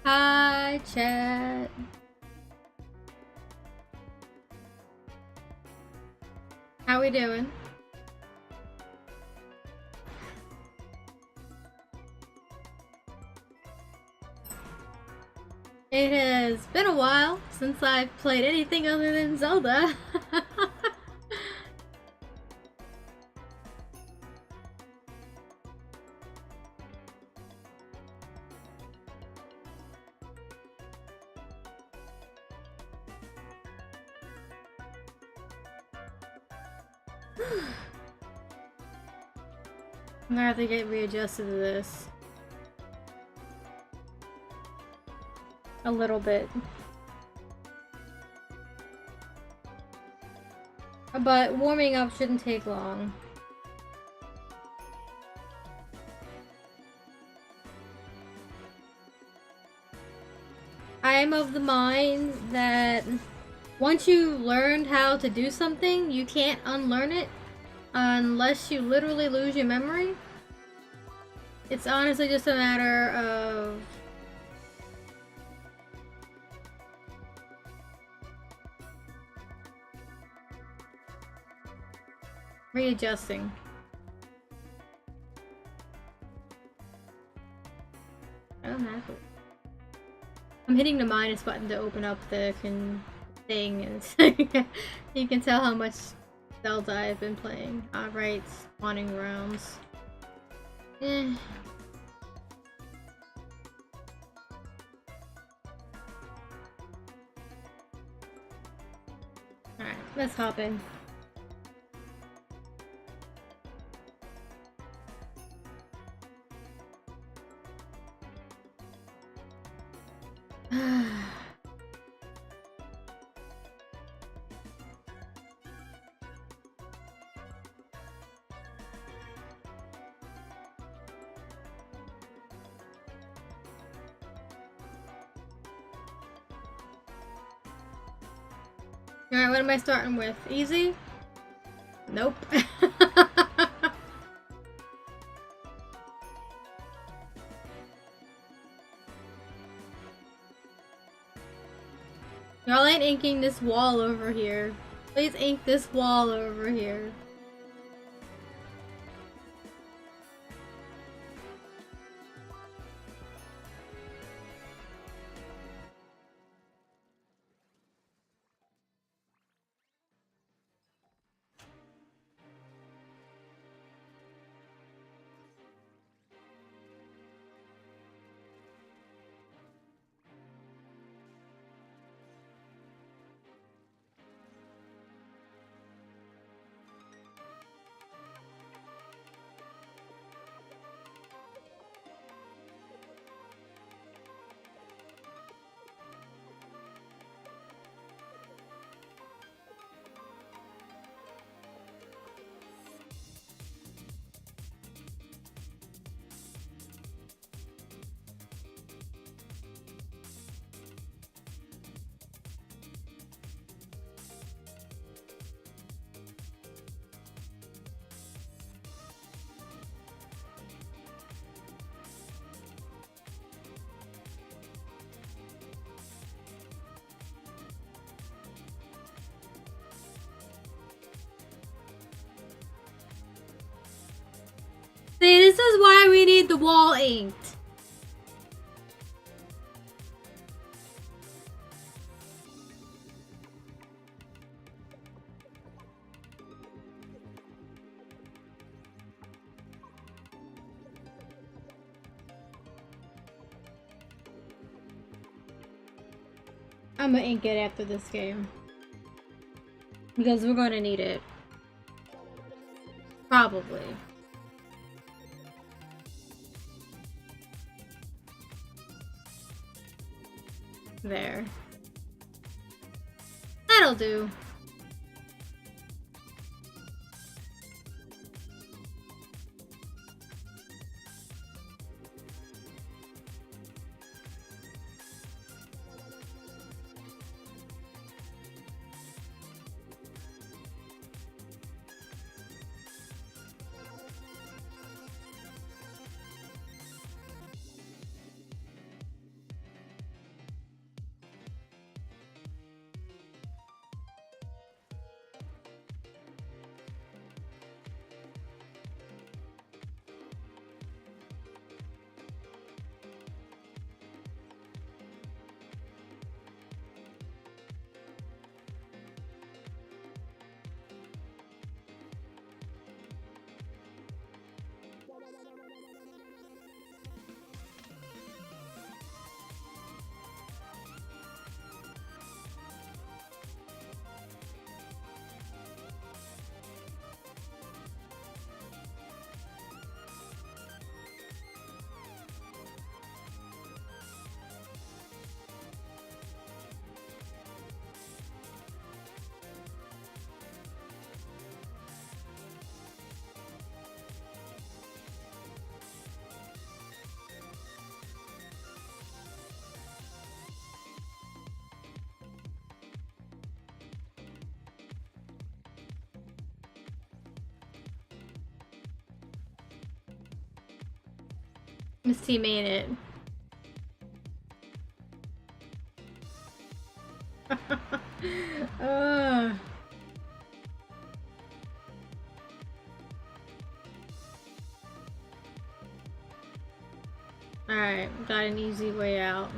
Hi, chat. How we doing? It has been a while since I've played anything other than Zelda. I'm gonna have to get readjusted to this. A little bit. But warming up shouldn't take long. I'm of the mind that once you learned how to do something, you can't unlearn it unless you literally lose your memory. It's honestly just a matter of readjusting. I don't have it. I'm hitting the minus button to open up the thing, and you can tell how much Zelda I've been playing. Alright, spawning rounds. Eh. Alright, let's hop in. Alright, what am I starting with? Easy? Nope. Y'all ain't inking this wall over here. Please ink this wall over here. See, this is why we need the wall inked. I'm gonna ink it after this game. Because we're gonna need it. Probably. There. That'll do. This team ain't it. Alright, got an easy way out.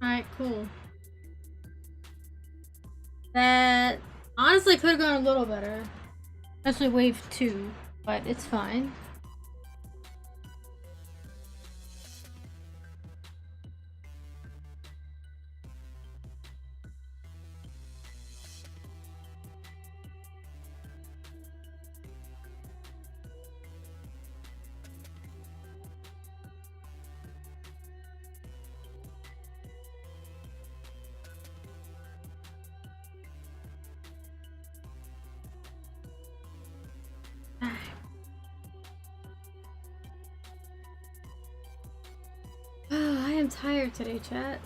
Alright, cool. That honestly could have gone a little better. Especially wave 2, but it's fine. I am tired today, chat.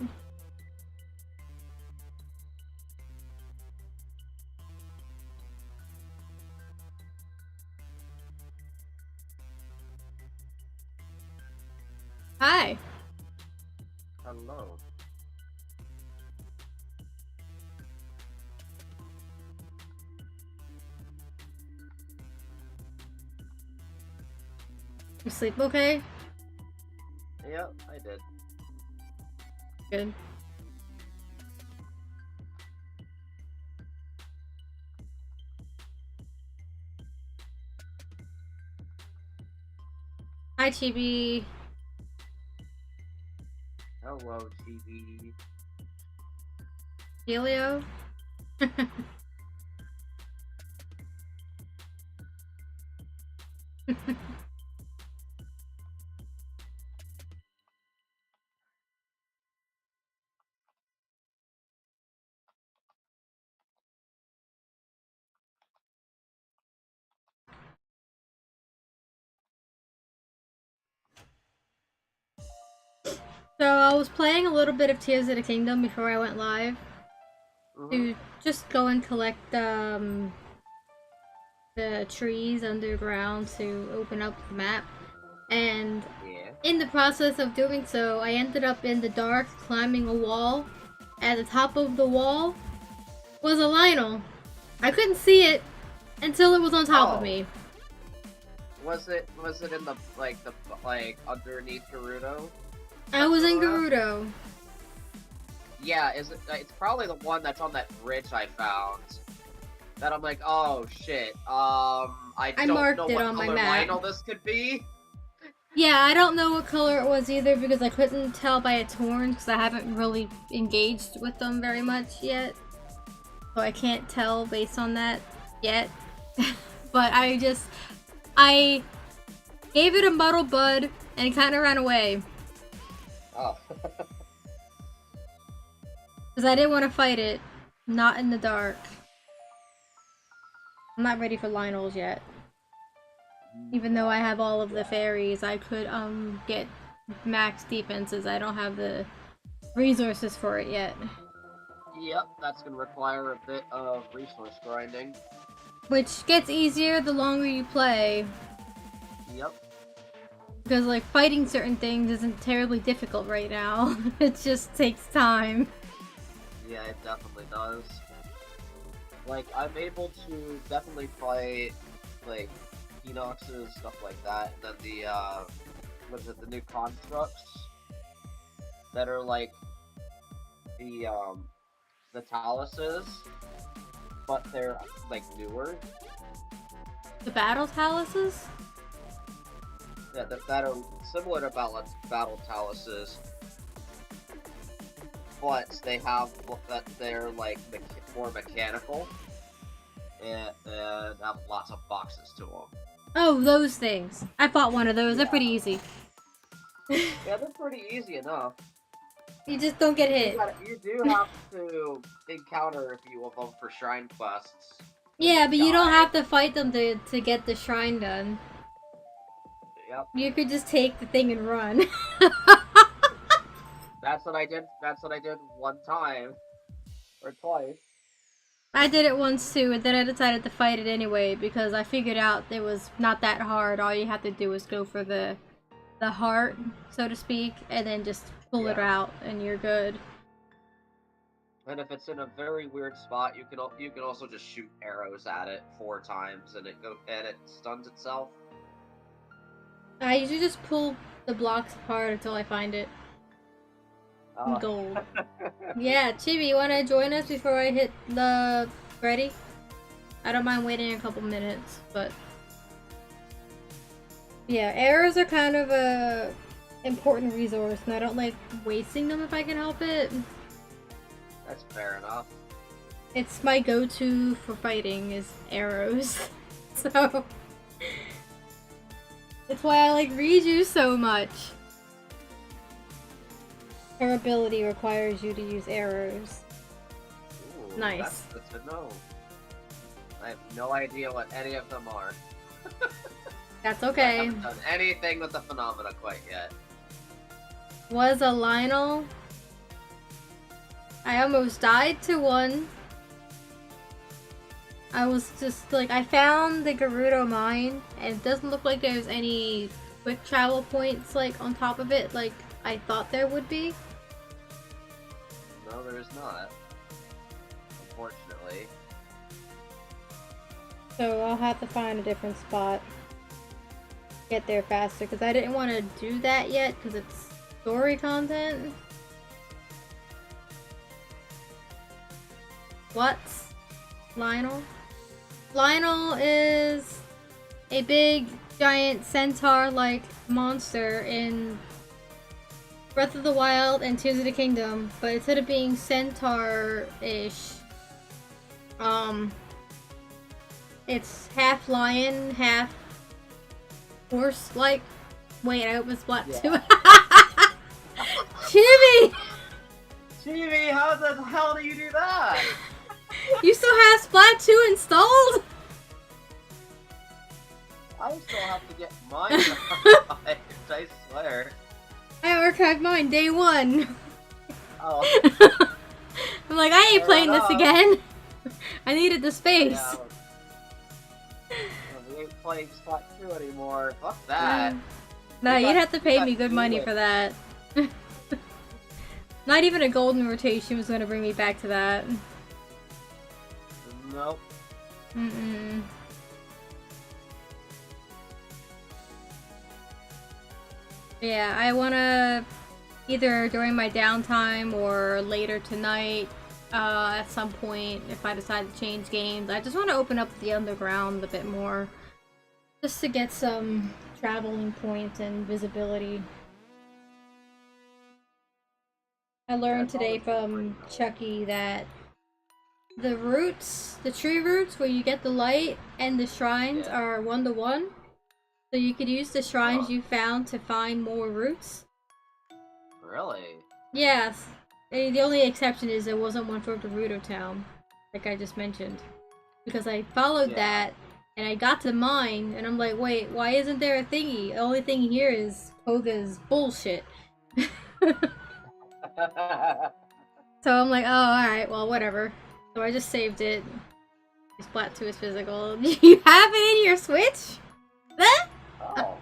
Hi. Hello. You sleep okay? Yep, I did. Good. Hi, Chibi. Hello, TV. Helio. So I was playing a little bit of Tears of the Kingdom before I went live to just go and collect the trees underground to open up the map. And in the process of doing so, I ended up in the dark climbing a wall. At the top of the wall was a Lionel. I couldn't see it until it was on top of me. Was it in the underneath Gerudo? I was in Gerudo. Yeah, it's probably the one that's on that bridge I found. That I'm like, oh shit. I don't marked know it what on my color map. Lionel this could be. Yeah, I don't know what color it was either because I couldn't tell by its horns because I haven't really engaged with them very much yet. So I can't tell based on that. yet. But I gave it a muddle bud and it kind of ran away. Oh. Because I didn't want to fight it. Not in the dark. I'm not ready for Lionels yet. Even though I have all of the fairies, I could get max defenses. I don't have the resources for it yet. Yep, that's gonna require a bit of resource grinding. Which gets easier the longer you play. Yep. Because, like, fighting certain things isn't terribly difficult right now. It just takes time. Yeah, it definitely does. Like, I'm able to definitely fight, like, Enoxes, stuff like that, and then the new constructs that are like the taluses, but they're like newer. The battle taluses? Yeah, that are similar to battle taluses, but they have that they're like more mechanical and have lots of boxes to them. Oh, those things. I fought one of those. Yeah. They're pretty easy. Yeah, they're pretty easy enough. You just don't get hit. You do have to encounter a few of them for shrine quests. Yeah, but you don't have to fight them to get the shrine done. Yep. You could just take the thing and run. That's what I did. That's what I did one time. Or twice. I did it once too, and then I decided to fight it anyway because I figured out it was not that hard. All you have to do is go for the heart, so to speak, and then just pull it out, and you're good. And if it's in a very weird spot, you can also just shoot arrows at it 4 times, and it stuns itself. I usually just pull the blocks apart until I find it. Gold. Yeah, Chibi, you wanna join us before I hit the ready? I don't mind waiting a couple minutes, but yeah, arrows are kind of a important resource, and I don't like wasting them if I can help it. That's fair enough. It's my go-to for fighting is arrows, so it's why I like Riju so much. Her ability requires you to use arrows. Ooh, nice. That's good to know. I have no idea what any of them are. That's okay. I haven't done anything with the phenomena quite yet. Was a Lionel. I almost died to one. I was just like, I found the Gerudo mine, and it doesn't look like there's any quick travel points like on top of it like I thought there would be. No, there is not. Unfortunately. So I'll have to find a different spot. Get there faster, because I didn't want to do that yet, because it's story content. What's Lionel? Lionel is a big, giant centaur-like monster in Breath of the Wild and Tears of the Kingdom, but instead of being centaur-ish, it's half lion, half horse-like. Wait, I hope it's black too. Chibi! Chibi, how the hell do you do that? You still have Splatoon installed? I still have to get mine archived, I swear. I archived mine day 1. Oh. I'm like, I ain't playing this again. I needed the space. Yeah. We ain't playing Splat 2 anymore. Fuck that. Nah, you'd have to pay me good money for that. Not even a golden rotation was gonna bring me back to that. Nope. Mm-mm. Yeah, I wanna either during my downtime or later tonight, at some point, if I decide to change games, I just want to open up the underground a bit more. Just to get some traveling points and visibility. I learned today from Chucky that the roots, the tree roots where you get the light, and the shrines are 1-to-1. So you could use the shrines you found to find more roots. Really? Yes. The only exception is there wasn't one for the Rudo town, like I just mentioned. Because I followed that, and I got to mine, and I'm like, wait, why isn't there a thingy? The only thing here is Koga's bullshit. So I'm like, oh, alright, well, whatever. So I just saved it. Splat 2 is physical. You have it in your Switch? Oh.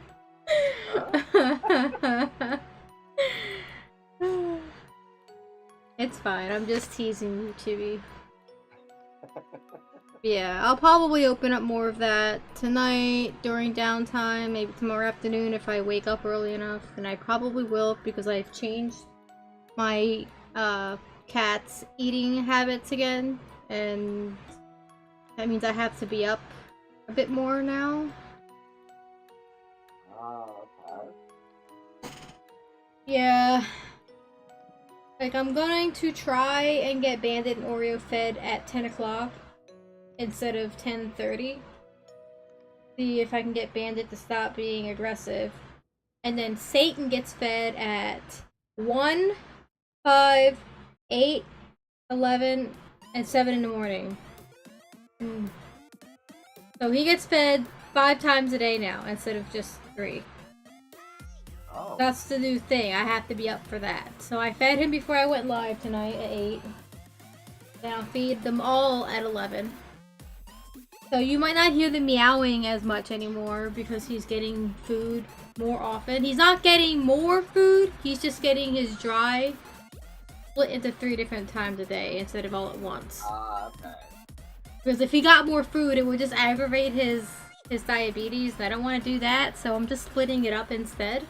It's fine, I'm just teasing you, Chibi. Yeah, I'll probably open up more of that tonight during downtime, maybe tomorrow afternoon if I wake up early enough, and I probably will because I've changed my cat's eating habits again, and that means I have to be up a bit more now. Oh, okay. Yeah. Like, I'm going to try and get Bandit and Oreo fed at 10 o'clock instead of 10:30. See if I can get Bandit to stop being aggressive. And then Satyn gets fed at 1, 5, 8, 11, and 7 in the morning. So he gets fed 5 times a day now instead of just 3. Oh. That's the new thing. I have to be up for that. So I fed him before I went live tonight at 8. Then I'll feed them all at 11. So you might not hear the meowing as much anymore because he's getting food more often. He's not getting more food. He's just getting his dry split into 3 different times a day instead of all at once. Okay. Because if he got more food, it would just aggravate his diabetes. And I don't want to do that. So I'm just splitting it up instead.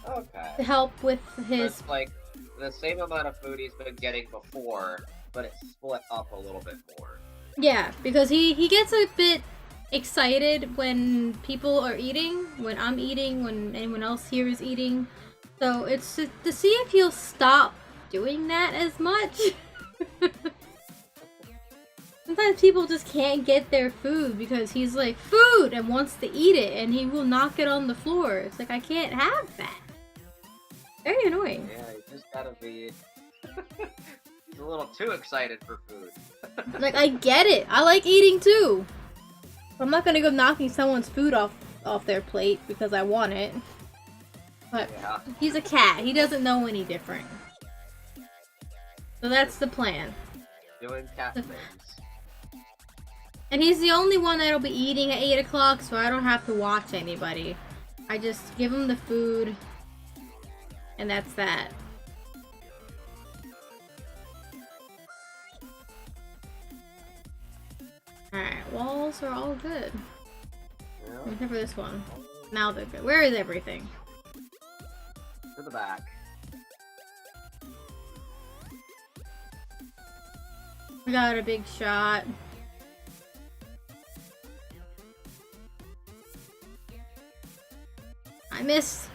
Okay. To help with his... It's like the same amount of food he's been getting before, but it's split up a little bit more. Yeah, because he gets a bit excited when people are eating, when I'm eating, when anyone else here is eating. So it's to see if he'll stop doing that as much. Sometimes people just can't get their food because he's like, food! And wants to eat it, and he will knock it on the floor. It's like, I can't have that. Very annoying. Yeah, you just gotta be... He's a little too excited for food. Like, I get it. I like eating too. I'm not gonna go knocking someone's food off their plate because I want it. But he's a cat. He doesn't know any different. So that's the plan. Doing cat things. And he's the only one that'll be eating at 8 o'clock, so I don't have to watch anybody. I just give him the food, and that's that. Alright, walls are all good. Yeah. Except for this one. Now they're good. Where is everything? To the back. We got a big shot. I missed.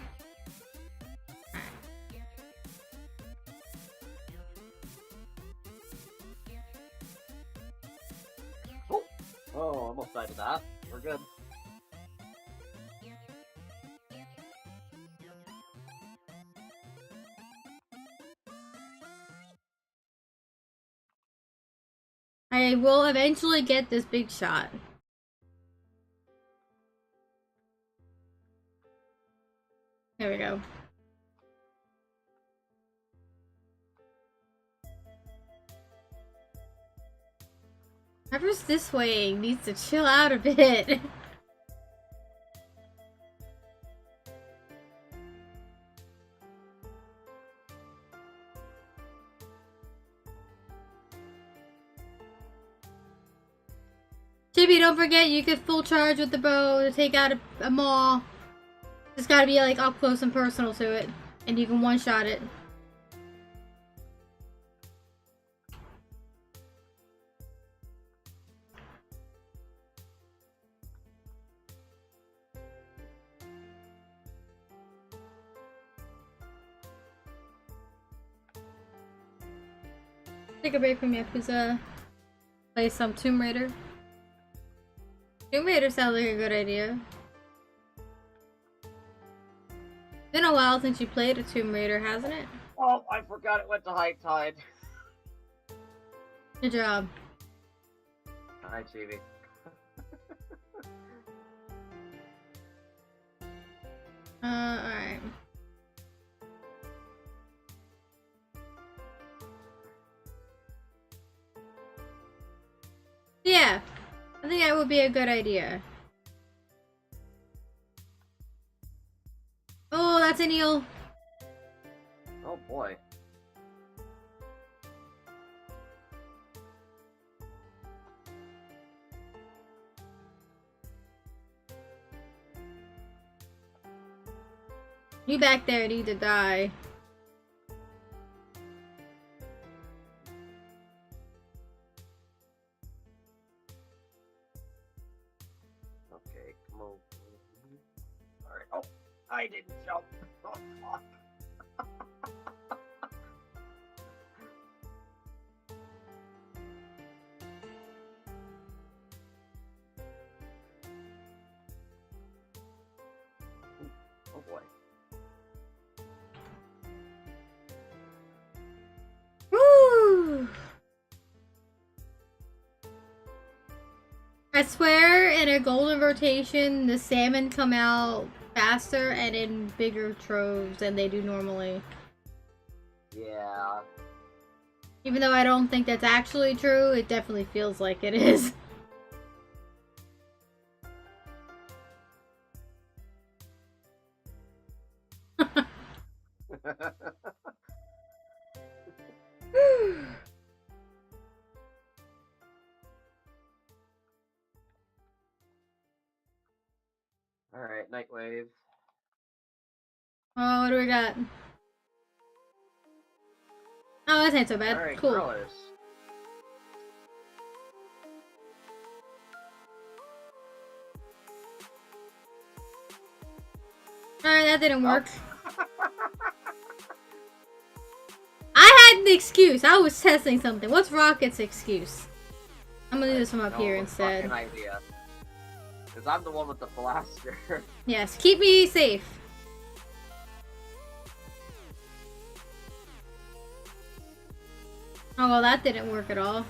Oh, almost died to that. We're good. I will eventually get this big shot. There we go. Whoever's this way needs to chill out a bit. Chibi, don't forget you could full charge with the bow to take out a maw. Just gotta be like up close and personal to it, and you can one-shot it. Take a break from Yakuza. Play some Tomb Raider. Tomb Raider sounds like a good idea. Been a while since you played a Tomb Raider, hasn't it? Oh, I forgot it went to high tide. Good job. Hi, Chibi. Alright. Yeah, I think that would be a good idea. Oh, that's an eel. Oh boy. You back there need to die. Okay, come on. Alright. Oh, I didn't jump. Oh, fuck. Oh boy. Woo! I swear, in a golden rotation, the salmon come out faster and in bigger troves than they do normally. Yeah. Even though I don't think that's actually true, it definitely feels like it is. Alright, Night Wave. Oh, what do we got? Oh, this ain't so bad. Alright, Cool. growlers. Alright, that didn't work. I had an excuse. I was testing something. What's Rocket's excuse? I'm gonna do this from up here instead. Fucking idea. Because I'm the one with the blaster. Yes, keep me safe. Oh, well, that didn't work at all.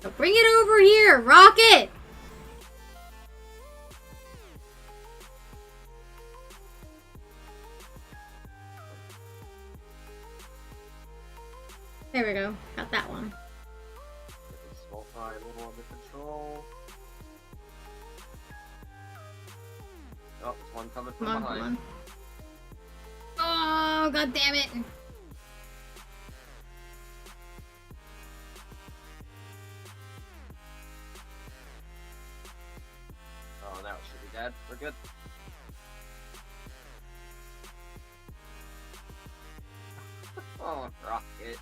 So bring it over here, Rocket! There we go. Got that one. Small fry, a little under control. Oh, there's one coming from Come behind. on. Oh, god damn it. Oh, now it should be dead. We're good. Oh, Rocket.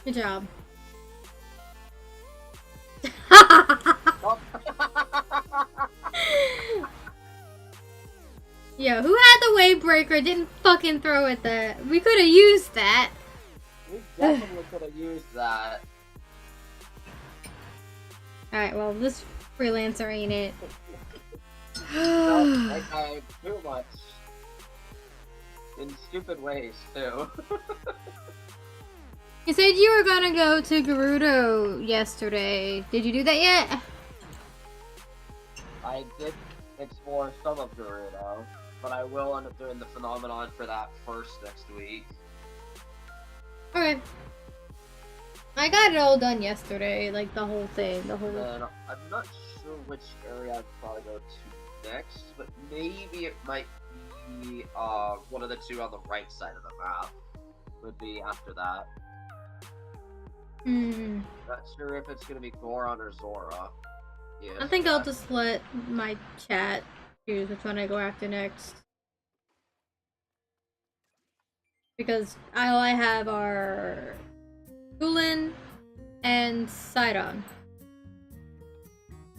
Good job. Oh. Yo, who had the wave breaker? Didn't fucking throw it there. We could have used that. We definitely could have used that. Alright, well, this freelancer ain't it. No, I too much. In stupid ways, too. You said you were gonna go to Gerudo yesterday. Did you do that yet? I did explore some of Gerudo, but I will end up doing the phenomenon for that first next week. Okay. I got it all done yesterday, like the whole thing, the whole... And I'm not sure which area I'd probably go to next, but maybe it might be one of the two on the right side of the map. Would be after that. Hmm. Not sure if it's gonna be Goron or Zora. Yeah, I think I'll just let my chat choose which one I go after next. Because all I have are Tulin and Sidon.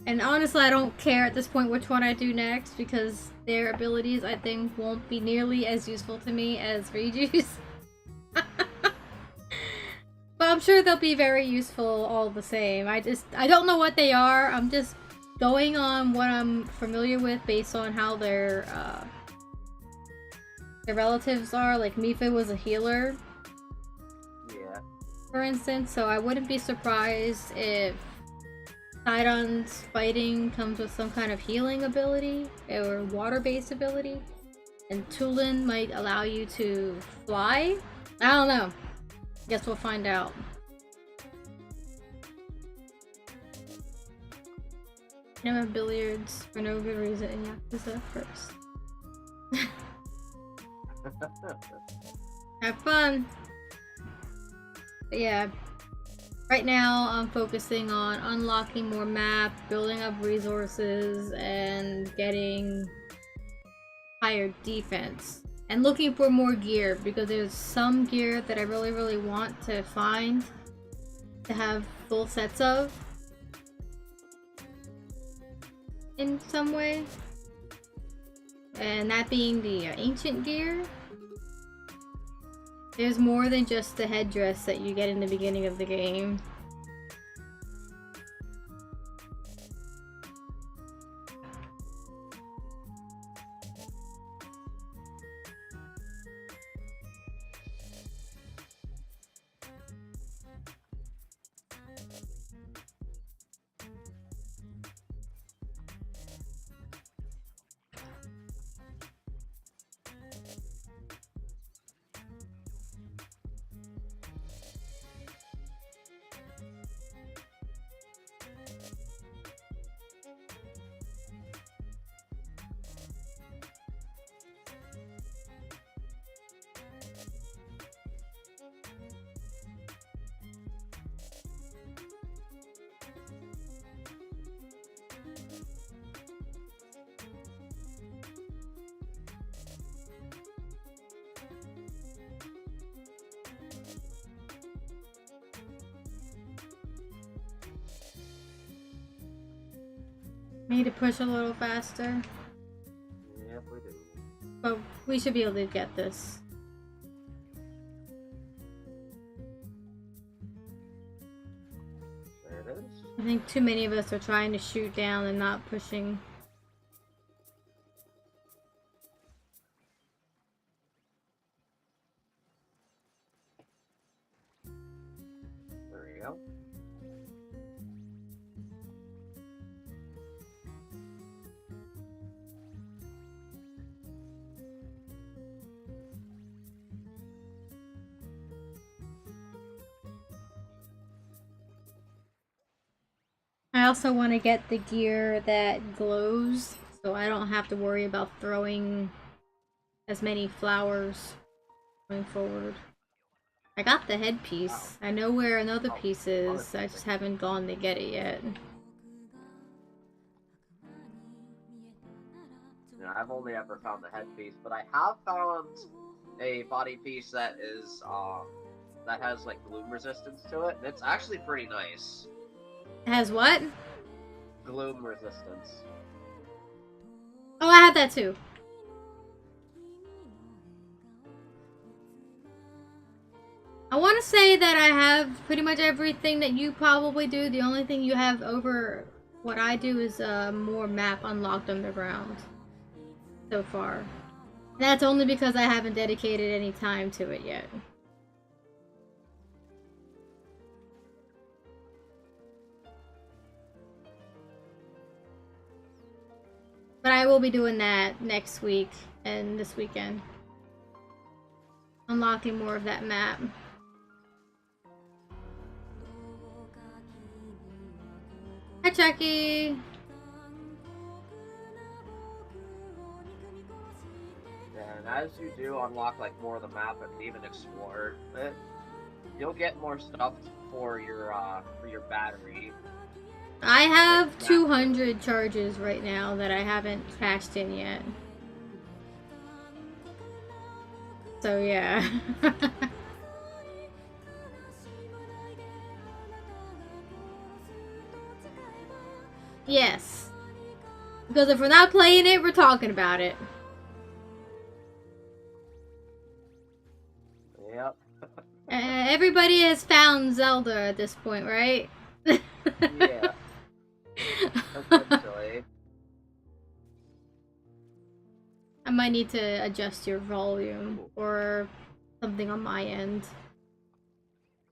And honestly, I don't care at this point which one I do next, because their abilities, I think, won't be nearly as useful to me as Ryuji's. But I'm sure they'll be very useful all the same. I don't know what they are. I'm just going on what I'm familiar with based on how their relatives are. Like, Mifa was a healer. Yeah. For instance, so I wouldn't be surprised if Sidon's fighting comes with some kind of healing ability or water-based ability, and Tulin might allow you to fly. I don't know. Guess we'll find out. Never billiards for no good reason in Yakuza first. Have fun. But yeah. Right now, I'm focusing on unlocking more map, building up resources, and getting higher defense. And looking for more gear, because there's some gear that I really want to find to have full sets of in some way. And that being the ancient gear. There's more than just the headdress that you get in the beginning of the game. Need to push a little faster. Yeah, we do. But we should be able to get this. There it is. I think too many of us are trying to shoot down and not pushing. There you go. I also want to get the gear that glows, so I don't have to worry about throwing as many flowers going forward. I got the headpiece. I know where another piece is. I just haven't gone to get it yet. Yeah, I've only ever found the headpiece, but I have found a body piece that is that has like gloom resistance to it, and it's actually pretty nice. It has what? Gloom resistance. Oh, I have that too. I want to say that I have pretty much everything that you probably do. The only thing you have over what I do is more map unlocked underground so far. And that's only because I haven't dedicated any time to it yet. But I will be doing that next week and this weekend. Unlocking more of that map. Hi, Chucky! And as you do unlock like more of the map and even explore it, you'll get more stuff for your battery. I have 200 charges right now that I haven't cashed in yet. So yeah. Yes. Because if we're not playing it, we're talking about it. Yep. Everybody has found Zelda at this point, right? Yeah. Essentially. I might need to adjust your volume or something on my end.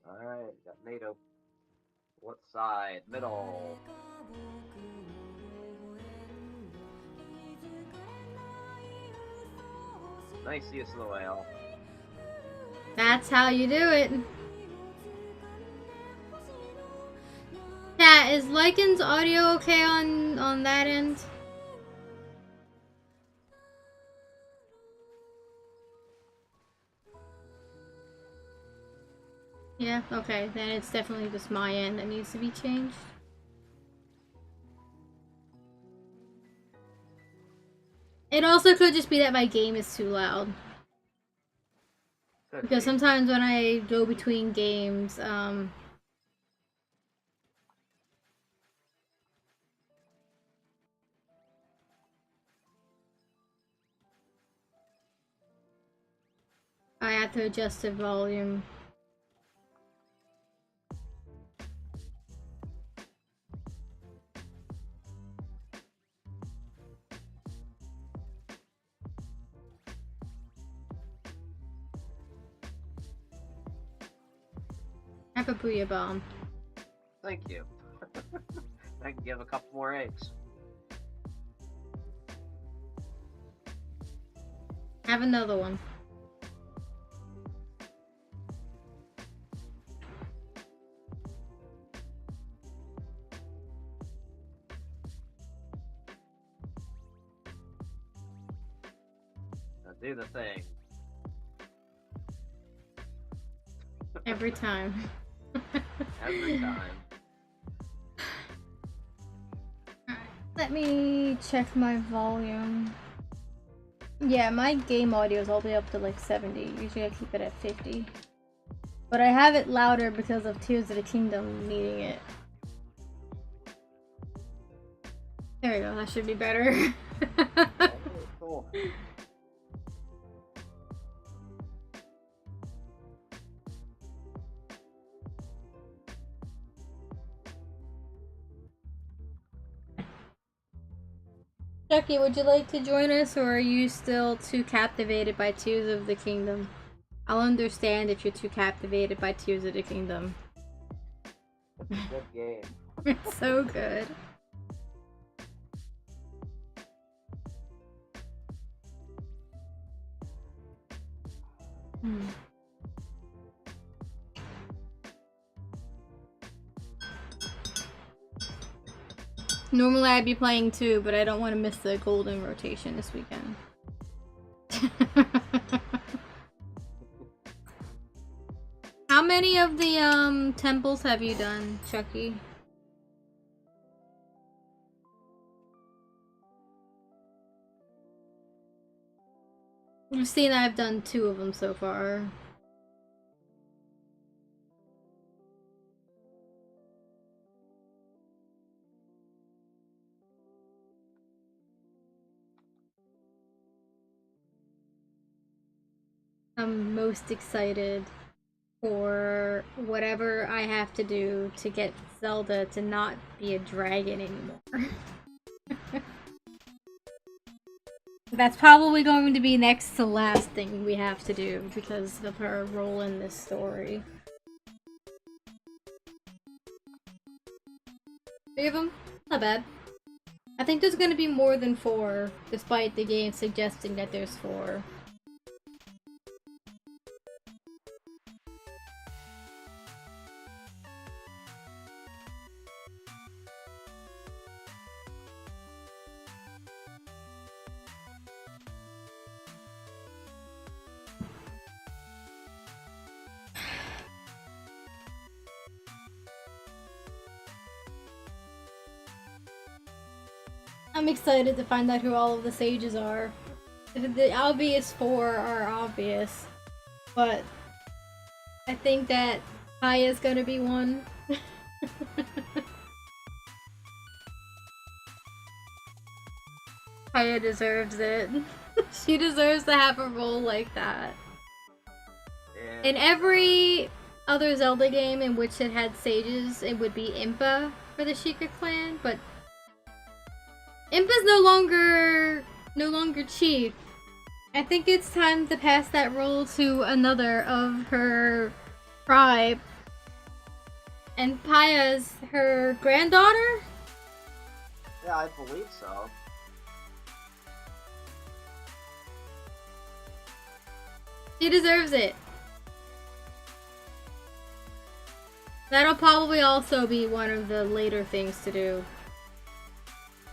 Alright, got NATO. What side? Middle. Nice use of the whale. That's how you do it. Chat, is Lycan's audio okay on that end? Yeah, okay, then it's definitely just my end that needs to be changed. It also could just be that my game is too loud. Because sometimes when I go between games, I have to adjust the volume. Have a booyah bomb. Thank you. I can give a couple more eggs. Have another one. Now do the thing. Every time. Every time. Let me check my volume. Yeah, my game audio is all the way up to like 70. Usually I keep it at 50. But I have it louder because of Tears of the Kingdom needing it. There we go, that should be better. Oh, cool. Chucky, would you like to join us, or are you still too captivated by Tears of the Kingdom? I'll understand if you're too captivated by Tears of the Kingdom. It's a good game. It's so good. Normally I'd be playing too, but I don't want to miss the golden rotation this weekend. How many of the temples have you done, Chucky? You've seen I've done 2 of them so far. I'm most excited for whatever I have to do to get Zelda to not be a dragon anymore. That's probably going to be next to last thing we have to do because of her role in this story. 3 of them? Not bad. I think there's gonna be more than 4, despite the game suggesting that there's 4. I'm excited to find out who all of the sages are. The obvious 4 are obvious. But I think that Kaya's gonna be one. Kaya deserves it. She deserves to have a role like that. And In every other Zelda game in which it had sages, it would be Impa for the Sheikah clan, but Impa's no longer chief. I think it's time to pass that role to another of her tribe. And Paya's her granddaughter? yeah, I believe so. She deserves it. That'll probably also be one of the later things to do.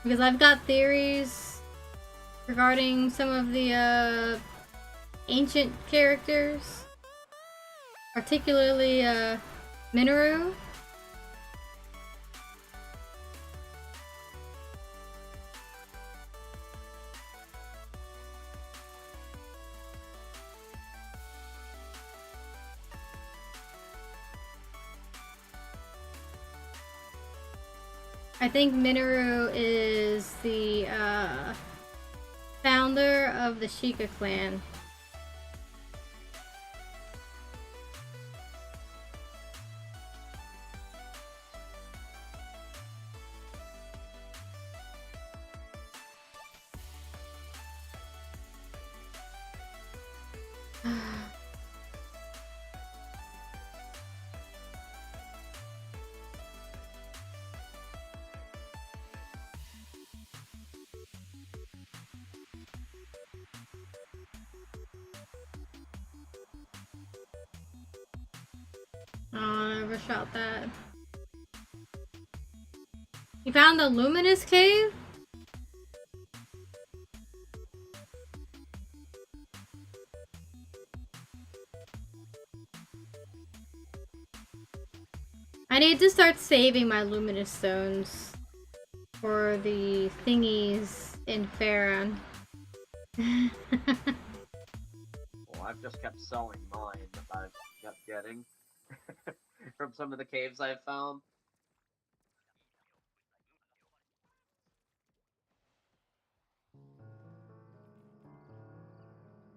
Because I've got theories regarding some of the ancient characters. Particularly Minoru. I think Minoru is the founder of the Sheikah clan. Oh, I never shot that. You found the luminous cave? I need to start saving my luminous stones for the thingies in Farron. Well, I've just kept selling mine that I've kept getting from some of the caves I've found.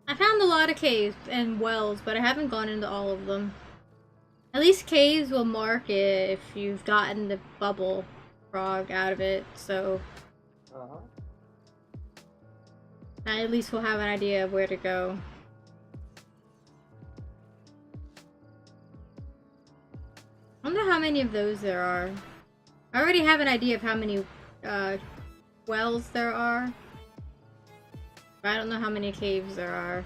I found a lot of caves and wells, but I haven't gone into all of them. At least caves will mark it if you've gotten the bubble frog out of it, so I at least will have an idea of where to go. I wonder how many of those there are. I already have an idea of how many wells there are, but I don't know how many caves there are.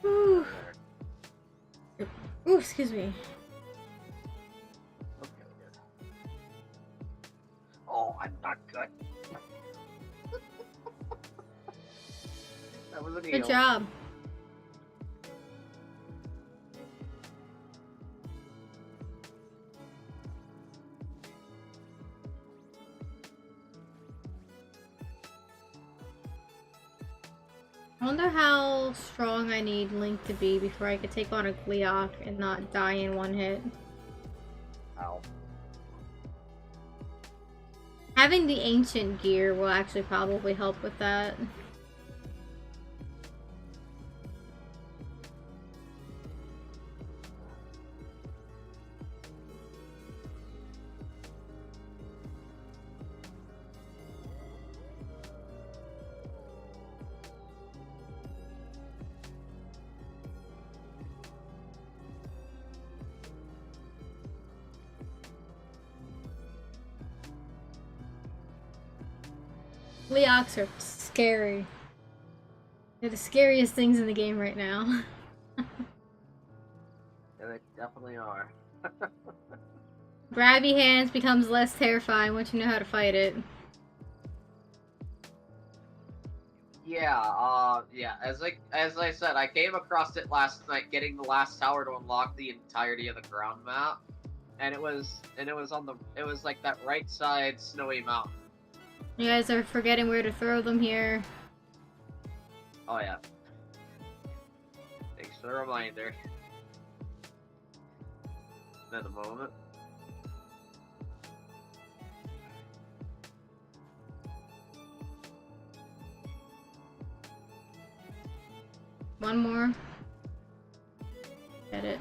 Ooh. Ooh, excuse me. Okay, good. Oh, I'm not good. That was an eel. Good job. I wonder how strong I need Link to be before I could take on a Gleeok and not die in one hit. Ow. Having the ancient gear will actually probably help with that. Gleeoks are scary. They're the scariest things in the game right now. Yeah, they definitely are. Grabby hands becomes less terrifying once you know how to fight it. Yeah, as I said, I came across it last night, getting the last tower to unlock the entirety of the ground map, and it was like that right side snowy mountain. You guys are forgetting where to throw them here. Oh yeah. Thanks for the reminder. At the moment. One more. Get it.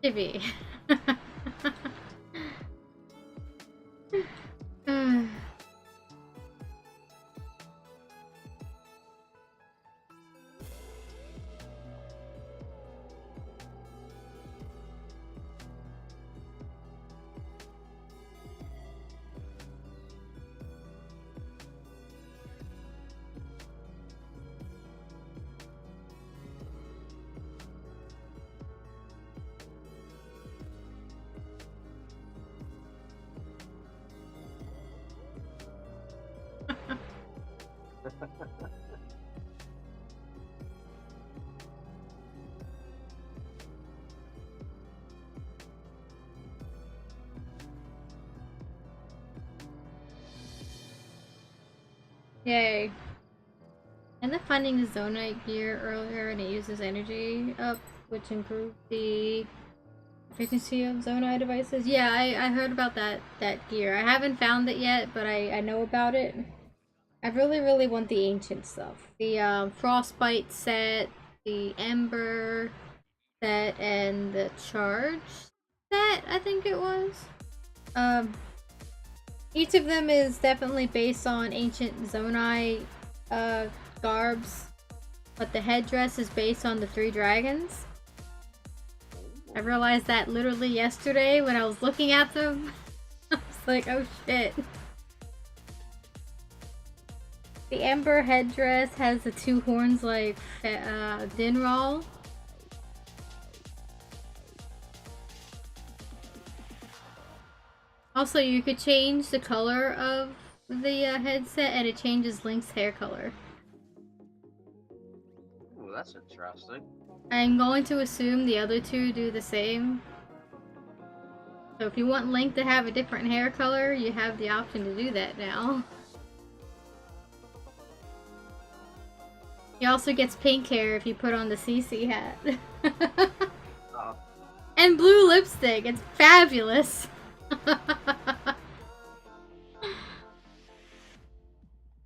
TV. Yay. And then finding the Zonite gear earlier, and it uses energy up, which improves the efficiency of Zonite devices. Yeah, I heard about that gear. I haven't found it yet, but I know about it. I really want the ancient stuff. The Frostbite set, the Ember set, and the Charge set, I think it was. Each of them is definitely based on ancient Zonite garbs, but the headdress is based on the 3 dragons. I realized that literally yesterday when I was looking at them. I was like, oh shit. The Ember headdress has the 2 horns like Dinral. Also, you could change the color of the headset, and it changes Link's hair color. Ooh, that's interesting. I'm going to assume the other 2 do the same. So if you want Link to have a different hair color, you have the option to do that now. He also gets pink hair if you put on the CC hat. And blue lipstick. It's fabulous.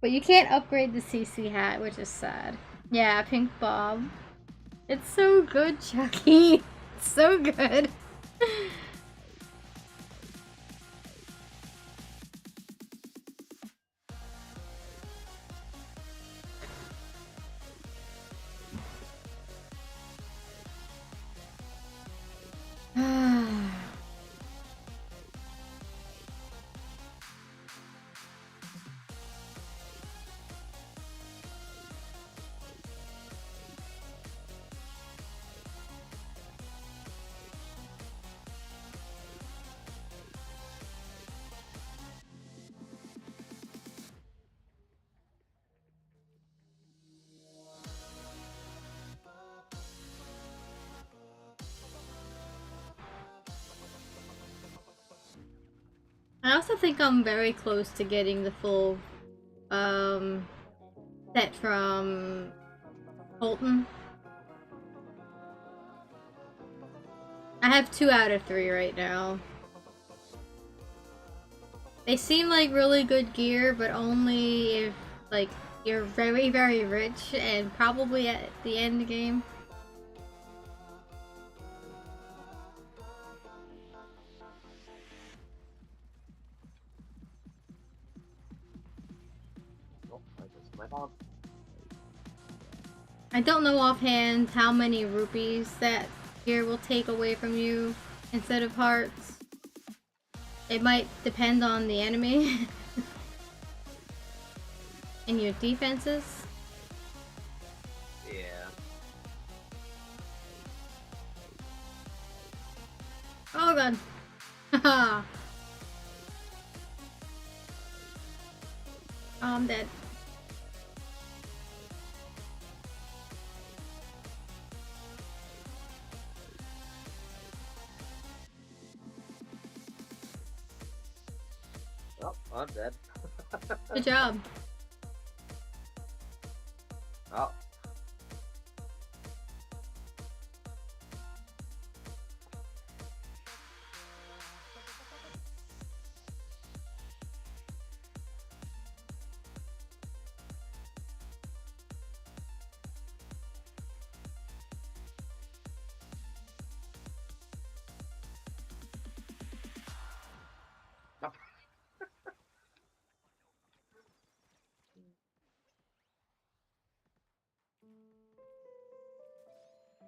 But you can't upgrade the CC hat, which is sad. Yeah, pink bob. It's so good, Chucky. It's so good. I also think I'm very close to getting the full set from Colton. I have 2 out of 3 right now. They seem like really good gear, but only if like you're very rich and probably at the end game. I don't know offhand how many rupees that gear will take away from you instead of hearts. It might depend on the enemy and your defenses. Oh god. Haha. Oh, I'm dead. Oh, I'm dead. Good job. Oh.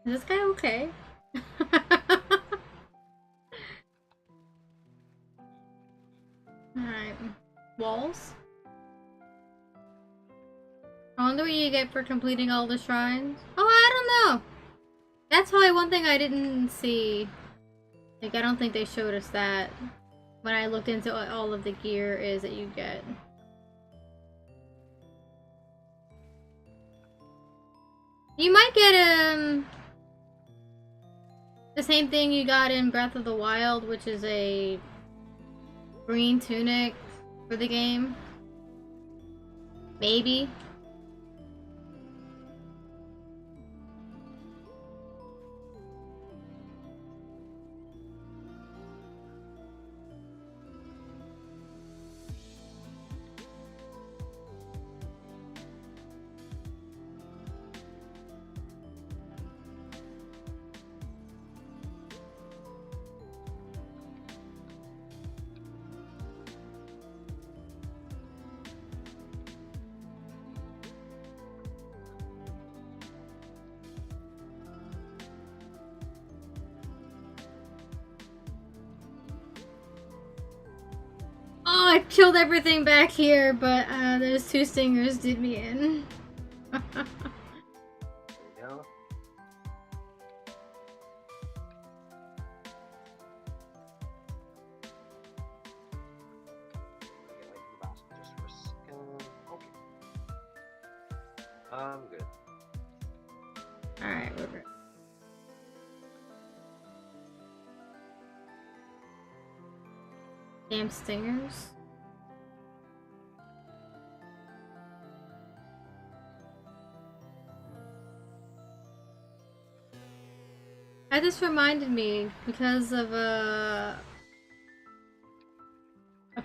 Is this guy okay? Alright. Walls? I wonder what you get for completing all the shrines. Oh, I don't know! That's probably one thing I didn't see. Like, I don't think they showed us that when I looked into what all of the gear is that you get. You might get, the same thing you got in Breath of the Wild, which is a green tunic for the game. Maybe. Oh, I killed everything back here, but those two stingers did me in. Yeah. Just for a second. Okay. I'm good. Alright, we're good. Damn stingers. That just reminded me because of a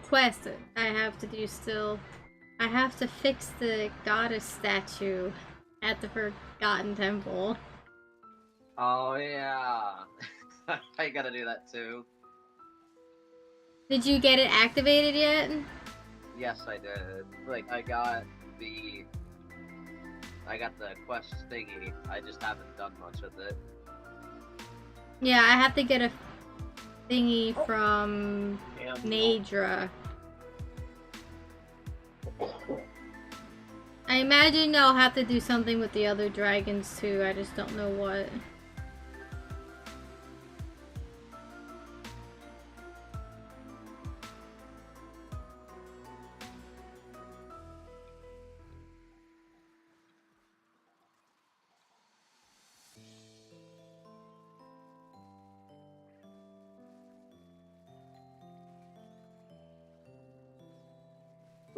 quest that I have to do still. I have to fix the goddess statue at the Forgotten Temple. Oh yeah. I gotta do that too. Did you get it activated yet? Yes, I did. Like, I got the quest thingy. I just haven't done much with it. Yeah, I have to get a thingy from Damn, Nadra. I imagine I'll have to do something with the other dragons too. I just don't know what.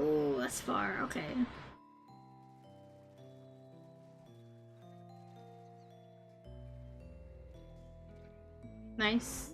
Oh, that's far. Okay. Nice.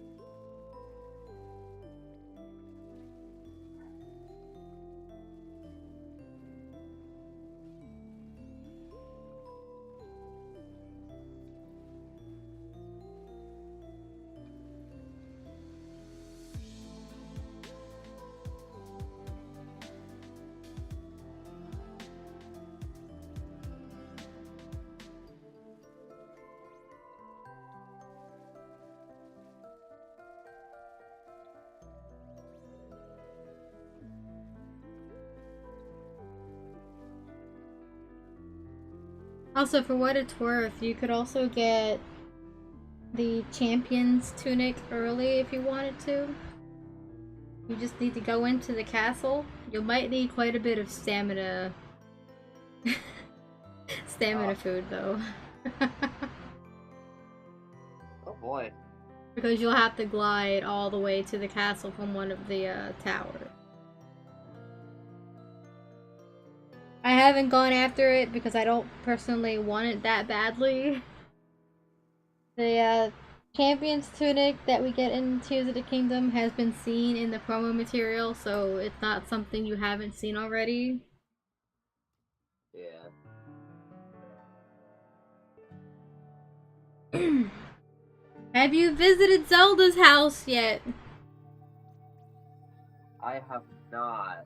Also, for what it's worth, you could also get the champion's tunic early if you wanted to. You just need to go into the castle. You might need quite a bit of stamina. Stamina food, though. Oh boy. Because you'll have to glide all the way to the castle from one of the towers. I haven't gone after it because I don't personally want it that badly. The champion's tunic that we get in Tears of the Kingdom has been seen in the promo material, so it's not something you haven't seen already. Yeah. Have you visited Zelda's house yet? I have not.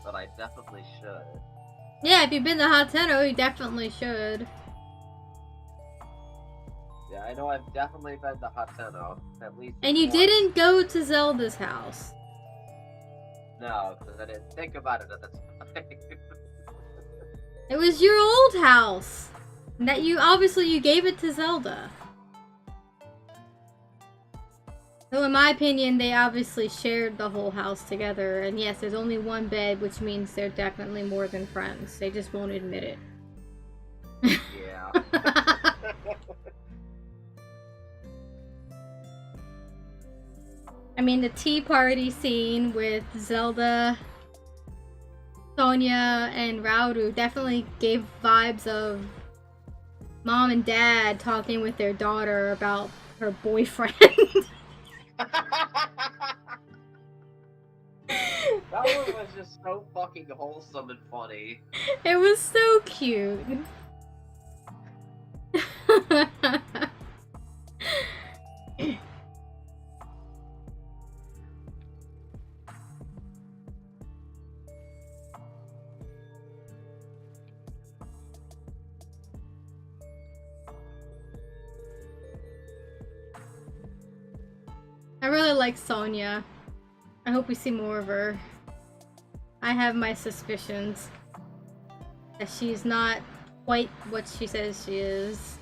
But I definitely should. Yeah, if you've been to Hateno, you definitely should. Yeah, I know I've definitely been to Hateno, at least And you once. didn't go to Zelda's house. No, because I didn't think about it at the time. It was your old house. That you gave it to Zelda. So in my opinion, they obviously shared the whole house together. And yes, there's only one bed, which means they're definitely more than friends. They just won't admit it. Yeah. I mean, the tea party scene with Zelda, Sonia, and Rauru definitely gave vibes of mom and dad talking with their daughter about her boyfriend. That one was just so fucking wholesome and funny. It was so cute. I really like Sonia. I hope we see more of her. I have my suspicions that she's not quite what she says she is.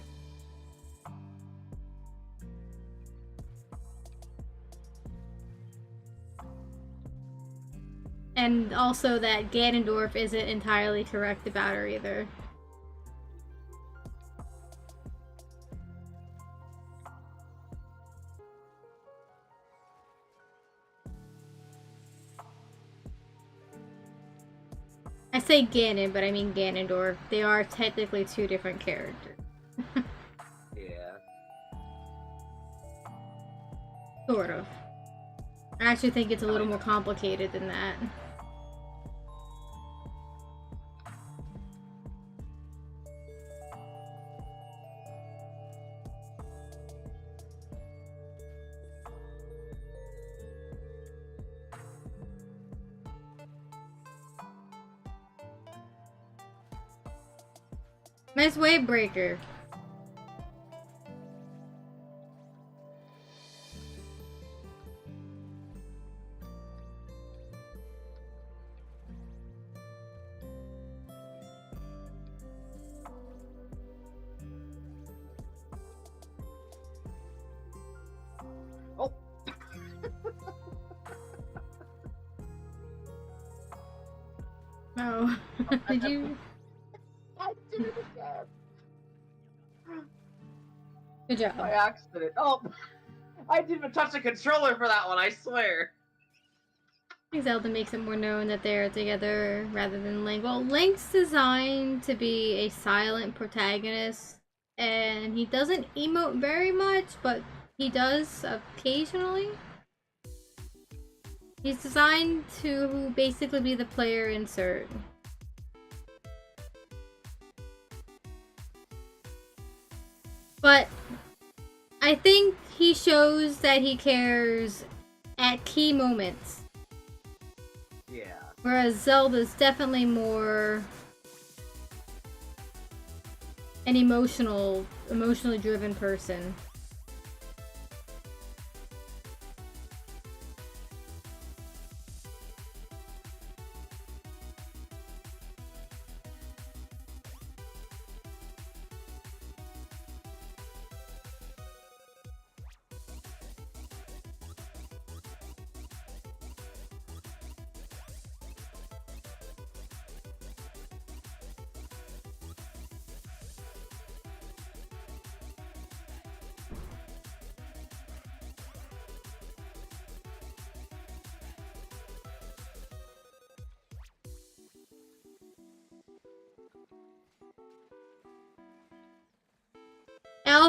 And also that Ganondorf isn't entirely correct about her either. I say Ganon, but I mean Ganondorf. They are technically two different characters. Yeah. Sort of. I actually think it's a little more complicated than that. Nice wave breaker. Oh. Oh. Did you? I did it again. Good job. By accident. Oh, I didn't even touch the controller for that one, I swear. I think Zelda makes it more known that they're together rather than Link. Well, Link's designed to be a silent protagonist, and he doesn't emote very much, but he does occasionally. He's designed to basically be the player insert. But I think he shows that he cares at key moments. Yeah. Whereas Zelda's definitely more an emotionally driven person.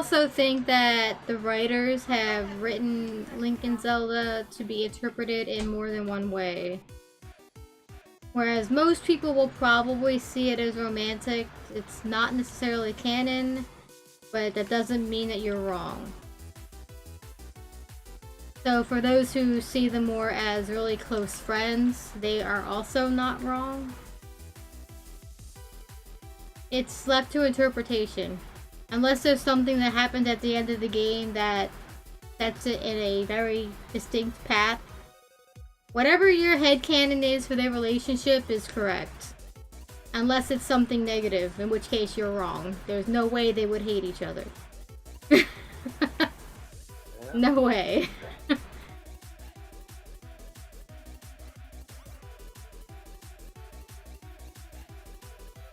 also think that the writers have written Link and Zelda to be interpreted in more than one way. Whereas most people will probably see it as romantic. It's not necessarily canon, but that doesn't mean that you're wrong. So for those who see them more as really close friends, they are also not wrong. It's left to interpretation. Unless there's something that happens at the end of the game that sets it in a very distinct path. Whatever your headcanon is for their relationship is correct. Unless it's something negative, in which case you're wrong. There's no way they would hate each other. No way.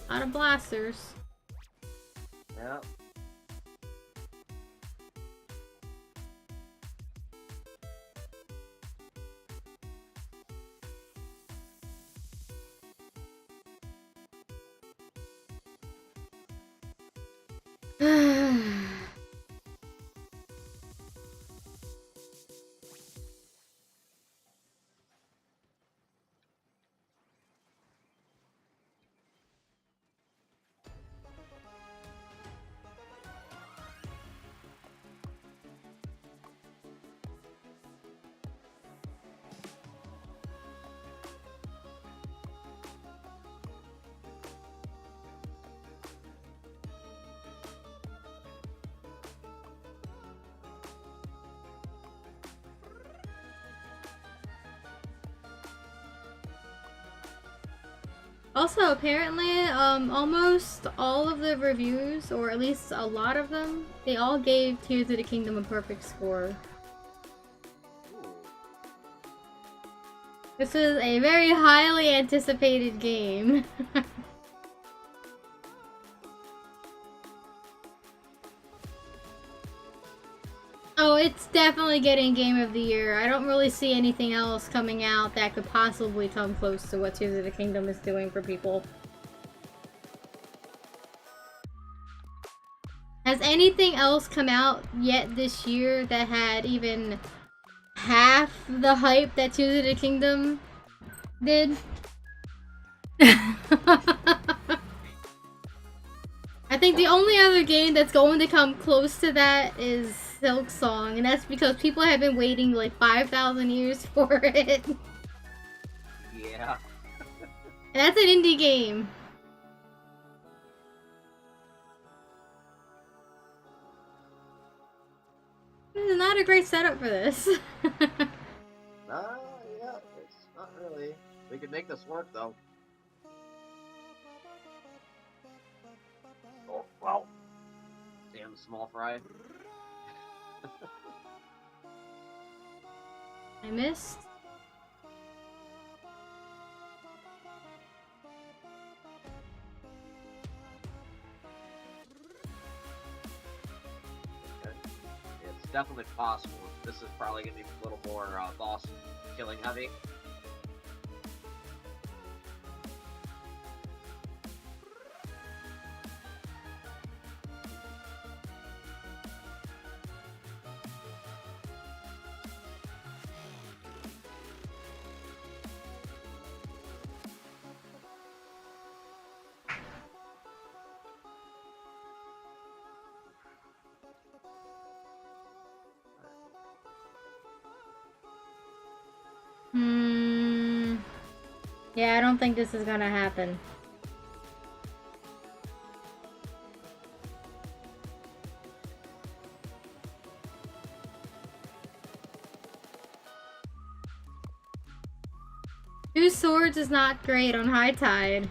A lot of blasters. Yeah. Also, apparently, almost all of the reviews, or at least a lot of them, they all gave Tears of the Kingdom a perfect score. This is a very highly anticipated game. Oh, it's definitely getting Game of the Year. I don't really see anything else coming out that could possibly come close to what Tears of the Kingdom is doing for people. Has anything else come out yet this year that had even half the hype that Tears of the Kingdom did? I think the only other game that's going to come close to that is Silk Song, and that's because people have been waiting like 5,000 years for it. Yeah. And that's an indie game. This is not a great setup for this. Yeah, it's not really. We can make this work though. Oh, wow. Damn small fry. I missed. Okay. It's definitely possible. This is probably going to be a little more boss killing heavy. Yeah, I don't think this is gonna happen. Two Swords is not great on high tide.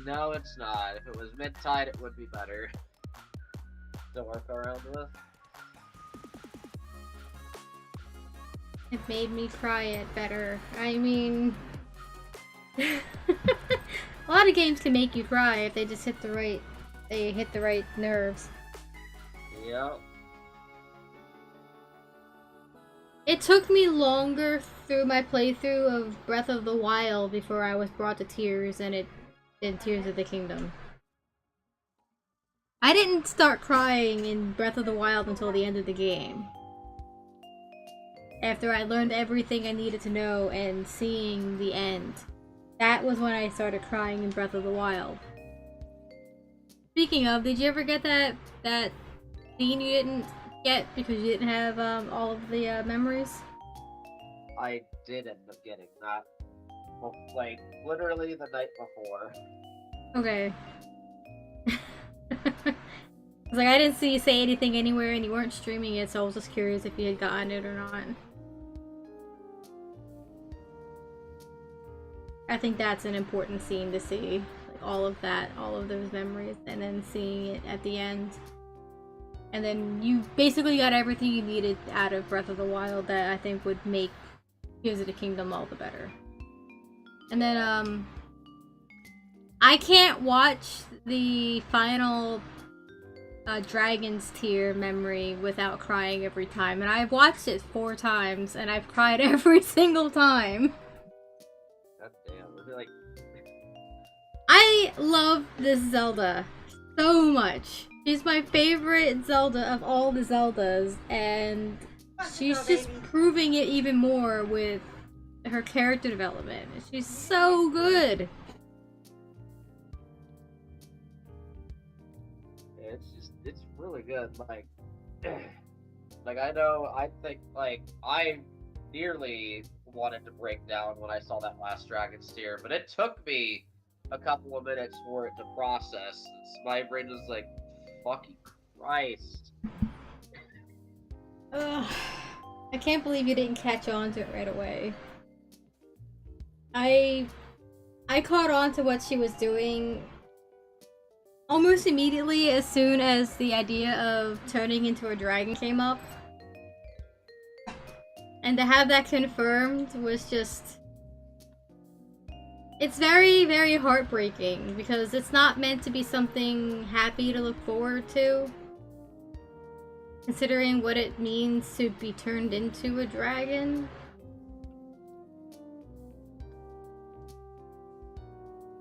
No, it's not. If it was mid-tide, it would be better to work around with. It made me cry it better. I mean... a lot of games can make you cry if they just hit the right nerves. Yep. It took me longer through my playthrough of Breath of the Wild before I was brought to tears than Tears of the Kingdom. I didn't start crying in Breath of the Wild until the end of the game. After I learned everything I needed to know and seeing the end. That was when I started crying in Breath of the Wild. Speaking of, did you ever get that scene you didn't get because you didn't have all of the memories? I did end up getting that. Well, like, literally the night before. Okay. It's like I didn't see you say anything anywhere and you weren't streaming it, so I was just curious if you had gotten it or not. I think that's an important scene to see. Like all of that, all of those memories, and then seeing it at the end. And then you basically got everything you needed out of Breath of the Wild that I think would make Tears of the Kingdom all the better. And then, I can't watch the final Dragon's Tear memory without crying every time. And I've watched it 4 times, and I've cried every single time. God damn, like... I love this Zelda so much. She's my favorite Zelda of all the Zeldas, and she's just proving it even more with her character development. She's so good. It's really good. Like I know, I think, like, I nearly wanted to break down when I saw that last Dragon's Tear, but it took me a couple of minutes for it to process. My brain was like, fucking Christ. Ugh. I can't believe you didn't catch on to it right away. I caught on to what she was doing almost immediately as soon as the idea of turning into a dragon came up. And to have that confirmed was just... It's very, very heartbreaking because it's not meant to be something happy to look forward to. Considering what it means to be turned into a dragon.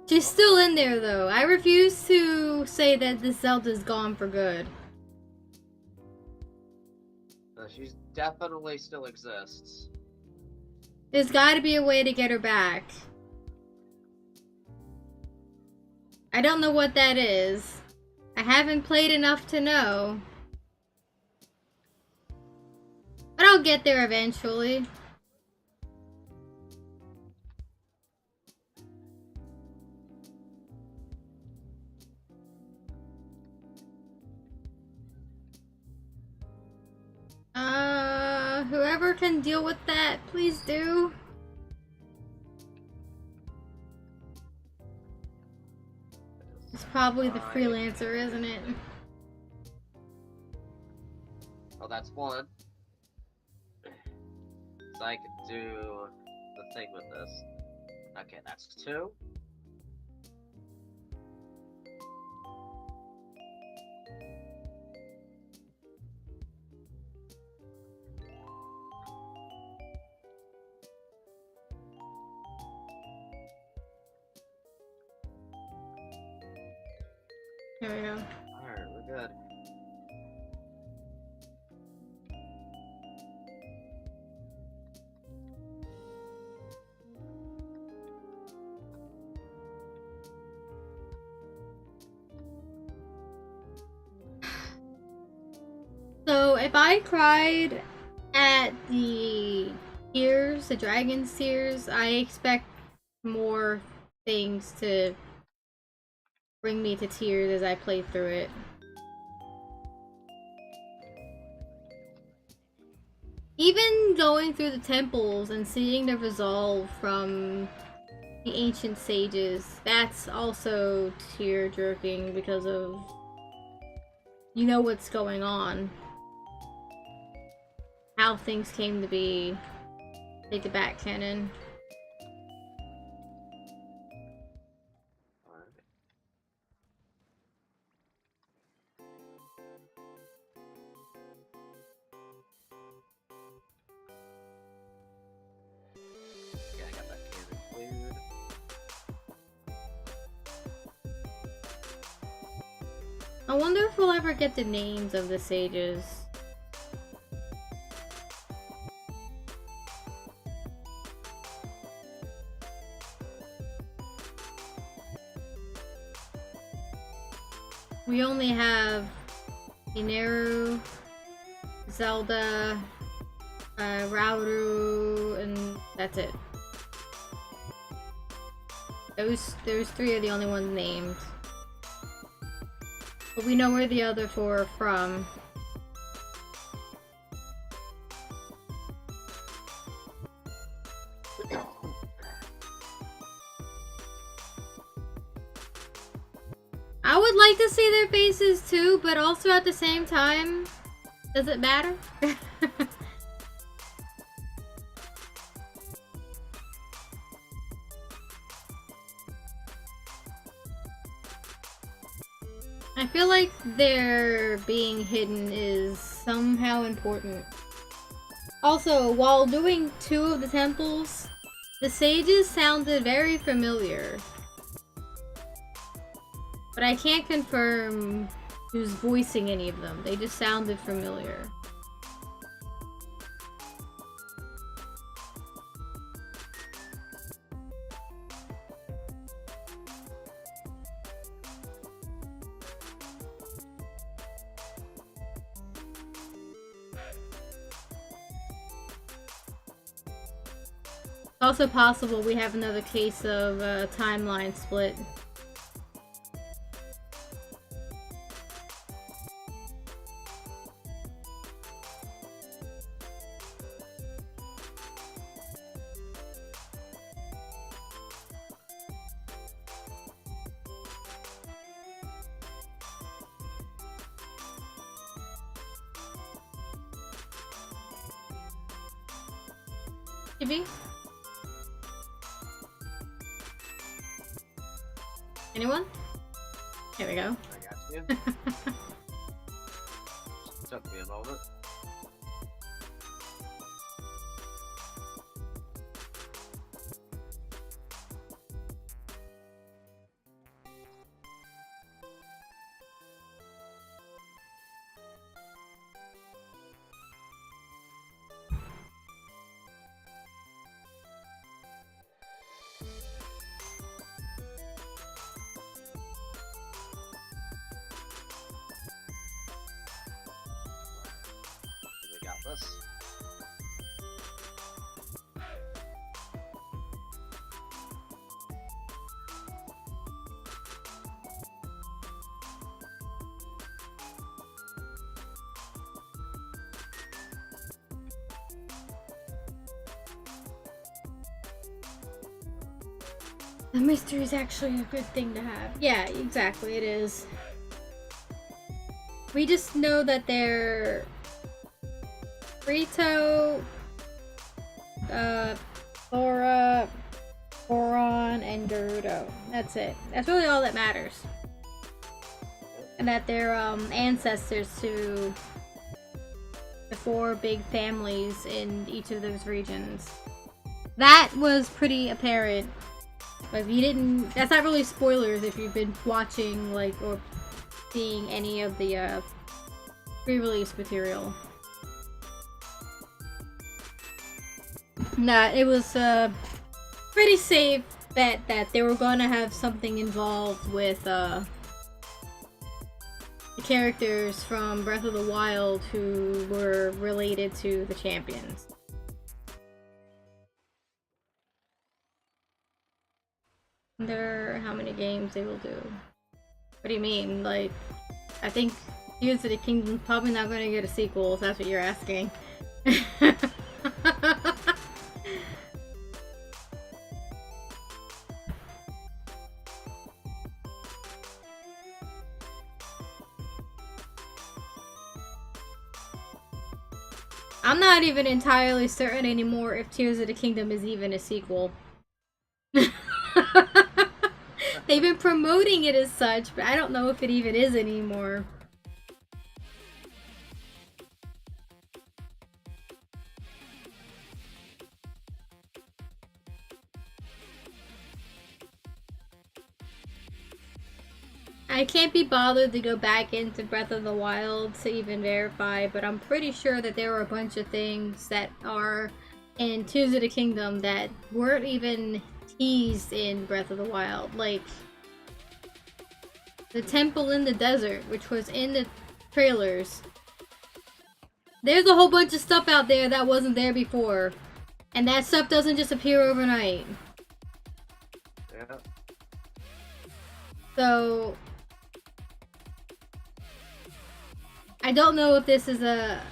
She's still in there though. I refuse to say that this Zelda's gone for good. She definitely still exists. There's gotta be a way to get her back. I don't know what that is. I haven't played enough to know. But I'll get there eventually. Whoever can deal with that, please do. It's probably the Freelancer, isn't it? Well, that's one. So I can do the thing with this. Okay, that's 2. There we go. Alright, we're good. So if I cried at the tears, the dragon's tears, I expect more things to bring me to tears as I play through it. Even going through the temples and seeing the resolve from the ancient sages, that's also tear-jerking because of, you know, what's going on. How things came to be. Take the back cannon. I wonder if we'll ever get the names of the sages. We only have Ineru, Zelda, Rauru, and that's it. Those three are the only ones named. But we know where the other four are from. I would like to see their faces too, but also at the same time, does it matter? I feel like their being hidden is somehow important. Also, while doing 2 of the temples, the sages sounded very familiar. But I can't confirm who's voicing any of them. They just sounded familiar. Also possible we have another case of timeline split. Maybe? Anyone? Here we go. I got you. Took me a moment. We got this. The mystery is actually a good thing to have. Yeah, exactly, it is. We just know that they're Rito, Thora, Boron, and Gerudo. That's it. That's really all that matters. And that they're ancestors to the 4 big families in each of those regions. That was pretty apparent. But if you didn't, that's not really spoilers if you've been watching, like, or seeing any of the pre-release material. Nah, it was a pretty safe bet that they were gonna have something involved with the characters from Breath of the Wild who were related to the champions. Wonder how many games they will do. What do you mean? Like, I think Tears of the Kingdom's probably not going to get a sequel, if that's what you're asking. I'm not even entirely certain anymore if Tears of the Kingdom is even a sequel. They've been promoting it as such, but I don't know if it even is anymore. I can't be bothered to go back into Breath of the Wild to even verify, but I'm pretty sure that there were a bunch of things that are in Tears of the Kingdom that weren't even teased in Breath of the Wild. Like, the temple in the desert, which was in the trailers. There's a whole bunch of stuff out there that wasn't there before. And that stuff doesn't just appear overnight. Yeah. So I don't know if this is a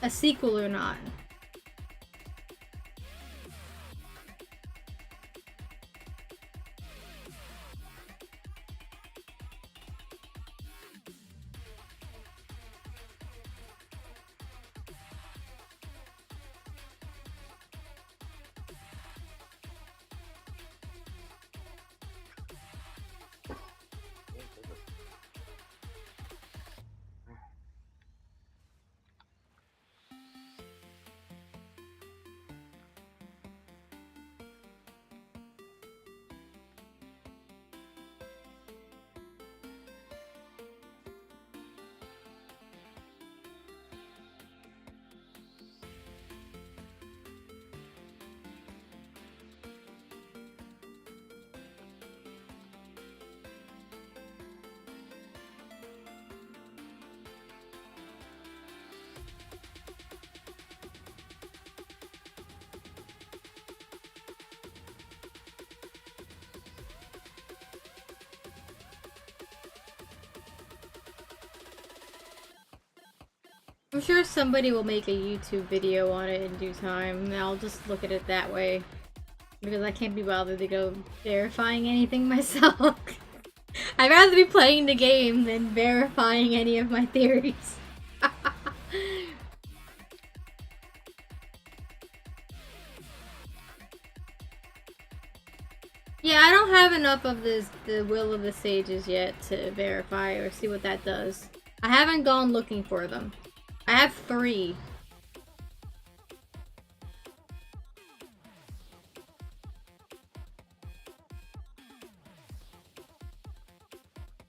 sequel or not. I'm sure somebody will make a YouTube video on it in due time, and I'll just look at it that way. Because I can't be bothered to go verifying anything myself. I'd rather be playing the game than verifying any of my theories. Yeah, I don't have enough of the Will of the Sages yet to verify or see what that does. I haven't gone looking for them. I have 3.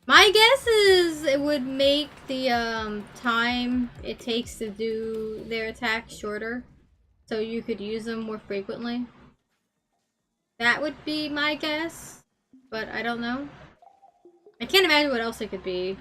My guess is it would make the time it takes to do their attacks shorter, so you could use them more frequently. That would be my guess, but I don't know. I can't imagine what else it could be.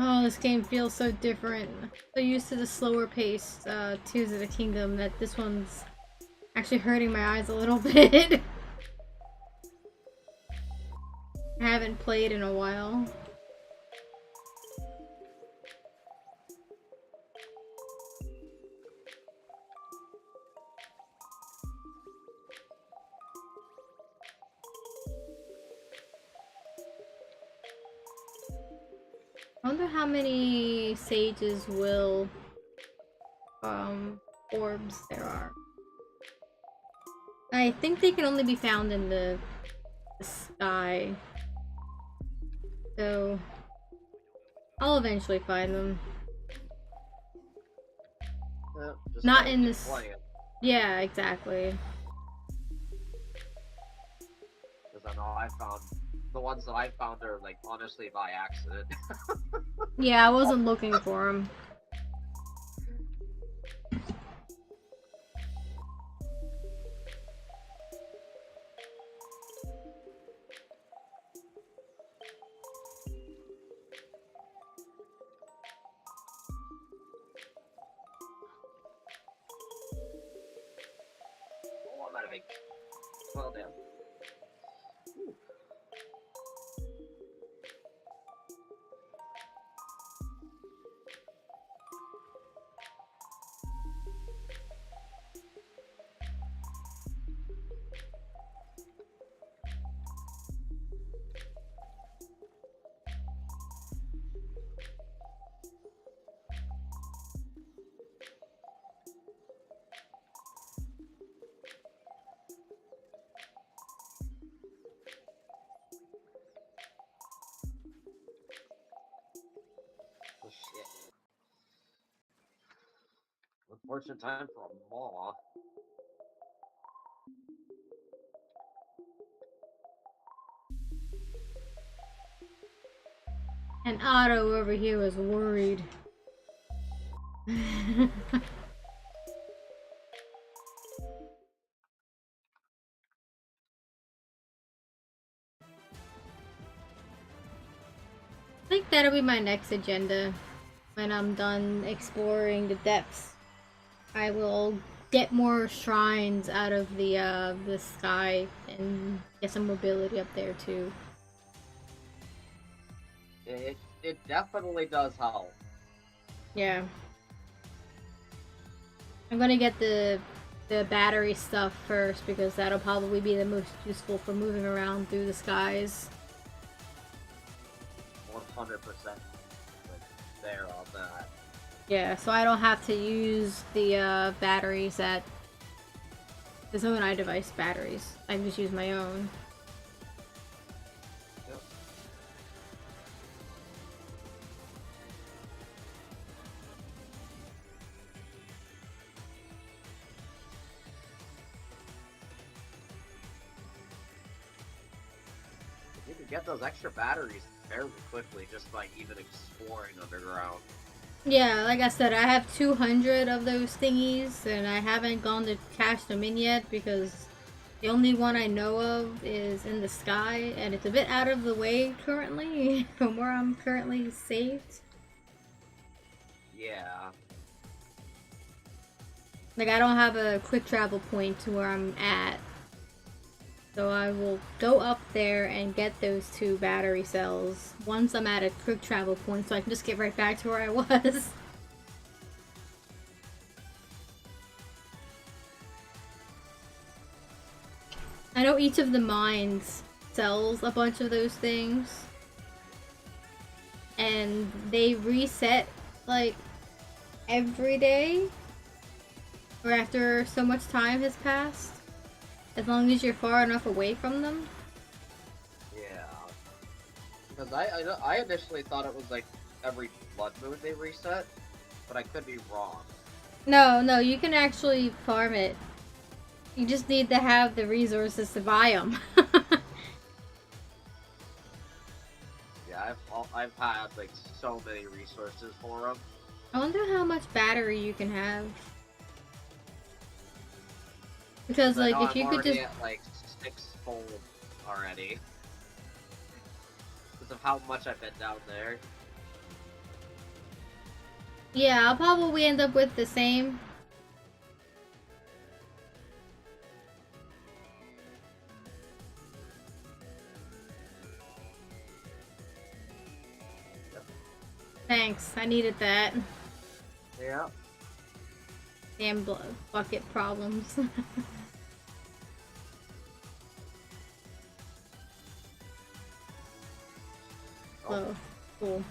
Oh, this game feels so different. So used to the slower paced Tears of the Kingdom that this one's actually hurting my eyes a little bit. I haven't played in a while. I wonder how many Sages will orbs there are. I think they can only be found in the sky. So I'll eventually find them. Not in this. Yeah, exactly. Because I know I found the ones that I found are like honestly by accident. Yeah, I wasn't looking for them. Oh, I'm out of ink. Well, damn. Unfortunate time for a maw. And Otto over here was worried. I think that'll be my next agenda. When I'm done exploring the depths, I will get more shrines out of the sky and get some mobility up there too. It definitely does help. Yeah. I'm gonna get the battery stuff first because that'll probably be the most useful for moving around through the skies. 100% there on that. Yeah, so I don't have to use the batteries at the Zonai device batteries. I can just use my own. Yep. You can get those extra batteries fairly quickly just by even exploring underground. Yeah, like I said, I have 200 of those thingies, and I haven't gone to cash them in yet because the only one I know of is in the sky, and it's a bit out of the way currently from where I'm currently saved. Yeah. Like, I don't have a quick travel point to where I'm at. So I will go up there and get those 2 battery cells once I'm at a quick travel point so I can just get right back to where I was. I know each of the mines sells a bunch of those things. And they reset, like, every day. Or after so much time has passed. As long as you're far enough away from them. Yeah. Because I initially thought it was like every blood moon they reset, but I could be wrong. No, you can actually farm it. You just need to have the resources to buy them. Yeah, I've had like so many resources for them. I wonder how much battery you can have. Because like if you could just at like 6-fold already. Because of how much I've been down there. yeah, I'll probably end up with the same. Yep. Thanks, I needed that. Yeah. Damn bucket problems. Oh, cool.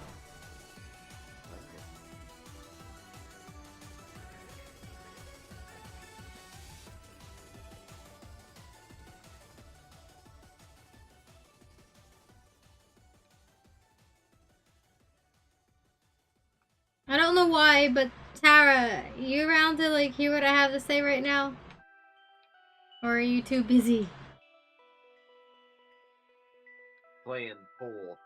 I don't know why, but Tara, you around to like hear what I have to say right now? Or are you too busy? Playing pool.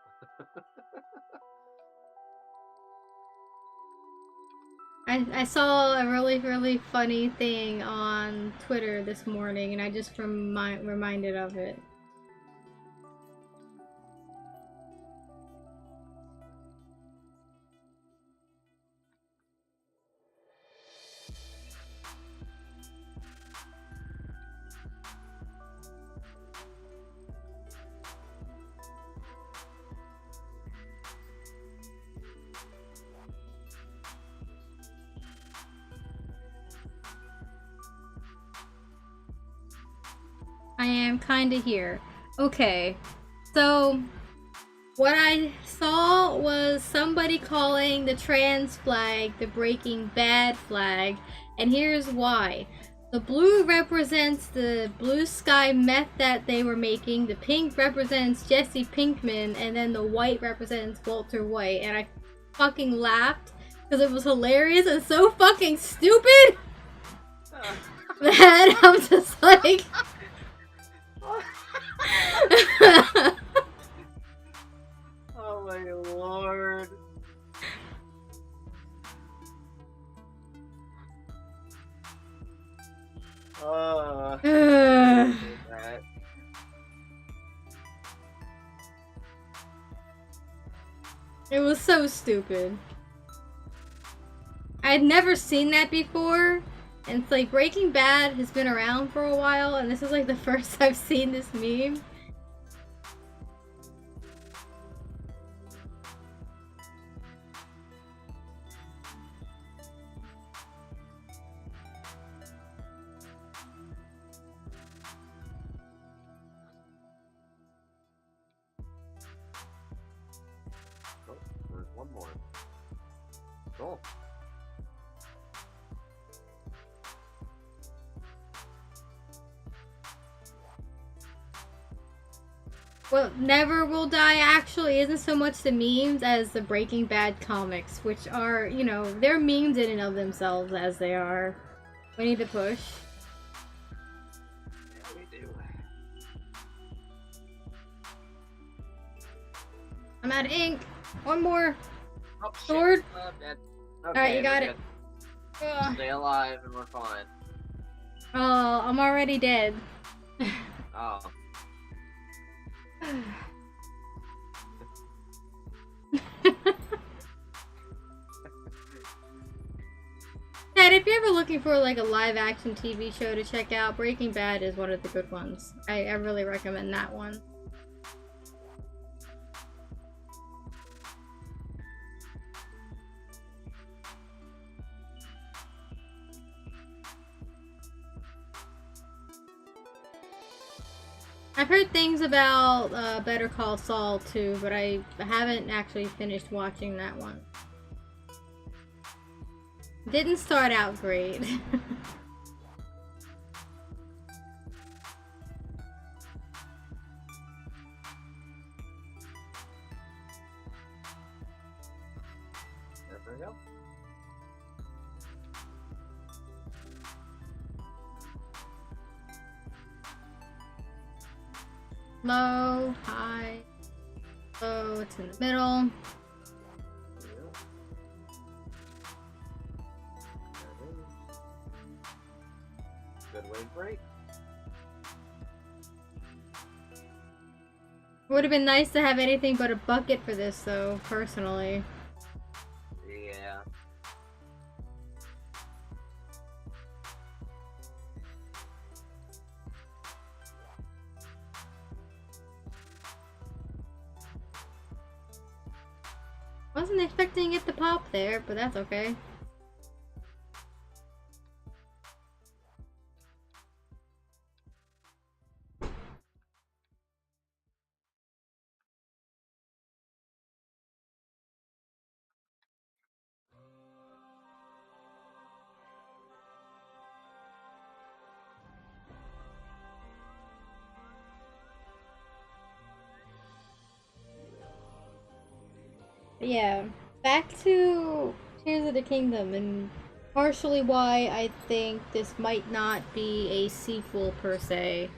I saw a really funny thing on Twitter this morning, and I just reminded of it. I am kinda here. Okay, so what I saw was somebody calling the trans flag the Breaking Bad flag, and here's why. The blue represents the blue sky meth that they were making, the pink represents Jesse Pinkman, and then the white represents Walter White, and I fucking laughed because it was hilarious and so fucking stupid that I'm just like... Oh my lord. It was so stupid. I'd never seen that before, and it's like Breaking Bad has been around for a while, and this is like the first I've seen this meme. One more. Cool. What never will die actually isn't so much the memes as the Breaking Bad comics, which are, you know, they're memes in and of themselves as they are. We need to push. Yeah, we do. I'm out of ink. One more. Oh, Sword. I'm dead. Okay, alright, you got it. Stay alive and we're fine. Oh, I'm already dead. Oh. Dad, if you're ever looking for like a live action TV show to check out, Breaking Bad is one of the good ones. I really recommend that one. I've heard things about Better Call Saul too, but I haven't actually finished watching that one. Didn't start out great. There we go. Low, high, low, it's in the middle. Good wave break. Would have been nice to have anything but a bucket for this though, personally. Yeah. Wasn't expecting it to pop there, but that's okay. But yeah, back to Tears of the Kingdom, and partially why I think this might not be a sequel per se.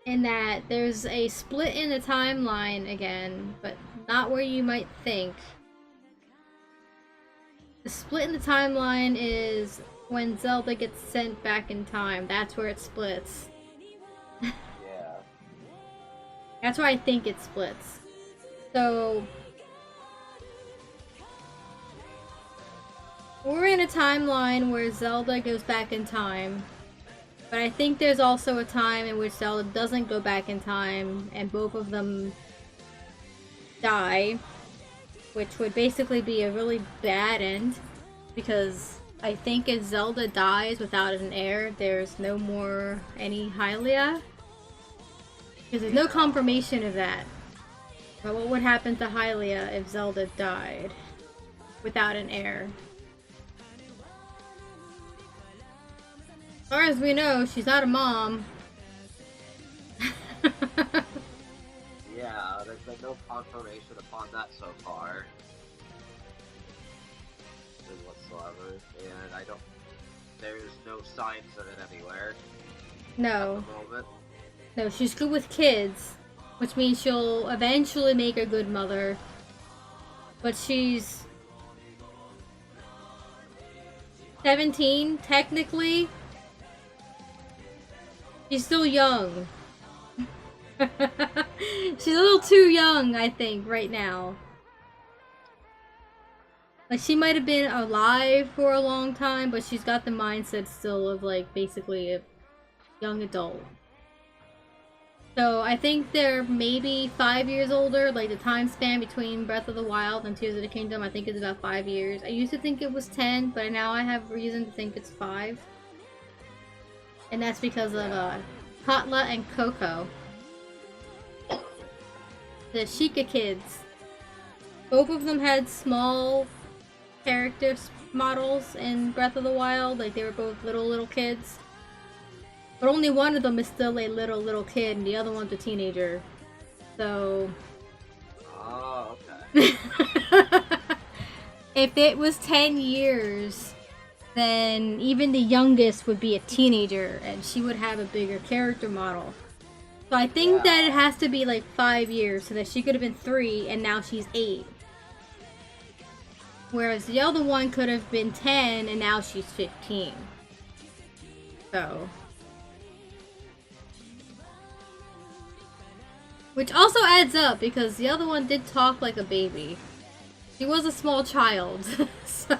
In that there's a split in the timeline again, but not where you might think. The split in the timeline is when Zelda gets sent back in time. That's where it splits. Yeah. That's where I think it splits. So we're in a timeline where Zelda goes back in time, but I think there's also a time in which Zelda doesn't go back in time and both of them die, which would basically be a really bad end, because I think if Zelda dies without an heir, there's no more any Hylia, because there's no confirmation of that. But what would happen to Hylia if Zelda died without an heir? As far as we know, she's not a mom. Yeah, there's been no confirmation upon that so far. information whatsoever, and I don't. There's no signs of it anywhere. No. At the moment. No, she's good with kids, which means she'll eventually make a good mother. But she's 17, technically. She's still young. She's a little too young, I think, right now. Like, she might have been alive for a long time, but she's got the mindset still of, like, basically a young adult. So, I think they're maybe 5 years older. Like, the time span between Breath of the Wild and Tears of the Kingdom, I think is about 5 years. I used to think it was 10, but now I have reason to think it's 5. And that's because of, Katla and Coco. The Sheikah kids. Both of them had small character models in Breath of the Wild. Like, they were both little kids. But only one of them is still a little kid, and the other one's a teenager. So... Oh, okay. If it was 10 years, then even the youngest would be a teenager, and she would have a bigger character model. So I think that it has to be like 5 years, so that she could have been 3, and now she's 8. Whereas the other one could have been 10, and now she's 15. So... Which also adds up, because the other one did talk like a baby. She was a small child, so...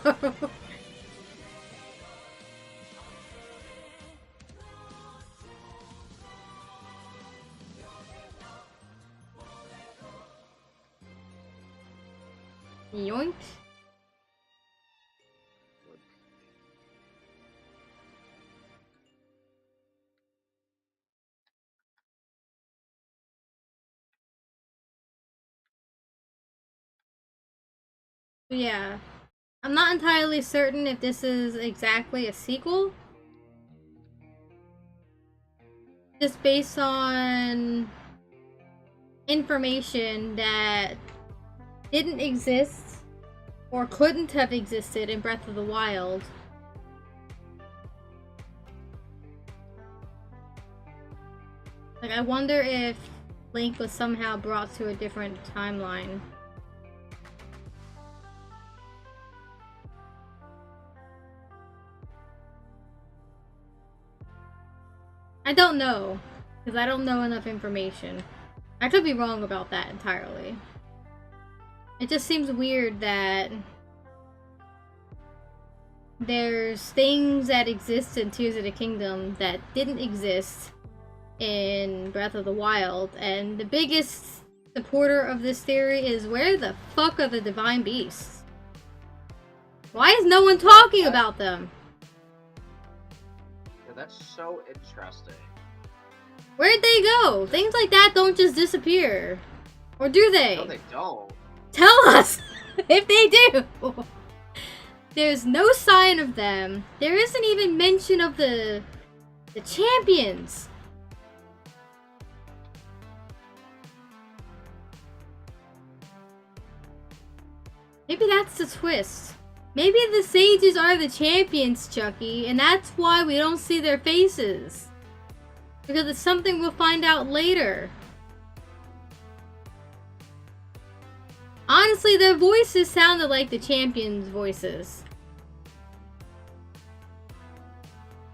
Yoink. Yeah. I'm not entirely certain if this is exactly a sequel. Just based on information that didn't exist or couldn't have existed in Breath of the Wild. Like, I wonder if Link was somehow brought to a different timeline. I don't know, because I don't know enough information. I could be wrong about that entirely. It just seems weird that there's things that exist in Tears of the Kingdom that didn't exist in Breath of the Wild, and the biggest supporter of this theory is, where the fuck are the Divine Beasts? Why is no one talking about them? Yeah, that's so interesting. Where'd they go? Things like that don't just disappear. Or do they? No, they don't. Tell us if they do! There's no sign of them. There isn't even mention of the champions. Maybe that's the twist. Maybe the sages are the champions, Chucky, and that's why we don't see their faces. Because it's something we'll find out later. Honestly, their voices sounded like the champions' voices.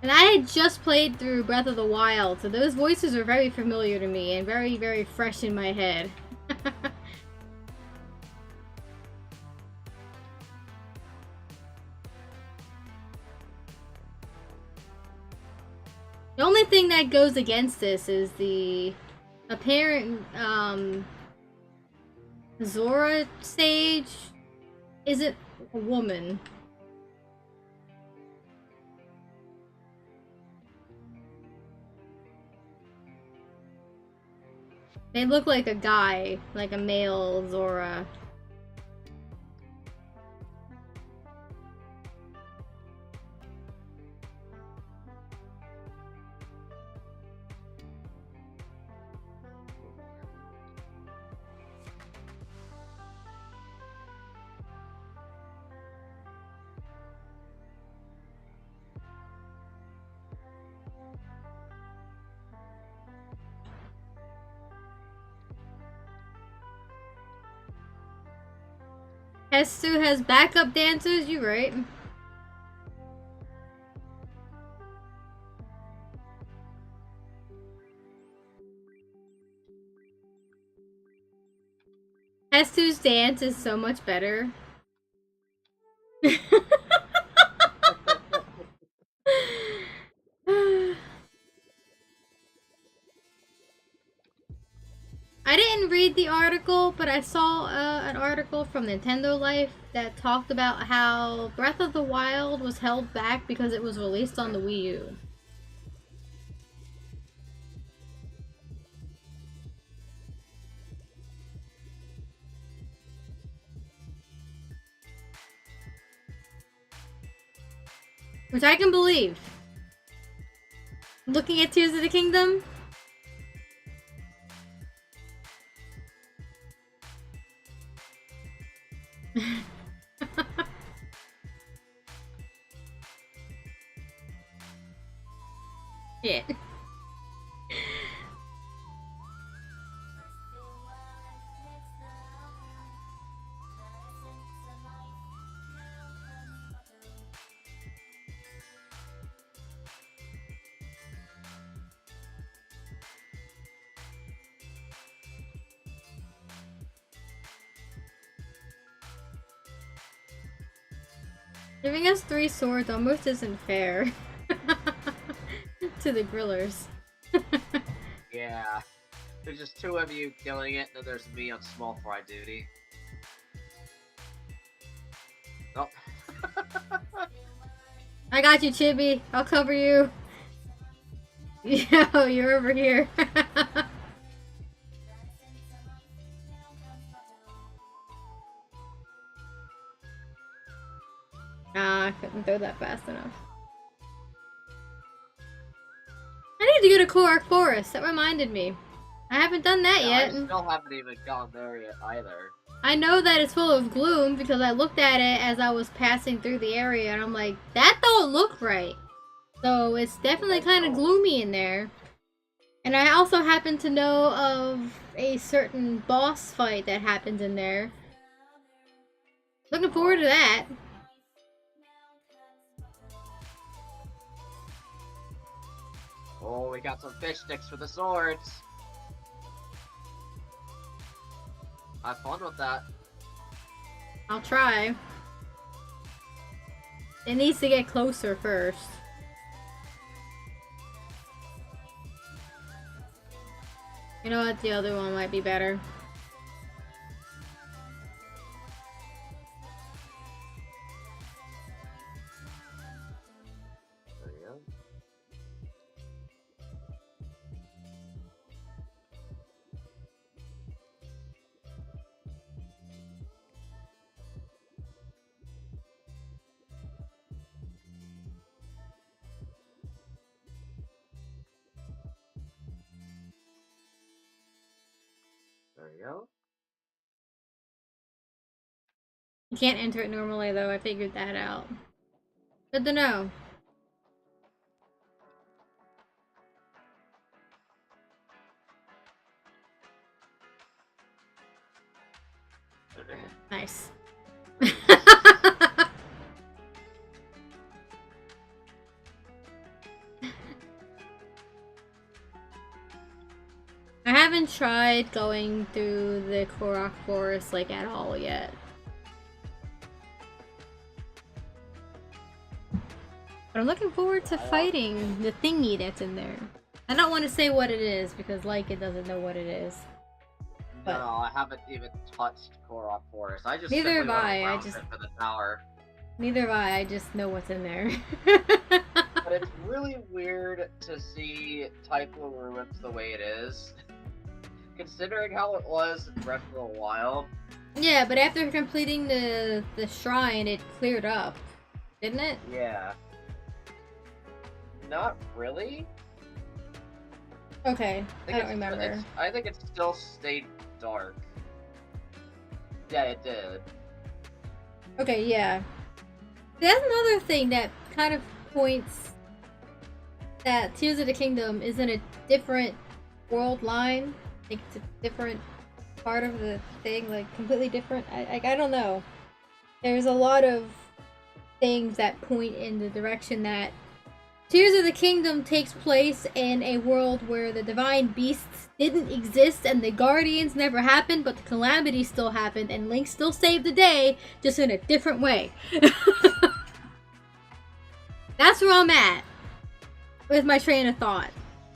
And I had just played through Breath of the Wild, so those voices were very familiar to me and very, very fresh in my head. The only thing that goes against this is the apparent, Zora sage isn't a woman. They look like a guy, like a male Zora. Hestu has backup dancers, you right. Hestu's dance is so much better. I didn't read the article, but I saw an article from Nintendo Life that talked about how Breath of the Wild was held back because it was released on the Wii U. Which I can believe. Looking at Tears of the Kingdom, shit. Giving us 3 swords almost isn't fair to the grillers. Yeah. There's just 2 of you killing it, and then there's me on small fry duty. Oh. I got you, Chibi. I'll cover you. Yo, you're over here. Nah, I couldn't throw that fast enough. I need to go to Korak Forest. That reminded me. I haven't done that yet. I still haven't even gone there yet either. I know that it's full of gloom because I looked at it as I was passing through the area and I'm like, that don't look right. So it's definitely kind of gloomy in there. And I also happen to know of a certain boss fight that happens in there. Looking forward to that. Oh, we got some fish sticks for the swords. Have fun with that. I'll try. It needs to get closer first. You know what? The other one might be better. There you go. There you go. You can't enter it normally though, I figured that out. Good to know. Nice. I haven't tried going through the Korak Forest like at all yet. But I'm looking forward to fighting the thingy that's in there. I don't want to say what it is because like it doesn't know what it is. But no, I haven't even touched Korak Forest. I just neither have I. I just for the tower. Neither have I. I just know what's in there. But it's really weird to see Typhoon Ruins the way it is. Considering how it was in Breath of the Wild. Yeah, but after completing the shrine, it cleared up, didn't it? Yeah. Not really. Okay, I don't remember. I think it still stayed dark. Yeah, it did. Okay, yeah. That's another thing that kind of points that Tears of the Kingdom is in a different world line. Like, it's a different part of the thing, like, completely different. I don't know. there's a lot of things that point in the direction that Tears of the Kingdom takes place in a world where the divine beasts didn't exist and the guardians never happened, but the calamity still happened and Link still saved the day, just in a different way. That's where I'm at with my train of thought.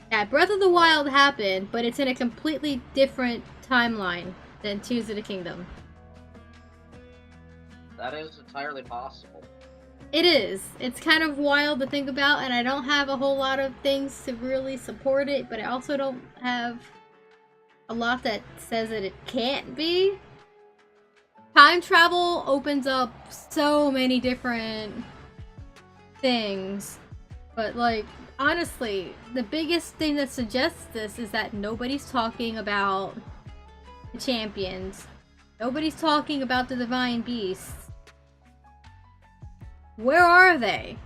That Breath of the Wild happened, but it's in a completely different timeline than Tears of the Kingdom. That is entirely possible. It is. It's kind of wild to think about, and I don't have a whole lot of things to really support it, but I also don't have a lot that says that it can't be. Time travel opens up so many different things, but like, honestly, the biggest thing that suggests this is that nobody's talking about the champions. Nobody's talking about the divine beasts. Where are they?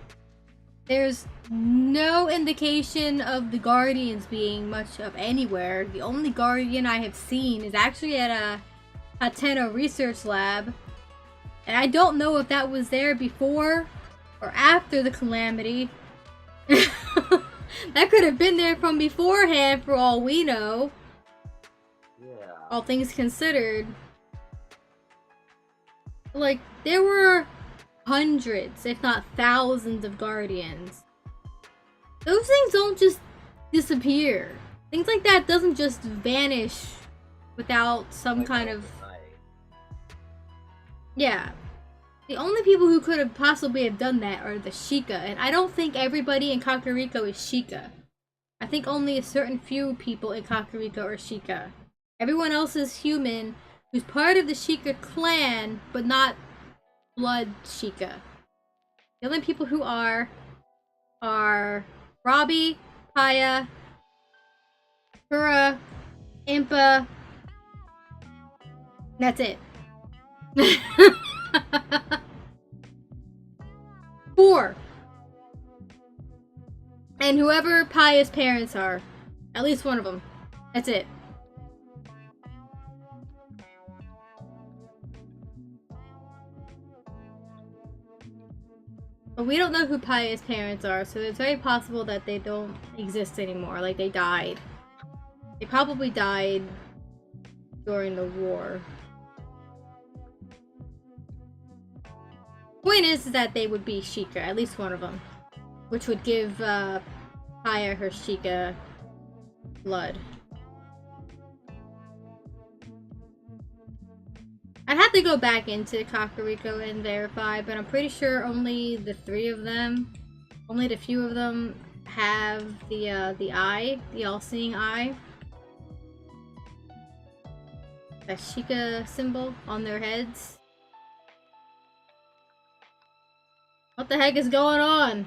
There's no indication of the guardians being much of anywhere. The only guardian I have seen is actually at a Hateno research lab. And I don't know if that was there before or after the calamity. That could have been there from beforehand for all we know. Yeah. All things considered. Like, there were hundreds, if not thousands of guardians. Those things don't just disappear. Things like that doesn't just vanish without some kind of... Yeah. The only people who could have possibly have done that are the Sheikah, and I don't think everybody in Kakariko is Sheikah. I think only a certain few people in Kakariko are Sheikah. Everyone else is human who's part of the Sheikah clan, but not blood Sheikah. The only people who are Robbie, Paya, Kura, Impa. That's it. 4. And whoever Paya's parents are. At least one of them. That's it. But we don't know who Paya's parents are, so it's very possible that they don't exist anymore. Like, they died. They probably died during the war. Point is that they would be Sheikah, at least one of them. Which would give Paya her Sheikah blood. I'd have to go back into Kakariko and verify, but I'm pretty sure only the 3 of them, only the few of them have the eye, the all-seeing eye. That Sheikah symbol on their heads. What the heck is going on?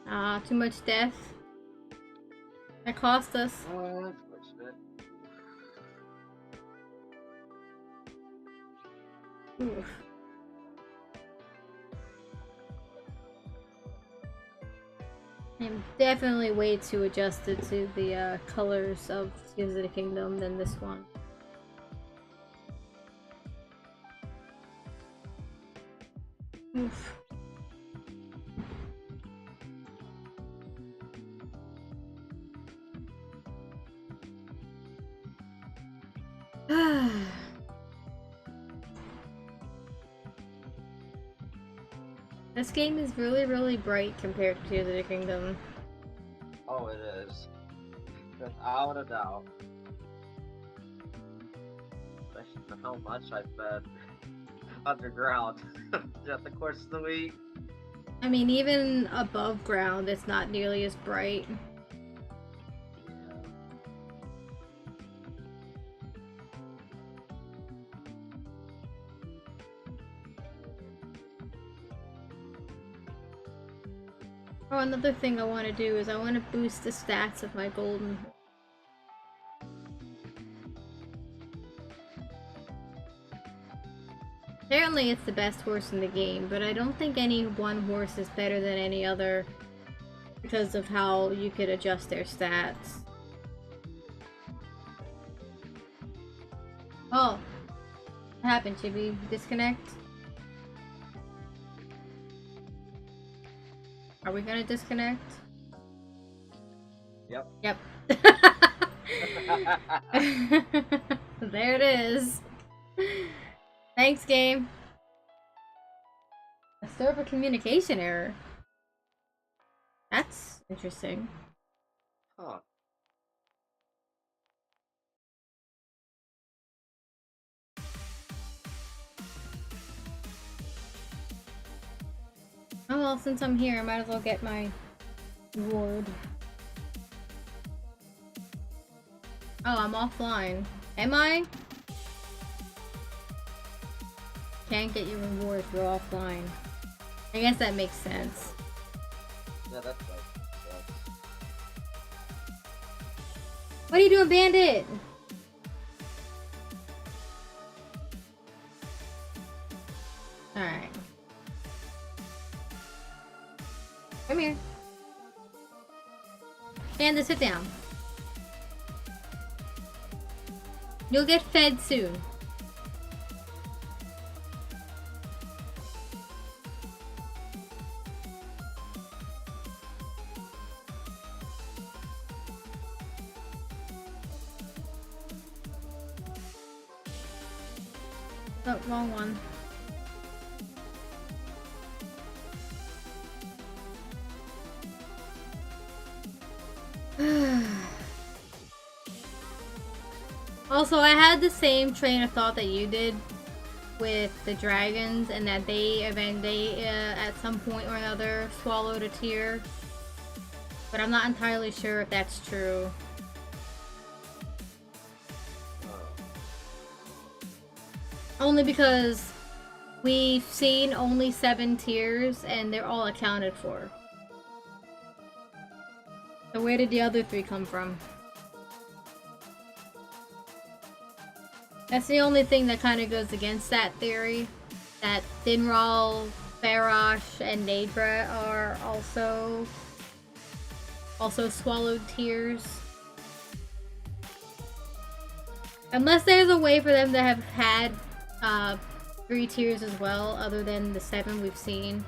Ah, too much death. That cost us. Oof. I'm definitely way too adjusted to the colors of Tears of the Kingdom than this one. Oof. This game is really, really bright compared to Tears of the Kingdom. Oh, it is. Without a doubt. especially how much I've been underground throughout the course of the week. I mean, even above ground, it's not nearly as bright. Oh, another thing I want to do is I want to boost the stats of my golden. Apparently it's the best horse in the game, but I don't think any one horse is better than any other because of how you could adjust their stats. Oh, what happened? Should we disconnect? Are we gonna disconnect? Yep. Yep. There it is. Thanks, game. A server communication error. That's interesting. Huh. Oh well, since I'm here, I might as well get my reward. Oh, I'm offline. Am I? Can't get your reward if you're offline. I guess that makes sense. Yeah, that's right. What are you doing, Bandit? Alright. Come here. Panda, sit down. You'll get fed soon. Oh, wrong one. Also, I had the same train of thought that you did with the dragons, and that they at some point or another swallowed a tear. But I'm not entirely sure if that's true. Only because we've seen only 7 tiers and they're all accounted for. So where did the other 3 come from? That's the only thing that kind of goes against that theory. That Dinral, Farash, and Nadra are also swallowed tiers. Unless there's a way for them to have had 3 tiers as well, other than the 7 we've seen.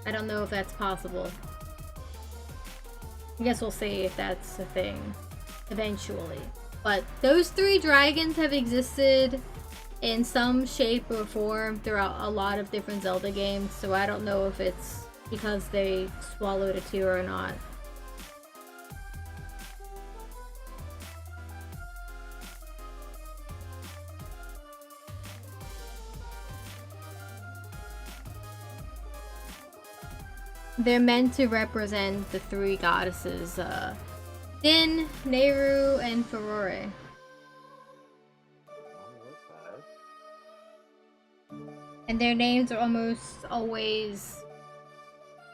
I don't know if that's possible. I guess we'll see if that's a thing eventually. But those 3 dragons have existed in some shape or form throughout a lot of different Zelda games, so I don't know if it's because they swallowed a tier or not. They're meant to represent the 3 goddesses, Din, Nehru, and Furore. And their names are almost always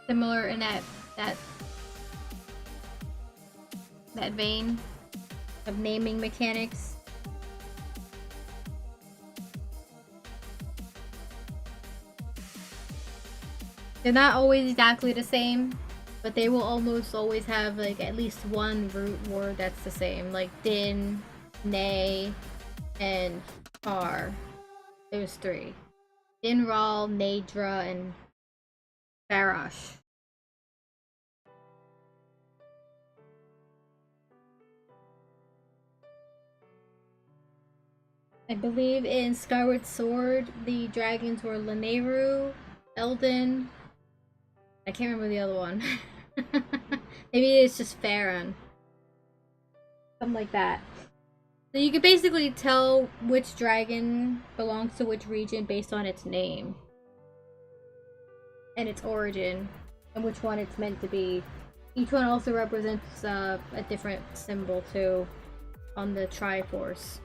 similar in that vein of naming mechanics. They're not always exactly the same, but they will almost always have like at least one root word that's the same, like Din, Ne, and Far. Those 3. Dinral, Nadra, and Farash. I believe in Skyward Sword, the dragons were Lanayru, Eldin. I can't remember the other one. Maybe it's just Farron. Something like that. So you can basically tell which dragon belongs to which region based on its name. And its origin. And which one it's meant to be. Each one also represents a different symbol too. On the Triforce.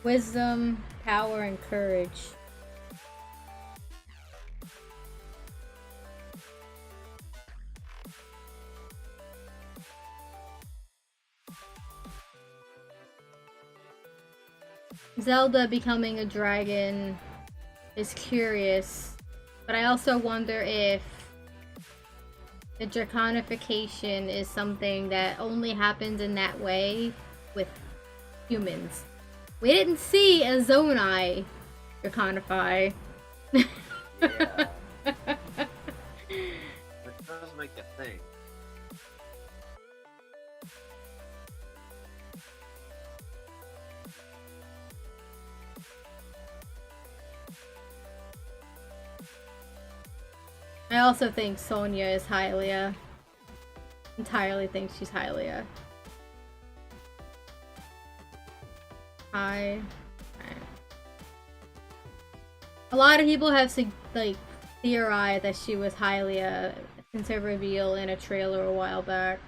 Wisdom, power, and courage. Zelda becoming a dragon is curious, but I also wonder if the draconification is something that only happens in that way with humans. We didn't see a Zonai draconify. Yeah. It does make you think. I also think Sonya is Hylia. Entirely think she's Hylia. A lot of people have like theorized that she was Hylia since her reveal in a trailer a while back.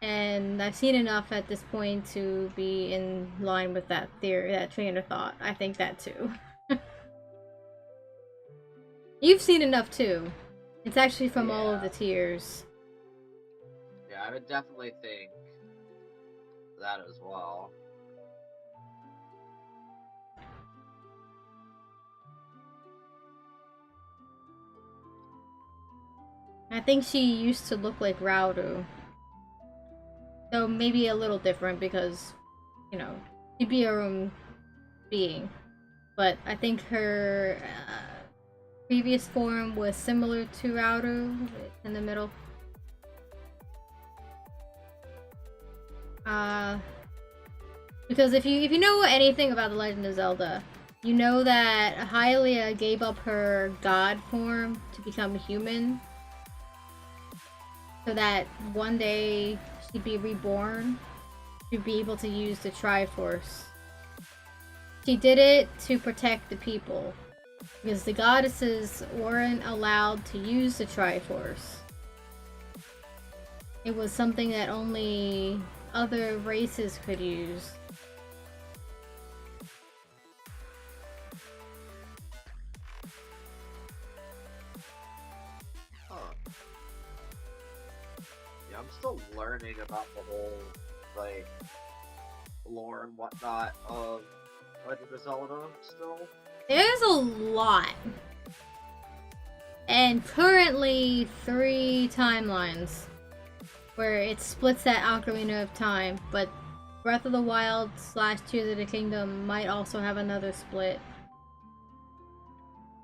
And I've seen enough at this point to be in line with that theory, that train of thought. I think that too. You've seen enough too. It's actually from all of the tiers. Yeah, I would definitely think that as well. I think she used to look like Raudu. So maybe a little different because, you know, she'd be her own being. But I think her previous form was similar to Raudu in the middle. Because if you know anything about the Legend of Zelda, you know that Hylia gave up her god form to become human. So that one day she'd be reborn to be able to use the Triforce. She did it to protect the people. Because the goddesses weren't allowed to use the Triforce. It was something that only other races could use. Yeah, I'm still learning about the whole, like, lore and whatnot of Legend of Zelda still. There's a lot. And currently 3 timelines where it splits that Ocarina of Time, but Breath of the Wild / Tears of the Kingdom might also have another split.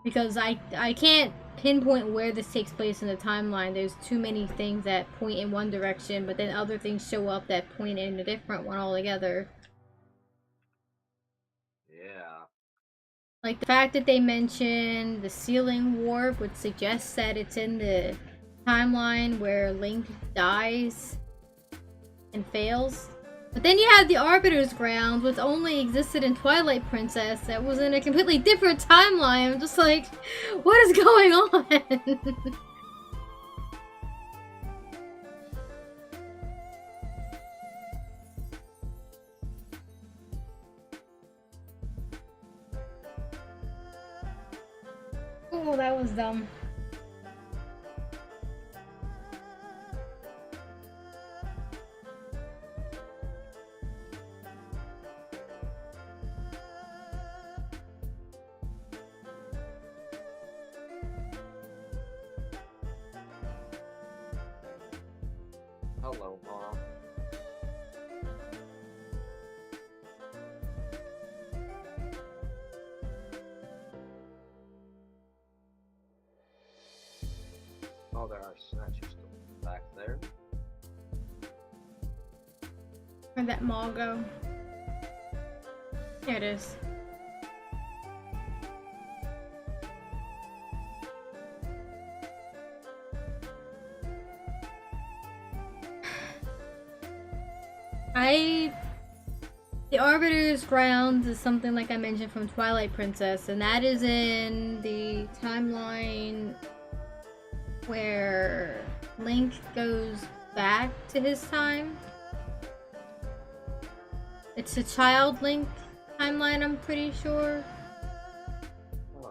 Because I can't pinpoint where this takes place in the timeline. There's too many things that point in one direction, but then other things show up that point in a different one altogether. Yeah. Like the fact that they mentioned the Ceiling Warp, which suggests that it's in the timeline where Link dies and fails. But then you have the Arbiter's Ground, which only existed in Twilight Princess, that was in a completely different timeline. I'm just like, what is going on? Oh, that was dumb. Hello, Mom. Oh, there are snatchers still back there. Where'd that mall go? There it is. The Arbiter's Grounds is something like I mentioned from Twilight Princess, and that is in the timeline where Link goes back to his time. It's a Child Link timeline, I'm pretty sure.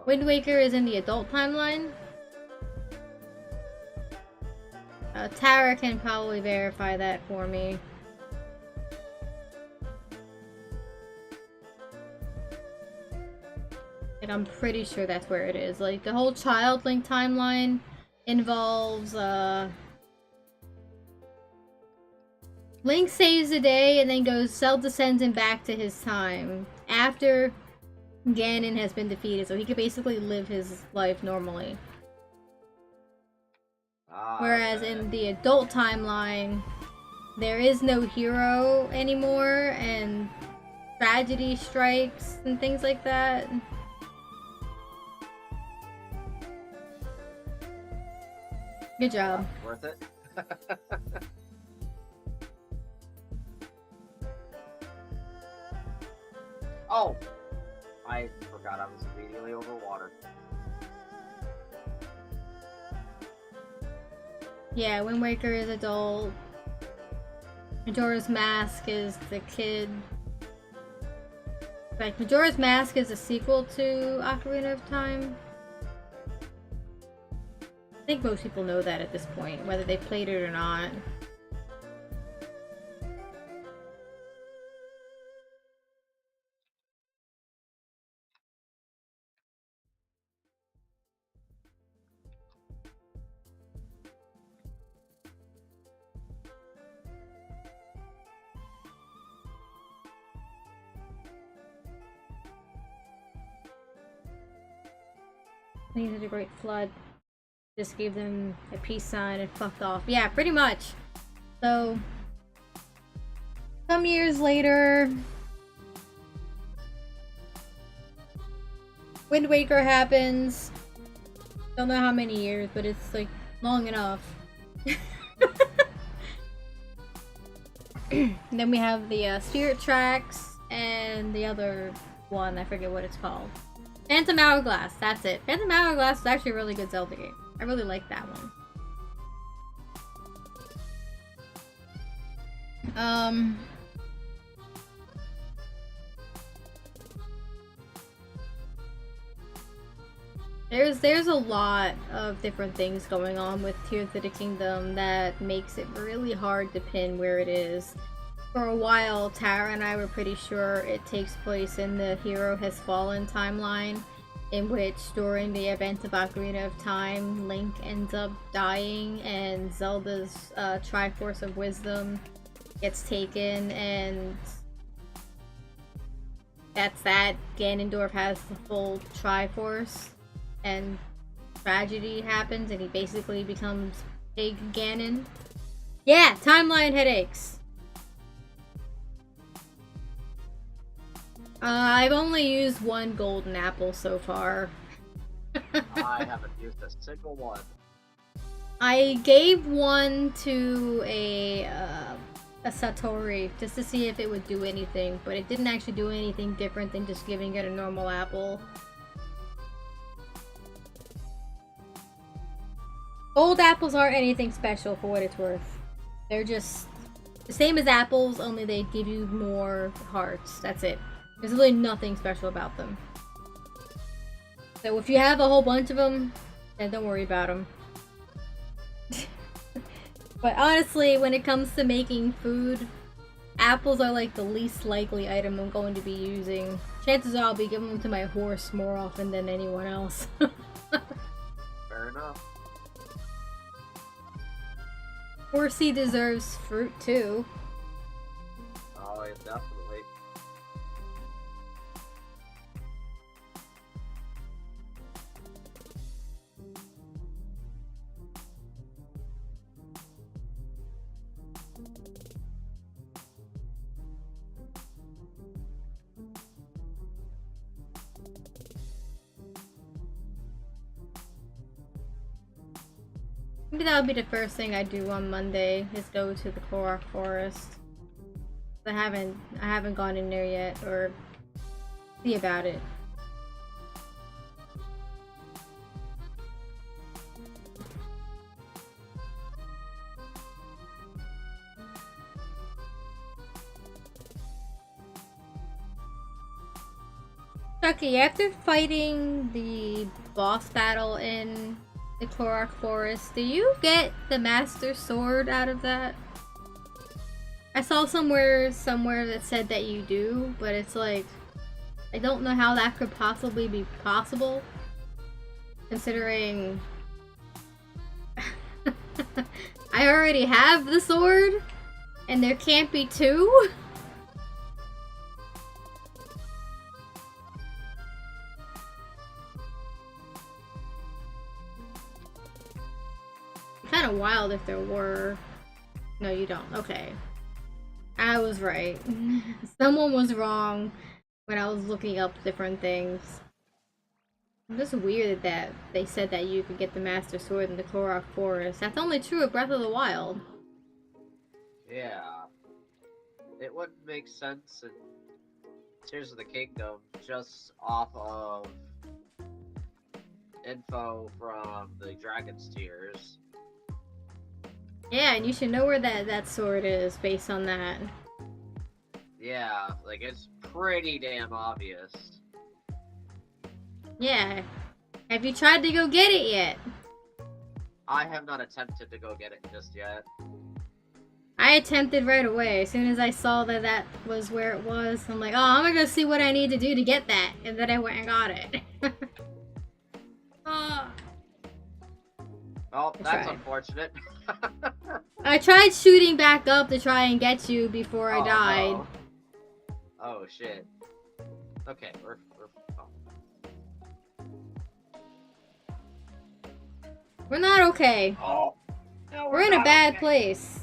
Wind Waker is in the adult timeline. Tara can probably verify that for me. Like, I'm pretty sure that's where it is. Like, the whole Child Link timeline involves, Link saves the day and then goes Zelda sends him back to his time after Ganon has been defeated, so he could basically live his life normally. Whereas in the adult timeline, there is no hero anymore, and tragedy strikes and things like that. Good job. Worth it. Oh! I forgot I was immediately over water. Yeah, Wind Waker is adult. Majora's Mask is the kid. Like, Majora's Mask is a sequel to Ocarina of Time. I think most people know that at this point, whether they played it or not. These are the Great Flood. Just gave them a peace sign and fucked off. Yeah, pretty much. So, some years later, Wind Waker happens. Don't know how many years, but it's like long enough. And then we have the Spirit Tracks and the other one, I forget what it's called. Phantom Hourglass, that's it. Phantom Hourglass is actually a really good Zelda game. I really like that one. There's a lot of different things going on with Tears of the Kingdom that makes it really hard to pin where it is. For a while, Tara and I were pretty sure it takes place in the Hero Has Fallen timeline, in which during the event of Ocarina of Time, Link ends up dying and Zelda's Triforce of Wisdom gets taken, and that's that. Ganondorf has the full Triforce, and tragedy happens and he basically becomes Big Ganon. Yeah, timeline headaches. I've only used one golden apple so far. I haven't used a single one. I gave one to a Satori just to see if it would do anything, but it didn't actually do anything different than just giving it a normal apple. Gold apples aren't anything special for what it's worth. They're just the same as apples, only they give you more hearts. That's it. There's really nothing special about them. So if you have a whole bunch of them, then don't worry about them. But honestly, when it comes to making food, apples are like the least likely item I'm going to be using. Chances are I'll be giving them to my horse more often than anyone else. Fair enough. Horsey deserves fruit too. Oh, yeah, definitely. Maybe that would be the first thing I do on Monday, is go to the Korok Forest. I haven't gone in there yet or see about it. Chucky, after fighting the boss battle in the Korok Forest, do you get the Master Sword out of that? I saw somewhere that said that you do, but it's like, I don't know how that could possibly be possible, considering I already have the sword, and there can't be two? Kind of wild if there were. No, you don't. Okay. I was right. Someone was wrong when I was looking up different things. It's just weird that they said that you could get the Master Sword in the Korok Forest. That's only true of Breath of the Wild. Yeah. It wouldn't make sense in Tears of the Kingdom just off of info from the Dragon's Tears. Yeah, and you should know where that sword is based on that. Yeah, like it's pretty damn obvious. Yeah. Have you tried to go get it yet? I have not attempted to go get it just yet. I attempted right away. As soon as I saw that that was where it was, I'm like, oh, I'm gonna go see what I need to do to get that. And then I went and got it. Oh, that's unfortunate. I tried shooting back up to try and get you before I died. No. Oh shit. Okay, we're We're not okay. Oh. No, we're in a bad place.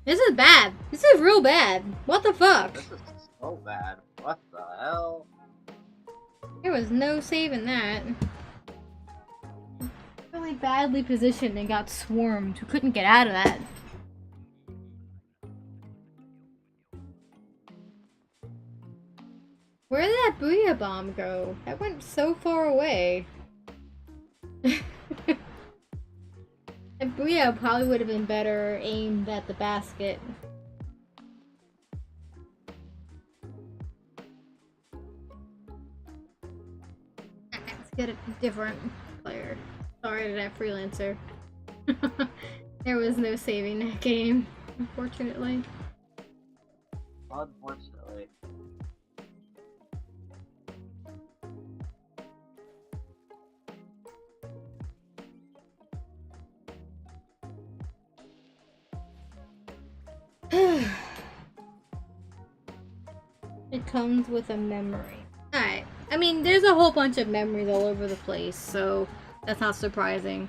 This is bad. This is real bad. What the fuck? This is so bad. What the hell? There was no saving that. Really badly positioned and got swarmed. Who couldn't get out of that? Where did that Booyah Bomb go? That went so far away. And Booyah probably would have been better aimed at the basket. Let's get a different player. Sorry to that Freelancer. There was no saving that game, unfortunately. Unfortunately. It comes with a memory. Alright. I mean, there's a whole bunch of memories all over the place, so that's not surprising.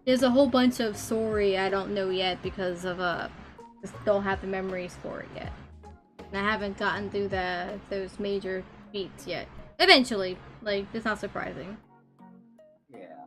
There's a whole bunch of story I don't know yet because of, just don't have the memories for it yet. And I haven't gotten through those major beats yet. Eventually. Like, it's not surprising. Yeah.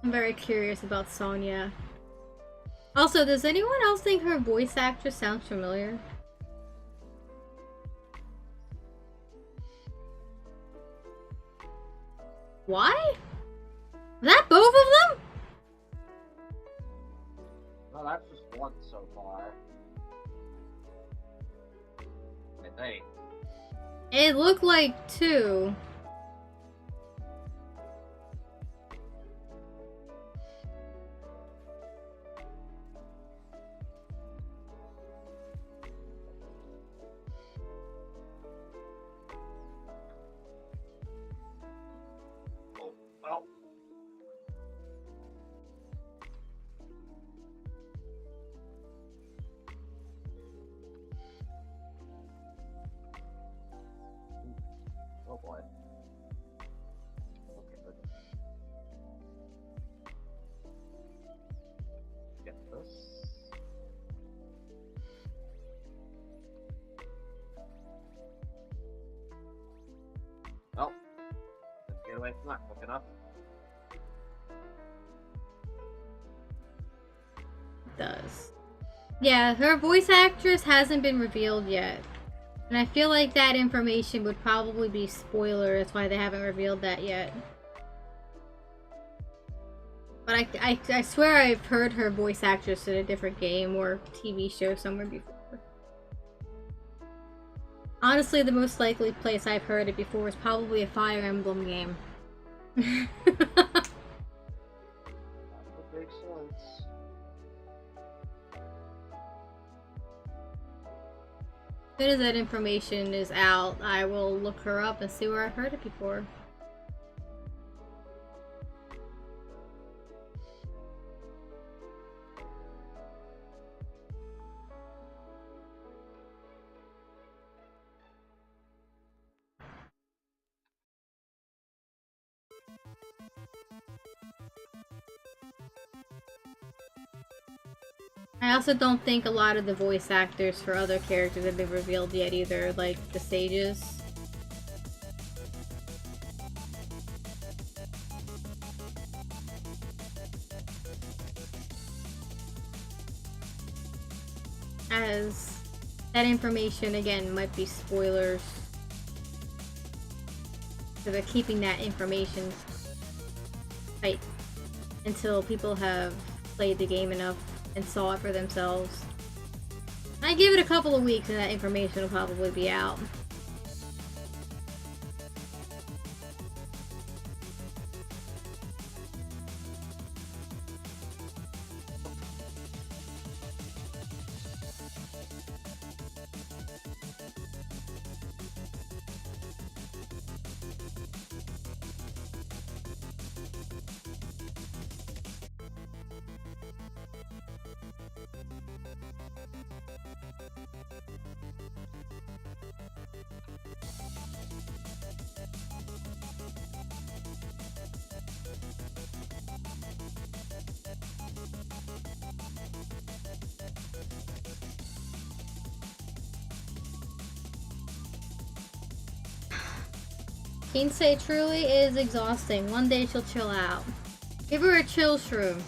I'm very curious about Sonya. Also, does anyone else think her voice actress sounds familiar? Why? Was that both of them? Well, that's just one so far. I think. It looked like 2. Oh, well. Oh boy. Okay, good. Get this. Oh. Let's get away from that quick enough. Does. Yeah, her voice actress hasn't been revealed yet. And I feel like that information would probably be spoiler, that's why they haven't revealed that yet. But I swear I've heard her voice actress in a different game or TV show somewhere before. Honestly, the most likely place I've heard it before is probably a Fire Emblem game. That would make sense. As soon as that information is out, I will look her up and see where I've heard it before. I also don't think a lot of the voice actors for other characters have been revealed yet either, like the sages. As that information, again, might be spoilers. So they're keeping that information tight until people have played the game enough and saw it for themselves. I give it a couple of weeks and that information will probably be out. Kinsey truly is exhausting. One day she'll chill out. Give her a chill shroom.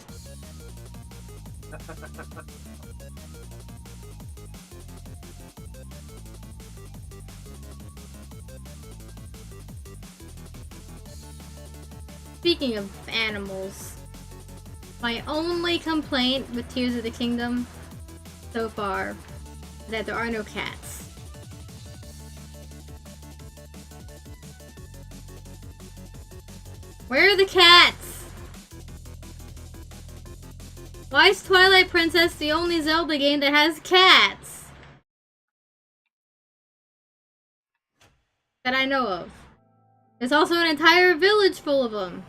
Speaking of animals, my only complaint with Tears of the Kingdom so far is that there are no cats. Where are the cats? Why is Twilight Princess the only Zelda game that has cats? That I know of. There's also an entire village full of them.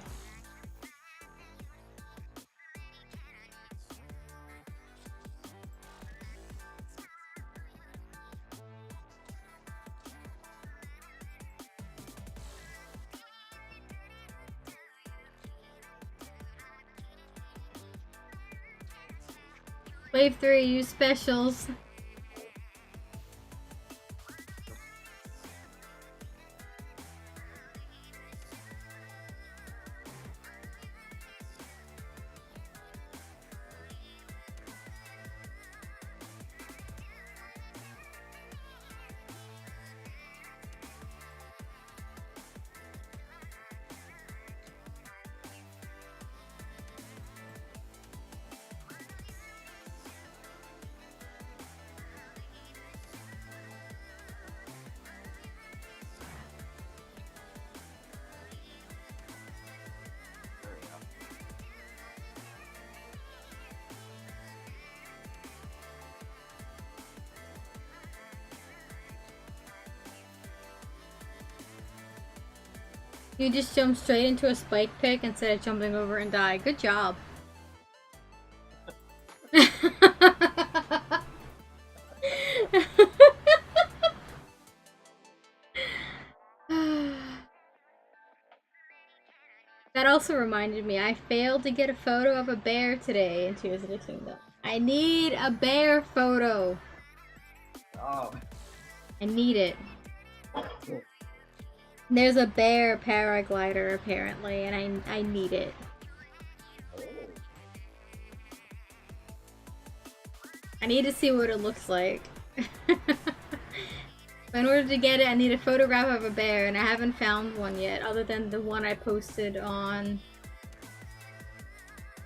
Wave 3, use specials. You just jump straight into a spike pick instead of jumping over and die. Good job. That also reminded me, I failed to get a photo of a bear today in Tears of the Kingdom. I need a bear photo. Oh. I need it. There's a bear paraglider apparently, and I need it. Oh. I need to see what it looks like. In order to get it, I need a photograph of a bear, and I haven't found one yet, other than the one I posted on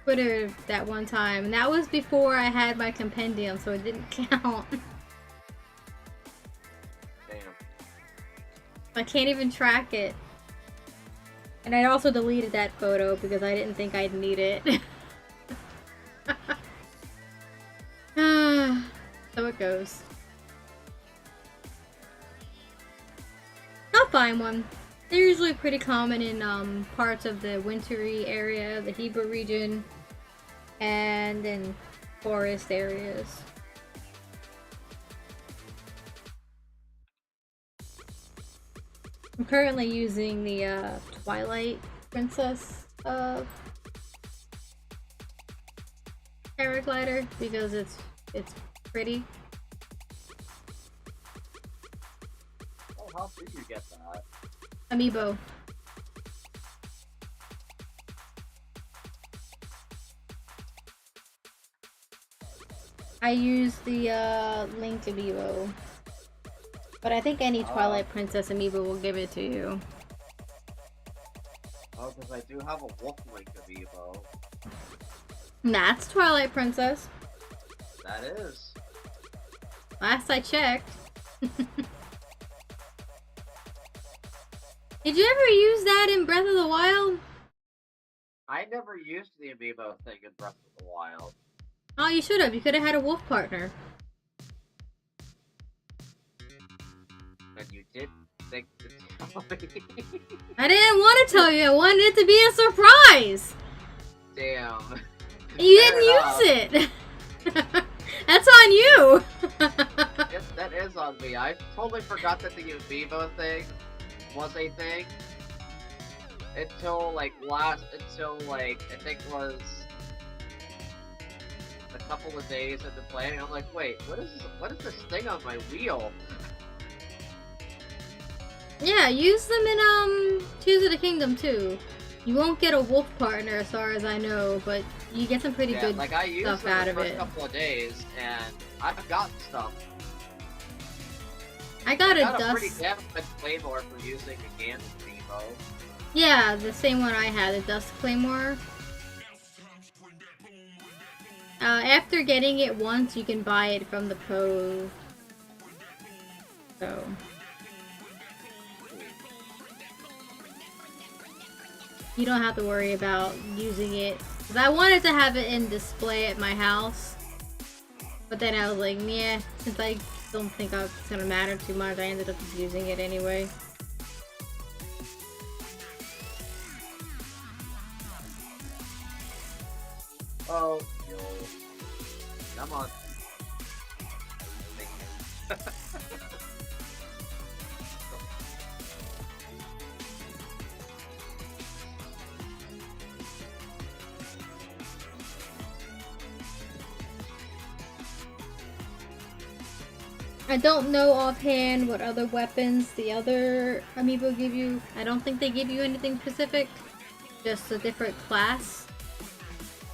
Twitter that one time. And that was before I had my compendium, so it didn't count. Damn. I can't even track it. And I also deleted that photo because I didn't think I'd need it. So it goes. I'll find one. They're usually pretty common in parts of the wintry area, the Hebrew region, and in forest areas. I'm currently using the Twilight Princess paraglider because it's pretty. Oh, how did you get that? Amiibo. I use the Link Amiibo. But I think any Twilight Princess Amiibo will give it to you. Oh, because I do have a Wolf Link Amiibo. That's Twilight Princess. That is. Last I checked. Did you ever use that in Breath of the Wild? I never used the Amiibo thing in Breath of the Wild. Oh, you should have. You could have had a wolf partner. And you did think to tell me. I didn't want to tell you. I wanted it to be a surprise. Damn. You didn't use it. That's on you. Yes, that is on me. I totally forgot that the Amiibo thing was a thing. Until I think it was a couple of days into playing. I'm like, wait, what is this thing on my wheel? Yeah, use them in Tears of the Kingdom too. You won't get a wolf partner as far as I know, but you get some pretty good like I used stuff them out the of first it. couple of days, and I've gotten stuff. I got a a pretty dust. damn good Claymore for using a Ganon Amiibo. Yeah, the same one I had, the Dust Claymore. After getting it once, you can buy it from the Pro. So. You don't have to worry about using it. 'Cause I wanted to have it in display at my house. But then I was like, yeah, since I don't think it's gonna matter too much, I ended up just using it anyway. Oh, no. Come on. I don't know offhand what other weapons the other amiibo give you. I don't think they give you anything specific. Just a different class.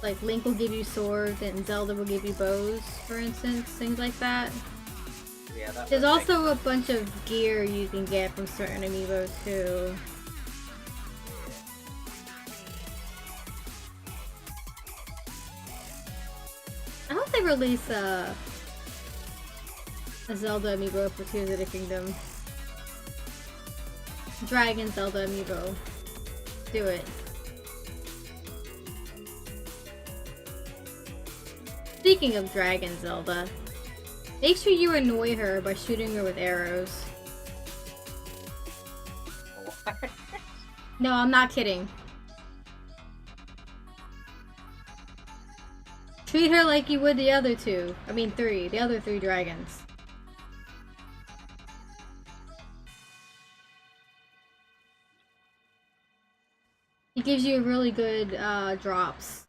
Like Link will give you swords and Zelda will give you bows, for instance. Things like that. Yeah, There's also a bunch of gear you can get from certain amiibo too. I hope they release a Zelda amiibo for Tears of the Kingdom. Dragon Zelda amiibo. Do it. Speaking of Dragon Zelda, make sure you annoy her by shooting her with arrows. What? No, I'm not kidding. Treat her like you would the other two. I mean the other three dragons. He gives you really good drops.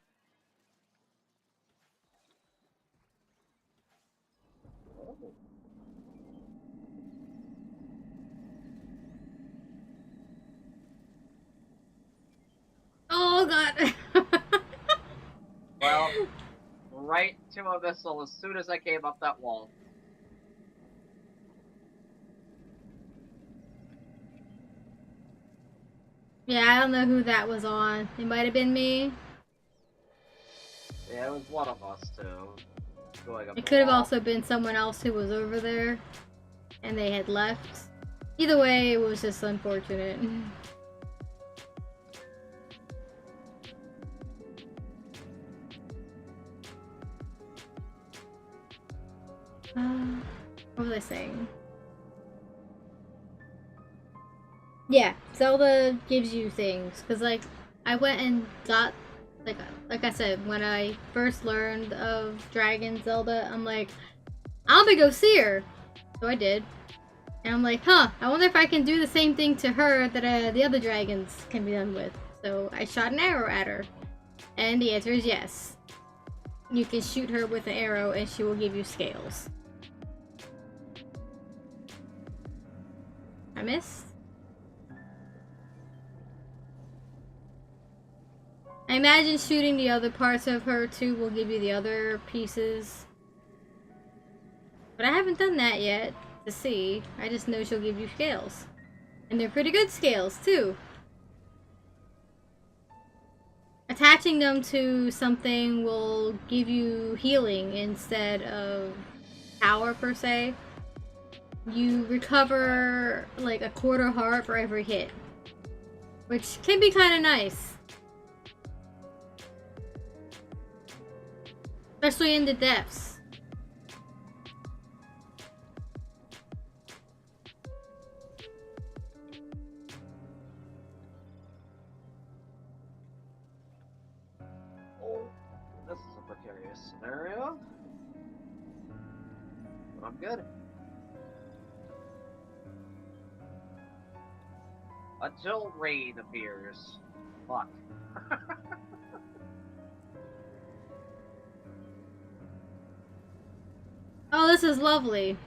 Oh god! Well, right to a missile as soon as I came up that wall. Yeah, I don't know who that was on. It might have been me. Yeah, it was one of us too. Going up It the could have wall. also been someone else who was over there and they had left. Either way, it was just unfortunate. What was I saying? Yeah, Zelda gives you things. Cause like, I went and got, like I said, when I first learned of Dragon Zelda, I'm like, I'm gonna go see her. So I did. And I'm like, huh, I wonder if I can do the same thing to her that the other dragons can be done with. So I shot an arrow at her. And the answer is yes. You can shoot her with an arrow and she will give you scales. I missed? I imagine shooting the other parts of her too will give you the other pieces. But I haven't done that yet to see. I just know she'll give you scales. And they're pretty good scales too. Attaching them to something will give you healing instead of power per se. You recover like a quarter heart for every hit, which can be kind of nice. Especially in the depths. Oh, this is a precarious scenario. But I'm good. Until rain appears. Fuck. Oh, this is lovely.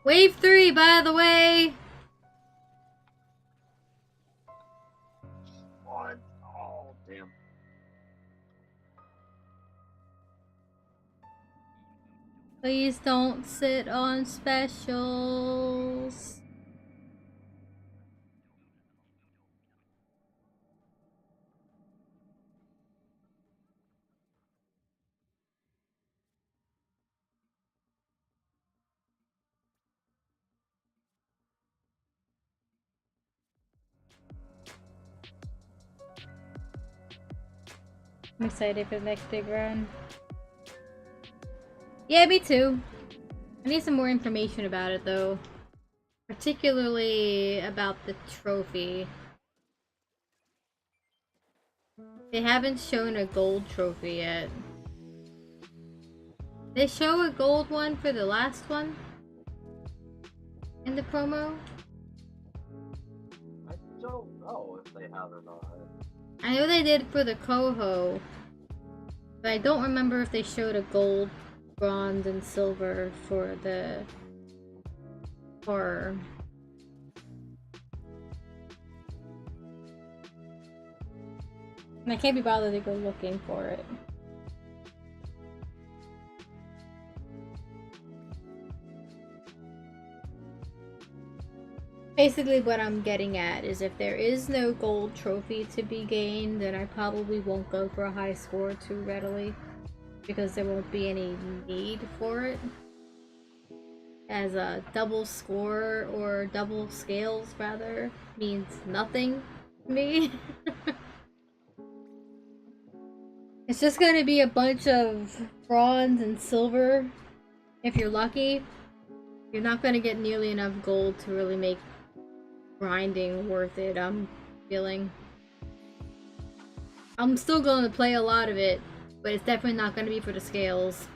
Wave 3, by the way. What? Oh, damn. Please don't sit on specials. I'm excited for the next big run. Yeah, me too. I need some more information about it though. Particularly about the trophy. They haven't shown a gold trophy yet. They show a gold one for the last one? In the promo? I don't know if they have or not. I know they did for the Coho. But I don't remember if they showed a gold, bronze, and silver for the horror. And I can't be bothered to go looking for it. Basically what I'm getting at is if there is no gold trophy to be gained, then I probably won't go for a high score too readily. Because there won't be any need for it. As a double score, or double scales rather, means nothing to me. It's just gonna be a bunch of bronze and silver, if you're lucky. You're not gonna get nearly enough gold to really make grinding worth it, I'm feeling. I'm still going to play a lot of it, but it's definitely not going to be for the scales.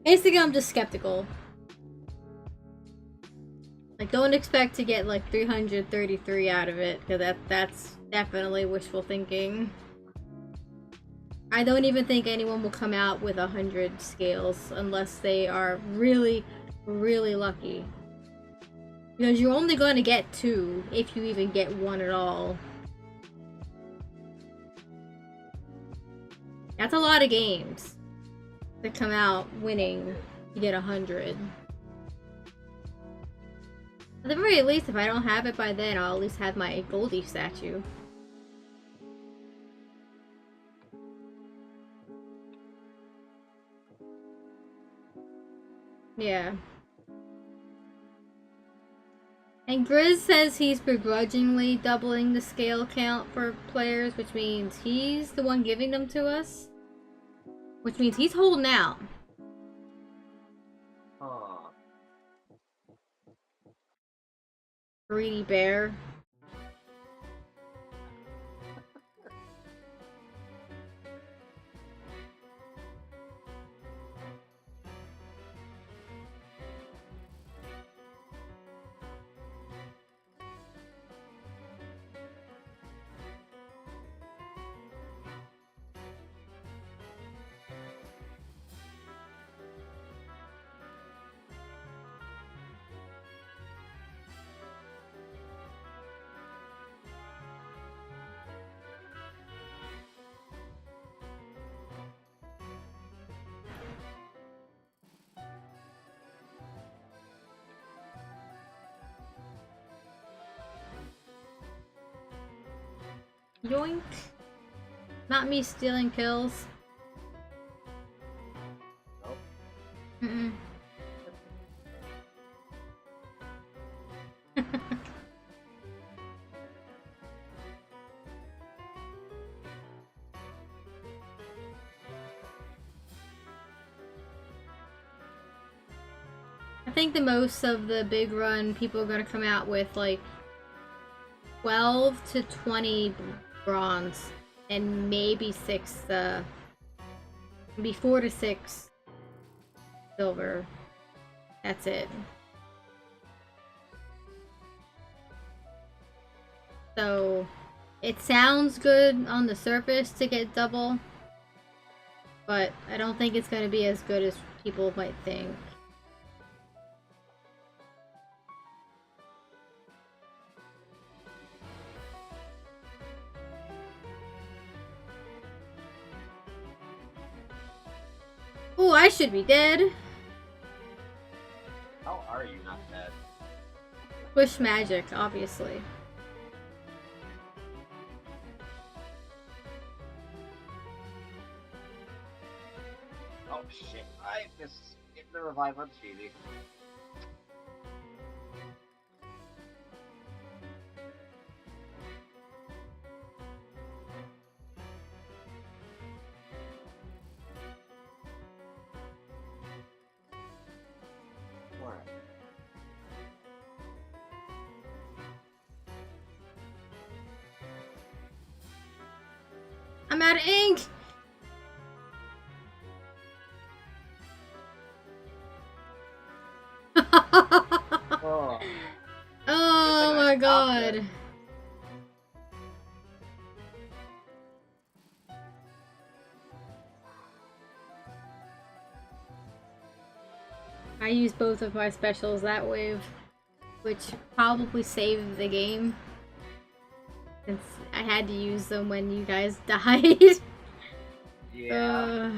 Basically, I'm just skeptical. Like, don't expect to get like 333 out of it, because that's definitely wishful thinking. I don't even think anyone will come out with 100 scales unless they are really, really lucky. Because you're only going to get 2, if you even get 1 at all. That's a lot of games that come out winning to get 100. At the very least, if I don't have it by then, I'll at least have my Goldie statue. Yeah. And Grizz says he's begrudgingly doubling the scale count for players, which means he's the one giving them to us. Which means he's holding out. Greedy bear. Yoink. Not me stealing kills. Nope. Mm-mm. I think the most of the big run people are going to come out with like 12 to 20 bronze and maybe 6 maybe 4 to 6 silver. That's it. So it sounds good on the surface to get double, but I don't think it's going to be as good as people might think. Oh, I should be dead. How are you not dead? Push magic, obviously. Oh shit, I just get the revive on Cheaty. I'm out of ink! Oh my god. I used both of my specials that wave, which probably saved the game. Since I had to use them when you guys died. Yeah.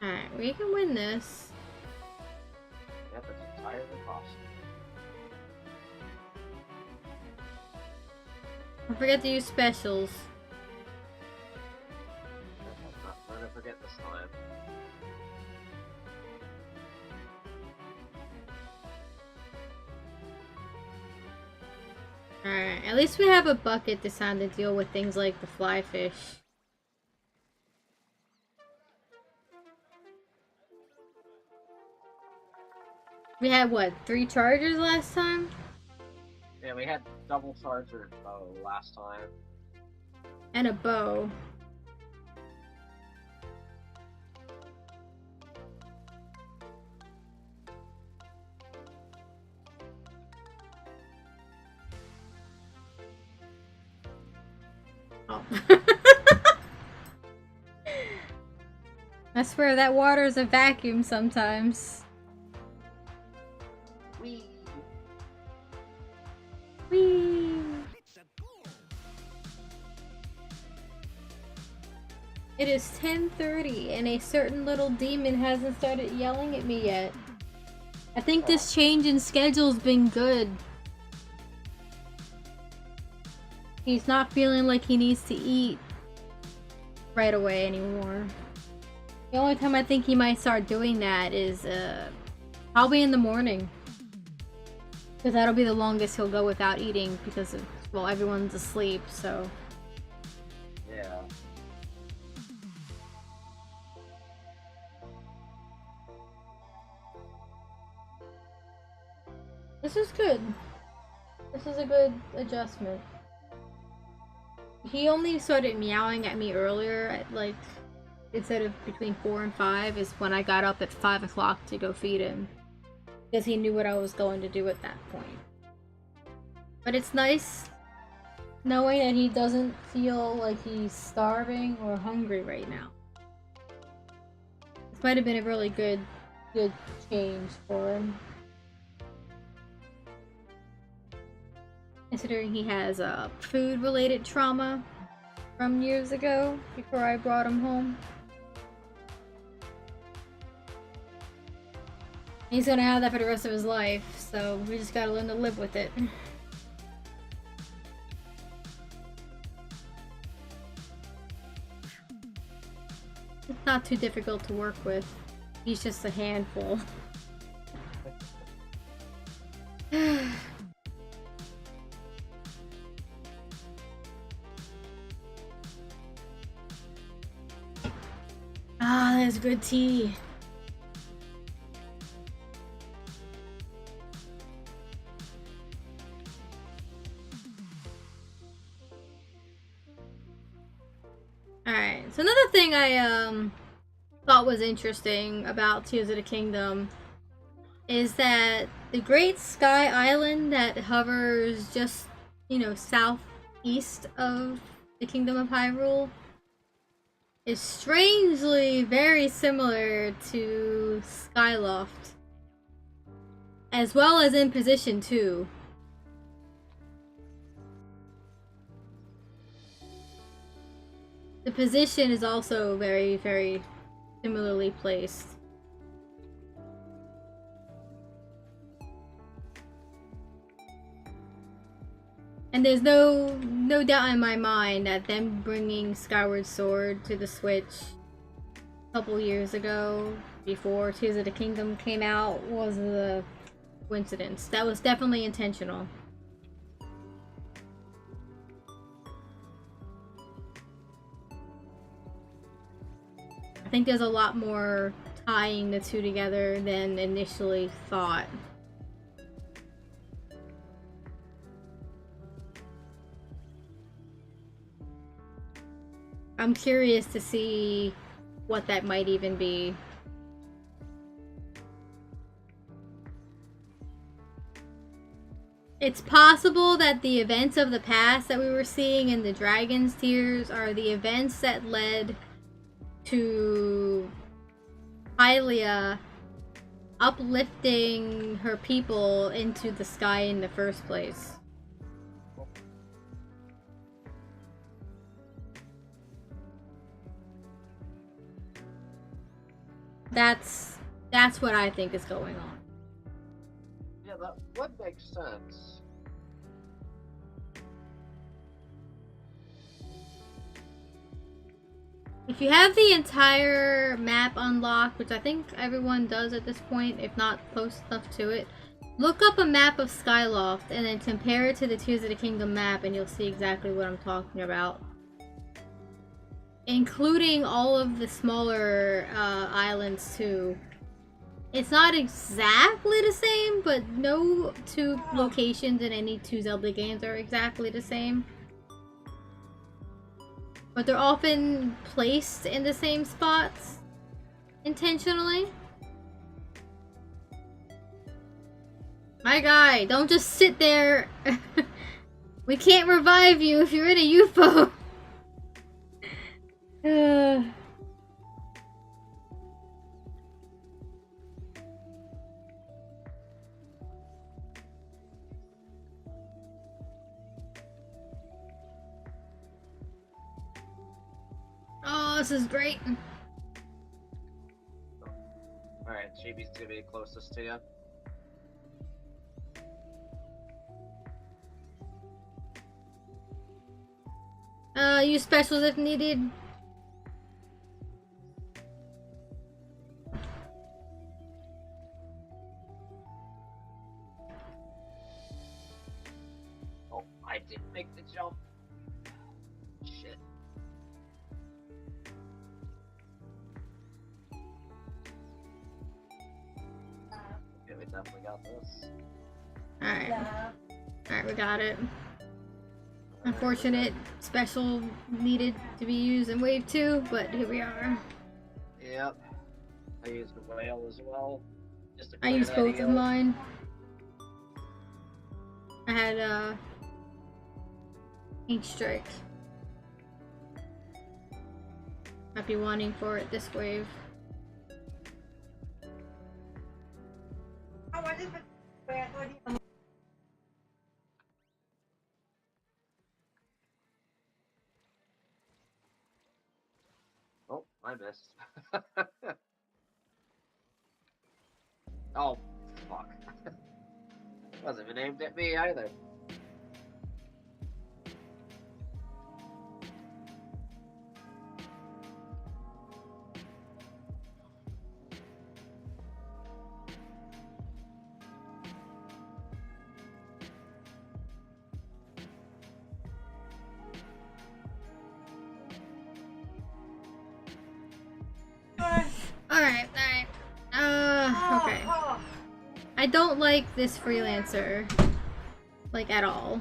Alright, we can win this. Yep, it's entirely possible. Don't forget to use specials. I'm not gonna forget this time. Alright, at least we have a bucket this time to deal with things like the fly fish. We had, what, 3 chargers last time? Yeah, we had double charger bow last time. And a bow. Oh. I swear that water is a vacuum sometimes. Whee! Whee! It is 10:30 and a certain little demon hasn't started yelling at me yet. I think this change in schedule's been good. He's not feeling like he needs to eat right away anymore. The only time I think he might start doing that is probably in the morning. Because that'll be the longest he'll go without eating because of, well, everyone's asleep, so. Yeah. This is good. This is a good adjustment. He only started meowing at me earlier at like, instead of between 4 and 5 is when I got up at 5 o'clock to go feed him. Because he knew what I was going to do at that point. But it's nice knowing that he doesn't feel like he's starving or hungry right now. This might have been a really good change for him. Considering he has food-related trauma from years ago, before I brought him home. He's gonna have that for the rest of his life, so we just gotta learn to live with it. It's not too difficult to work with. He's just a handful. Ah, that's good tea. Alright, so another thing I thought was interesting about Tears of the Kingdom is that the Great Sky Island that hovers just, you know, southeast of the Kingdom of Hyrule is strangely very similar to Skyloft, as well as in position too. The position is also very, very similarly placed. And there's no doubt in my mind that them bringing Skyward Sword to the Switch a couple years ago, before Tears of the Kingdom came out, was a coincidence. That was definitely intentional. I think there's a lot more tying the two together than initially thought. I'm curious to see what that might even be. It's possible that the events of the past that we were seeing in the Dragon's Tears are the events that led to Hylia uplifting her people into the sky in the first place. That's what I think is going on. Yeah, that would make sense. If you have the entire map unlocked, which I think everyone does at this point, if not close enough to it, look up a map of Skyloft and then compare it to the Tears of the Kingdom map and you'll see exactly what I'm talking about. Including all of the smaller islands too. It's not exactly the same, but no two locations in any two Zelda games are exactly the same. But they're often placed in the same spots intentionally. My guy, don't just sit there. We can't revive you if you're in a UFO. Oh, this is great. Alright, Chibi's gonna be closest to you. Use specials if needed. Oh, I didn't make the jump. Shit. Okay, we definitely got this. Alright. Alright, we got it. Unfortunate special needed to be used in wave 2, but here we are. Yep. I used the whale as well. Just to I used both of mine. I had Ink Strike. Might be wanting for it this wave. Oh, I missed. Oh, fuck. Wasn't even aimed at me either. Alright. Okay. I don't like this Freelancer. Like, at all.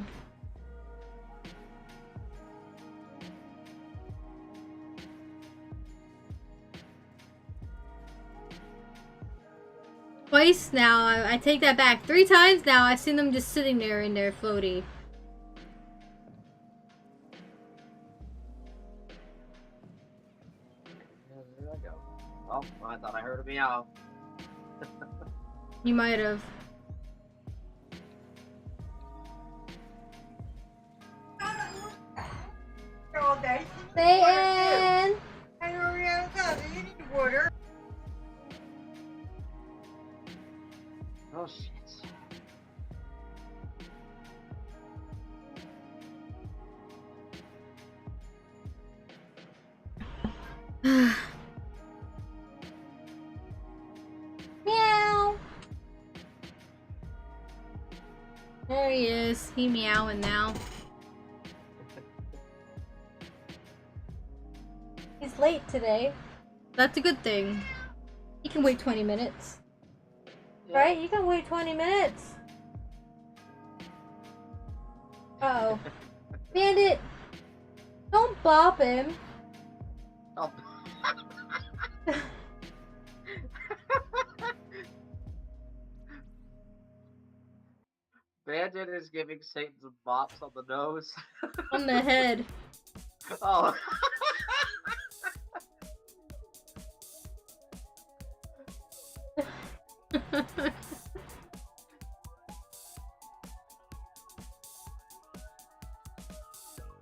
Twice now, I take that back. 3 times now, I've seen them just sitting there in their floaty. There I go. Oh, I thought I heard a meow. You might have. Satyn! Oh shit. Meow! There he is. He meowing now. He's late today. That's a good thing. He can wait 20 minutes. Yeah. Right? You can wait 20 minutes. Uh oh. Bandit! Don't bop him. Oh. Bandit is giving Satan some bops on the nose. On the head. Oh.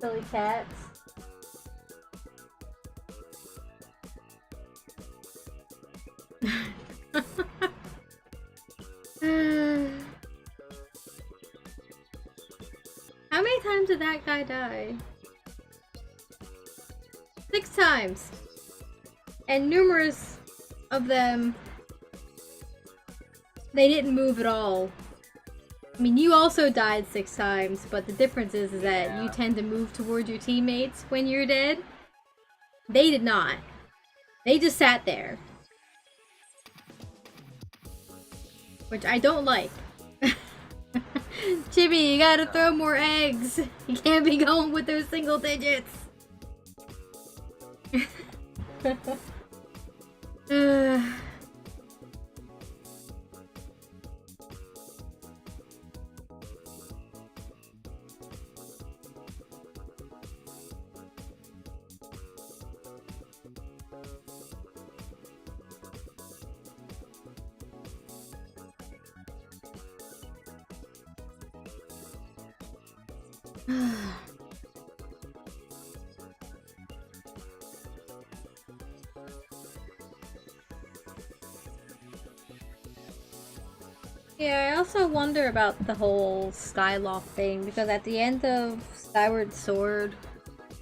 Silly cats. How many times did that guy die? 6 times. And numerous of them, they didn't move at all. I mean, you also died 6 times, but the difference is that you tend to move toward your teammates when you're dead. They did not. They just sat there. Which I don't like. Chibi, you gotta throw more eggs. You can't be going with those single digits. Yeah, I also wonder about the whole Skyloft thing, because at the end of Skyward Sword,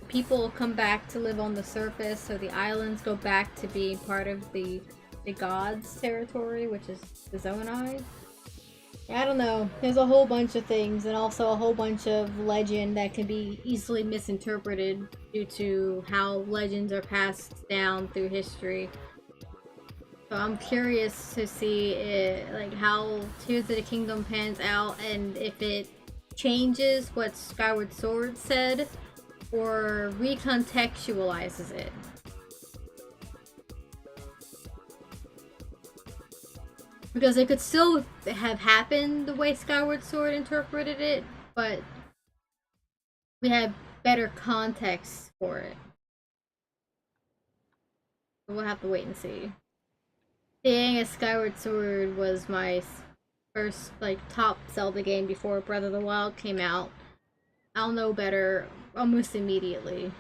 people come back to live on the surface, so the islands go back to being part of the gods' territory, which is the Zonai. I don't know. There's a whole bunch of things, and also a whole bunch of legend that can be easily misinterpreted due to how legends are passed down through history. So I'm curious to see like how Tears of the Kingdom pans out, and if it changes what Skyward Sword said or recontextualizes it. Because it could still have happened the way Skyward Sword interpreted it, but we have better context for it. So we'll have to wait and see. Seeing as Skyward Sword was my first, like, top Zelda game before Breath of the Wild came out, I'll know better almost immediately.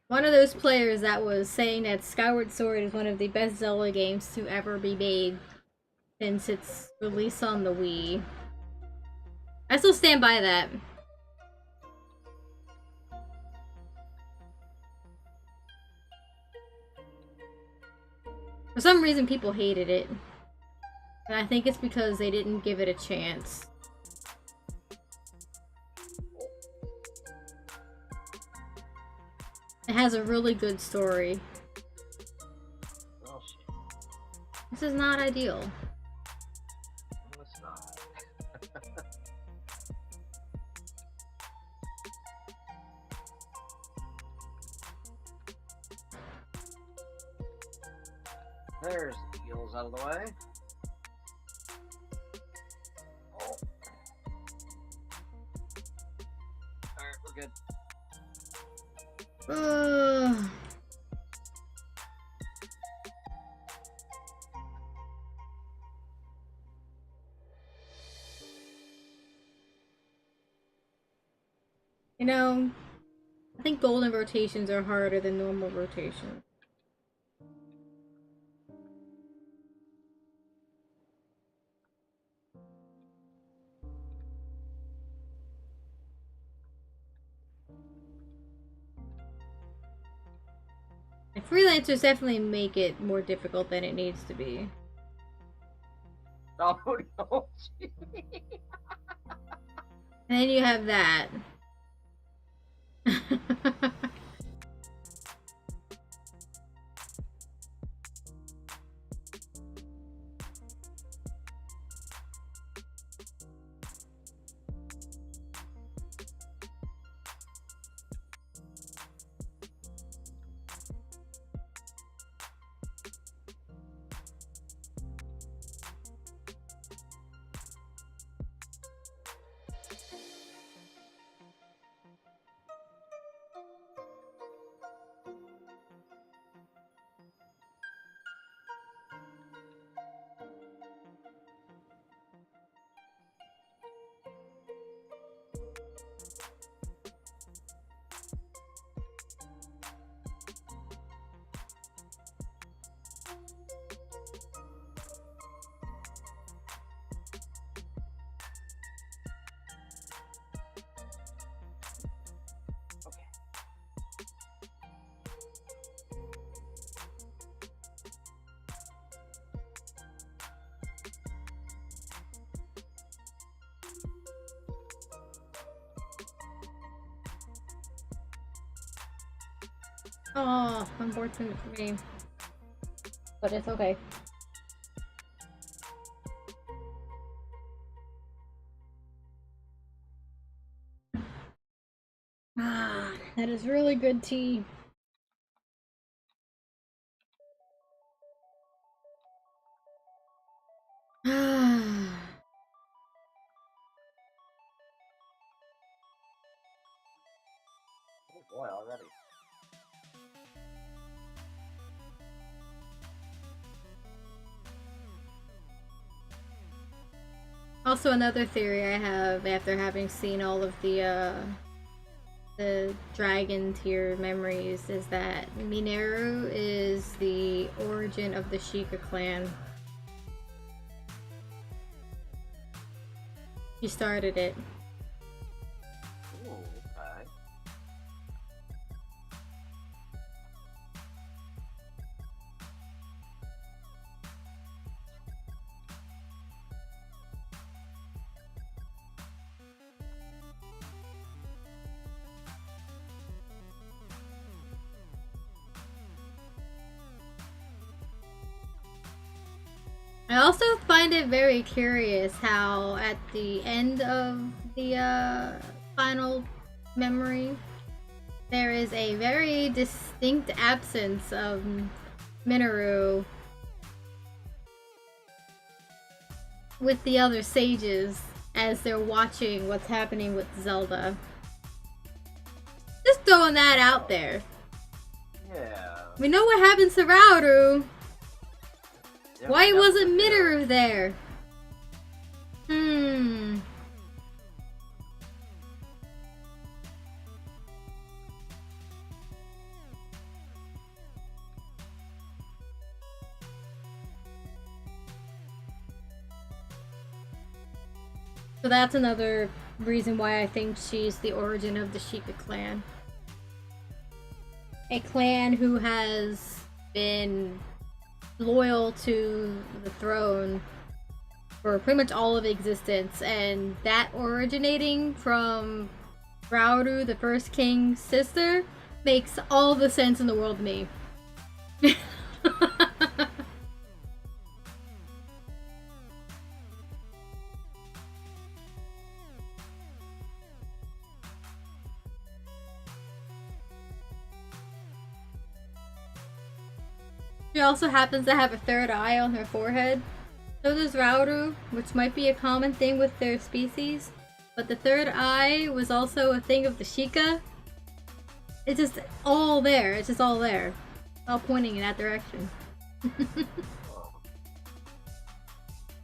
One of those players that was saying that Skyward Sword is one of the best Zelda games to ever be made since its release on the Wii. I still stand by that. For some reason, people hated it. And I think it's because they didn't give it a chance. It has a really good story. Oh shit. This is not ideal. No, it's not. There's the heels out of the way. Oh. Alright, we're good. You know, I think golden rotations are harder than normal rotations. And freelancers definitely make it more difficult than it needs to be. Oh no. And then you have that. Oh, unfortunate for me. But it's okay. Ah, that is really good tea. Ah. Oh boy, already. Also, another theory I have after having seen all of the dragon tier memories is that Mineru is the origin of the Sheikah clan. She started it. Ooh, okay. I also find it very curious how at the end of the final memory, there is a very distinct absence of Minoru with the other sages as they're watching what's happening with Zelda. Just throwing that out there. Yeah. We know what happens to Rauru. Yeah, Why we wasn't definitely do. Minoru there? So that's another reason why I think she's the origin of the Sheikah clan. A clan who has been loyal to the throne for pretty much all of existence, and that originating from Rauru, the first king's sister, makes all the sense in the world to me. She also happens to have a third eye on her forehead. So does Rauru, which might be a common thing with their species. But the third eye was also a thing of the Sheikah. It's just all there. It's just all there. All pointing in that direction.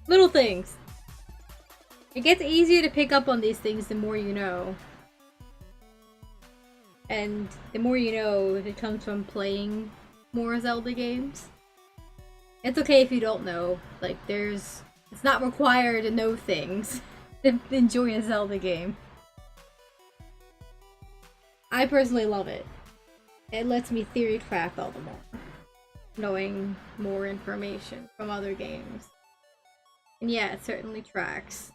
Little things. It gets easier to pick up on these things the more you know. And the more you know, it comes from playing more Zelda games. It's okay if you don't know. Like, it's not required to know things to enjoy a Zelda game. I personally love it. It lets me theory craft all the more, knowing more information from other games. And yeah, it certainly tracks.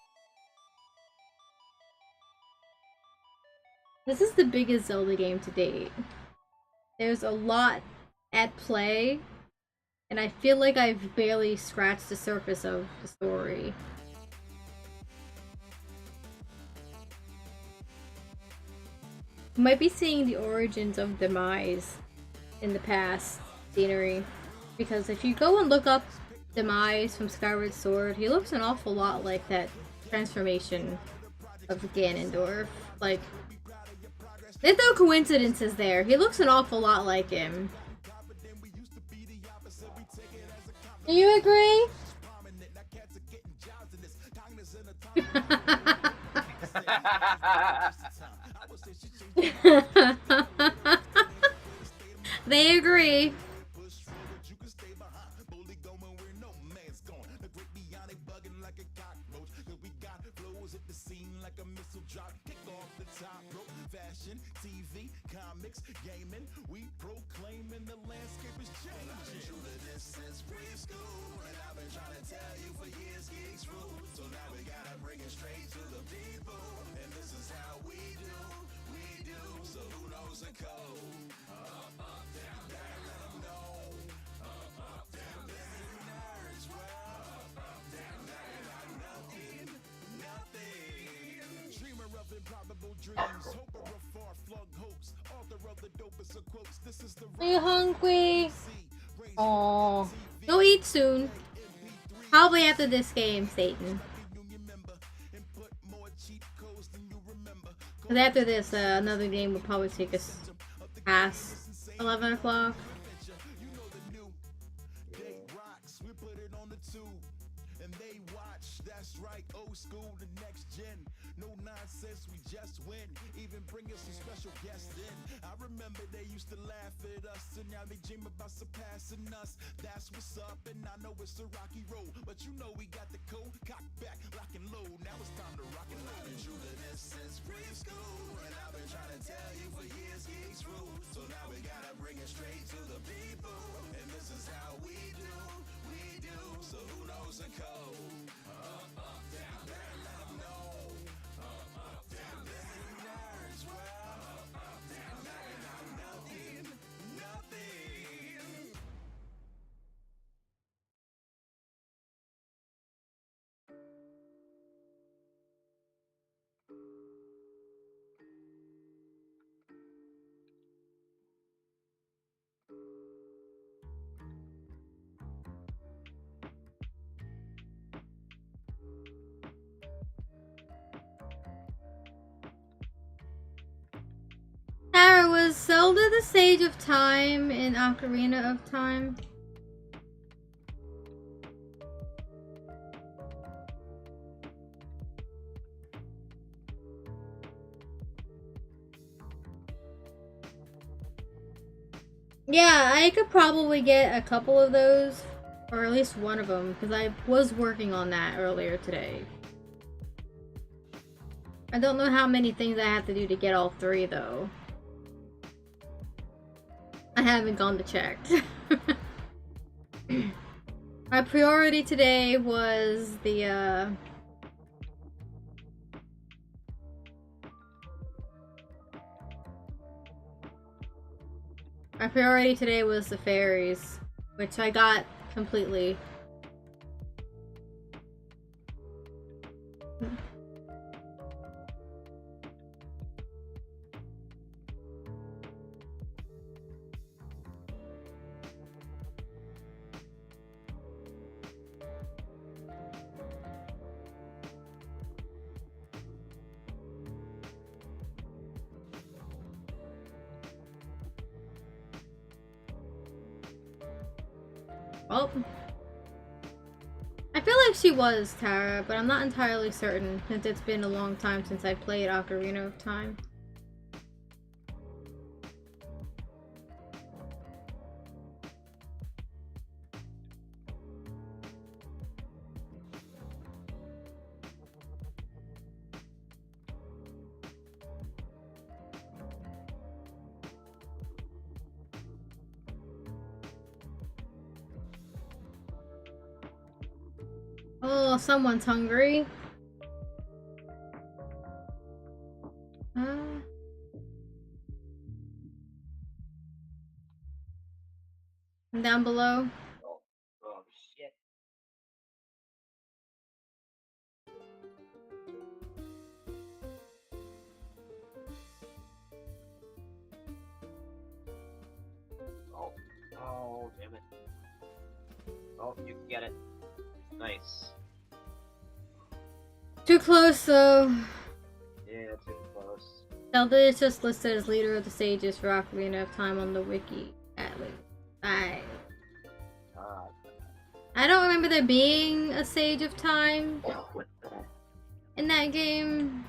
This is the biggest Zelda game to date. There's a lot at play, and I feel like I've barely scratched the surface of the story. You might be seeing the origins of Demise in the past scenery, because if you go and look up Demise from Skyward Sword, he looks an awful lot like that transformation of Ganondorf. Like, there's no coincidences there. He looks an awful lot like him. Do you agree? They agree. Fashion, TV, comics, gaming, we proclaiming the landscape is changing. I've been true to this since preschool, and I've been trying to tell you for years, geeks rule. So now we gotta bring it straight to the people, and this is how we do. So who knows the code? Up, up, down. Are you hungry? Oh, go eat soon. Probably after this game, Satan. Because after this, another game will probably take us past 11 o'clock. No nonsense, we just win. Even bring us some special guests in. I remember they used to laugh at us, and now they dream about surpassing us. That's what's up, and I know it's a rocky road, but you know we got the code. Cock back, lock and load. Now it's time to rock and roll. I've been true to this since preschool, and I've been trying to tell you for years, geeks rule. So now we gotta bring it straight to the people, and this is how we do. So who knows the code? Up, up, down, down, let 'em know. Tara, was Zelda the Sage of Time in Ocarina of Time? Yeah, I could probably get a couple of those, or at least one of them, because I was working on that earlier today. I don't know how many things I have to do to get all three, though. I haven't gone to check. My priority today was the, my priority today was the fairies, which I got completely. Oh. I feel like she was Tara, but I'm not entirely certain since it's been a long time since I played Ocarina of Time. Oh, someone's hungry. Down below. Oh shit. Oh, damn it. Oh, you can get it. Nice. Too close, though. Yeah, too close. Zelda is just listed as leader of the sages for Ocarina of Time on the wiki. At least. I don't remember there being a Sage of Time in that game.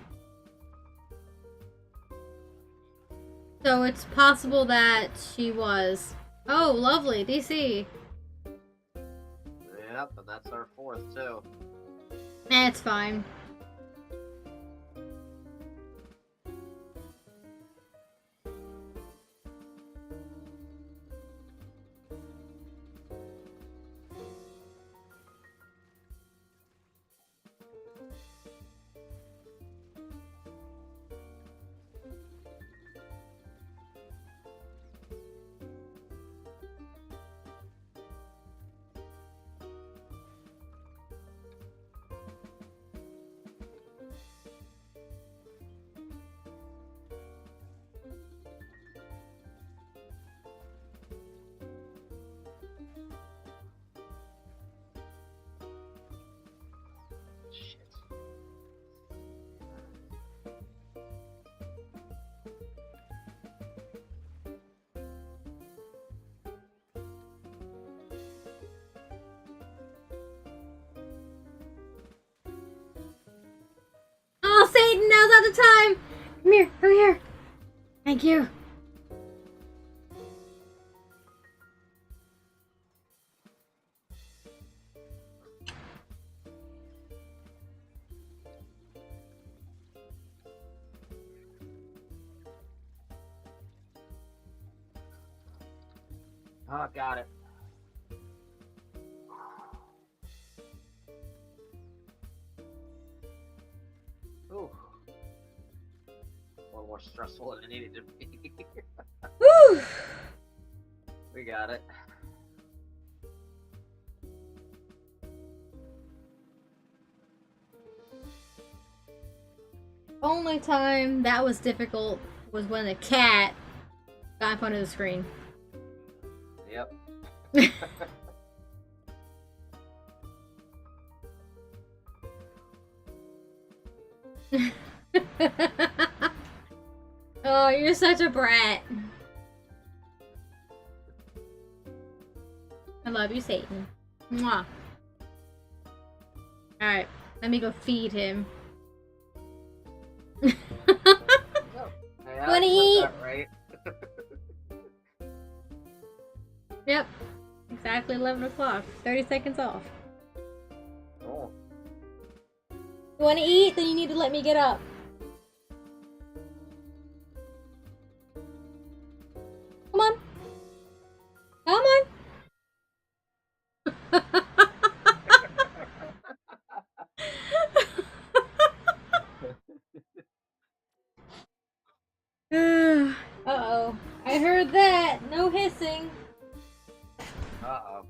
So it's possible that she was. Oh, lovely, DC. Yep, and that's our fourth, too. It's fine. out the time! Come here, come here. Thank you. Oh, got it. Ooh. A little more stressful than it needed to be. Woo! We got it. Only time that was difficult was when the cat got in front of the screen. Yep. Oh, you're such a brat. I love you, Satyn. Mwah. Alright, let me go feed him. Hey, Wanna eat? Right? Yep. Exactly 11 o'clock. 30 seconds off. Cool. You wanna eat? Then you need to let me get up. Come on. Come on. Uh-oh. I heard that. No hissing. Uh-oh.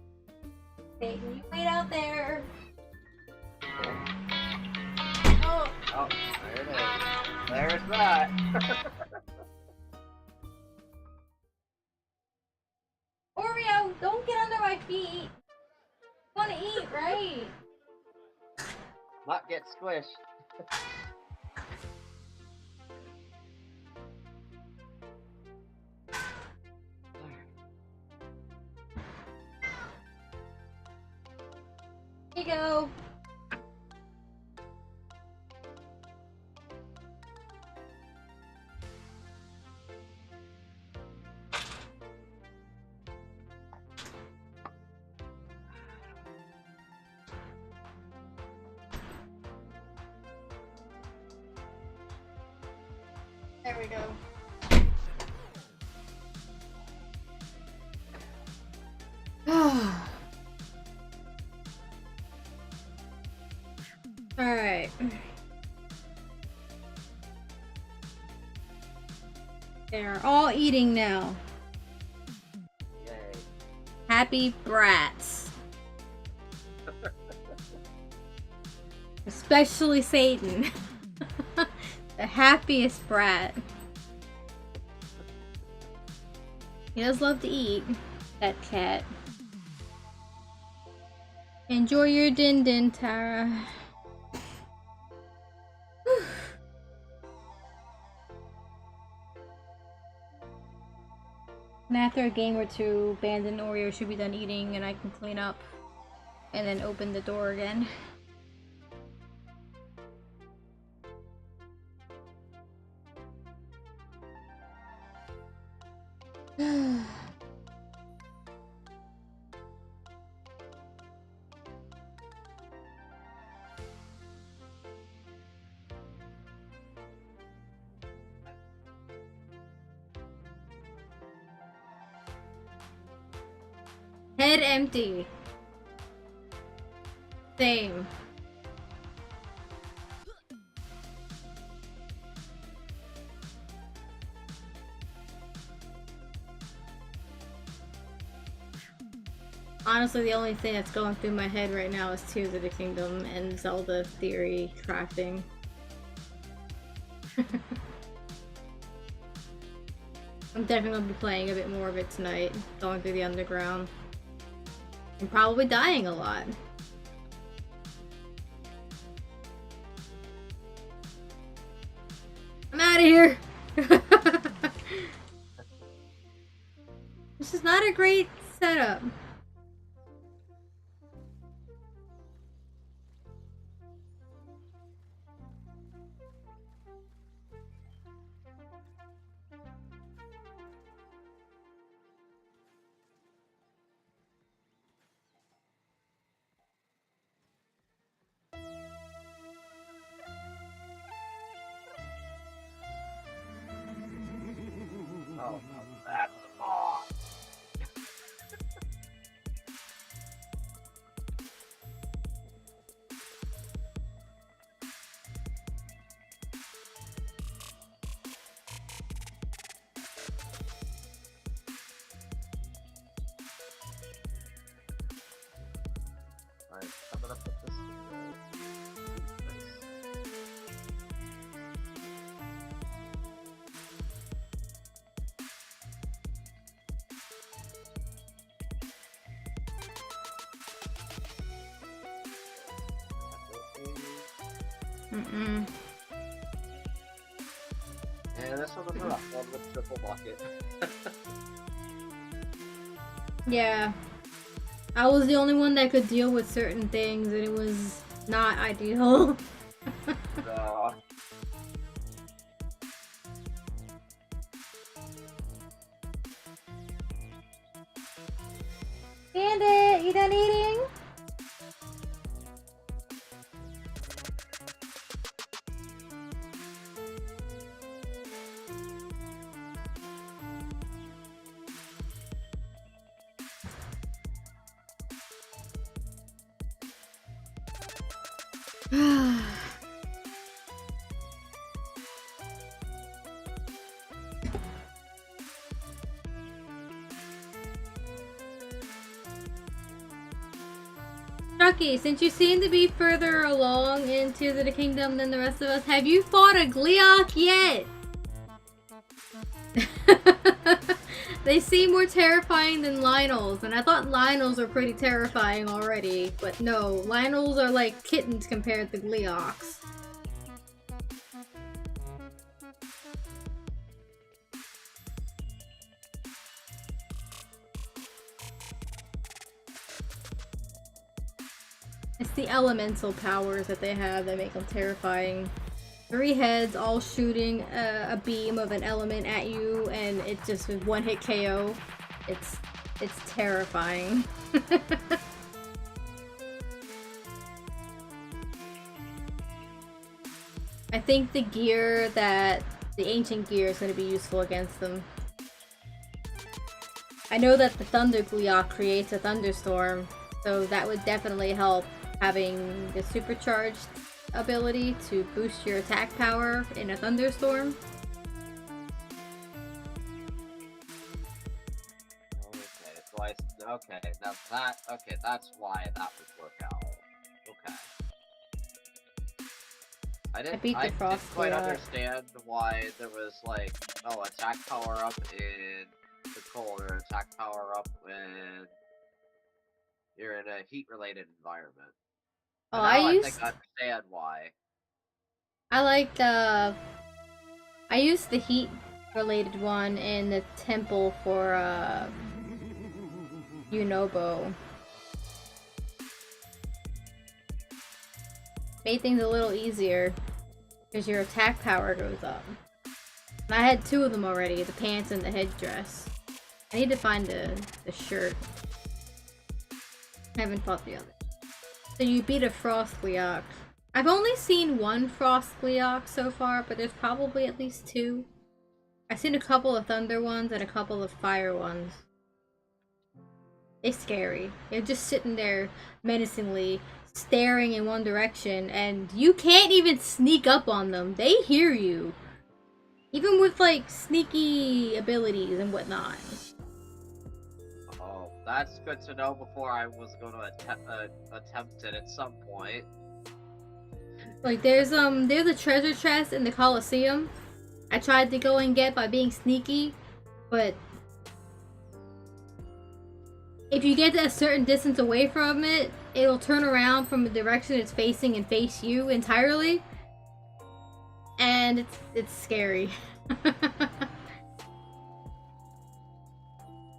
Satyn, you wait out there. Oh. Oh, there it is. There's that. Oreo, don't get under my feet. You wanna eat, right? Not get squished. Here you go. There we go. Alright. They're all eating now. Yay. Happy brats. Especially Satyn. The happiest brat. He does love to eat, that cat. Enjoy your din-din, Tara. And after a game or two, Band and Oreo should be done eating and I can clean up and then open the door again. Head empty. Same. Honestly, the only thing that's going through my head right now is Tears of the Kingdom and Zelda theory crafting. I'm definitely going to be playing a bit more of it tonight, going through the underground. And probably dying a lot. I'm out of here! This is not a great setup. Oh, no, that's a boss. Alright, I'm gonna put this in the place. Mm-mm. And this one was rough, one with triple bucket. Yeah. I was the only one that could deal with certain things, and it was not ideal. No. Bandit, you done eating? Chucky, since you seem to be further along into the kingdom than the rest of us, have you fought a Gleeok yet? They seem more terrifying than Lionels, and I thought Lionels were pretty terrifying already, but no, Lionels are like kittens compared to Gleeoks. It's the elemental powers that they have that make them terrifying. 3 heads all shooting a beam of an element at you, and it's just with one hit KO. It's terrifying. I think the ancient gear is going to be useful against them. I know that the Thunder Gleeok creates a thunderstorm, so that would definitely help, having the supercharged ability to boost your attack power in a thunderstorm. Okay, now that's why that would work out. Okay. I didn't quite understand why there was like, oh, attack power up in the cold or attack power up when you're in a heat related environment. Oh, I think I understand why. I used the heat related one in the temple for Yunobo. Made things a little easier because your attack power goes up. And I had 2 of them already, the pants and the headdress. I need to find the shirt. I haven't fought the other. So you beat a Frost Gleeok. I've only seen 1 Frost Gleeok so far, but there's probably at least 2. I've seen a couple of Thunder ones and a couple of Fire ones. They're scary. They're just sitting there menacingly, staring in one direction, and you can't even sneak up on them. They hear you. Even with, like, sneaky abilities and whatnot. Oh, that's good to know before I was going to attempt it at some point. Like, there's a treasure chest in the Colosseum I tried to go and get by being sneaky, but if you get to a certain distance away from it, it'll turn around from the direction it's facing and face you entirely. And it's scary.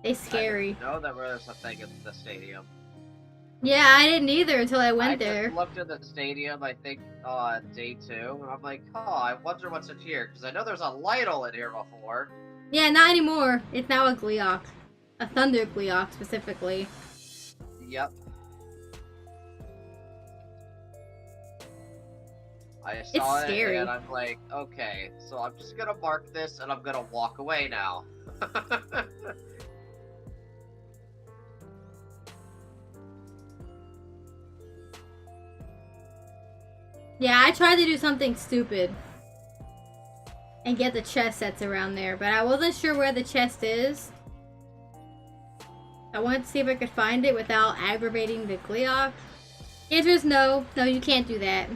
It's scary. I didn't know that there was a thing in the stadium. Yeah, I didn't either until I went there. I just looked at the stadium, I think, on day 2, and I'm like, oh, I wonder what's in here, because I know there's a Lytle in here before. Yeah, not anymore. It's now a Gleeok. A Thunder Gleeok, specifically. Yep. I saw it's scary. And I'm like, okay, so I'm just gonna mark this, and I'm gonna walk away now. Yeah, I tried to do something stupid and get the chest sets around there, but I wasn't sure where the chest is. I wanted to see if I could find it without aggravating the Gleeok. The answer is no. No, you can't do that.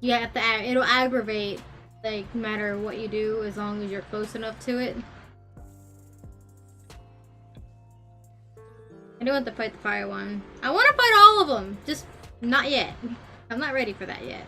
You have to, it'll aggravate, like, no matter what you do, as long as you're close enough to it. I do want to fight the fire one. I want to fight all of them, just not yet. I'm not ready for that yet.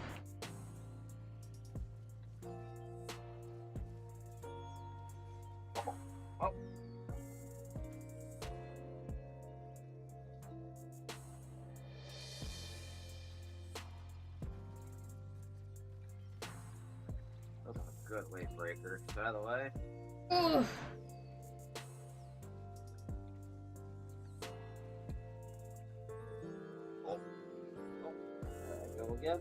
Good weight breaker. Get out of the way. Oh. Oh. There I go again.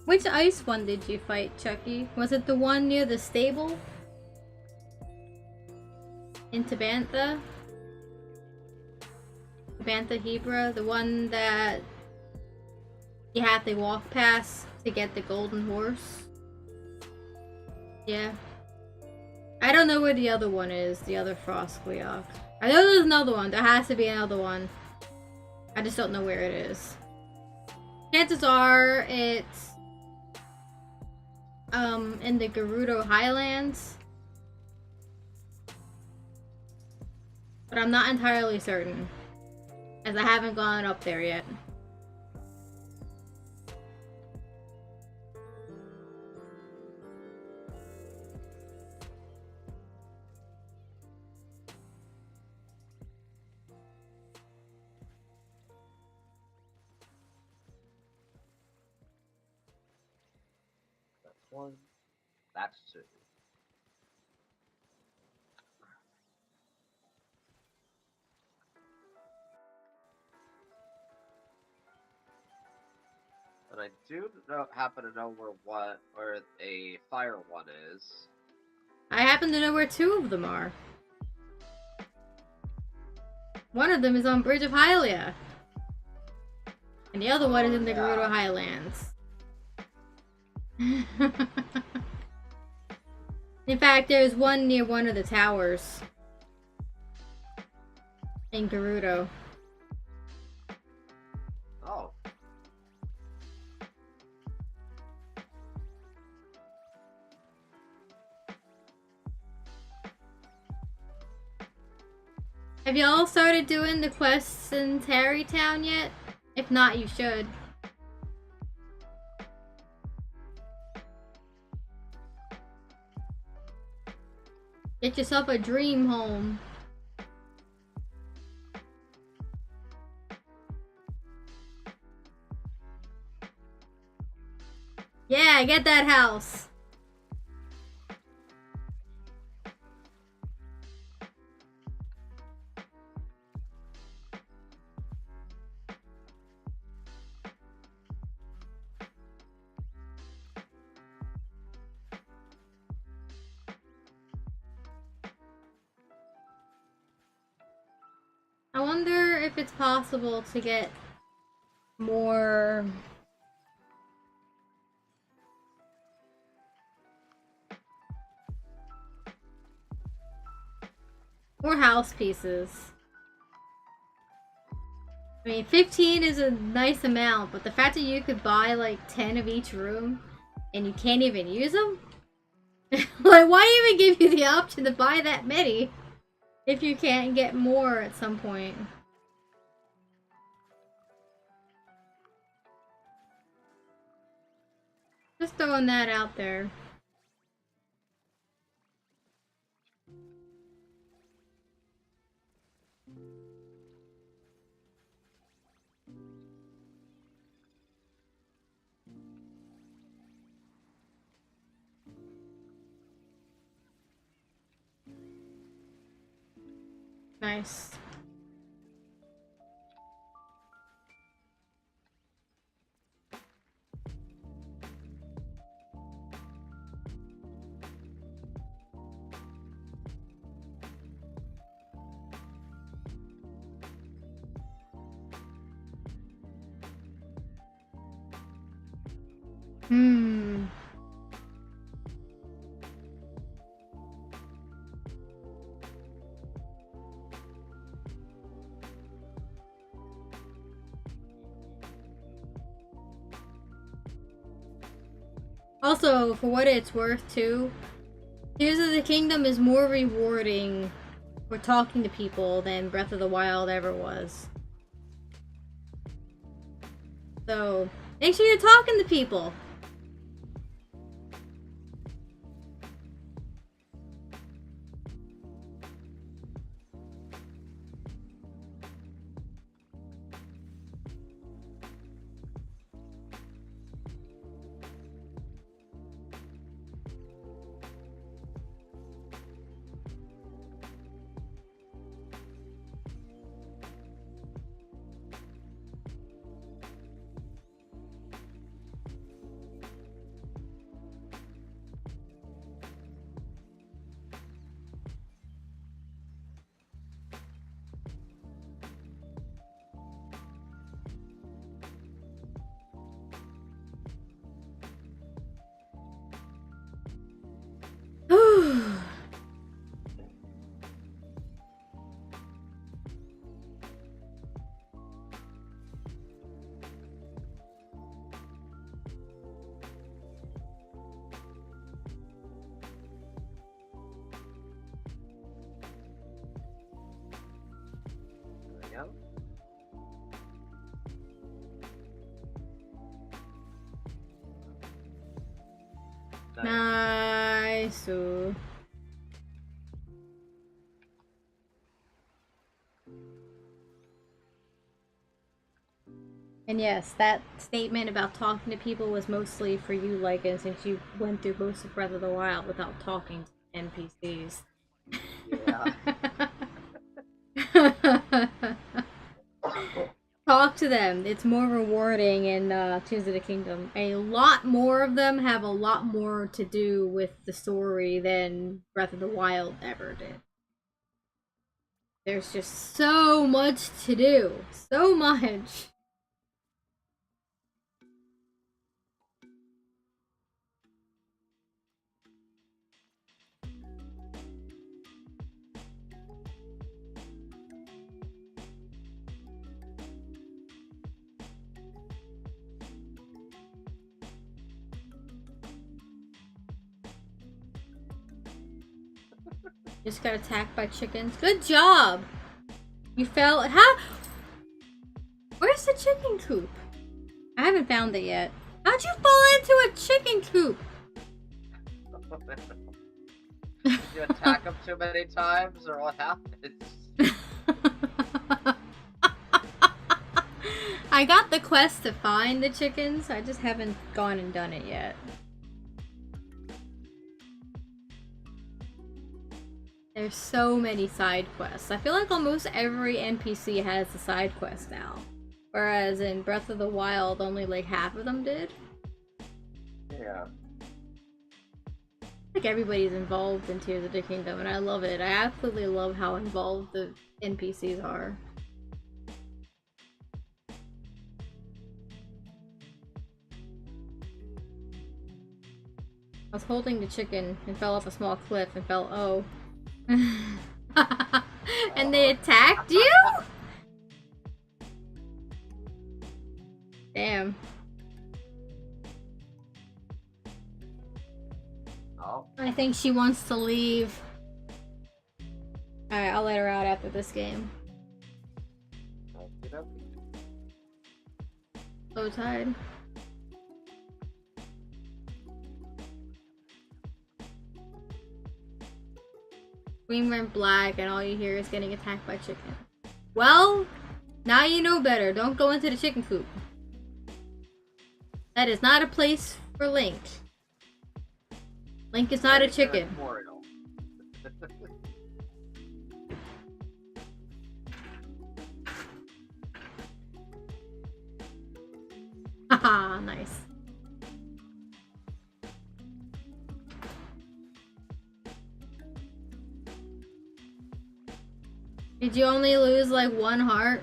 Which ice one did you fight, Chucky? Was it the one near the stable? In Tabantha? Tabantha Hebra? The one that you have to walk past to get the golden horse? Yeah. I don't know where the other one is, the other Frost Gleeok. I know there's another one. There has to be another one. I just don't know where it is. Chances are it's in the Gerudo Highlands. But I'm not entirely certain, as I haven't gone up there yet. That's one. That's two. And I do happen to know where a fire one is. I happen to know where two of them are. One of them is on Bridge of Hylia. And the other one is in the Gerudo Highlands. In fact, there's one near one of the towers in Gerudo. Oh. Have y'all started doing the quests in Tarrytown yet? If not, you should. Get yourself a dream home. Yeah, get that house. I wonder if it's possible to get more house pieces. I mean, 15 is a nice amount, but the fact that you could buy like 10 of each room and you can't even use them? Like, why even give you the option to buy that many if you can't get more at some point? Just throwing that out there. Nice. Also, for what it's worth, too, Tears of the Kingdom is more rewarding for talking to people than Breath of the Wild ever was. So, make sure you're talking to people. Nice. And yes, that statement about talking to people was mostly for you, Lycan, since you went through most of Breath of the Wild without talking to NPCs. Yeah. Talk to them. It's more rewarding in Tears of the Kingdom. A lot more of them have a lot more to do with the story than Breath of the Wild ever did. There's just so much to do. So much. Just got attacked by chickens. Good job! You fell. How? Where's the chicken coop? I haven't found it yet. How'd you fall into a chicken coop? Did you attack them too many times, or what happened? I got the quest to find the chickens. I just haven't gone and done it yet. There's so many side quests. I feel like almost every NPC has a side quest now. Whereas in Breath of the Wild, only like half of them did. Yeah. Like everybody's involved in Tears of the Kingdom, and I love it. I absolutely love how involved the NPCs are. I was holding the chicken and fell off a small cliff and fell, oh. And they attacked you? Damn. Oh. I think she wants to leave. Alright, I'll let her out after this game. So tired. Screen went black and all you hear is getting attacked by chicken. Well, now you know better. Don't go into the chicken coop. That is not a place for Link. Link is not a chicken. Ha, nice. Did you only lose like 1 heart?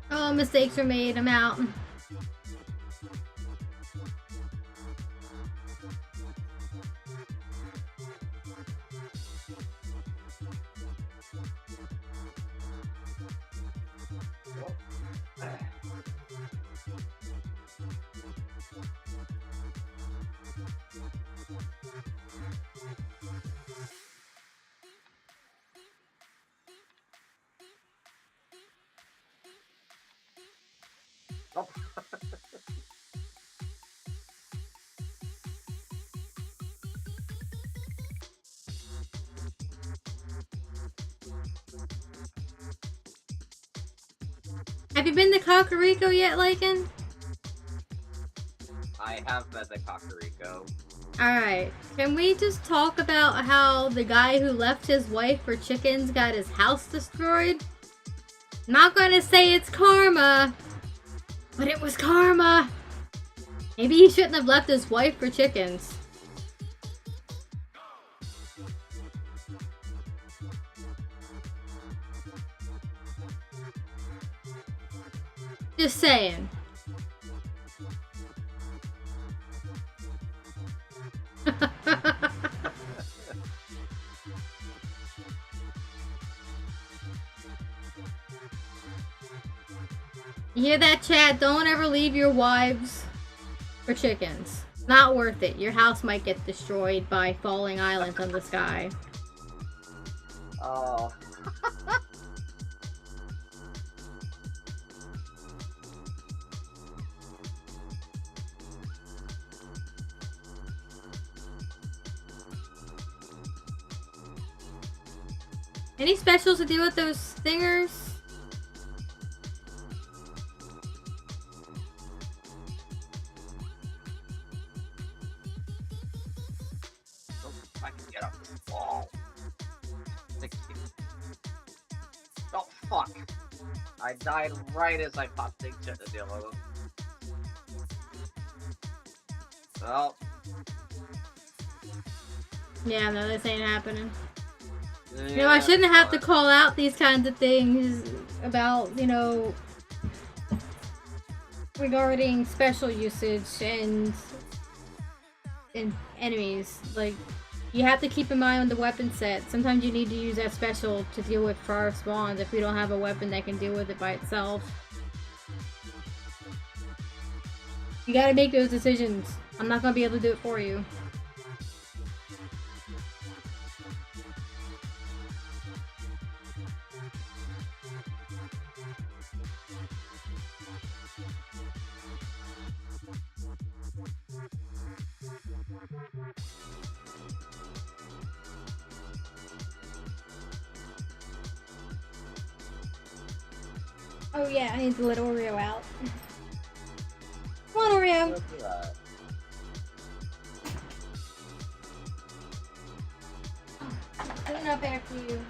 Oh, mistakes were made. I'm out. Oh. Have you been to Kakariko yet, Lycan? I have been to Kakariko. Alright, can we just talk about how the guy who left his wife for chickens got his house destroyed? I'm not gonna say it's karma, but it was karma. Maybe he shouldn't have left his wife for chickens. Just saying. You hear that, chat? Don't ever leave your wives for chickens. Not worth it. Your house might get destroyed by falling islands from the sky. Oh. Any specials to do with those stingers? Oh, I can get up this wall. Thank you. Oh, fuck. I died right as I popped Big Jet to deal with him. Well. Yeah, no, this ain't happening. Yeah, you know, I shouldn't have to call out these kinds of things about, you know, regarding special usage and enemies. Like, you have to keep in mind with the weapon set. Sometimes you need to use that special to deal with for our spawns if we don't have a weapon that can deal with it by itself. You gotta make those decisions. I'm not gonna be able to do it for you. Oh yeah, I need to let Oreo out. Come on, Oreo! Clean up after you.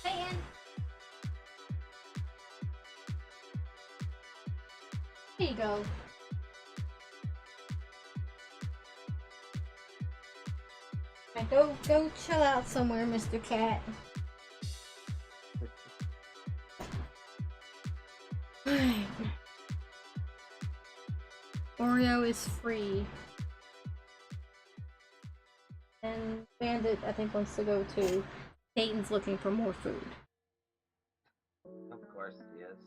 Hey, here you go. Right, go chill out somewhere, Mr. Cat. Alright. Oreo is free. And Bandit, I think, wants to go too. Peyton's looking for more food. Of course. course he is.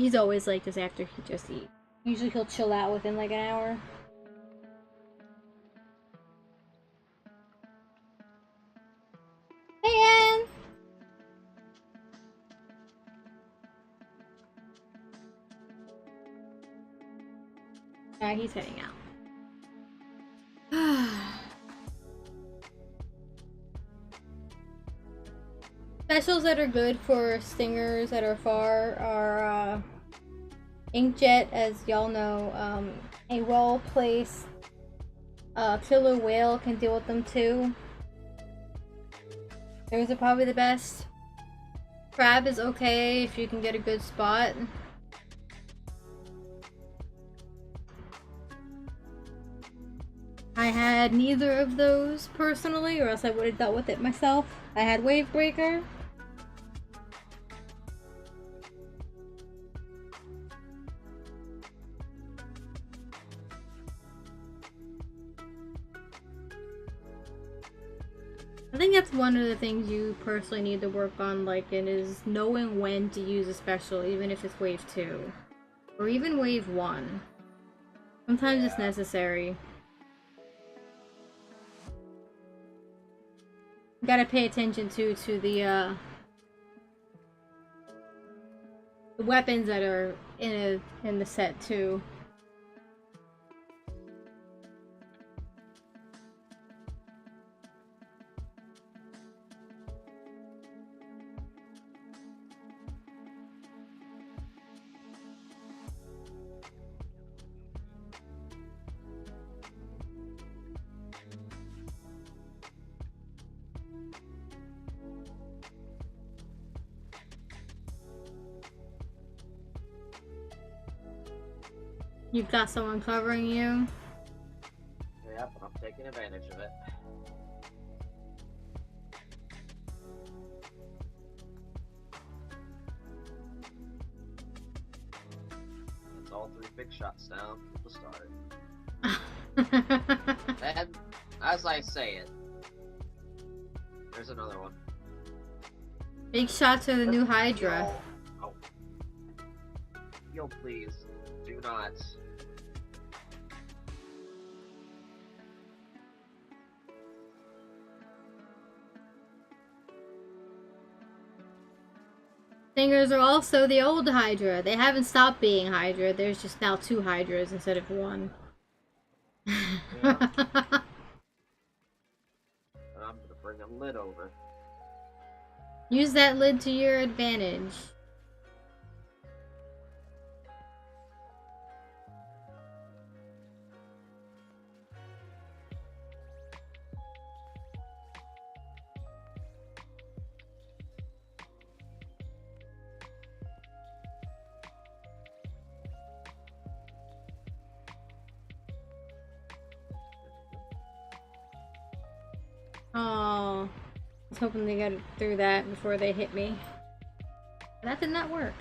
He's always like this after he just eats. Usually he'll chill out within like an hour. Hey, Ann! Alright, he's heading out. Specials that are good for stingers that are far are Inkjet, as y'all know, a well-placed killer whale can deal with them too. Those are probably the best. Crab is okay if you can get a good spot. I had neither of those personally, or else I would have dealt with it myself. I had Wave Breaker. I think that's one of the things you personally need to work on, like, it is knowing when to use a special, even if it's Wave 2. Or even Wave 1. Sometimes it's necessary. You gotta pay attention to the weapons that are in the set too. You've got someone covering you. Yep, I'm taking advantage of it. It's all 3 big shots down from the start. And as I say it, there's another one. Big shots are the new Hydra. Oh. Yo, please, do not. Stingers are also the old Hydra. They haven't stopped being Hydra. There's just now 2 Hydras instead of 1. Yeah. I'm gonna bring a lid over. Use that lid to your advantage. Oh, I was hoping they got through that before they hit me. But that did not work.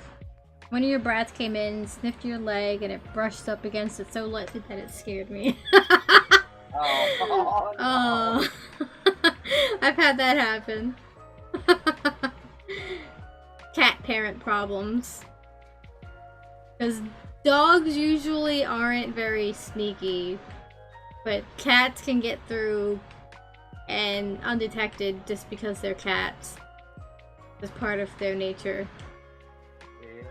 One of your brats came in, sniffed your leg, and it brushed up against it so lightly that it scared me. Oh, no. I've had that happen. Cat parent problems. Because dogs usually aren't very sneaky, but cats can get through and undetected just because they're cats. It's part of their nature. Yeah.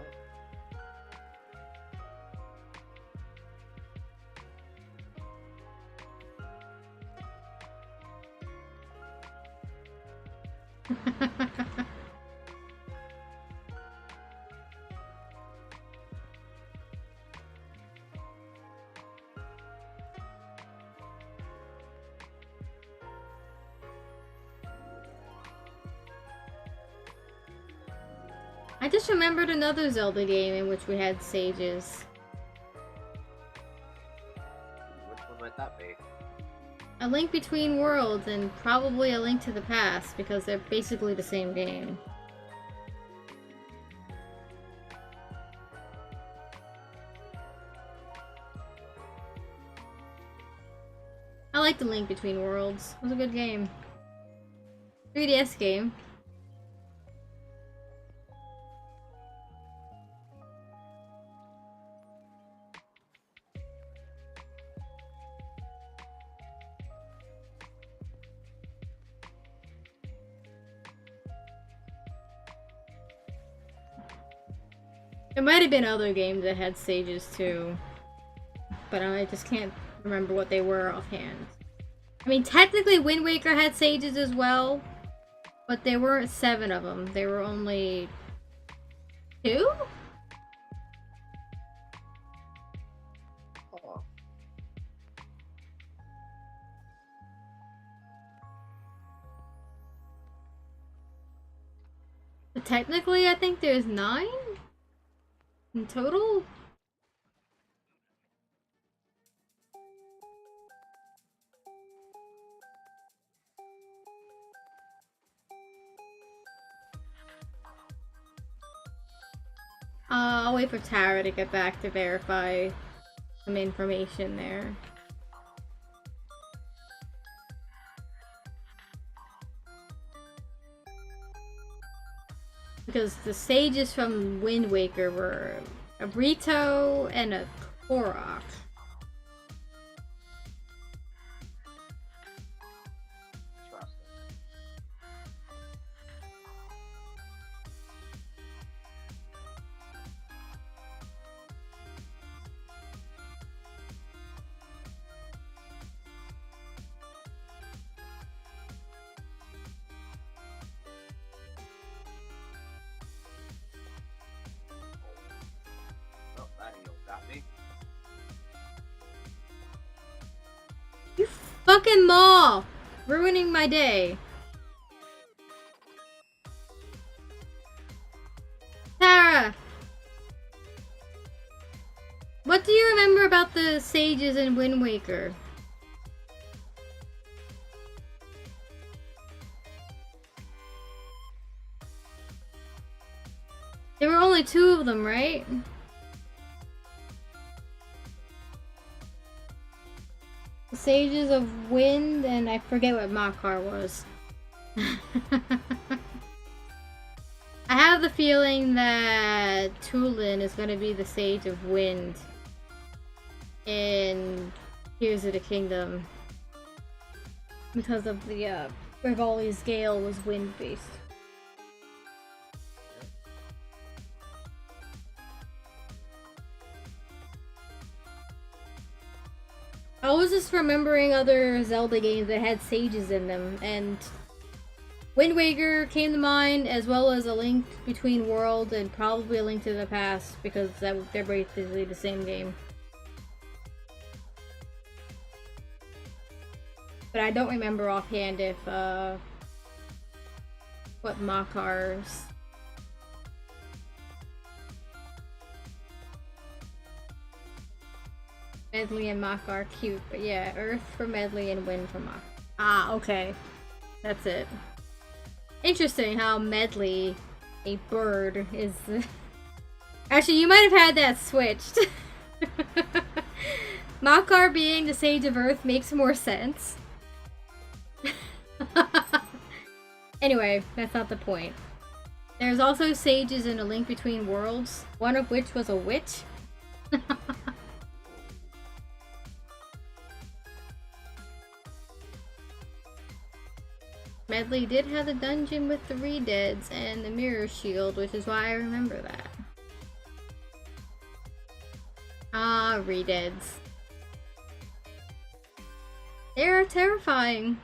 I just remembered another Zelda game in which we had sages. Which one might that be? A Link Between Worlds and probably A Link to the Past, because they're basically the same game. I like The Link Between Worlds. It was a good game. 3DS game. There might have been other games that had sages too, but I just can't remember what they were offhand. I mean, technically Wind Waker had sages as well, but there weren't 7 of them. There were only 2? Huh. But technically, I think there's 9 in total. I'll wait for Tara to get back to verify some information there. Because the sages from Wind Waker were a Rito and a Korok. You fucking maw! Ruining my day. Tara! What do you remember about the sages in Wind Waker? There were only 2 of them, right? The Sages of Wind, and I forget what Makar was. I have the feeling that Tulin is going to be the Sage of Wind in Tears of the Kingdom. Because of the Rivali's Gale was wind-based. I was just remembering other Zelda games that had sages in them, and Wind Waker came to mind, as well as A Link Between Worlds and probably A Link to the Past, because they're basically the same game. But I don't remember offhand if, what Makar's... Medley and Makar are cute, but yeah, Earth for Medley and Wind for Makar. Ah, okay. That's it. Interesting how Medley, a bird, is... Actually, you might have had that switched. Makar being the Sage of Earth makes more sense. Anyway, that's not the point. There's also sages in A Link Between Worlds, one of which was a witch. Medley did have the dungeon with the Redeads and the Mirror Shield, which is why I remember that. Ah, Redeads. They're terrifying.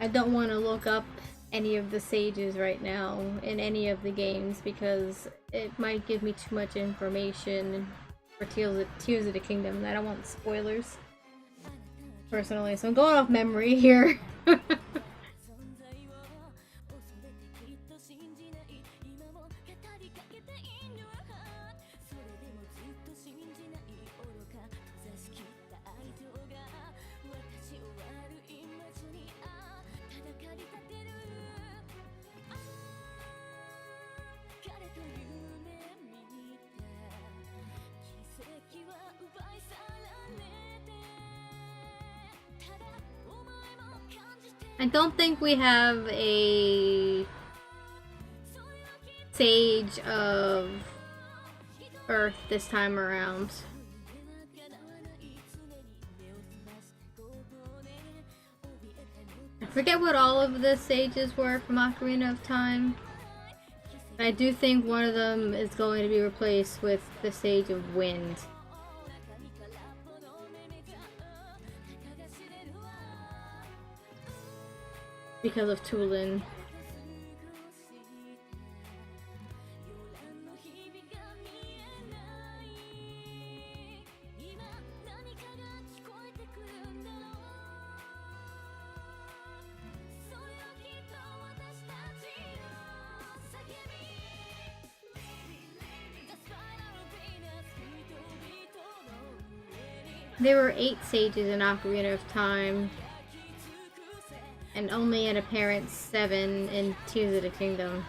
I don't want to look up any of the sages right now in any of the games because it might give me too much information for Tears of the Kingdom and I don't want spoilers. Personally, so I'm going off memory here. I don't think we have a Sage of Earth this time around. I forget what all of the sages were from Ocarina of Time. I do think one of them is going to be replaced with the Sage of Wind. Because of Tulin. There were 8 sages in Ocarina of Time, and only an apparent 7 in Tears of the Kingdom.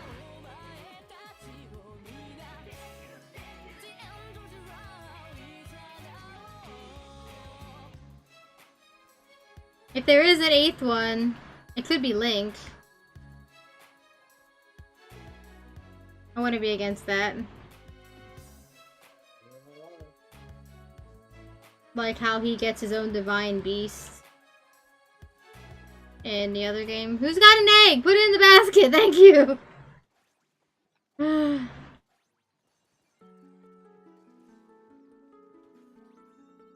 If there is an 8th one, it could be Link. I want to be against that. Like how he gets his own divine beast in the other game. Who's got an egg? Put it in the basket, thank you!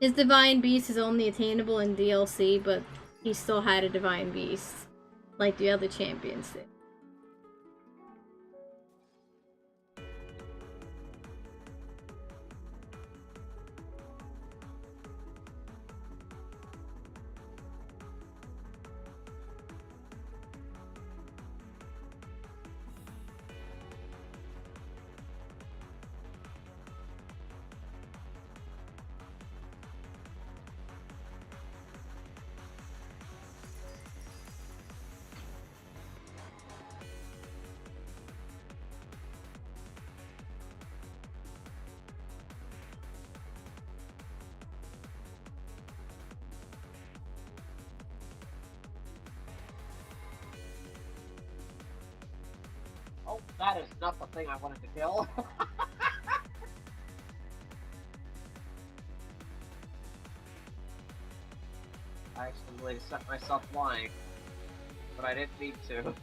His divine beast is only attainable in DLC, but he still had a divine beast. Like the other champions did. Oh, that is not the thing I wanted to kill. I accidentally set myself flying, but I didn't need to.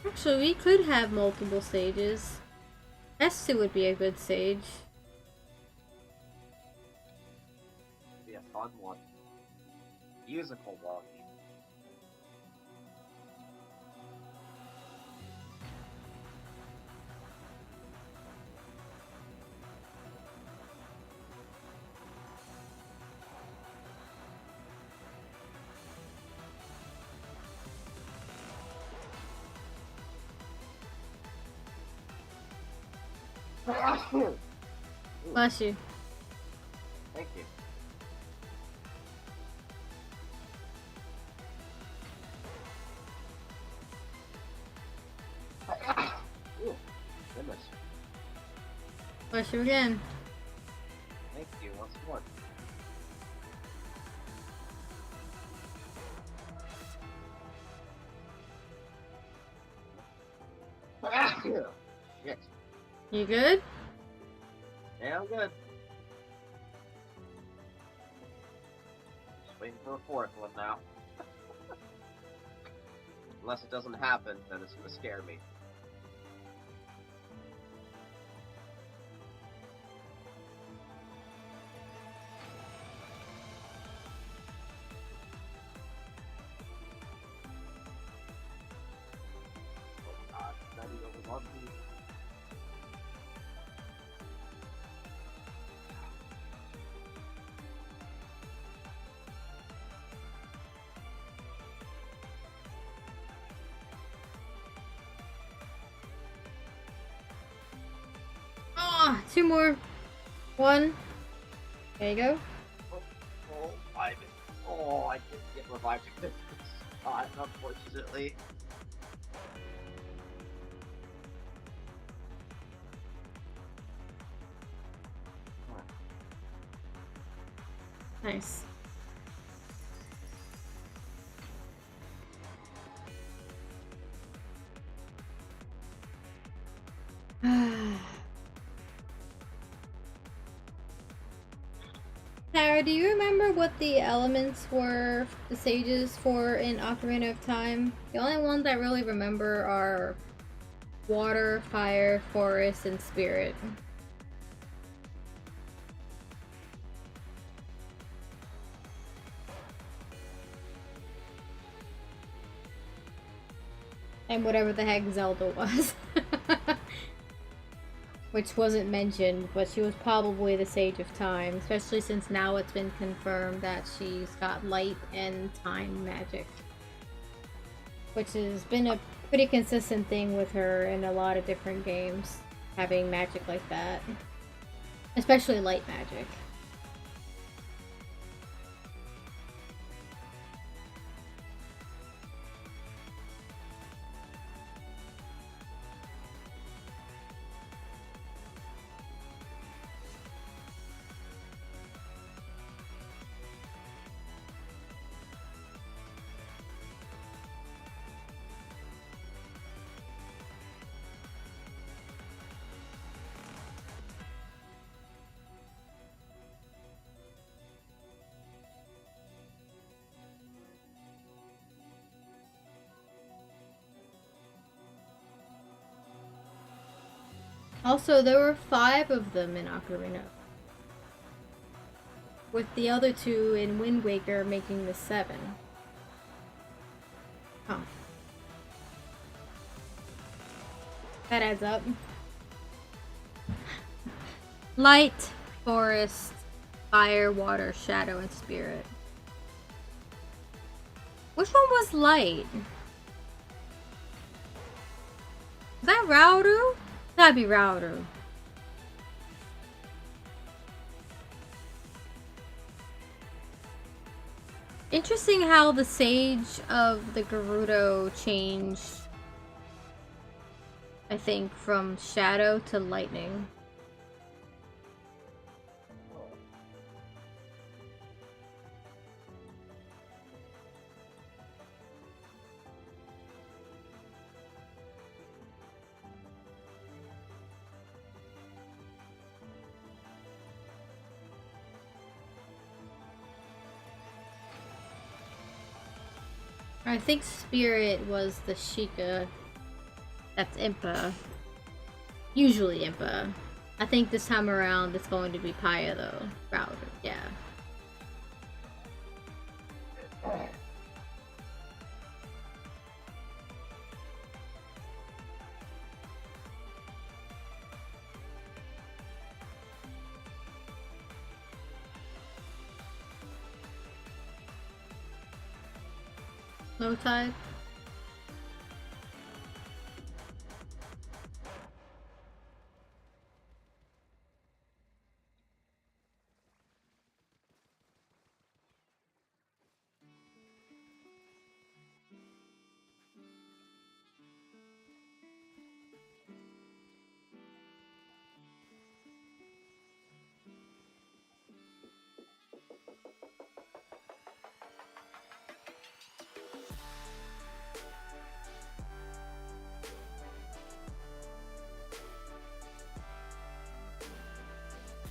Actually, we could have multiple stages. S2 would be a good stage. Be a fun one. Musical one. Bless you. Thank you. Ooh, goodness. Bless you again. Thank you once more. Yes. You good? Yeah, I'm good. Just waiting for a 4th one now. Unless it doesn't happen, then it's gonna scare me. Ah, 2 more. 1. There you go. I didn't get revived in this spot, unfortunately. Nice. Tara, do you remember what the elements were, the sages for in Ocarina of Time? The only ones I really remember are water, fire, forest, and spirit. And whatever the heck Zelda was. Which wasn't mentioned, but she was probably the Sage of Time, especially since now it's been confirmed that she's got light and time magic. Which has been a pretty consistent thing with her in a lot of different games, having magic like that. Especially light magic. Also, there were 5 of them in Ocarina, with the other 2 in Wind Waker making the 7. Huh. That adds up. Light, forest, fire, water, shadow, and spirit. Which one was light? Is that Rauru? That'd be Rauru. Interesting how the Sage of the Gerudo changed, I think, from Shadow to Lightning. I think Spirit was the Sheikah. That's Impa. Usually Impa. I think this time around it's going to be Paya though. Router, yeah. Low tide.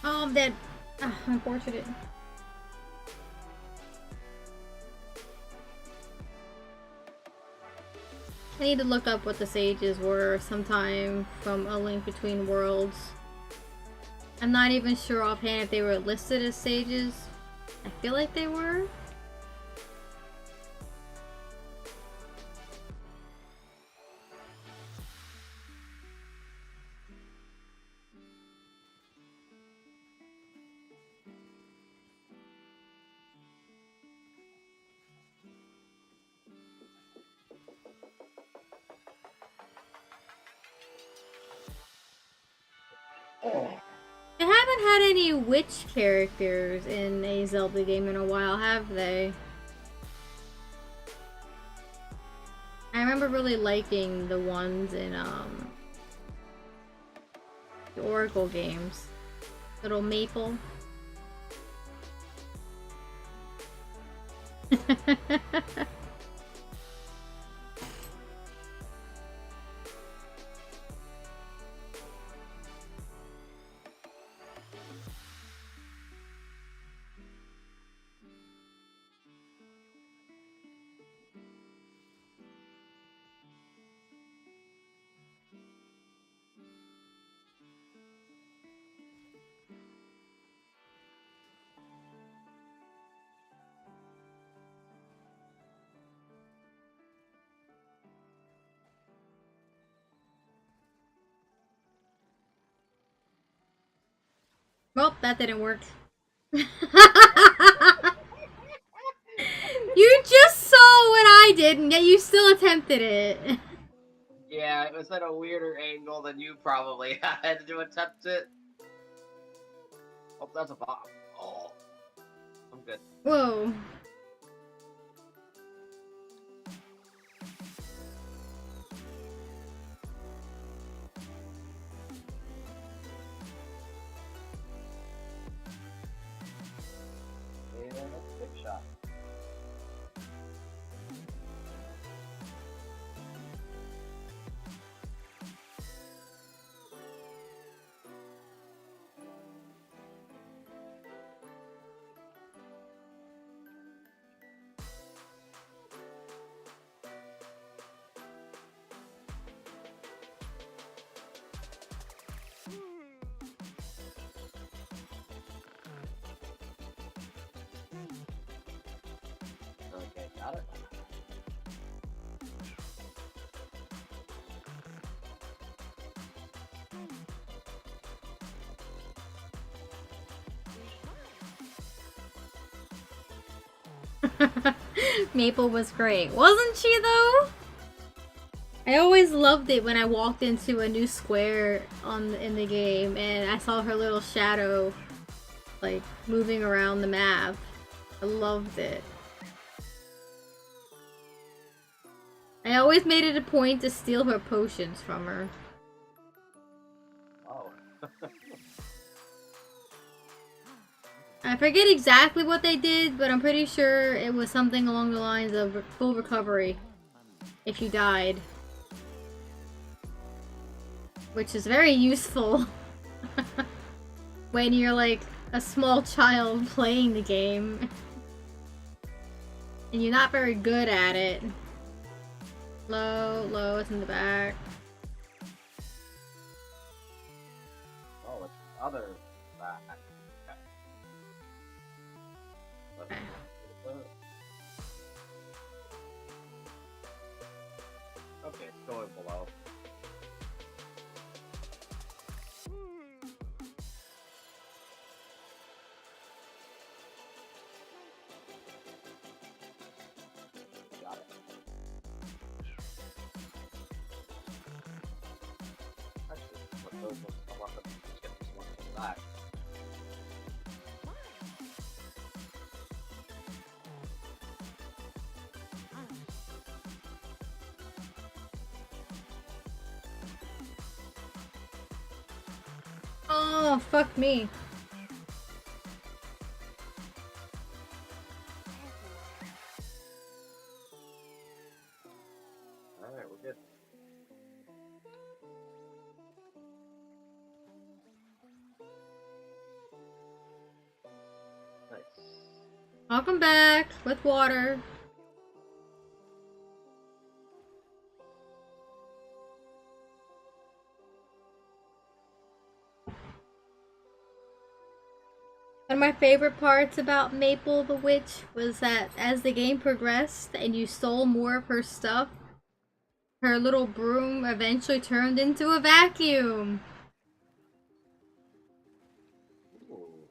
Oh, I'm dead. Ah, unfortunate. I need to look up what the sages were sometime from A Link Between Worlds. I'm not even sure offhand if they were listed as sages. I feel like they were. haven't had any witch characters in a Zelda game in a while, have they? I remember really liking the ones in the Oracle games. Little Maple. Well, that didn't work. You just saw what I did, and yet you still attempted it. Yeah, it was at a weirder angle than you probably had to attempt it. Oh, that's a bomb. Oh, I'm good. Whoa. And a big shot. Okay, got it. Maple was great. Wasn't she, though? I always loved it when I walked into a new square in the game and I saw her little shadow, like, moving around the map. I loved it. I always made it a point to steal her potions from her. Oh. I forget exactly what they did, but I'm pretty sure it was something along the lines of full recovery if you died. Which is very useful when you're like a small child playing the game and you're not very good at it. Low, it's in the back. Oh, it's the other back. Okay. Okay, it's going below. Got it. Actually, let those ones come up and just get this one from the back. Oh, fuck me. Alright, we're good. Nice. Welcome back with water. One of my favorite parts about Maple the Witch was that as the game progressed and you stole more of her stuff, her little broom eventually turned into a vacuum. Ooh.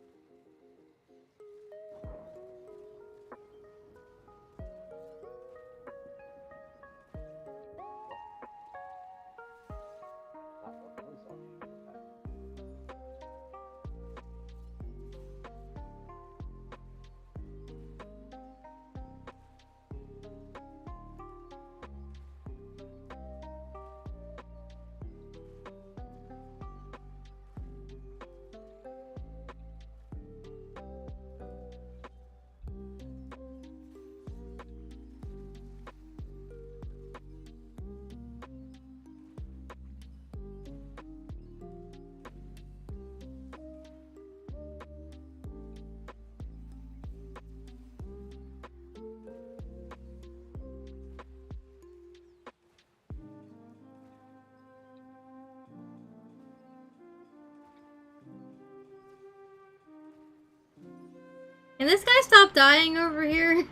Can this guy stop dying over here?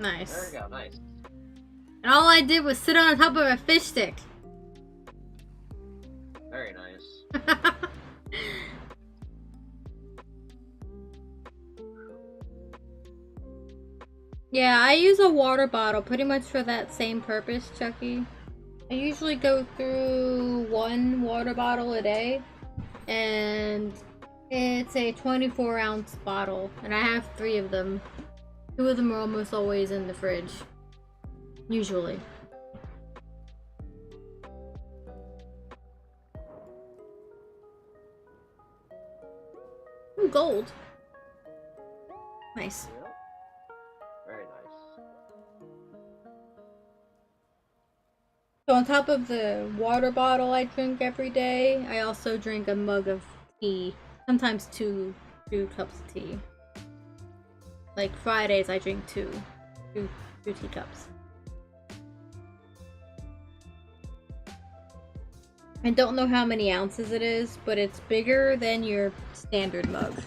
Nice. There we go, nice. And all I did was sit on top of a fish stick. Very nice. Yeah, I use a water bottle pretty much for that same purpose, Chucky. I usually go through one water bottle a day, and it's a 24-ounce bottle, and I have 3 of them. 2 of them are almost always in the fridge. Usually. Ooh, gold. Nice. Yeah. Very nice. So on top of the water bottle I drink every day, I also drink a mug of tea. Sometimes two cups of tea. Like Fridays I drink two teacups. I don't know how many ounces it is, but it's bigger than your standard mug.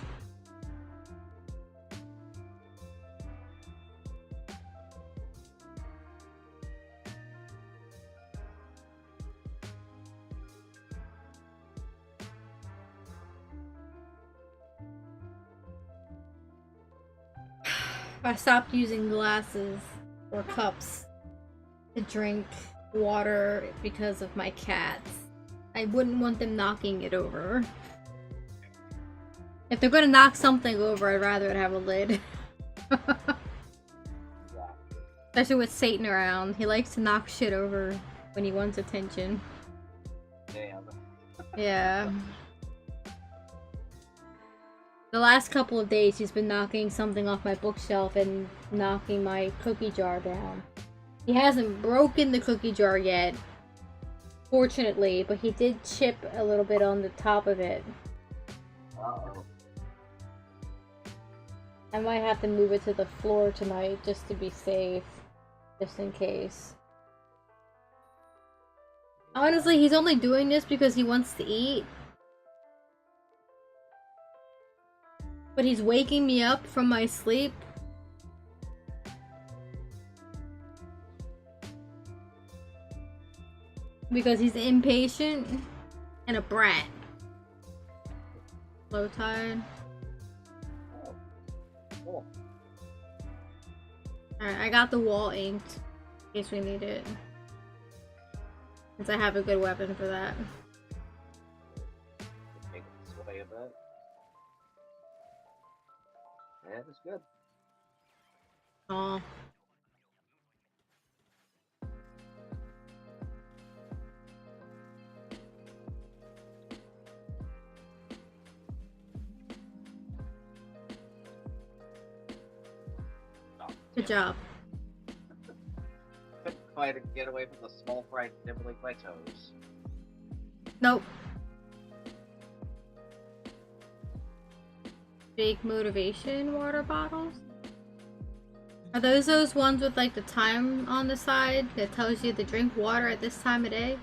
I stopped using glasses or cups to drink water because of my cats. I wouldn't want them knocking it over. If they're gonna knock something over, I'd rather it have a lid. Especially with Satyn around. He likes to knock shit over when he wants attention. Damn. Yeah. The last couple of days he's been knocking something off my bookshelf and knocking my cookie jar down. He hasn't broken the cookie jar yet, fortunately, but he did chip a little bit on the top of it. Uh-oh. I might have to move it to the floor tonight just to be safe, just in case. Honestly, he's only doing this because he wants to eat. But he's waking me up from my sleep. Because he's impatient and a brat. Low tide. Cool. Alright, I got the wall inked in case we need it. Since I have a good weapon for that. Make this way a bit. Yeah, that's good. Aw. Good job. Couldn't quite get away from the small fry nibbling my toes. Nope. Fake motivation water bottles? Are those ones with like the time on the side that tells you to drink water at this time of day?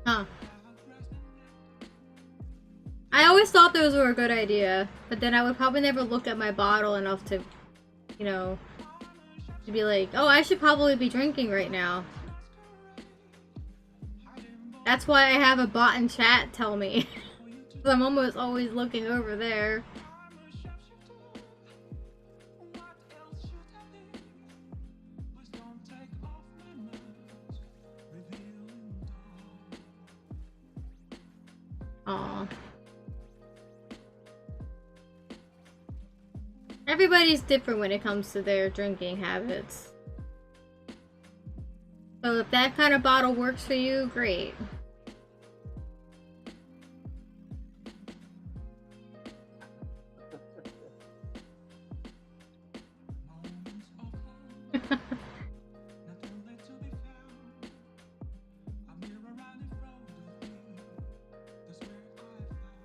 Huh. I always thought those were a good idea, but then I would probably never look at my bottle enough to, you know, to be like, oh, I should probably be drinking right now. That's why I have a bot in chat tell me. I'm almost always looking over there. Aw. Everybody's different when it comes to their drinking habits. So if that kind of bottle works for you, great.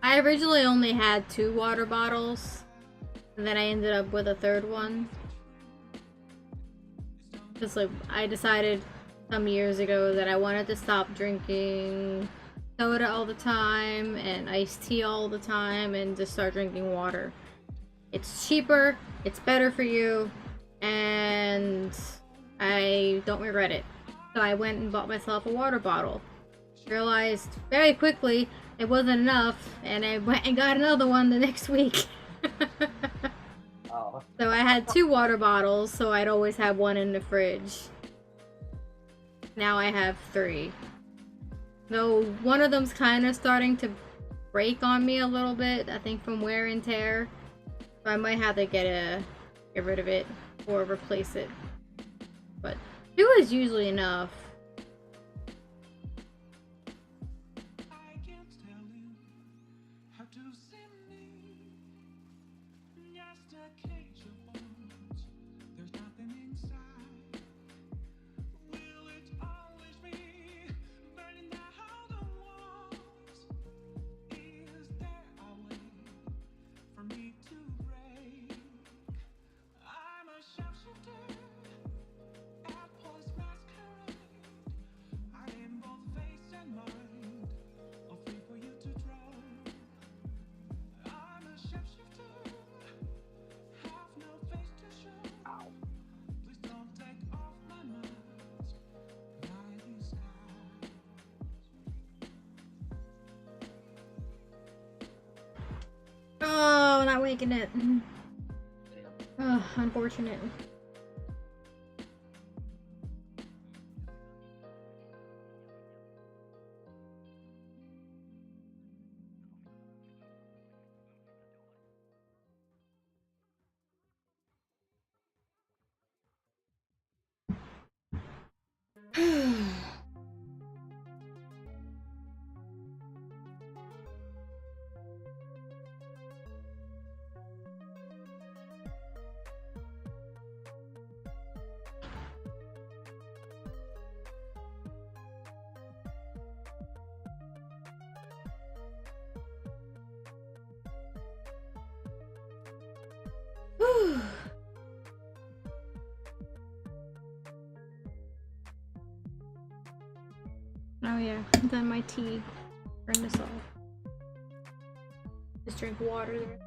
I I originally only had 2 water bottles, and then I ended up with a 3rd one. Just like, I decided some years ago that I wanted to stop drinking soda all the time and iced tea all the time and just start drinking water. It's cheaper, it's better for you, and I don't regret it. So I went and bought myself a water bottle. Realized very quickly it wasn't enough, and I went and got another one the next week. Oh. So I had 2 water bottles, so I'd always have one in the fridge. Now I have 3. Though one of them's kind of starting to break on me a little bit, I think from wear and tear. So I might have to get rid of it or replace it. But 2 is usually enough. Oh, not waking it. Oh, unfortunate. Oh yeah, I've done my tea. Turn this off. Just drink water there.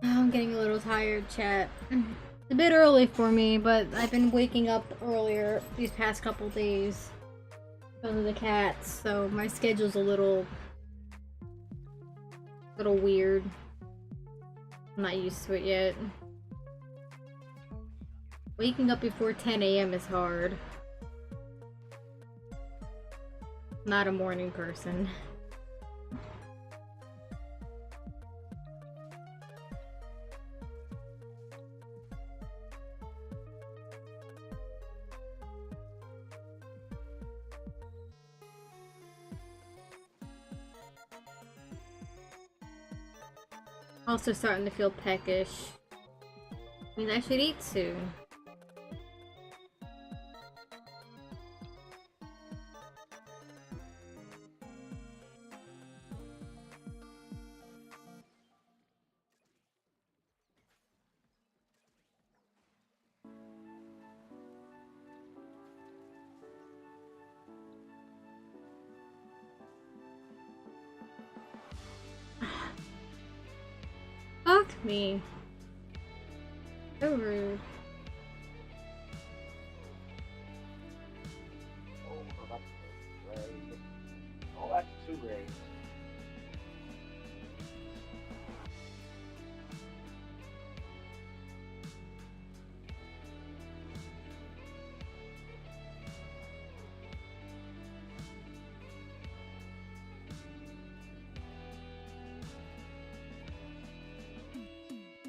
I'm getting a little tired, chat. It's a bit early for me, but I've been waking up earlier these past couple days because of the cats, so my schedule's a little weird. I'm not used to it yet. Waking up before 10 a.m. is hard. Not a morning person. Also starting to feel peckish. Means I should eat soon. Fuck me. So rude. Oh, that's great. Oh, that's too great.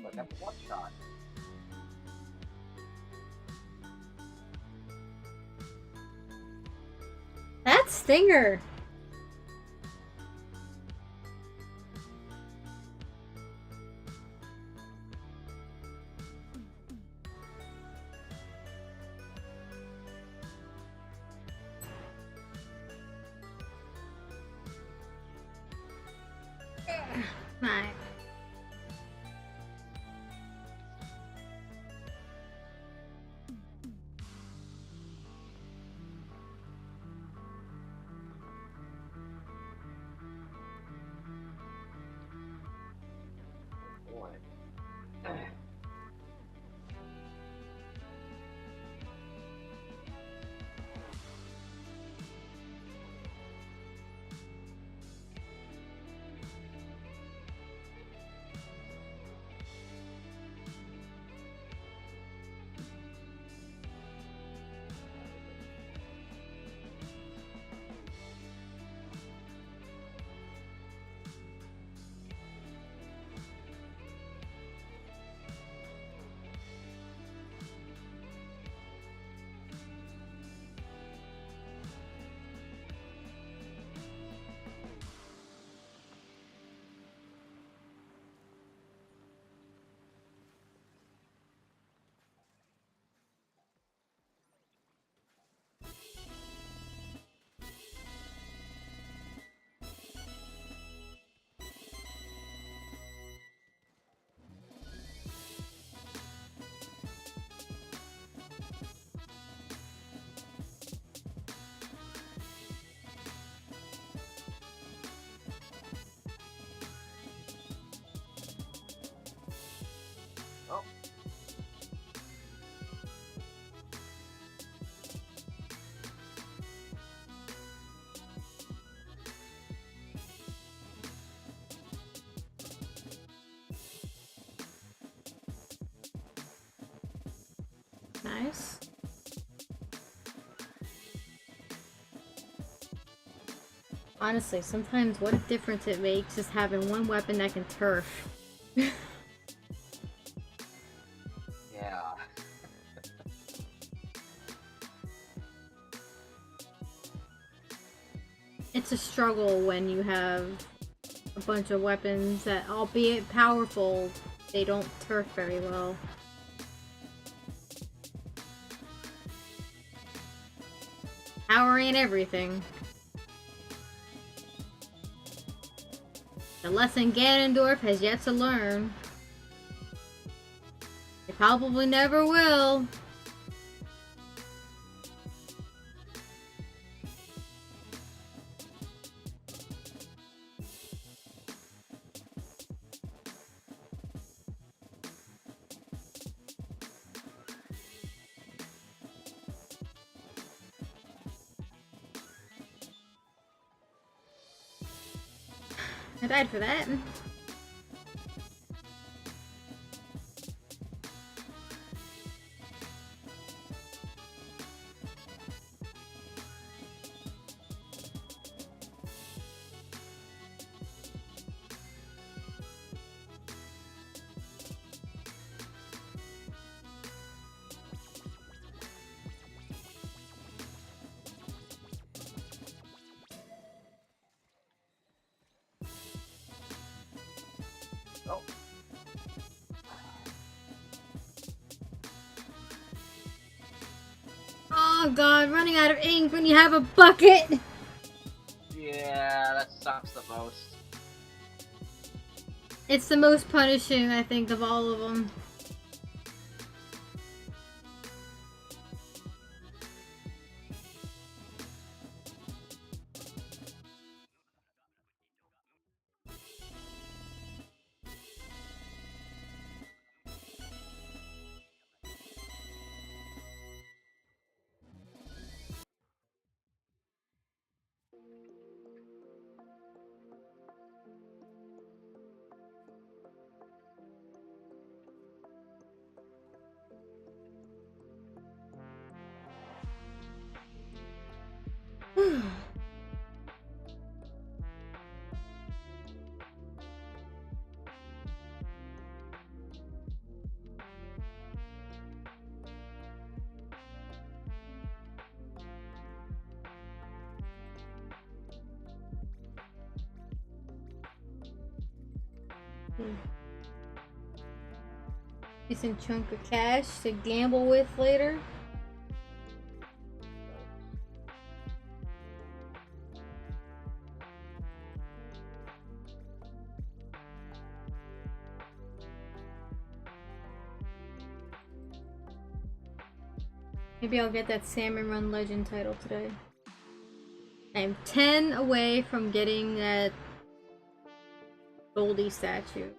But that's one shot. That's Stinger. Alright. Boy. Oh. Nice. Honestly, sometimes what a difference it makes just having one weapon that can turf. Yeah. It's a struggle when you have a bunch of weapons that, albeit powerful, they don't turf very well. Power ain't everything. The lesson Ganondorf has yet to learn. It probably never will. I died for that. Oh. Oh god, running out of ink when you have a bucket! Yeah, that sucks the most. It's the most punishing, I think, of all of them. Decent chunk of cash to gamble with later. Maybe I'll get that Salmon Run Legend title today. I'm 10 away from getting that Goldie statue.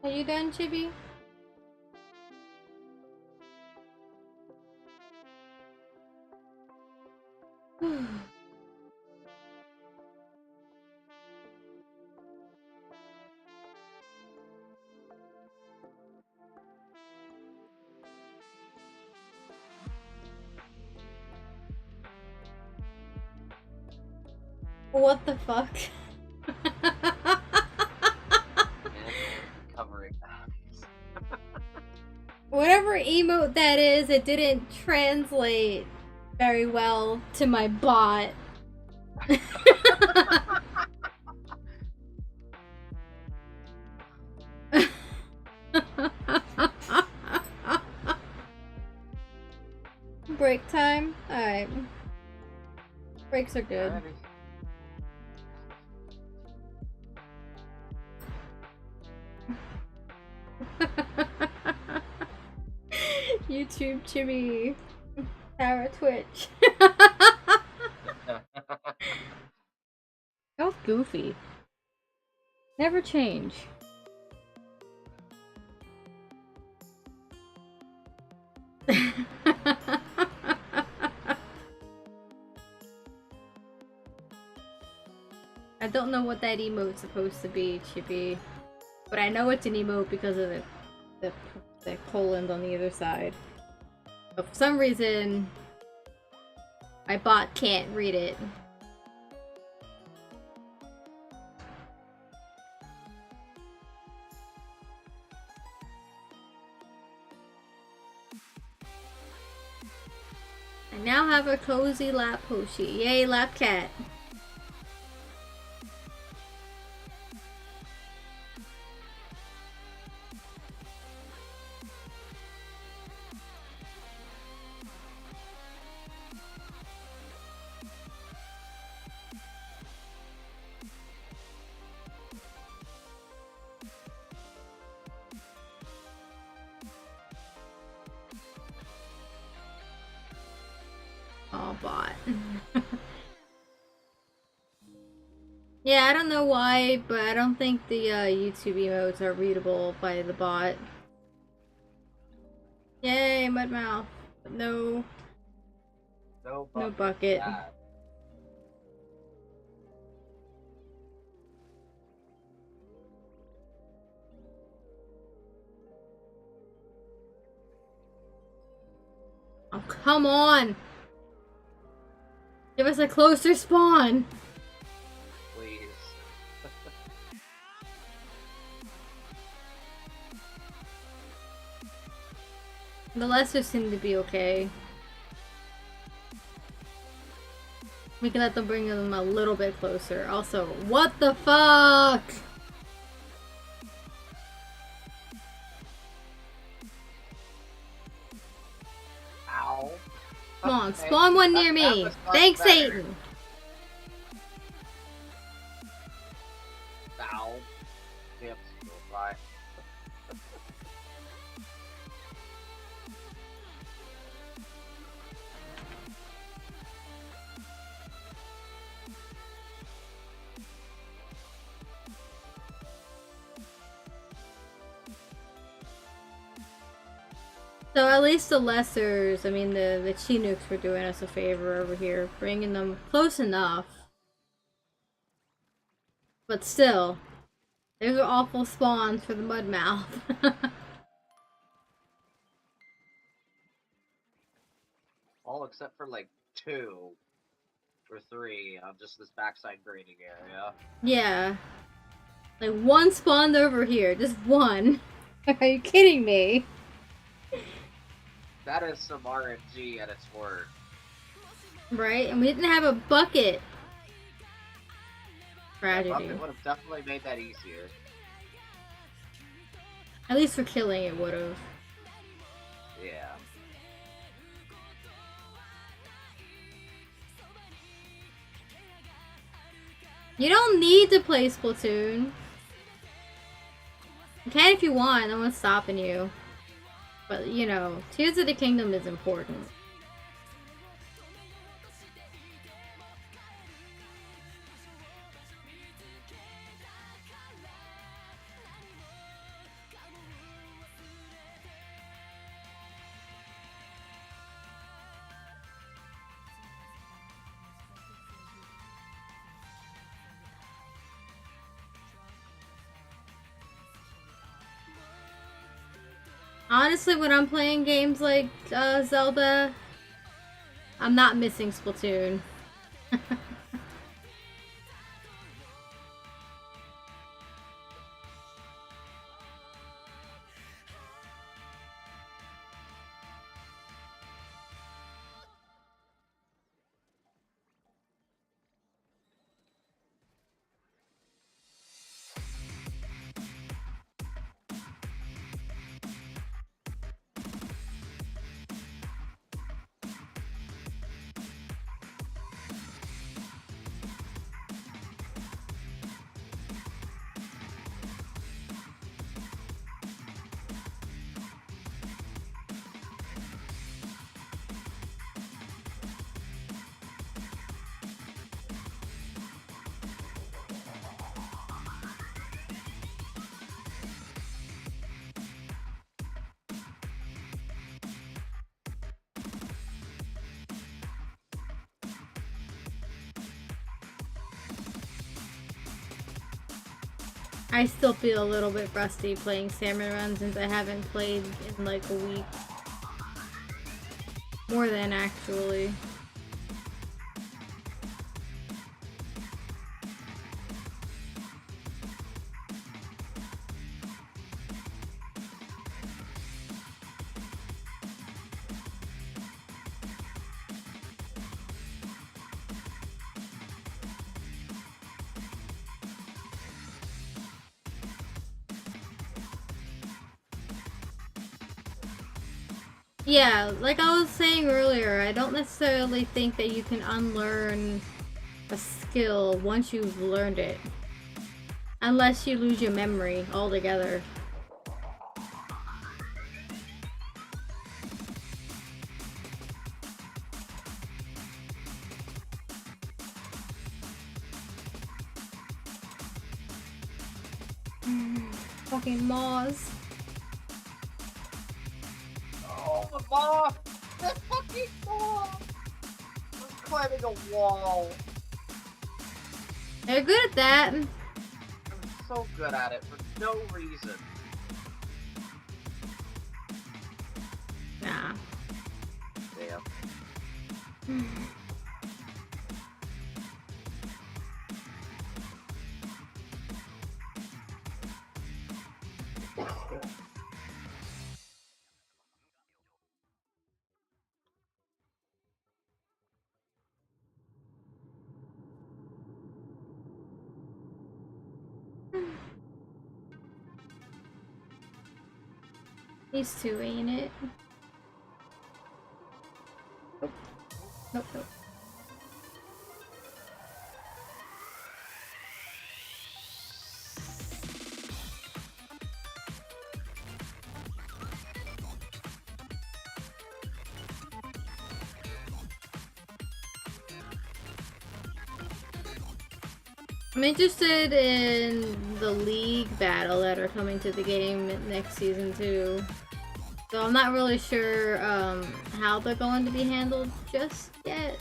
Are you done, Chibi? What the fuck? Covering that. Whatever emote that is, it didn't translate very well to my bot. Break time? Alright. Breaks are good. Alrighty. YouTube Chibi. Power Twitch. How goofy. Never change. I don't know what that emote's supposed to be, Chippy. But I know it's an emote because of the colon on the other side. But for some reason, my bot can't read it. I now have a cozy lap Hoshi. Yay, lap cat. Oh, bot. Yeah, I don't know why, but I don't think the YouTube emotes are readable by the bot. Yay, mud mouth. No. No No bucket. Bad. Oh, come on! Give us a closer spawn! Please. The lessers seem to be okay. We can let them bring them a little bit closer. Also, what the fuck? Ow. Come on, Okay, spawn one near that me. was much Thanks, better. Satan. Ow. Yep, still fine. So at least the lessers, I mean the Chinooks were doing us a favor over here, bringing them close enough. But still, those are awful spawns for the mudmouth. All except for like 2 or 3 on just this backside grading area. Yeah. Like one spawned over here, just one. Are you kidding me? That is some RNG at its worst. Right? And we didn't have a bucket. Tragedy. Bucket would have definitely made that easier. At least for killing it would have. Yeah. You don't need to play Splatoon. You can if you want, no one's stopping you. But, you know, Tears of the Kingdom is important. Honestly, when I'm playing games like Zelda, I'm not missing Splatoon. I still feel a little bit rusty playing Salmon Run since I haven't played in like a week. More than actually. Yeah, like I was saying earlier, I don't necessarily think that you can unlearn a skill once you've learned it. Unless you lose your memory altogether. Fucking Moz. Oh, the moth! That fucking moth! I'm climbing a wall. They're good at that. I'm so good at it for no reason. Nah. Damn. These two, ain't it? Nope. Nope, nope. I'm interested in the league battle that are coming to the game next season too. So I'm not really sure how they're going to be handled just yet.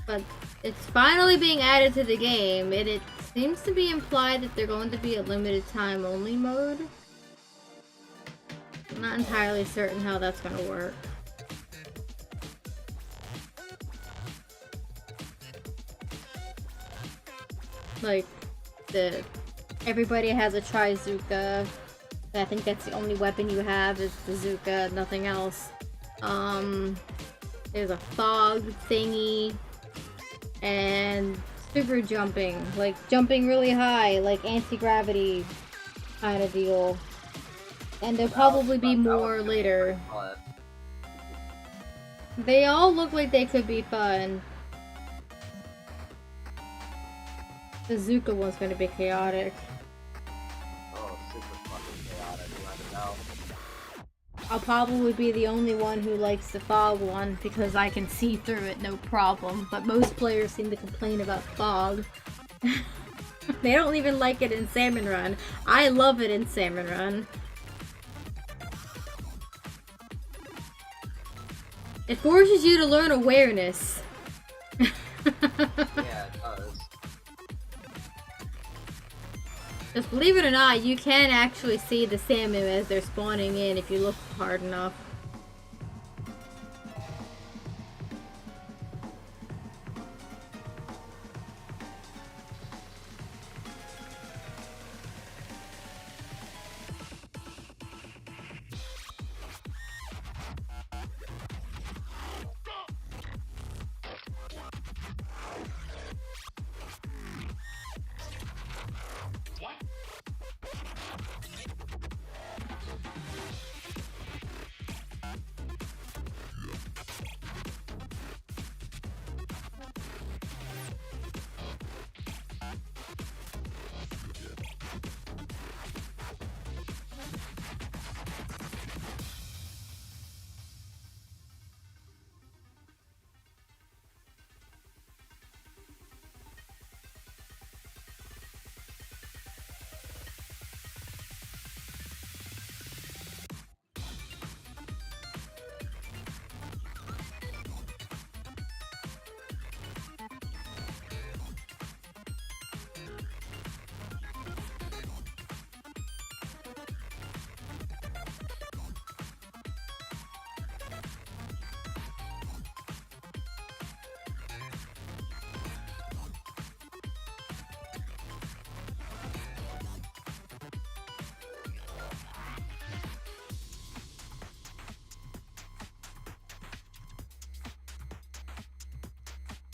But it's finally being added to the game, and it seems to be implied that they're going to be a limited time only mode. I'm not entirely certain how that's going to work. Like, everybody has a Trizooka. I think that's the only weapon you have is the Zooka, nothing else. There's a fog thingy, and super jumping, like jumping really high, like anti-gravity kind of deal. And there'll probably be more later. They all look like they could be fun. The Zooka one's gonna be chaotic. Oh, super fucking chaotic, let it know. I'll probably be the only one who likes the fog one because I can see through it no problem, but most players seem to complain about fog. They don't even like it in Salmon Run. I love it in Salmon Run. It forces you to learn awareness. Yeah, it does. Just believe it or not, you can actually see the salmon as they're spawning in if you look hard enough.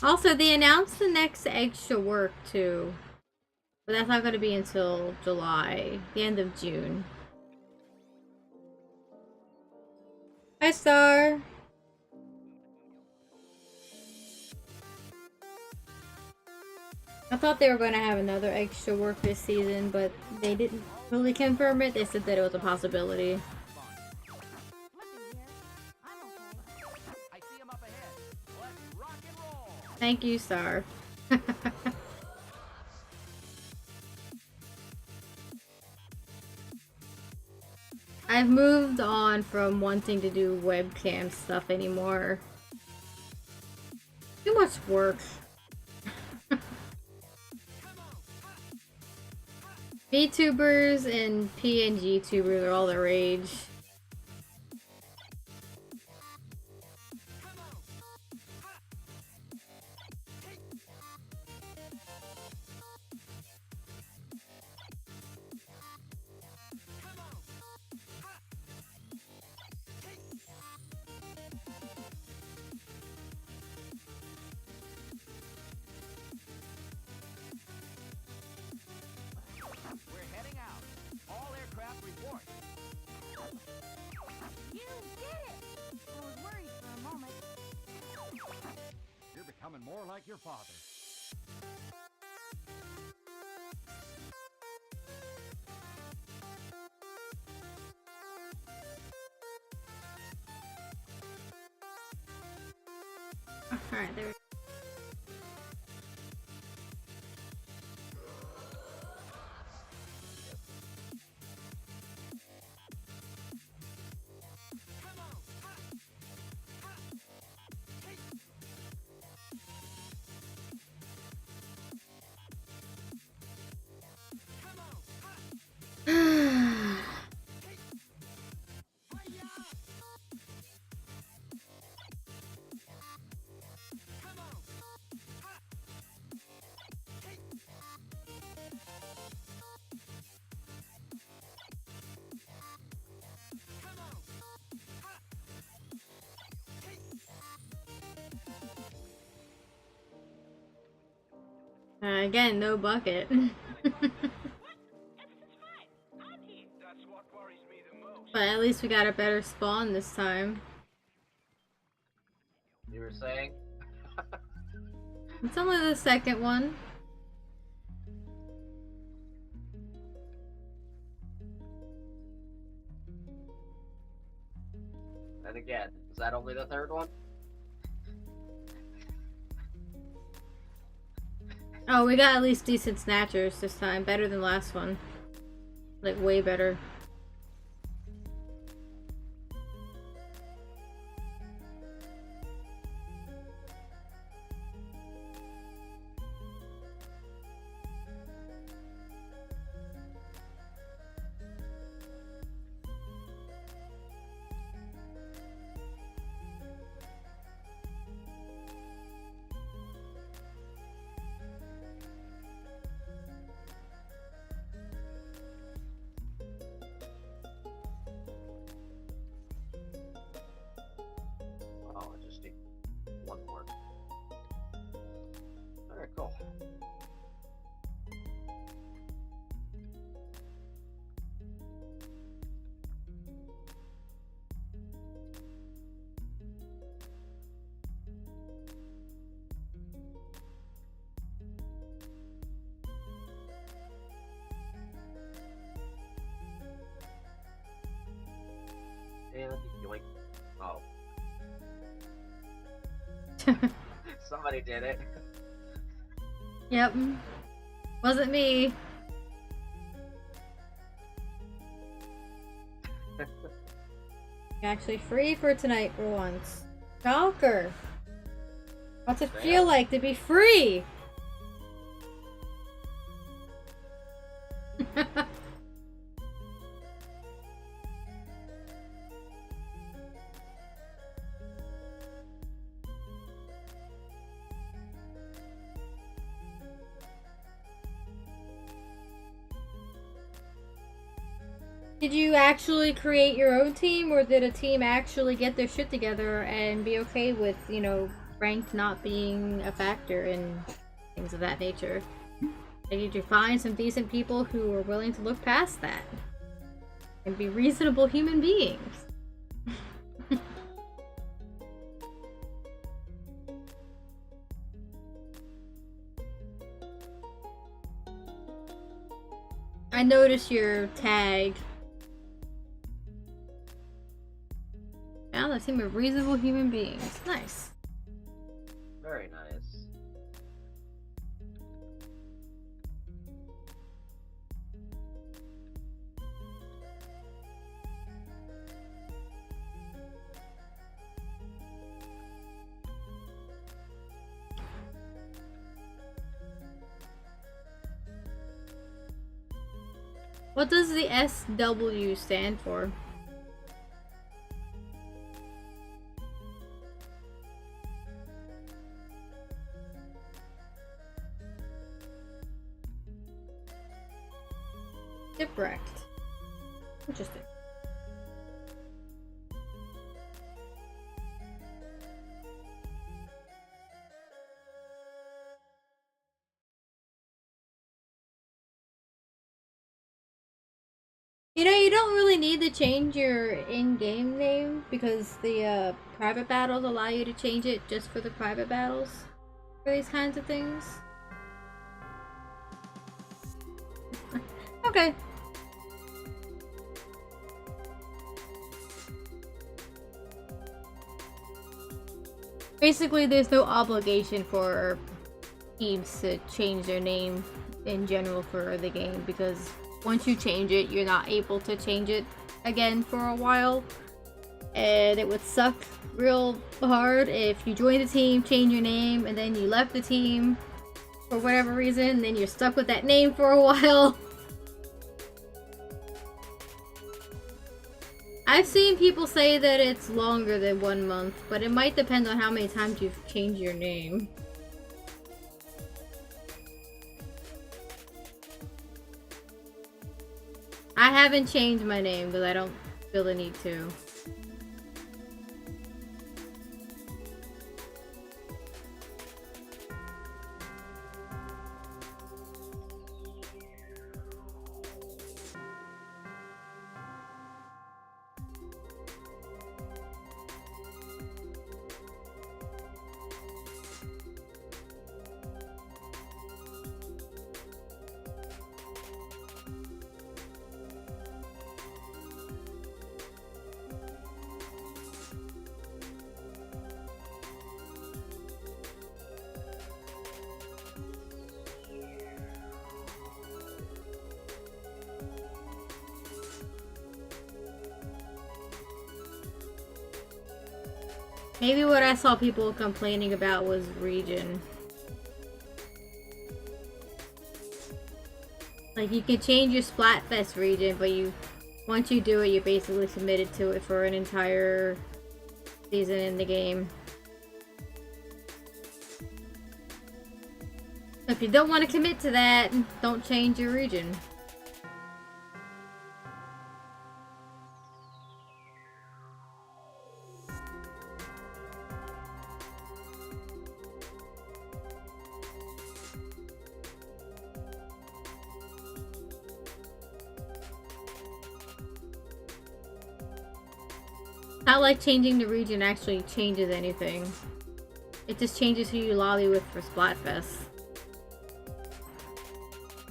Also, they announced the next extra work too, but that's not going to be until July, the end of June. Hi, Star. I thought they were going to have another extra work this season, but they didn't really confirm it. They said that it was a possibility. Thank you, Star. I've moved on from wanting to do webcam stuff anymore. Too much work. VTubers and PNG tubers are all the rage. like your father. Alright, there we go. Again, no bucket. But at least we got a better spawn this time. You were saying? It's only the second one. And again, is that only the third one? Oh, we got at least decent snatchers this time. Better than last one. Like, way better. Oh, I just need one more. Alright, cool. And yoink. Oh. Somebody did it. Yep. Wasn't me. Actually free for tonight for once. Shocker. What's it feel like to be free? Did you actually create your own team, or did a team actually get their shit together and be okay with, you know, rank not being a factor in things of that nature? Did you find some decent people who were willing to look past that and be reasonable human beings? I noticed your tag. Found a team of reasonable human beings. Nice. Very nice. What does the SW stand for? Shipwrecked. Interesting. You know, you don't really need to change your in-game name because the private battles allow you to change it just for the private battles. for these kinds of things. Okay. Basically, there's no obligation for teams to change their name in general for the game, because once you change it, you're not able to change it again for a while. And it would suck real hard if you joined the team, change your name, and then you left the team for whatever reason, then you're stuck with that name for a while. I've seen people say that it's longer than 1 month, but it might depend on how many times you've changed your name. I haven't changed my name because I don't feel the need to. Maybe what I saw people complaining about was region. Like, you can change your Splatfest region, but once you do it, you're basically committed to it for an entire season in the game. If you don't want to commit to that, don't change your region. Not like changing the region actually changes anything. It just changes who you lobby with for Splatfest.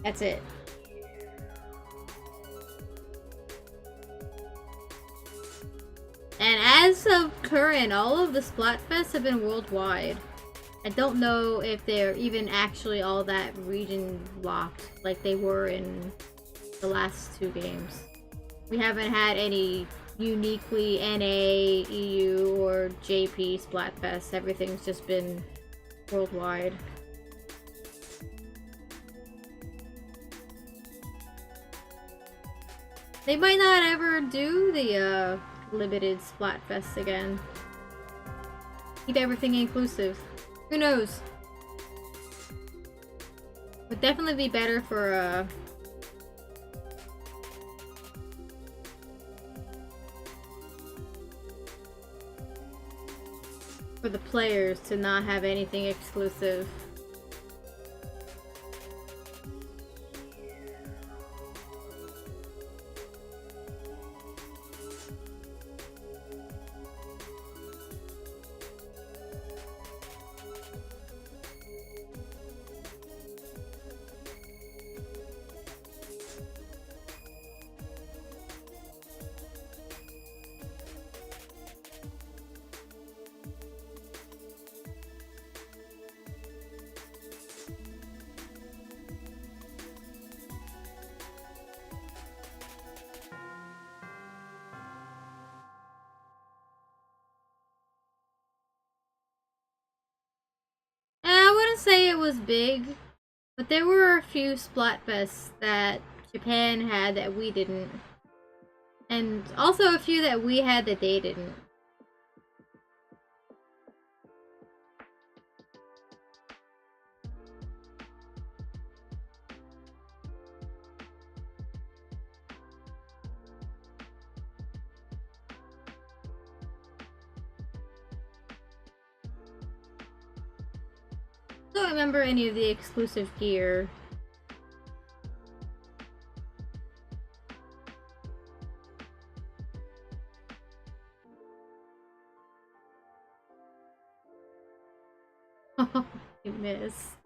That's it. And as of current, all of the Splatfests have been worldwide. I don't know if they're even actually all that region locked like they were in the last 2 games. We haven't had any uniquely NA, EU, or JP Splatfest. Everything's just been worldwide. They might not ever do the limited Splatfest again. Keep everything inclusive. Who knows? Would definitely be better for the players to not have anything exclusive. Say it was big, but there were a few Splatfests that Japan had that we didn't, and also a few that we had that they didn't. I don't remember any of the exclusive gear. You miss.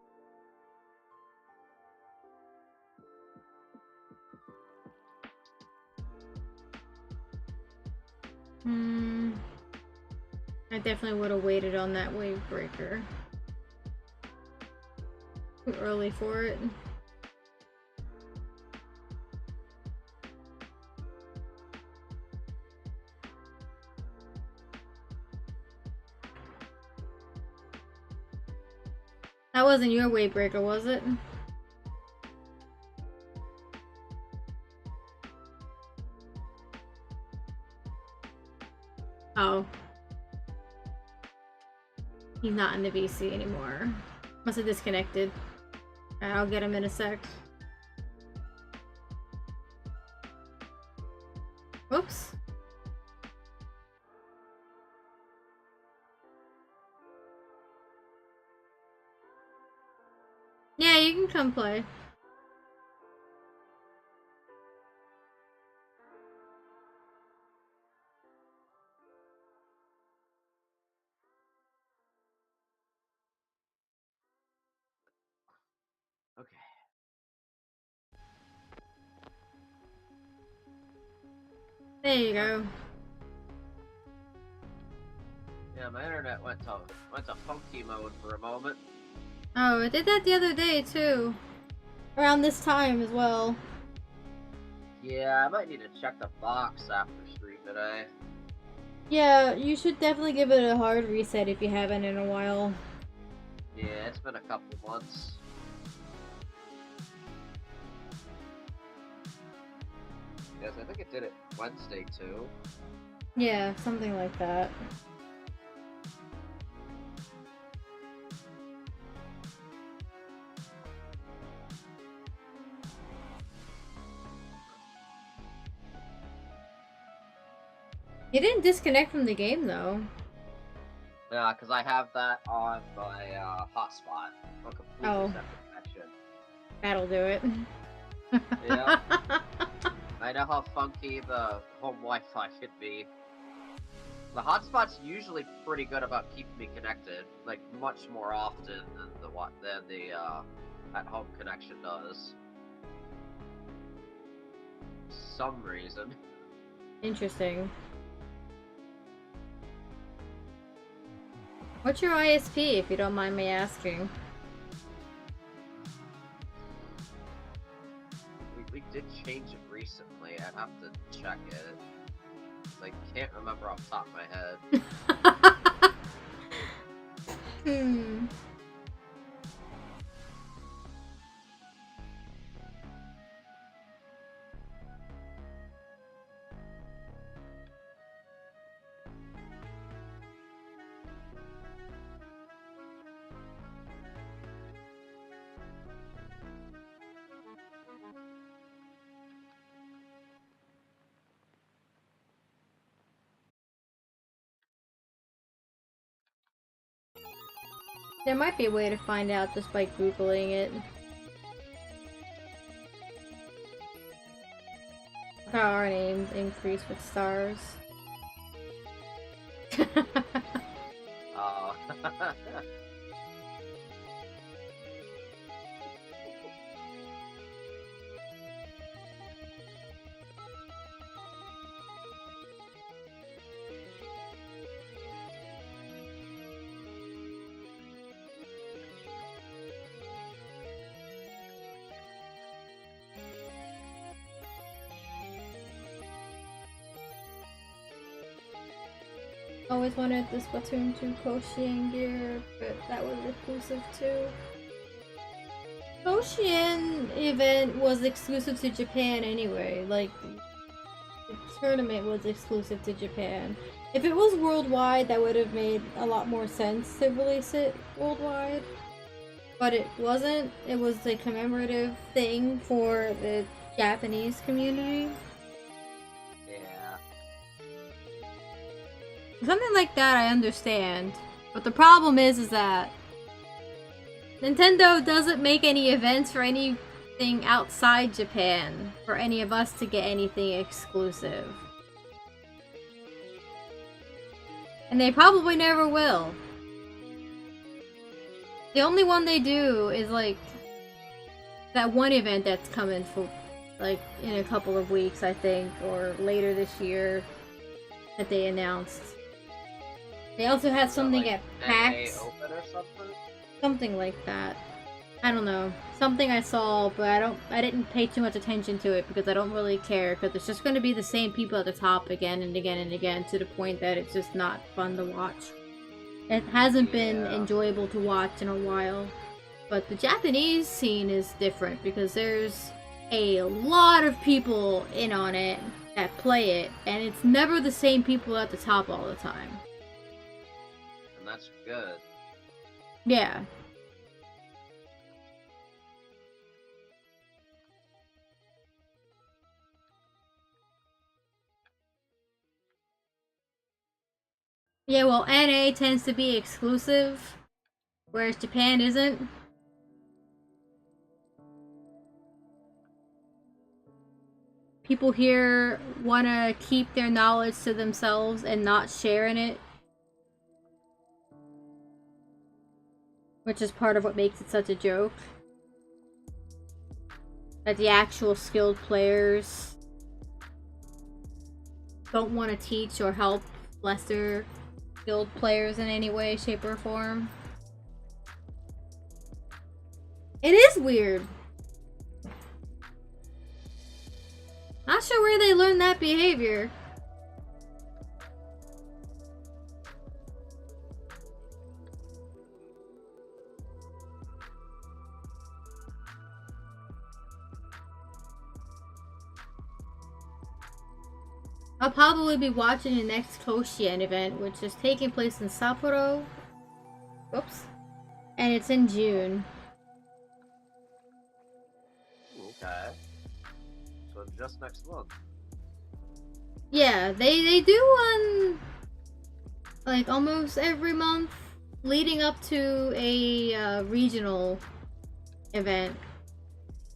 I definitely would have waited on that wave breaker. Too early for it. That wasn't your wave breaker, was it? Oh. He's not in the VC anymore. Must have disconnected. Alright, I'll get him in a sec. Whoops. Yeah, you can come play. Okay. There you go. Yeah, my internet went to funky mode for a moment. Oh, I did that the other day too. Around this time as well. Yeah, I might need to check the box after stream today. Yeah, you should definitely give it a hard reset if you haven't in a while. Yeah, it's been a couple months. Yes, I think it did it Wednesday too. Yeah, something like that. You didn't disconnect from the game though. Yeah, because I have that on my hotspot. A completely separate connection. That'll do it. Yeah. I know how funky the home Wi-Fi should be. The hotspot's usually pretty good about keeping me connected, like much more often than the at-home connection does. For some reason. Interesting. What's your ISP, if you don't mind me asking? We did change it recently. I'd have to check it. I can't remember off the top of my head. There might be a way to find out just by Googling it. How our names increase with stars. Oh. Always wanted the Splatoon 2 Koshien gear, but that was exclusive too. Koshien event was exclusive to Japan anyway, like the tournament was exclusive to Japan. If it was worldwide, that would have made a lot more sense to release it worldwide. But it wasn't. It was a commemorative thing for the Japanese community. Something like that I understand, but the problem is that Nintendo doesn't make any events for anything outside Japan for any of us to get anything exclusive. And they probably never will. The only one they do is like that one event that's coming for like in a couple of weeks, I think, or later this year that they announced. They also had something like at PAX. Open or something? Something like that. I don't know. Something I saw, but I didn't pay too much attention to it because I don't really care, because it's just going to be the same people at the top again and again and again, to the point that it's just not fun to watch. It hasn't been enjoyable to watch in a while. But the Japanese scene is different because there's a lot of people in on it that play it, and it's never the same people at the top all the time. And that's good. Yeah. Yeah, well, NA tends to be exclusive, whereas Japan isn't. People here want to keep their knowledge to themselves and not sharing it, which is part of what makes it such a joke. That the actual skilled players don't want to teach or help lesser skilled players in any way, shape, or form. It is weird. Not sure where they learned that behavior. I'll probably be watching the next Koshien event, which is taking place in Sapporo. Whoops. And it's in June. Okay. So just next month. Yeah, they do one like almost every month leading up to a regional event.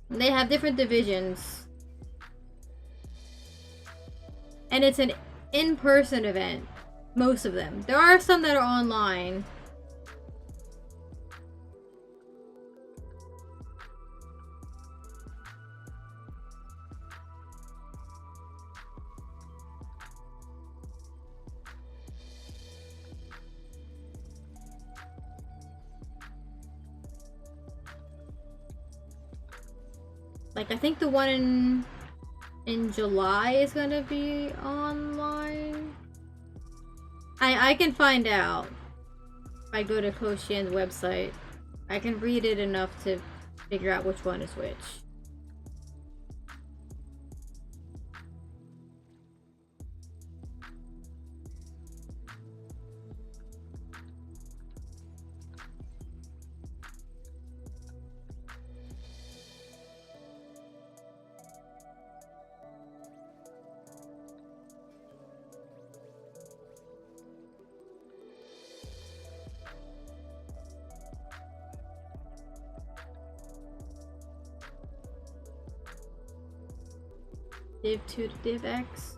And they have different divisions. And it's an in-person event. Most of them. There are some that are online. Like, I think the one in July is gonna be online. I can find out if I go to Koshien's website. I can read it enough to figure out which one is which. Div 2 to Div X.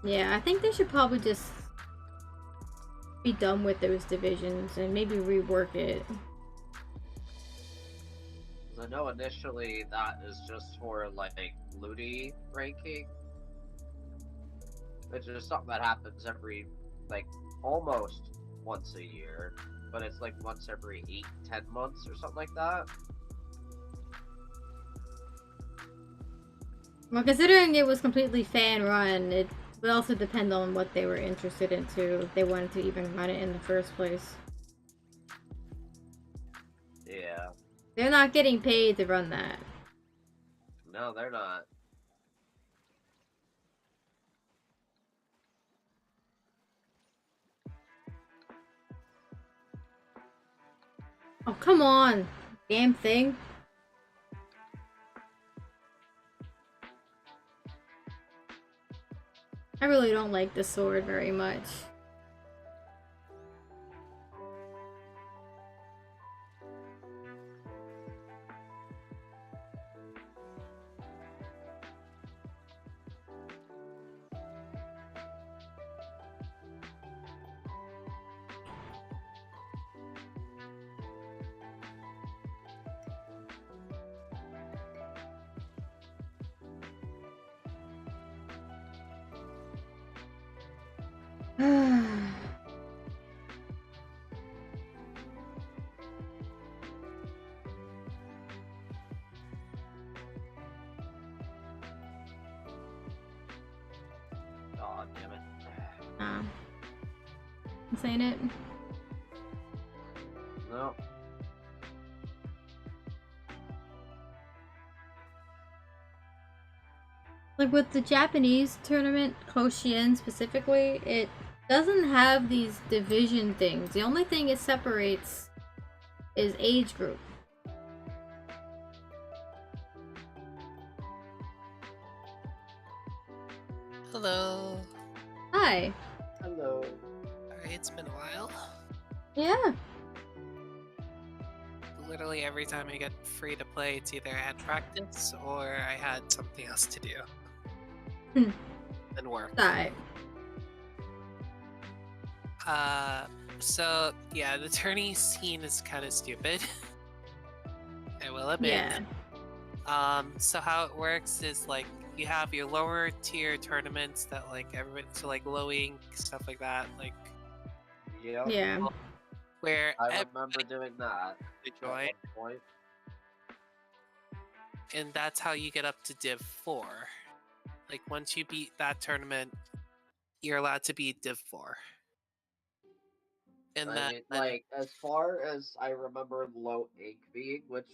Yeah, I think they should probably just be done with those divisions and maybe rework it. I know initially that is just for like Ludi ranking, which is something that happens every like almost once a year, but it's like once every 8-10 months or something like that. Well, considering it was completely fan run, it would also depend on what they were interested in too, if they wanted to even run it in the first place. Yeah. They're not getting paid to run that. No, they're not. Oh, come on! Damn thing. I really don't like the sword very much. I'm saying it. No. Like with the Japanese tournament, Koshien specifically, it doesn't have these division things. The only thing it separates is age group. Hello. Hi. Hello. Alright, it's been a while. Yeah. Literally every time I get free to play, it's either I had practice or I had something else to do. And work. Hi. So yeah, the tourney scene is kind of stupid. I will admit. Yeah. So how it works is like you have your lower tier tournaments that like everybody, so like low ink stuff like that, like Yeah. Yeah. where I remember doing that. to At join, one point. and that's how you get up to Div 4. Like once you beat that tournament, you're allowed to be Div 4. And I then mean, like, as far as I remember low ink being, which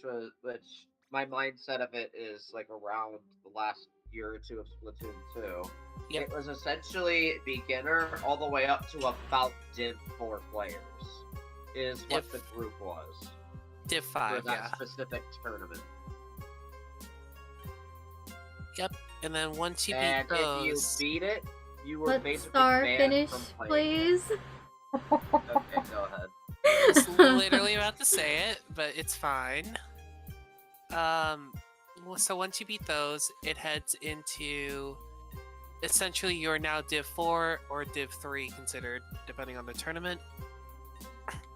my mindset of it is like around the last year or two of Splatoon 2. Yep. It was essentially beginner all the way up to about Div 4 players, is what Div- the group was Div for 5, that yeah. specific tournament. Yep. And then once you And beat those, if you beat it, you were Let basically Star banned finish, from playing. please. Okay, go ahead. I was literally about to say it, but it's fine. So once you beat those, it heads into essentially you're now Div 4 or Div 3 considered, depending on the tournament.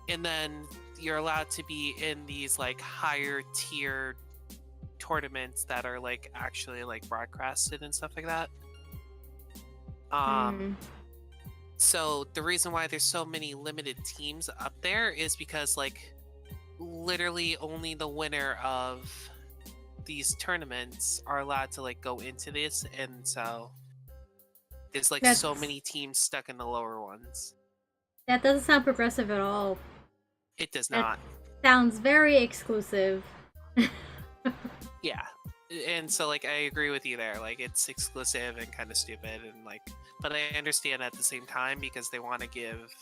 And then you're allowed to be in these like higher tier tournaments that are like actually like broadcasted and stuff like that. So the reason why there's so many limited teams up there is because like literally only the winner of these tournaments are allowed to like go into this, and so there's like so That's- many teams stuck in the lower ones. That doesn't sound progressive at all. It does That- not. Sounds very exclusive. Yeah. And so like I agree with you there. Like it's exclusive and kind of stupid, and like, but I understand at the same time because they want to give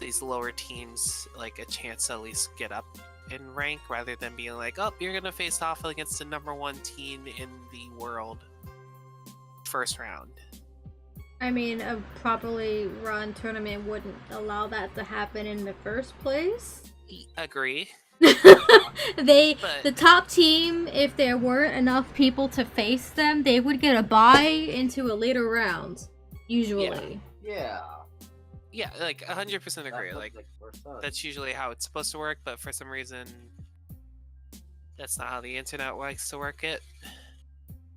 these lower teams like a chance to at least get up in rank rather than being like, oh, you're gonna face off against the #1 team in the world first round. I mean, a properly run tournament wouldn't allow that to happen in the first place. Agree. The But- top team, if there weren't enough people to face them, they would get a bye into a later round. Usually. Yeah. Yeah, like 100% agree. That Like makes more sense. that's usually how it's supposed to work, but for some reason that's not how the internet likes to work it.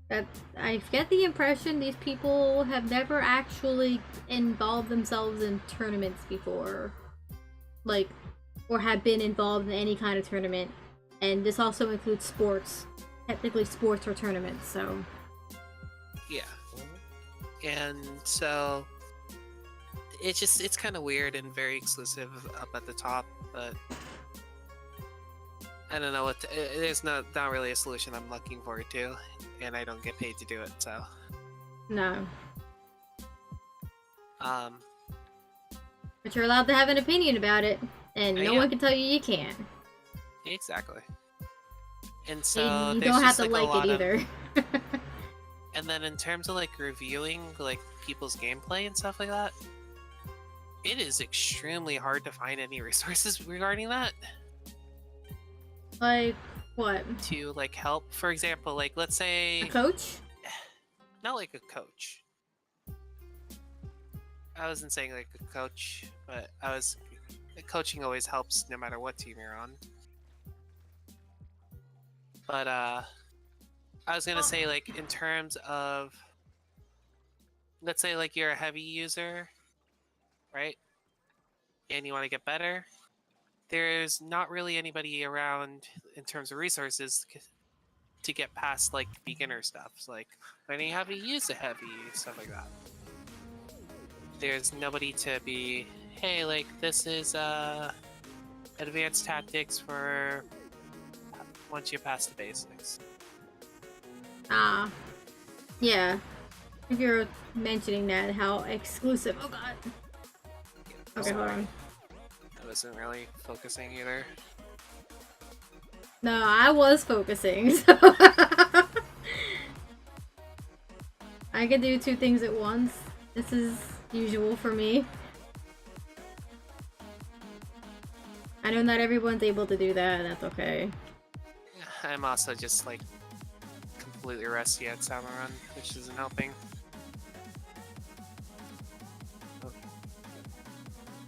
That I get the impression these people have never actually involved themselves in tournaments before. Like, or have been involved in any kind of tournament. And this also includes sports. Technically sports or tournaments, so Yeah. And so it's kind of weird and very exclusive up at the top, but I don't know there's not really a solution I'm looking forward to, and I don't get paid to do it, so no. But you're allowed to have an opinion about it, and no Yeah. one can tell you you can't. Exactly. And so And you there's don't have just, to a like lot it of- either. And then in terms of like reviewing like people's gameplay and stuff like that, it is extremely hard to find any resources regarding that Like, what? to like help. For example, like let's say A coach? not like a coach. I wasn't saying like a coach, but coaching always helps no matter what team you're on. But I was gonna say like in terms of, let's say like you're a heavy user, right? And you want to get better. There's not really anybody around in terms of resources to get past like beginner stuff, so, like learning how to use a heavy, stuff like that. there's nobody to be, hey, like, this is advanced tactics for once you pass the basics. Ah. Yeah. If you're mentioning that, how exclusive. Oh god. Okay, hold on. I wasn't really focusing either. No, I was focusing, so I can do two things at once. This is usual for me. I know not everyone's able to do that, and that's okay. I'm also just like completely rusty at Salmon Run, which isn't helping.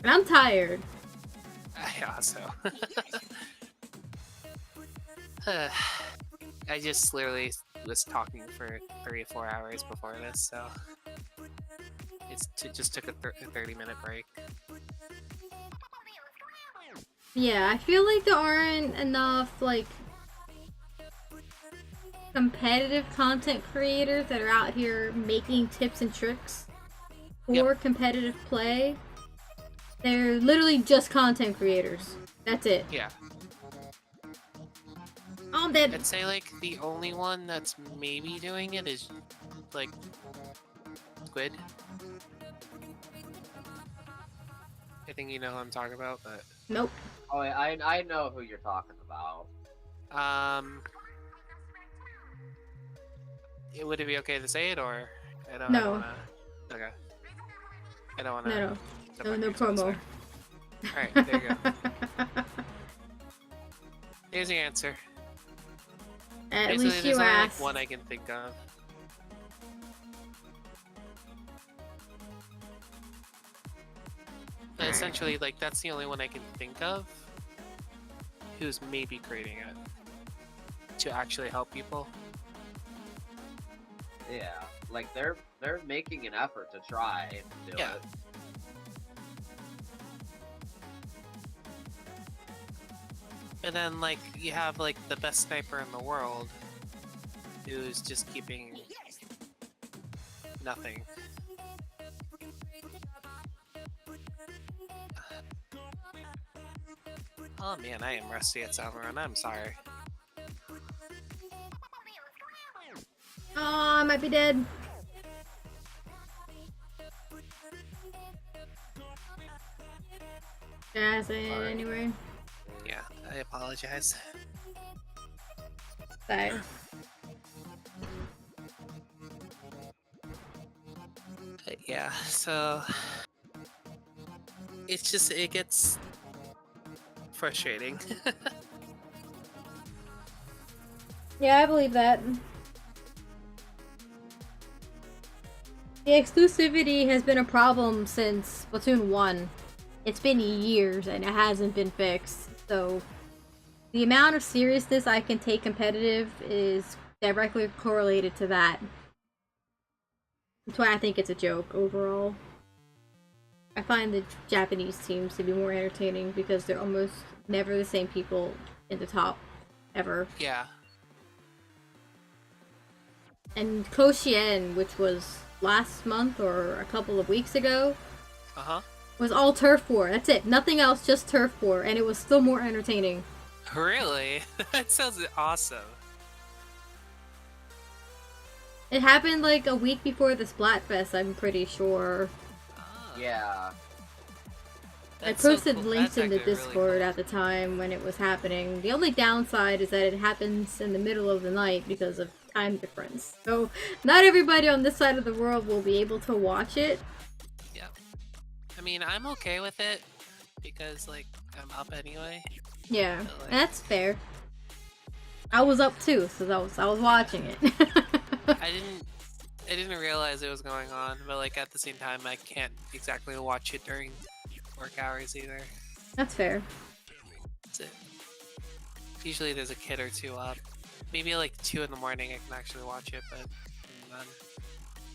And I'm tired. I also. I just literally was talking for 3 or 4 hours before this, so it just took a 30-minute break. Yeah, I feel like there aren't enough, like, competitive content creators that are out here making tips and tricks for competitive play. They're literally just content creators. That's it. Yeah. Oh, I'm dead. I'd say, like, the only one that's maybe doing it is, like, Squid. I think you know who I'm talking about, but... Nope. Oh, I know who you're talking about. Would it be okay to say it, or... I don't No. wanna... Okay. I don't wanna... No promo. Alright, there you go. Here's the answer. At Basically, least there's you only, asked. like, one I can think of. But essentially, like, that's the only one I can think of who's maybe creating it to actually help people. Yeah, like they're making an effort to try and do it. And then, like, you have, like, the best sniper in the world who's just keeping nothing. Oh man, I am rusty at Salmon Run, I'm sorry. Oh, I might be dead. Yeah, say it anyway. Yeah, I apologize. Sorry. But yeah, so it's just, it gets frustrating. Yeah, I believe that. The exclusivity has been a problem since Splatoon 1. It's been years and it hasn't been fixed, so the amount of seriousness I can take competitive is directly correlated to that. That's why I think it's a joke overall. I find the Japanese teams to be more entertaining because they're almost never the same people in the top, ever. Yeah. And Koshien, which was last month or a couple of weeks ago, was all turf war. That's it. Nothing else, just turf war, and it was still more entertaining. Really? That sounds awesome. It happened like a week before the Splatfest, I'm pretty sure. Yeah. I posted links in the Discord at the time when it was happening. The only downside is that it happens in the middle of the night because of time difference. So not everybody on this side of the world will be able to watch it. Yeah. I mean, I'm okay with it because, like, I'm up anyway. Yeah, So, like, that's fair. I was up too, so I was watching it. I didn't realize it was going on, but like at the same time, I can't exactly watch it during work hours either. That's fair. That's it. Usually there's a kid or two up. Maybe like 2 in the morning I can actually watch it, but none.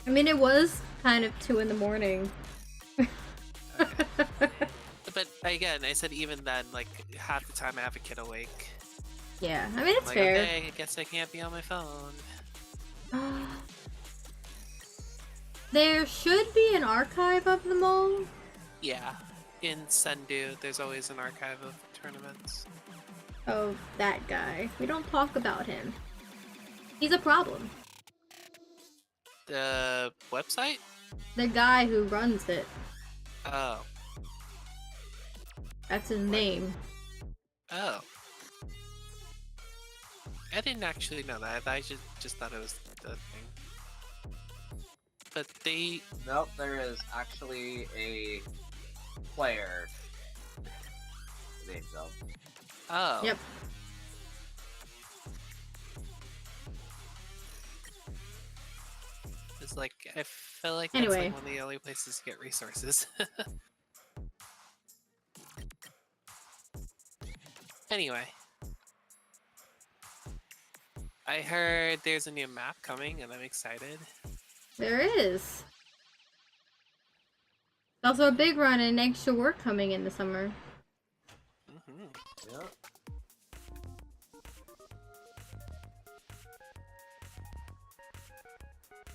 I mean, it was kind of 2 in the morning. Okay. But again, I said even then, like half the time I have a kid awake. Yeah, I mean, it's like, fair. Okay, I guess I can't be on my phone. There should be an archive of them all. Yeah, in Sendu, there's always an archive of tournaments. Oh, that guy. We don't talk about him. He's a problem. The website? The guy who runs it. Oh. That's his name. Oh. I didn't actually know that. I just thought it was the thing. But they... Nope, there is actually a player named though. Oh. Yep. It's like, I feel like Anyway. that's like one of the only places to get resources. Anyway. I heard there's a new map coming and I'm excited. There is. There's also a big run and extra work coming in the summer. Mm-hmm. Yeah.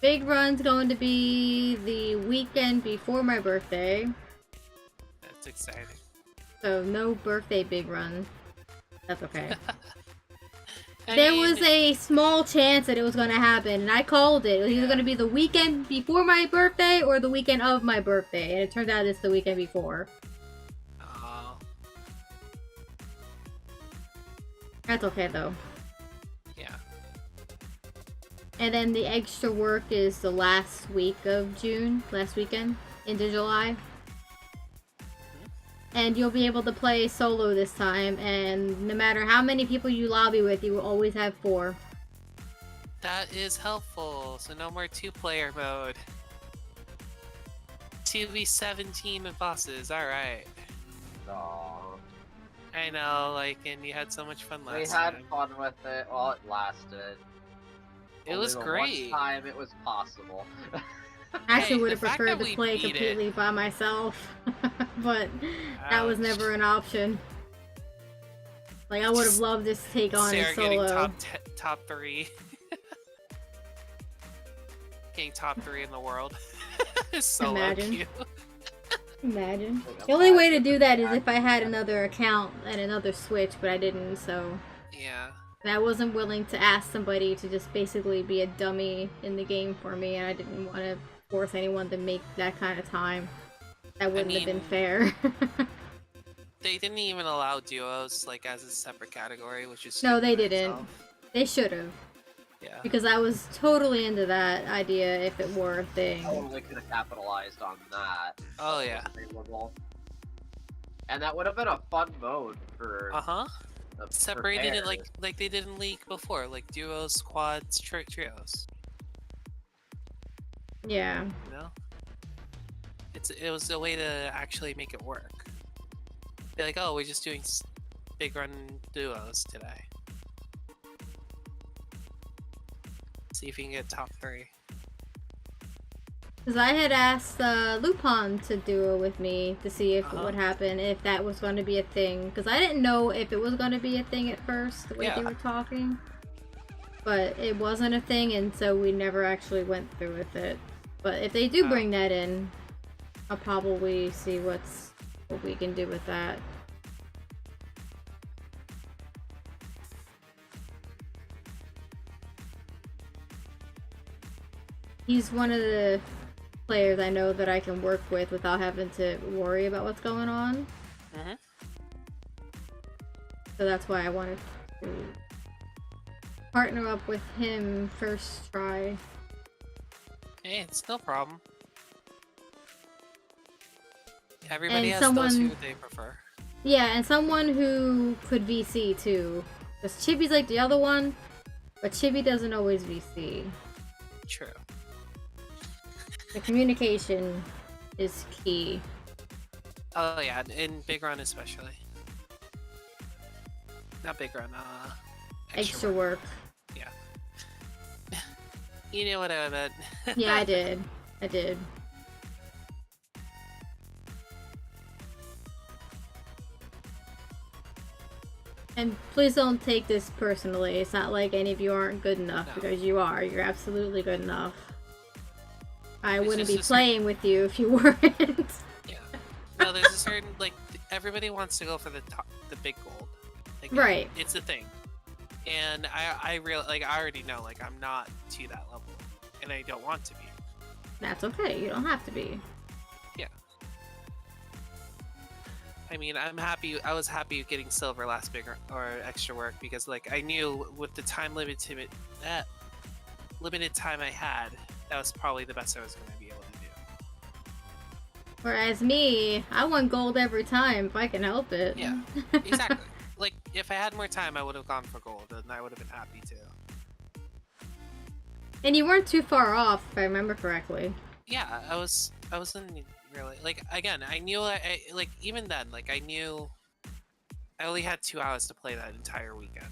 Big run's going to be the weekend before my birthday. That's exciting. So no birthday big run. That's okay. I There mean, was a small chance that it was going to happen, and I called it. It was either going to be the weekend before my birthday or the weekend of my birthday, and it turned out it's the weekend before. Oh, That's okay, though. yeah. And then the extra work is the last week of June, last weekend, into July. And you'll be able to play solo this time, and no matter how many people you lobby with, you will always have 4. That is helpful. So no more 2-player mode. 2v17 with bosses. Alright. No. I know, like, and you had so much fun We last had time. fun with it while it lasted. It was Only the great. One time it was possible. I actually Hey, would the have fact preferred that to we play beat it- completely by myself, but that was Ouch. never an option. Like, I would have Just loved this to take on Sarah as getting solo. top 3. Getting top 3 in the world. Solo Imagine. queue. Imagine. The only way to do that is if I had another account and another Switch, but I didn't, so... Yeah. And I wasn't willing to ask somebody to just basically be a dummy in the game for me, and I didn't want to force anyone to make that kind of time. That wouldn't have been mean, fair. They didn't even allow duos, like, as a separate category, which is No, they stupid in didn't. itself. They should have. Yeah. Because I was totally into that idea if it were a thing. Totally could have capitalized on that. Oh, yeah. Available. And that would have been a fun mode for Uh-huh. for Separated it pairs. like they did in League before, like duos, squads, trios. Yeah. You know? It was a way to actually make it work. Be like, oh, we're just doing big run duos today. See if you can get top 3. Because I had asked Lupin to duo with me to see if it would happen, if that was going to be a thing. Because I didn't know if it was going to be a thing at first, the way they Yeah. were talking. But it wasn't a thing, and so we never actually went through with it. But if they do bring that in, I'll probably see what we can do with that. He's one of the players I know that I can work with without having to worry about what's going on. Mhm. So that's why I wanted to partner up with him first try. Hey, it's no problem. Everybody And has those someone- who they prefer. Yeah, and someone who could VC too. Because Chibi's like the other one, but Chibi doesn't always VC. True. The communication is key. Oh yeah, in Big Run especially. Not Big Run, Extra work. Yeah. You know what I meant. Yeah, I did. I did. And please don't take this personally. It's not like any of you aren't good enough, No. because you are. You're absolutely good enough. I There's wouldn't just be a certain- playing with you if you weren't. Yeah. No, there's a certain like everybody wants to go for the big gold. Like, Right. It's a thing, and I really like I already know like I'm not to that level, and I don't want to be. That's okay. You don't have to be. Yeah. I mean, I'm happy. I was happy getting silver last big or extra work because like I knew with the time limited time I had, that was probably the best I was going to be able to do. Whereas me, I want gold every time if I can help it. Yeah, exactly. Like, if I had more time, I would have gone for gold, and I would have been happy too. And you weren't too far off, if I remember correctly. Yeah, I wasn't really like again. I knew like even then, like I knew I only had 2 hours to play that entire weekend,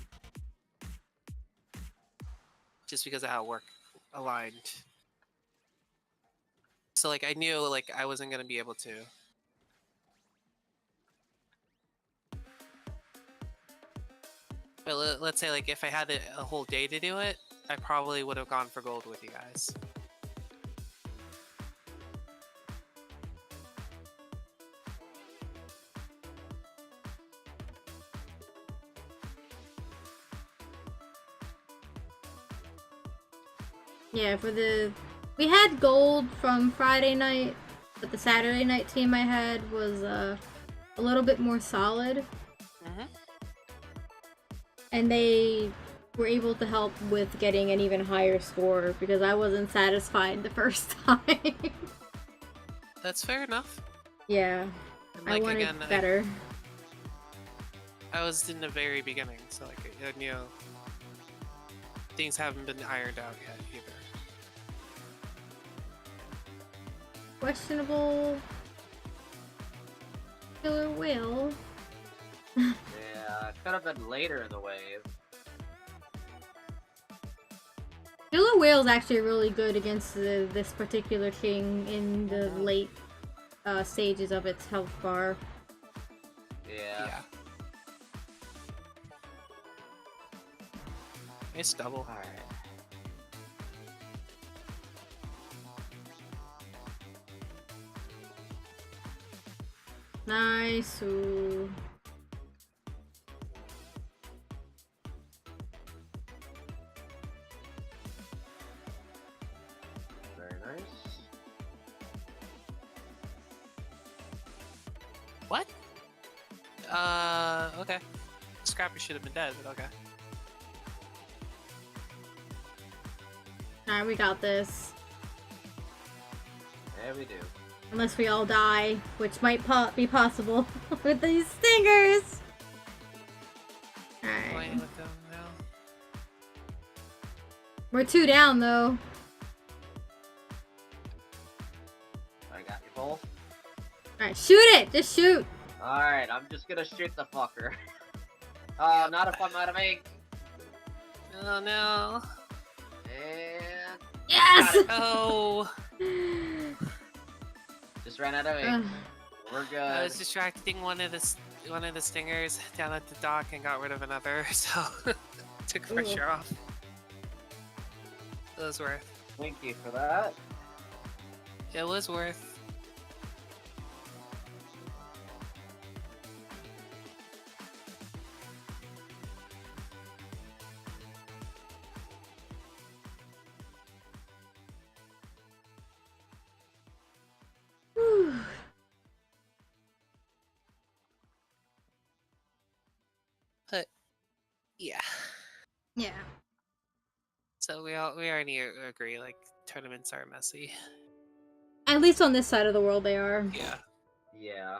just because of how work aligned. So like I knew like I wasn't gonna be able to. But let's say like if I had a whole day to do it, I probably would have gone for gold with you guys. Yeah, we had gold from Friday night, but the Saturday night team I had was a little bit more solid. Mm-hmm. And they were able to help with getting an even higher score because I wasn't satisfied the first time. That's fair enough. Yeah, And, I wanted better. I was in the very beginning, so like I knew things haven't been ironed out yet either. Questionable killer whale. Yeah, it could have been later in the wave. Killer whale's actually really good against this particular king in the late stages of its health bar. Yeah. Nice double. Alright. Nice. Ooh. Very nice. What? Okay. Scrappy should have been dead, but okay. Alright, we got this. Yeah, we do. Unless we all die, which might be possible with these stingers. Alright. Playing with them now. We're 2 down though. I got you both. Alright, shoot it! Just shoot! Alright, I'm just gonna shoot the fucker. Oh, not if I'm out of ink. Oh no. And Yes! Oh. just ran out of ink. We're good. I was distracting one of the stingers down at the dock and got rid of another, so took pressure off. It was worth. Thank you for that. It was worth. But yeah. Yeah. So we already agree like tournaments are messy. At least on this side of the world they are. Yeah. Yeah.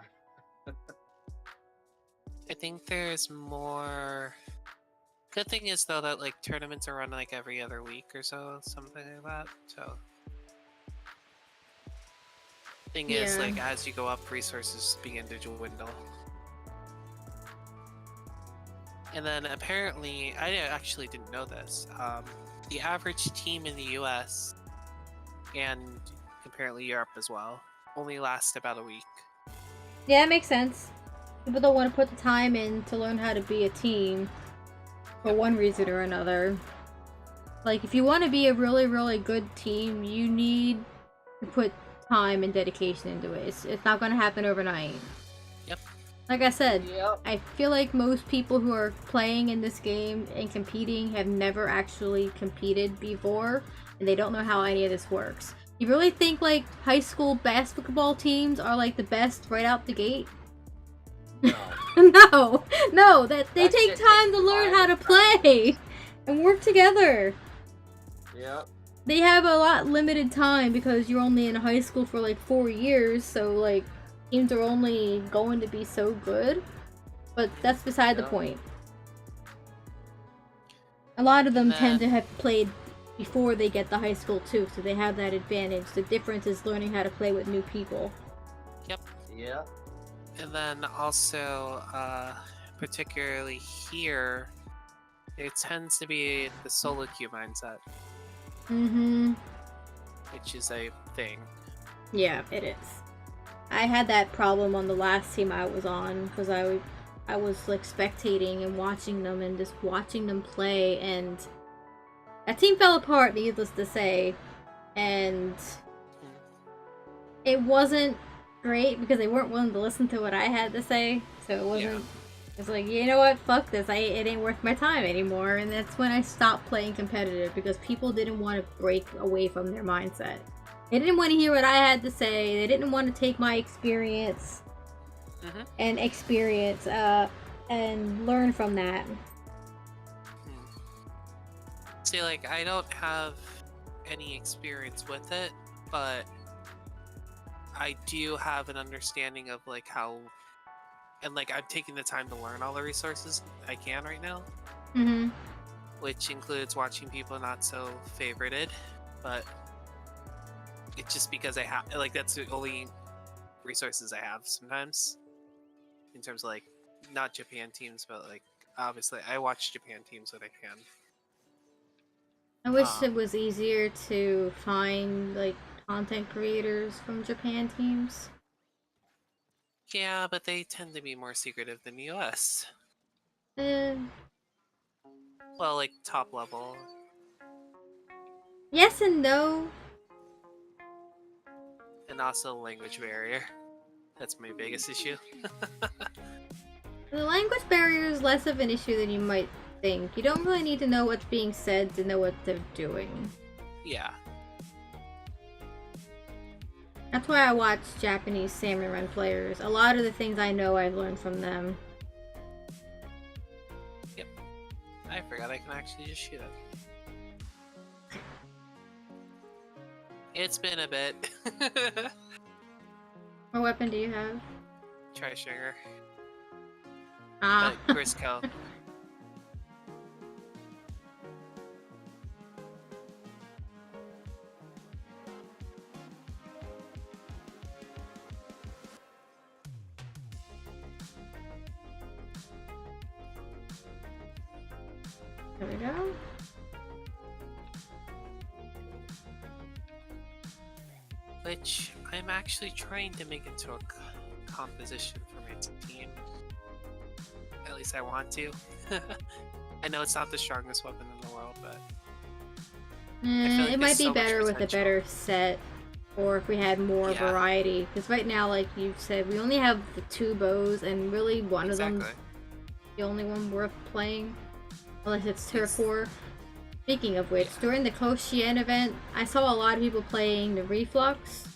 I think there's more. Good thing is though that like tournaments are run like every other week or so, something like that. So thing is Yeah. like as you go up, resources begin to dwindle. And then apparently, I actually didn't know this. The average team in the U.S. and apparently Europe as well only lasts about a week. Yeah, it makes sense. People don't want to put the time in to learn how to be a team for one reason or another. Like, if you want to be a really, really good team, you need to put time and dedication into it. It's not gonna happen overnight. Yep. Like I said, Yep. I feel like most people who are playing in this game and competing have never actually competed before, and they don't know how any of this works. You really think like high school basketball teams are like the best right out the gate? No. no, that they That take shit time takes to learn time how to and practice. play and work together. Yep. They have a lot limited time because you're only in high school for like 4 years, so like teams are only going to be so good. But that's beside the Yeah. point. A lot of them And tend to then- have played before they get to high school too, so they have that advantage. The difference is learning how to play with new people. Yep. And then also, particularly here, there tends to be the solo queue mindset, Mm-hmm. which is a thing. Yeah, it is. I had that problem on the last team I was on because I was like spectating and watching them and just watching them play, and that team fell apart, needless to say, and it wasn't great because they weren't willing to listen to what I had to say, so it wasn't. Yeah. It's like, you know what, fuck this, it ain't worth my time anymore, and that's when I stopped playing competitive because people didn't want to break away from their mindset. They didn't want to hear what I had to say. They didn't want to take my experience Mhm. and and learn from that. See, like, I don't have any experience with it, but I do have an understanding of, like, how... And, like, I'm taking the time to learn all the resources I can right now, Mm-hmm. which includes watching people not so favorited, but it's just because I have... Like, that's the only resources I have sometimes, in terms of, like, not Japan teams, but, like, obviously, I watch Japan teams when I can. I wish it was easier to find like content creators from Japan teams. Yeah, but they tend to be more secretive than the US. Eh, Well, like, top level. yes and no. And also language barrier. That's my biggest issue. The language barrier is less of an issue than you might think. You don't really need to know what's being said to know what they're doing. Yeah. That's why I watch Japanese Salmon Run players. A lot of the things I know I've learned from them. I forgot I can actually just shoot it. It's been a bit. What weapon do you have? Try sugar. Ah. But Grisco. There we go. Which I'm actually trying to make into a composition for my team. At least I want to. I know it's not the strongest weapon in the world, but feel like It might there's be so much better with a potential. better set, or if we had more Yeah. variety. Because right now, like you said, we only have the 2 bows, and really one of exactly. them's the only one worth playing. Unless it's Yes. Turf War. Speaking of which, during the Koshien event, I saw a lot of people playing the Reflux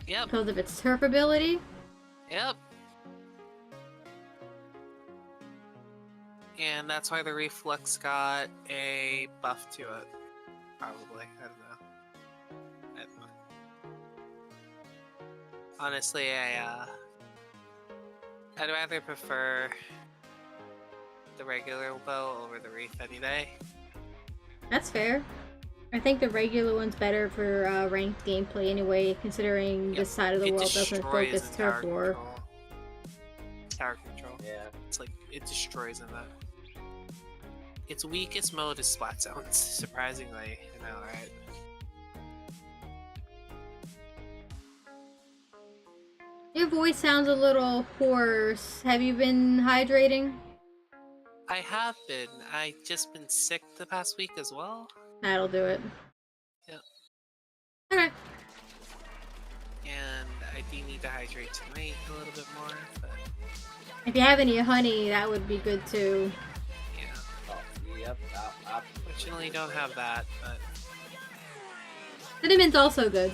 Yep. because of its turf ability. Yep. And that's why the Reflux got a buff to it. Probably. I don't know. Honestly, I'd rather prefer the regular bow over the Reef any day. That's fair. I think the regular one's better for ranked gameplay anyway, considering Yep. this side of the It world doesn't destroys focus in turf war. control. Tower control. Yeah. It's like, it destroys in that. Its weakest mode is Splat Zones, surprisingly. I know, right? Your voice sounds a little hoarse. Have you been hydrating? I have been. I just been sick the past week as well. That'll do it. Yep. Okay. do need to hydrate tonight a little bit more, but If you have any honey, that would be good too. yeah. Oh, yep, absolutely. Fortunately, don't have that, but Cinnamon's also good.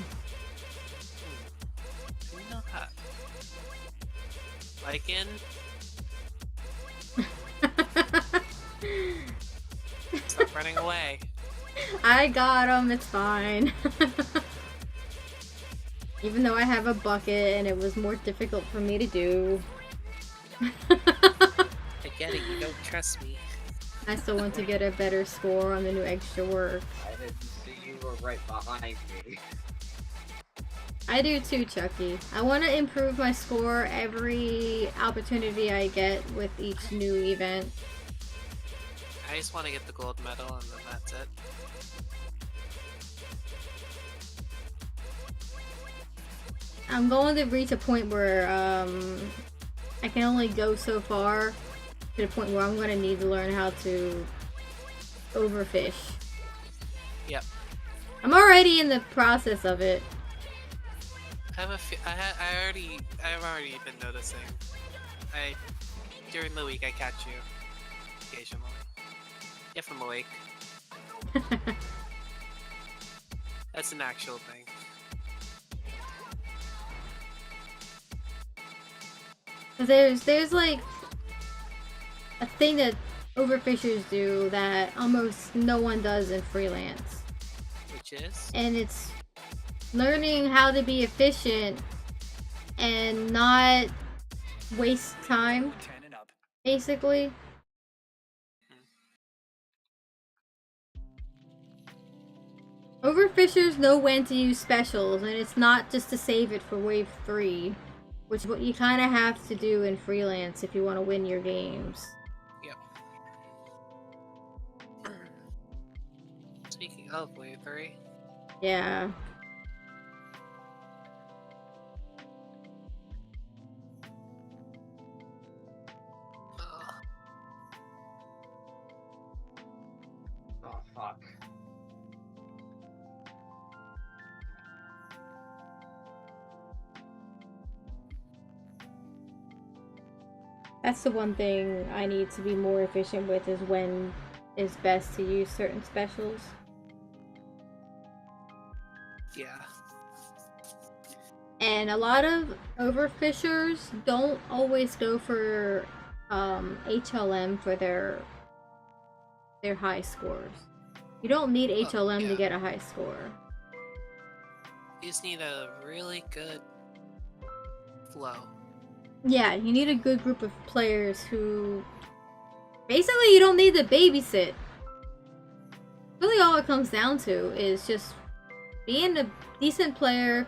we know that. Lycan? Stop running away. I got him, it's fine. Even though I have a bucket and it was more difficult for me to do. I get it, you don't trust me. I still want to get a better score on the new extra work. I didn't see you were right behind me. I do too, Chucky. I want to improve my score every opportunity I get with each new event. I just want to get the gold medal and then that's it. I'm going to reach a point where I can only go so far, to the point where I'm going to need to learn how to overfish. Yep. I'm already in the process of it. I've already been noticing. During the week I catch you occasionally. If I'm awake. That's an actual thing. There's like a thing that overfishers do that almost no one does in freelance. Which is? And it's learning how to be efficient and not waste time, basically. Overfishers know when to use specials, and it's not just to save it for wave 3, which is what you kind of have to do in freelance if you want to win your games. Yep. Speaking of wave 3. Yeah. Oh, fuck. That's the one thing I need to be more efficient with, is when is best to use certain specials. Yeah. And a lot of overfishers don't always go for HLM for their high scores. You don't need HLM to get a high score. You just need a really good flow. Yeah, you need a good group of players who... Basically, you don't need to babysit. Really all it comes down to is just being a decent player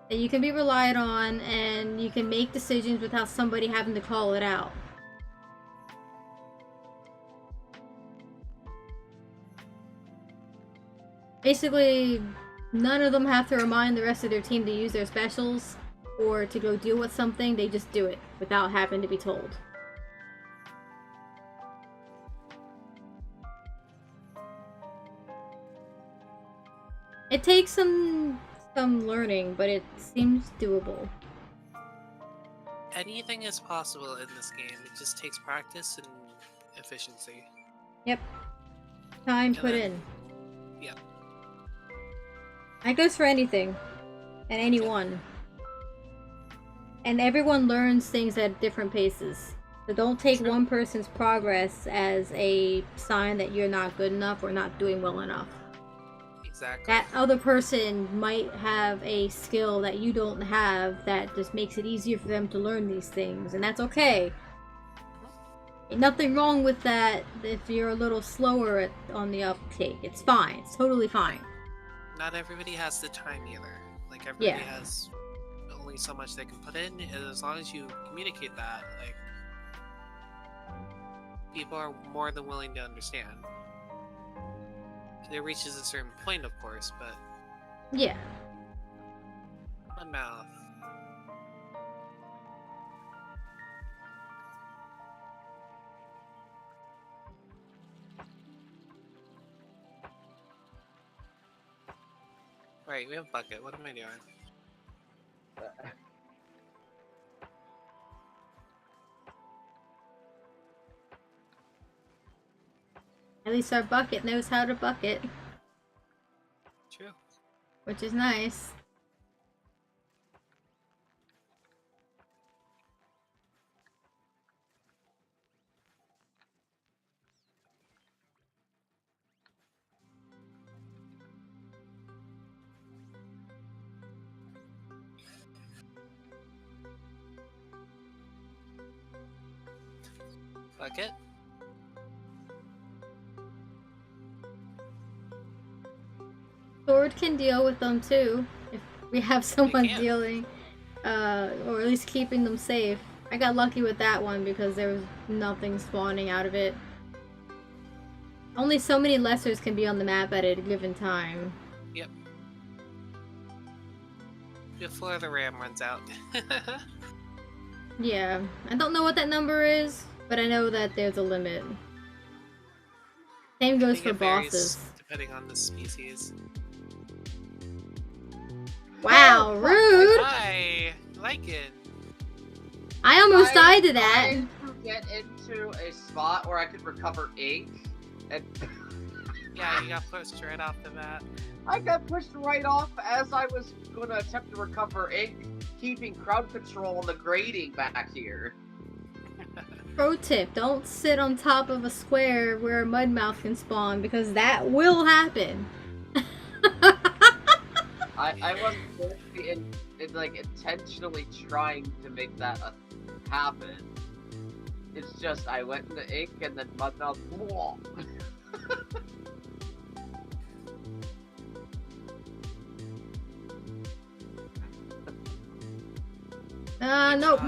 that you can be relied on, and you can make decisions without somebody having to call it out. Basically, none of them have to remind the rest of their team to use their specials or to go deal with something. They just do it without having to be told. It takes some learning, but it seems doable. Anything is possible in this game. It just takes practice and efficiency. Yep. Time And put then- in. Yep. That goes for anything. And anyone. And everyone learns things at different paces. So don't take True. one person's progress as a sign that you're not good enough or not doing well enough. Exactly. That other person might have a skill that you don't have that just makes it easier for them to learn these things, and that's okay. Ain't nothing wrong with that if you're a little slower on the uptake. It's fine. It's totally fine. Not everybody has the time either. Like everybody Yeah. has only so much they can put in, and as long as you communicate that, like people are more than willing to understand. It reaches a certain point, of course, but Yeah. my mouth. Right, we have a bucket. What am I doing? At least our bucket knows how to bucket, True. which is nice. Bucket. Sword can deal with them too, if we have someone can. dealing, or at least keeping them safe. I got lucky with that one because there was nothing spawning out of it. Only so many lessers can be on the map at a given time. Yep. Before the RAM runs out. Yeah, I don't know what that number is, but I know that there's a limit. Same I goes think for it varies bosses. depending on the species. Wow, rude! Hi, Lycan. I almost died to I that. tried to get into a spot where I could recover ink, and Yeah, you got pushed right off the bat. I got pushed right off as I was going to attempt to recover ink, keeping crowd control on the grading back here. Pro tip, don't sit on top of a square where a mudmouth can spawn, because that will happen. I wasn't going to be like intentionally trying to make that happen. It's just I went into ink and then mudmouth. Nope.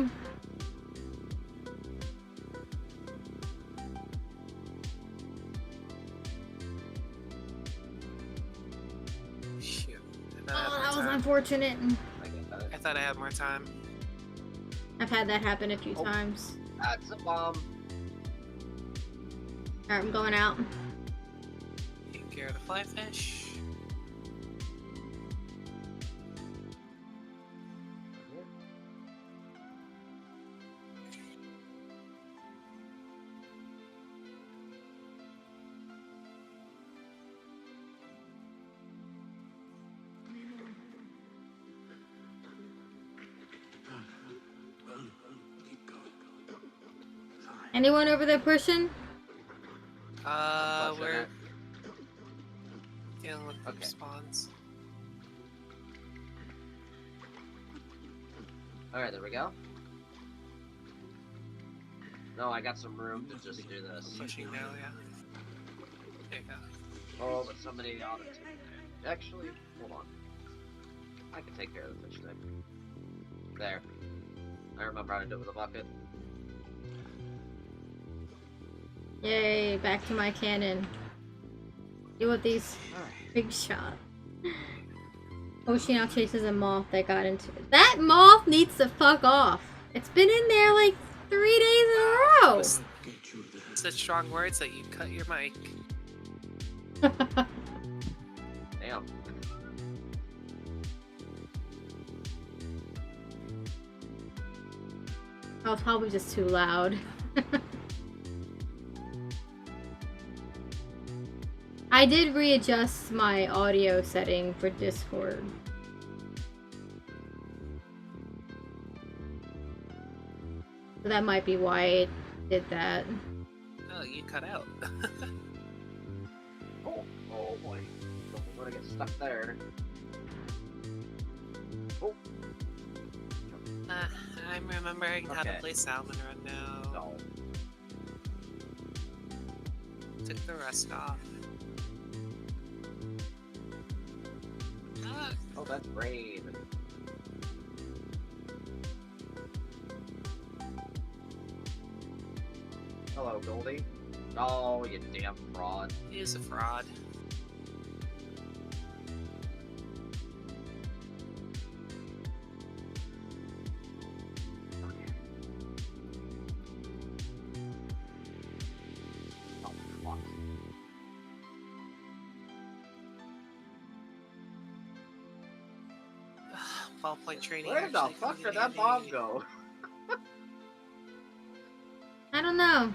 Shoot. Oh, that was unfortunate. I thought I had more time. I've had that happen a few Oh. times. That's a bomb. Alright, I'm going out. Take care of the fly fish. Anyone over there pushing? We're dealing with Okay. spawns. Alright, there we go. No, I got some room to just do this. Pushing now, yeah. There you go. Oh, but somebody ought to. Actually, hold on. I can take care of the fish thing. There. I remember how to do it with a bucket. Yay, back to my cannon. Deal with these big shots. Oh, she now chases a moth that got into it. That moth needs to fuck off. It's been in there like 3 days in a row. Such strong words that you cut your mic. Damn. I was probably just too loud. I did readjust my audio setting for Discord. So that might be why it did that. Oh, you cut out. Oh boy. Don't want to get stuck there. Oh. I'm remembering how to Okay. play Salmon Run now. No. Took the rust off. Ah, Oh, that's rain. Hello, Goldie. Oh, you damn fraud. he is a fraud. Oh, fuck. Ballpoint training. Where the actually fuck comes in did that bomb handy. go? I don't know.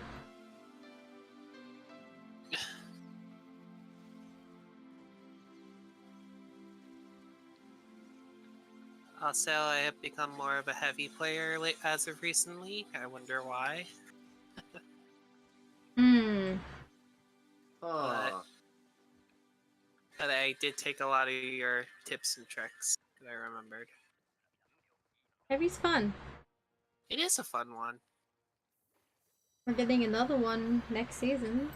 Also, I have become more of a heavy player as of recently. I wonder why. Hmm. Huh. But I did take a lot of your tips and tricks that I remembered. Heavy's fun. It is a fun one. We're getting another one next season.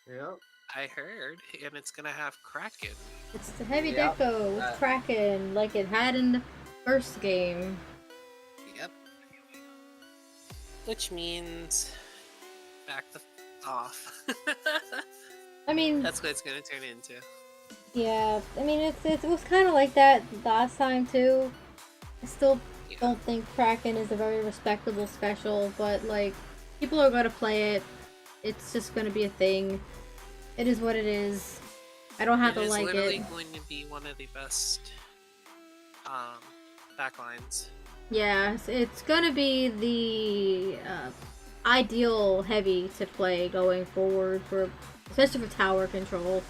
Yep. I heard, and it's gonna have Kraken. It's the Heavy Yep. Deco with Kraken, like it had in the first game. Yep. Which means back the off. I mean, That's what it's gonna turn into. yeah. I mean, it was kind of like that last time too. I still Yeah. don't think Kraken is a very respectable special, but like people are gonna play it. It's just gonna be a thing. It is what it is. I don't have to like It is literally it. going to be one of the best backlines. Yeah, it's gonna be the ideal heavy to play going forward for, especially for tower control.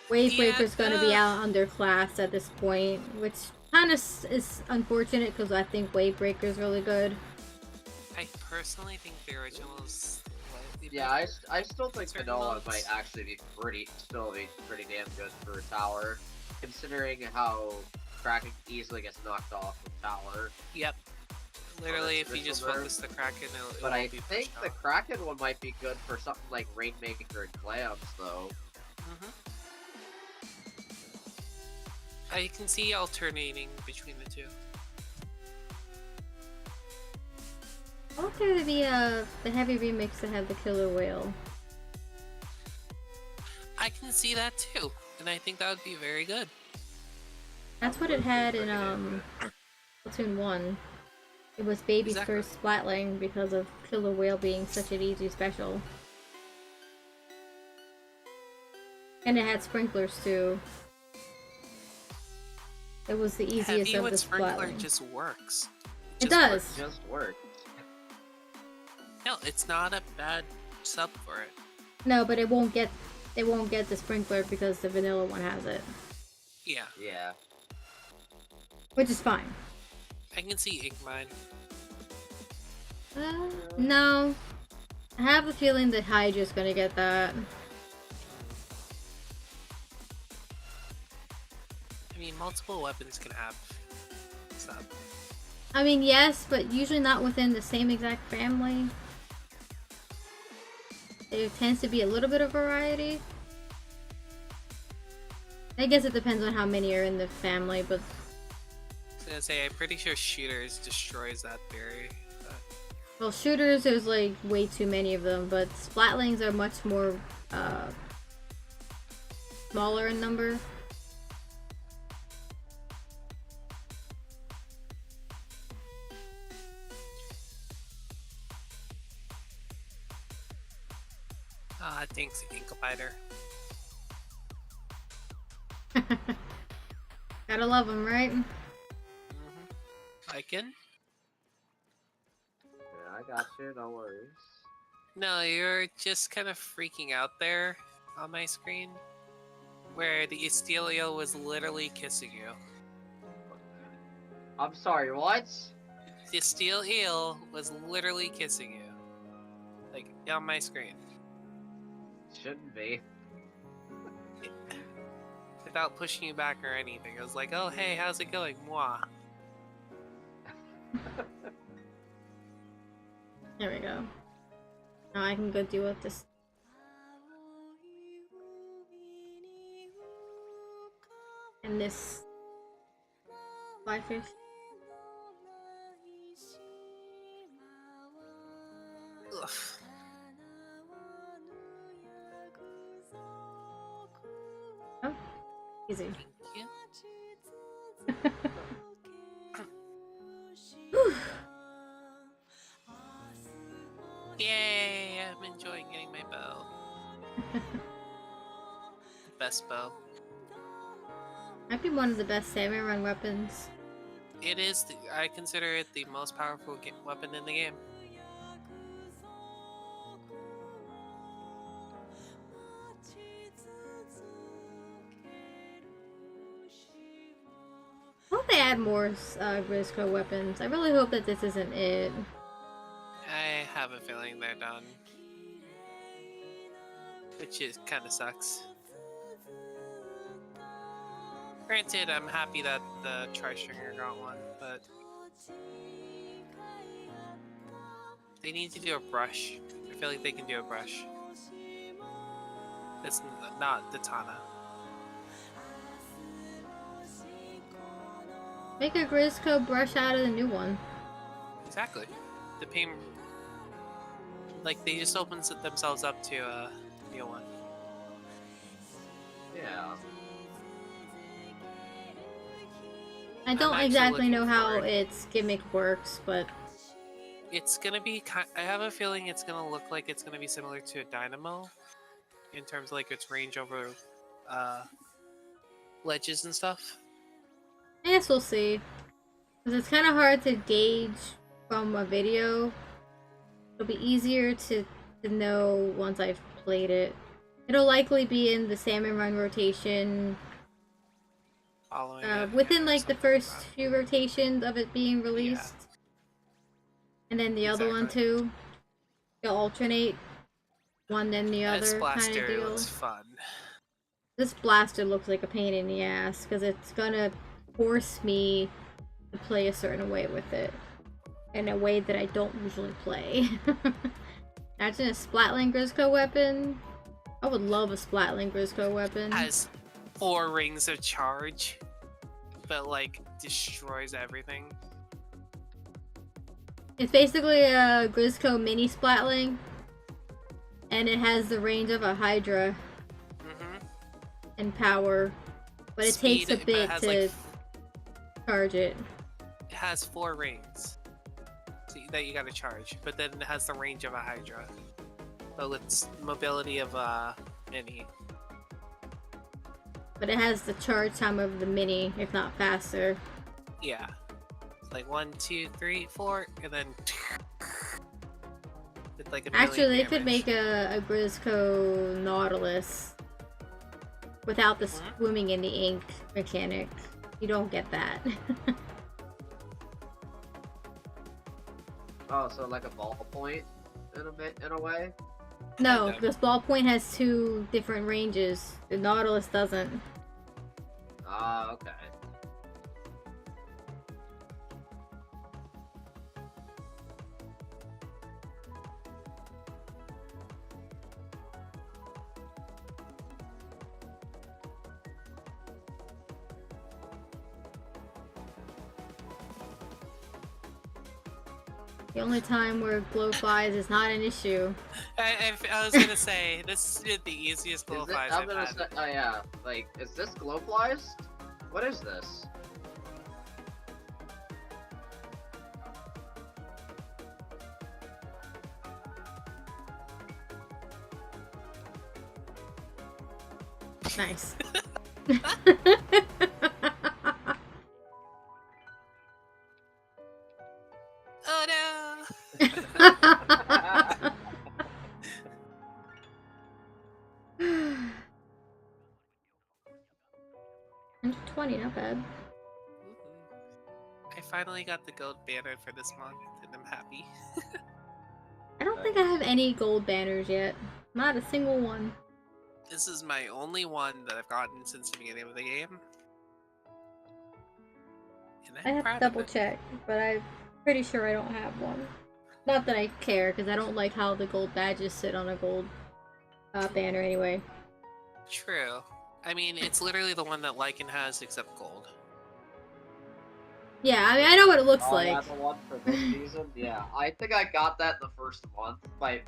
Wave Breaker's gonna be out underclassed at this point, which kind of is unfortunate because I think Wave Breaker's really good. I personally think the original is slightly Yeah, better. I still think Certain vanilla modes. might actually be pretty damn good for a tower, considering how Kraken easily gets knocked off with tower. Yep. Literally, its if you just original focus the Kraken, it But will I be think pushed the off. Kraken one might be good for something like Rainmaker and Clams, though. I can see alternating between the two. I want there to be the heavy remix to have the killer whale. I can see that too, and I think that would be very good. That's what it had in Splatoon 1. It was Baby's Exactly. first Splatling because of killer whale being such an easy special. And it had sprinklers too. It was the easiest Heavy of with the Sprinkler Splatling. just works. It just does. works. Just work. No, it's not a bad sub for it. No, but it won't get the sprinkler because the vanilla one has it, Yeah, Yeah. which is fine. I can see Ink Mine. No, I have the feeling that Hydra's gonna get that. I mean, multiple weapons can have sub. I mean, yes, but usually not within the same exact family. There tends to be a little bit of variety. I guess it depends on how many are in the family, but I was gonna say, I'm pretty sure Shooters destroys that theory. well, shooters, there's like way too many of them, but Splatlings are much more smaller in number. Thanks, Incubator. Gotta love them, right? I can? Yeah, I got you. No worries. No, you're just kind of freaking out there on my screen. Where the steel eel was literally kissing you. I'm sorry. What? The steel eel was literally kissing you. Like, on my screen. Shouldn't be. Without pushing you back or anything. I was like, oh, hey, how's it going? Moi. There we go. Now I can go deal with this. And this fly fish. Ugh. Oh, easy. Thank you. Yay! I'm enjoying getting my bow. Best bow. Might be one of the best Salmon Run weapons. It is. I consider it the most powerful weapon in the game. more Grisco weapons. I really hope that this isn't it. I have a feeling they're done. Which is kind of sucks. Granted, I'm happy that the Tri-Stringer got one, but they need to do a brush. I feel like they can do a brush. It's not the Tana. Make a Grisco brush out of the new one. Exactly. The pain, like they just open themselves up to a new one. Yeah. I don't actually exactly know looking how forward. its gimmick works, but It's gonna be. I have a feeling it's gonna look like it's gonna be similar to a Dynamo, in terms of like its range over ledges and stuff. I guess we'll see. Because it's kind of hard to gauge from a video. It'll be easier to know once I've played it. It'll likely be in the Salmon Run rotation Following it, within yeah, like the something first that. few rotations of it being released. And then the other one Exactly. too. They'll alternate one then the This other kind blaster of deal. looks fun. This blaster looks like a pain in the ass because it's gonna force me to play a certain way with it. In a way that I don't usually play. Imagine a Splatling Grisco weapon. I would love a Splatling Grisco weapon. Has 4 rings of charge, but like destroys everything. It's basically a Grisco mini Splatling. And it has the range of a Hydra and power. But it Speed, takes a but bit it has, to like, charge it. it has 4 rings that you gotta charge, but then it has the range of a Hydra. So it's mobility of a mini. But it has the charge time of the mini, if not faster. Yeah. It's like 1, 2, 3, 4, and then with like a million Actually, they could damage. make a Grisco Nautilus without the swimming in the ink mechanic. You don't get that. Oh, so like a ballpoint in a way? No, Kind of. this ballpoint has 2 different ranges. The Nautilus doesn't. Ah, okay. The only time where glow flies is not an issue. I was gonna say, this is the easiest glow Is it, flies I'm I've gonna had. say, oh yeah, like, is this glowflies? What is this? Nice. Oh no! 120, not bad. I finally got the gold banner for this month, and I'm happy. I don't think I have any gold banners yet. Not a single one. This is my only one that I've gotten since the beginning of the game. And I I'm have to proud double of it. check, but I'm pretty sure I don't have one. Not that I care, because I don't like how the gold badges sit on a gold banner anyway. True. I mean, it's literally the one that Lycan has except gold. Yeah, I mean, I know what it looks Oh, like. that's the one for this season? Yeah, I think I got that in the first month, by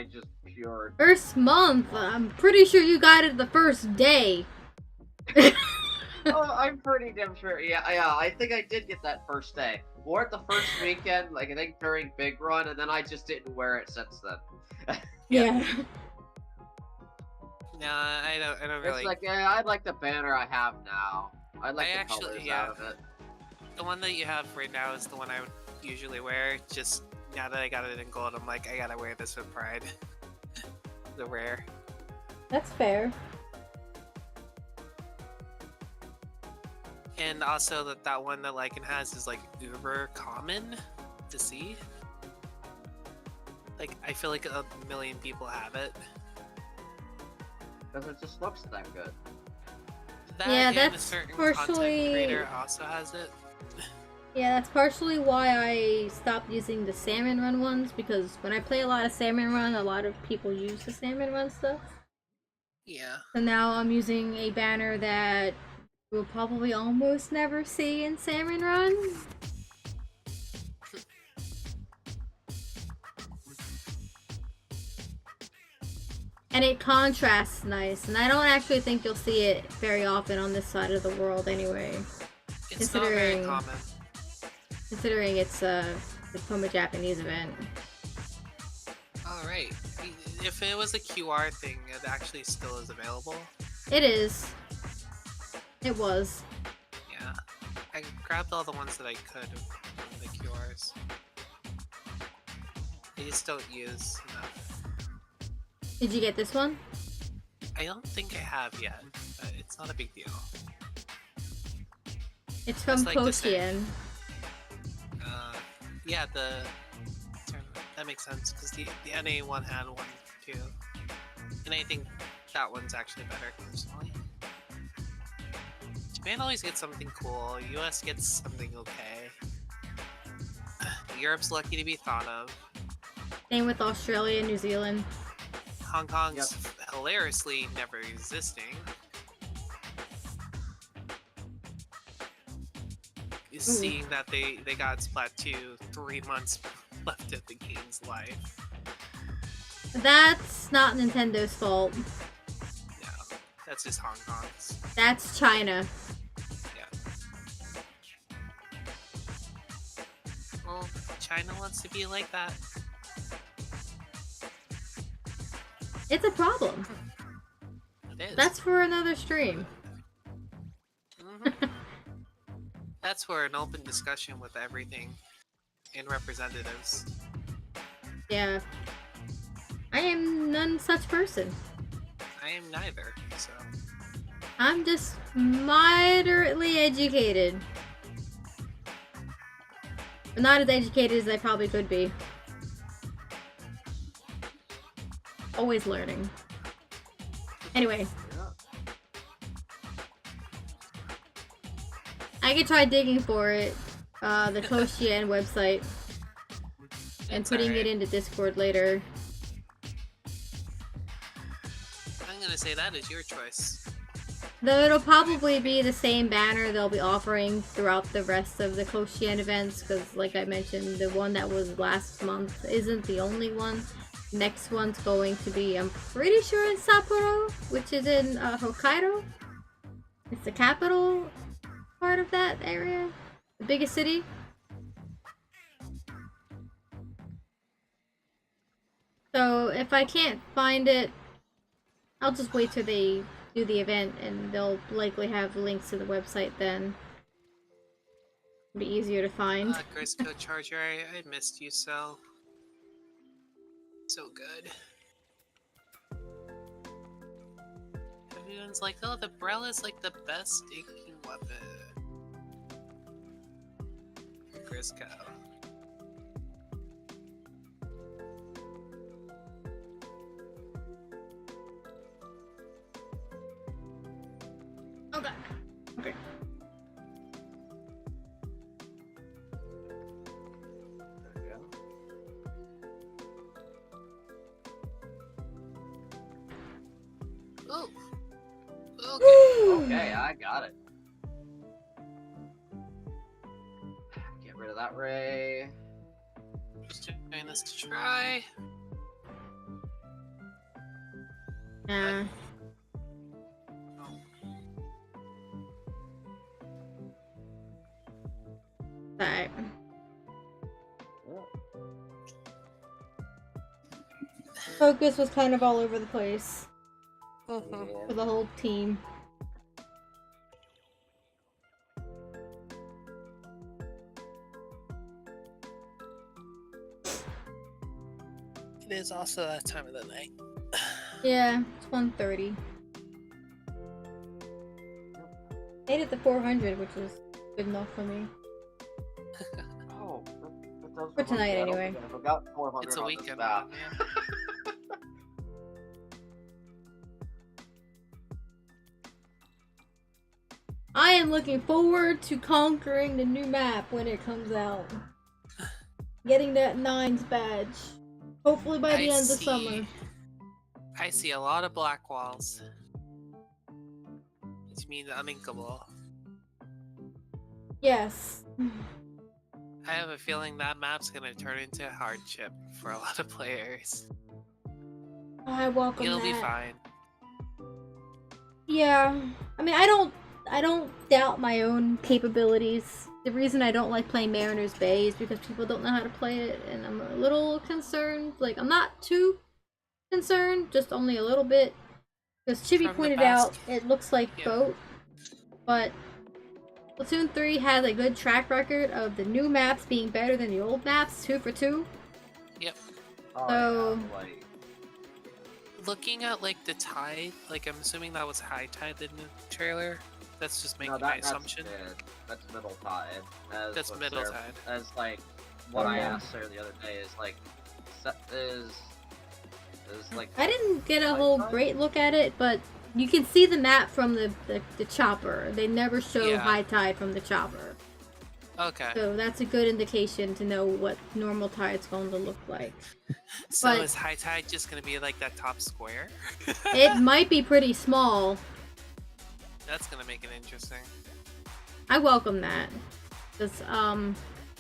just pure... First month, I'm pretty sure you got it the first day. Oh, I'm pretty damn sure. Yeah, I think I did get that first day. Wore it the first weekend, like I think during Big Run, and then I just didn't wear it since then. Yeah. No, I don't really. It's like, yeah, I like the banner I have now. I like I the actually- colors yeah. out of it. The one that you have right now is the one I would usually wear. Just now that I got it in gold, I'm like, I gotta wear this with pride. The rare. That's fair. And also that one that Lycan has is like uber common to see. Like, I feel like a million people have it. Because it just looks that good. That Yeah, and that's a certain partially- content creator also has it. Yeah, that's partially why I stopped using the Salmon Run ones, because when I play a lot of Salmon Run, a lot of people use the Salmon Run stuff. Yeah. So now I'm using a banner that you'll probably almost never see in Salmon Run. And it contrasts nice, and I don't actually think you'll see it very often on this side of the world anyway. It's not very Considering- common. Considering it's from a Japanese event. Alright. If it was a QR thing, it actually still is available. It is. It was. Yeah. I grabbed all the ones that I could of the QRs. I just don't use enough. Did you get this one? I don't think I have yet, but it's not a big deal. It's from That's like the same. Koshien. Yeah, that makes sense, because the NA one had one too. And I think that one's actually better, personally. Japan always gets something cool, US gets something okay. Europe's lucky to be thought of. Same with Australia and New Zealand. Hong Kong's hilariously never existing. Seeing that they got Splatoon 3 months left of the game's life. That's not Nintendo's fault. No, that's just Hong Kong's. That's China. Yeah. Well, China wants to be like that. It's a problem. It is. That's for another stream. Mhm. That's for an open discussion with everything and representatives. Yeah. I am none such person. I am neither, so. I'm just moderately educated. But not as educated as I probably could be. Always learning. Anyway, Yeah. I could try digging for it, the Koshien website, and It's putting it alright. into Discord later. I'm gonna say that is your choice. Though it'll probably be the same banner they'll be offering throughout the rest of the Koshien events, because like I mentioned, the one that was last month isn't the only one. Next one's going to be, I'm pretty sure, in Sapporo, which is in Hokkaido. It's the capital part of that area, the biggest city. So if I can't find it, I'll just wait till they do the event, and they'll likely have links to the website then. It'll be easier to find. Grisco Charger, I missed you so. So good. Everyone's like, oh, the Brell is like the best stinking weapon. Grisco. Okay. Okay. There we go. Oh. Okay. Okay, I got it. Get rid of that ray. Just doing this to try. Nah. Oh. Alright. Focus was kind of all over the place Yeah. for the whole team. It is also that time of the night. Yeah, it's 1:30. Made it to 400, which is good enough for me. Oh, that does For remind tonight, me, I don't anyway. think I forgot 400 It's a on this weekend map. one, yeah. I am looking forward to conquering the new map when it comes out. Getting that 9's badge. Hopefully by the end of summer. I see a lot of black walls. Which means uninkable. Yes. I have a feeling that map's gonna turn into a hardship for a lot of players. I welcome You'll that. be fine. Yeah. I mean, I don't doubt my own capabilities. The reason I don't like playing Mariner's Bay is because people don't know how to play it, and I'm a little concerned. Like, I'm not too concerned, just only a little bit. Because Chibi From the pointed past- out, it looks like Yeah. boat, but Splatoon 3 has a good track record of the new maps being better than the old maps, 2 for 2. Yep. Oh, So- yeah, like, Looking at like the tide, like I'm assuming that was high tide in the trailer. That's just making no, my that's assumption. mid. That's middle tide. As That's what middle Sarah- tide. As like what I Yeah. asked her the other day is like, is like. I didn't get a high whole tide? great look at it, but you can see the map from the chopper. They never show Yeah. high tide from the chopper. Okay. So that's a good indication to know what normal tide's going to look like. So but- is high tide just gonna be like that top square? It might be pretty small. That's gonna make it interesting. I welcome that. Because,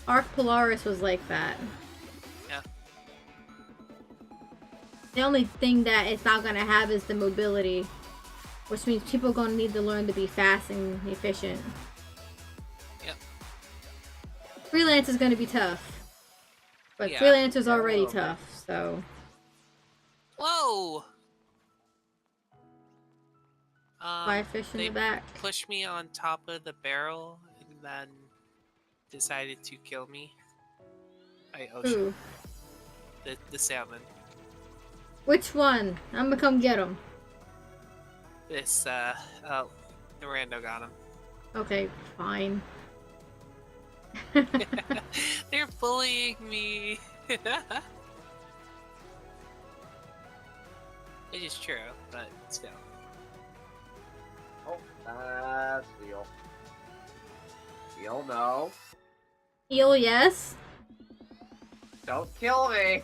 Arc Polaris was like that. Yeah. The only thing that it's not going to have is the mobility. Which means people are going to need to learn to be fast and efficient. Yep. Freelance is going to be tough. But Yeah. Freelancer's Yeah, a already little bit. tough, so... Whoa! Fly fish in they the back. pushed me on top of the barrel and then decided to kill me. Ooh. The salmon. Which one? I'm gonna come get him. This the rando got him. Okay, fine. They're bullying me. It is true, but still. Oh, that's Leo. Leo, no. Eel, yes? Don't kill me.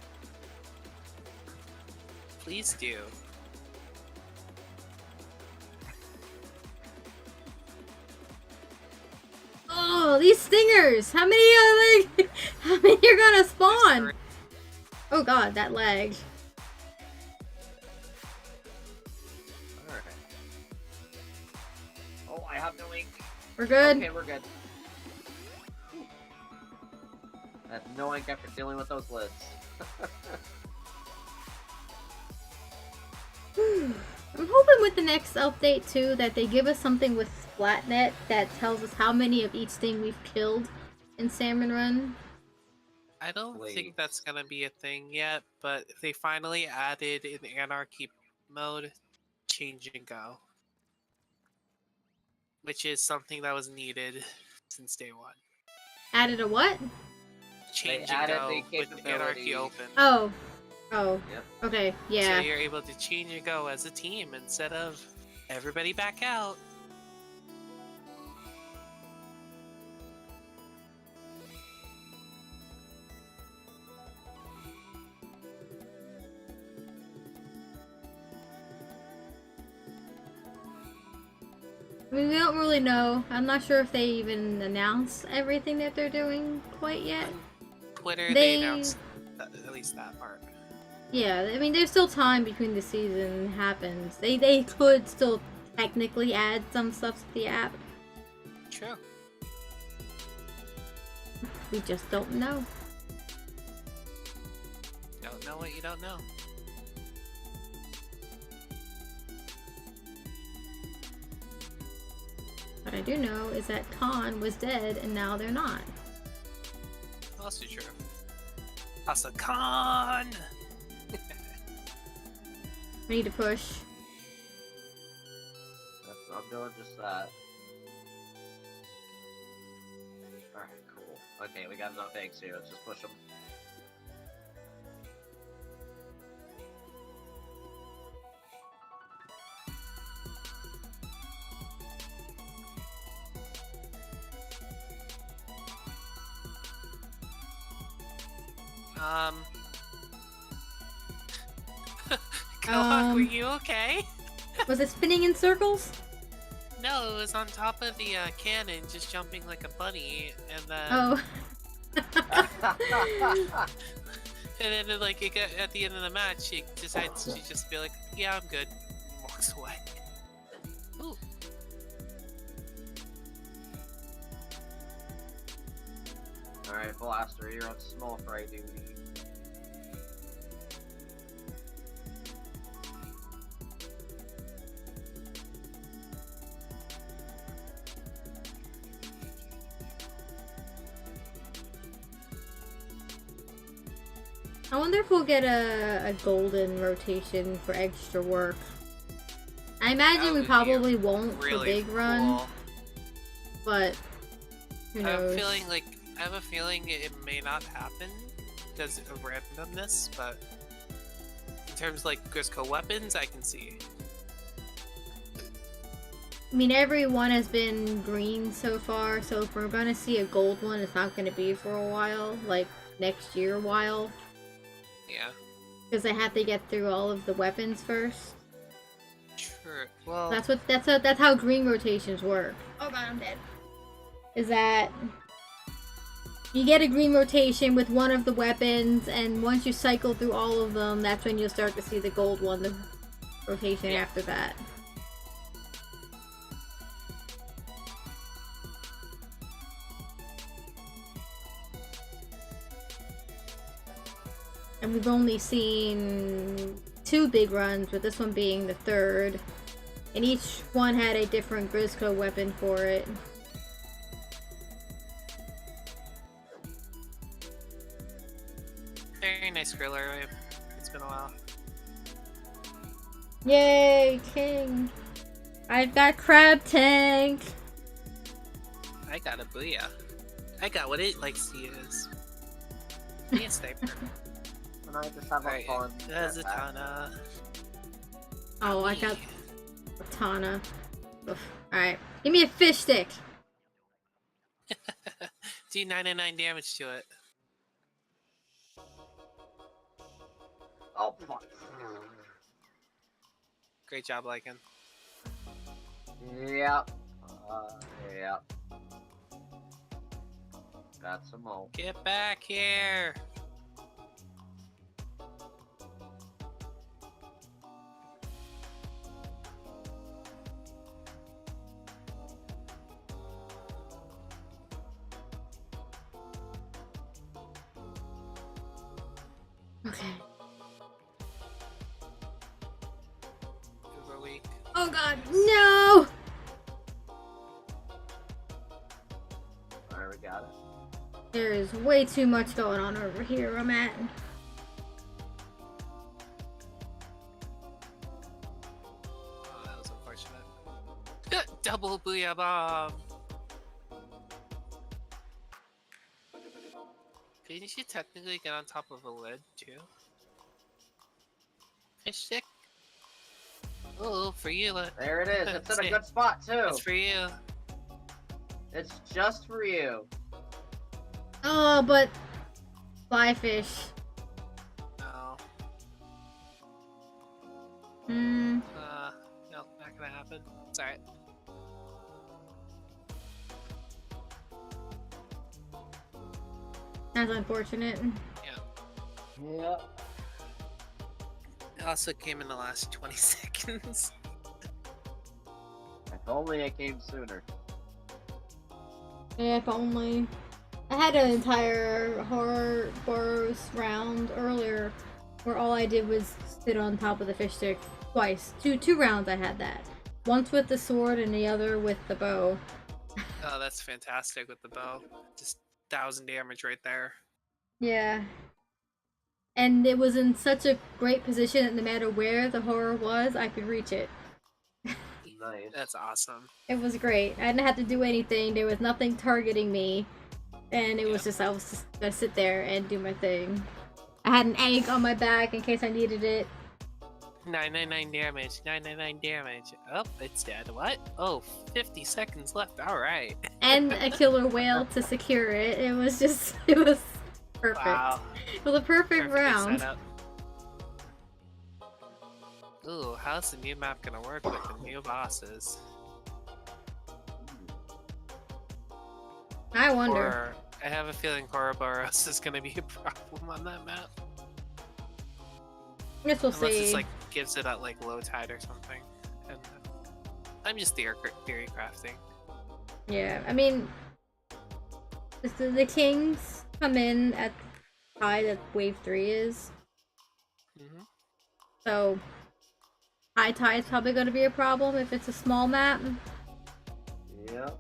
Please do. Oh, these stingers! How many are they? How many are gonna spawn? Oh god, that lag. Alright. Oh, I have no ink. We're good? Okay, we're good. I have no ink after dealing with those lids. I'm hoping with the next update too that they give us something with Splatnet that tells us how many of each thing we've killed in Salmon Run. I don't Wait. think that's gonna be a thing yet, but they finally added in Anarchy mode change and go, which is something that was needed since day one. Added a what? Change and added go the with Anarchy capability. open. Oh. Oh. Yep. Okay, So yeah. you're able to change and go as a team instead of everybody back out. I mean, we don't really know. I'm not sure if they even announced everything that they're doing quite yet. Twitter, They- they announced at least that part. Yeah, I mean, there's still time between the season happens. They could still technically add some stuff to the app. True. We just don't know. Don't know what you don't know. What I do know is that Khan was dead and now they're not. Also true. Asa Khan! We need to push. I'm doing just that. Okay, we got enough eggs here. Let's just push them. Kohak, were you okay? Was it spinning in circles? No, it was on top of the cannon, just jumping like a bunny, and then Oh. and then like it got, at the end of the match, she decides to just be like, "Yeah, I'm good," and walks away. Ooh. Alright, Blaster, you're on small fry duty. I wonder if we'll get a golden rotation for extra work. I imagine we probably won't for Really Big Run, cool. but who I knows? have a feeling it may not happen because of randomness, but in terms of like Grisco weapons, I can see. I mean, every one has been green so far, so if we're gonna see a gold one, it's not gonna be for a while, like next year a while. Yeah. Because they have to get through all of the weapons first. Sure. Well, That's how green rotations work. Oh god, I'm dead. Is that you get a green rotation with one of the weapons, and once you cycle through all of them, that's when you'll start to see the gold one, the rotation after that. And we've only seen 2 big runs, with this one being the 3rd. And each one had a different Grisco weapon for it. very nice griller. It's been a while. Yay, King! I've got Crab Tank! I got a booyah. I got what it likes to use. Be a sniper. And I just have a Alright, fun. there's a Tana. Oh, I got a Tana. Alright, give me a fish stick! Do 99 damage to it. Oh, fuck. Great job, Lycan. Yep. Yep. Got some more. Get back here! Okay. Over weak. Oh god, no! Alright, we got it. There is way too much going on over here I'm at. Oh, that was unfortunate. Double booyah bomb! Couldn't you technically get on top of a lid, too? Fish stick? Oh, for you. There it is. It's in a See, good spot, too. It's for you. It's just for you. Oh, but fly fish. No. Hmm. No, not gonna happen. It's alright. That's unfortunate. Yeah. Yep. It also came in the last 20 seconds. If only it came sooner. If only. I had an entire horror Boros round earlier where all I did was sit on top of the fish stick twice. Two rounds I had that. Once with the sword and the other with the bow. Oh, that's fantastic with the bow. Just 1,000 damage right there. Yeah. And it was in such a great position that no matter where the horror was, I could reach it. Nice. That's awesome. It was great. I didn't have to do anything. There was nothing targeting me. and it was just, I was just gonna sit there and do my thing. I had an egg on my back in case I needed it. 999 damage, 999 damage. Oh, it's dead. What? Oh, 50 seconds left. Alright. And a killer whale to secure it. It was just, it was perfect. Wow. It was a perfect round. Setup. Ooh, how's the new map gonna work with the new bosses? I wonder. Or, I have a feeling Ouroboros is gonna be a problem on that map. I guess we'll Unless see. it's like gives it at like low tide or something. And I'm just theory crafting. Yeah, I mean, the kings come in at the tide that wave 3 is. Mm-hmm. So, high tide's probably going to be a problem if it's a small map. Yep.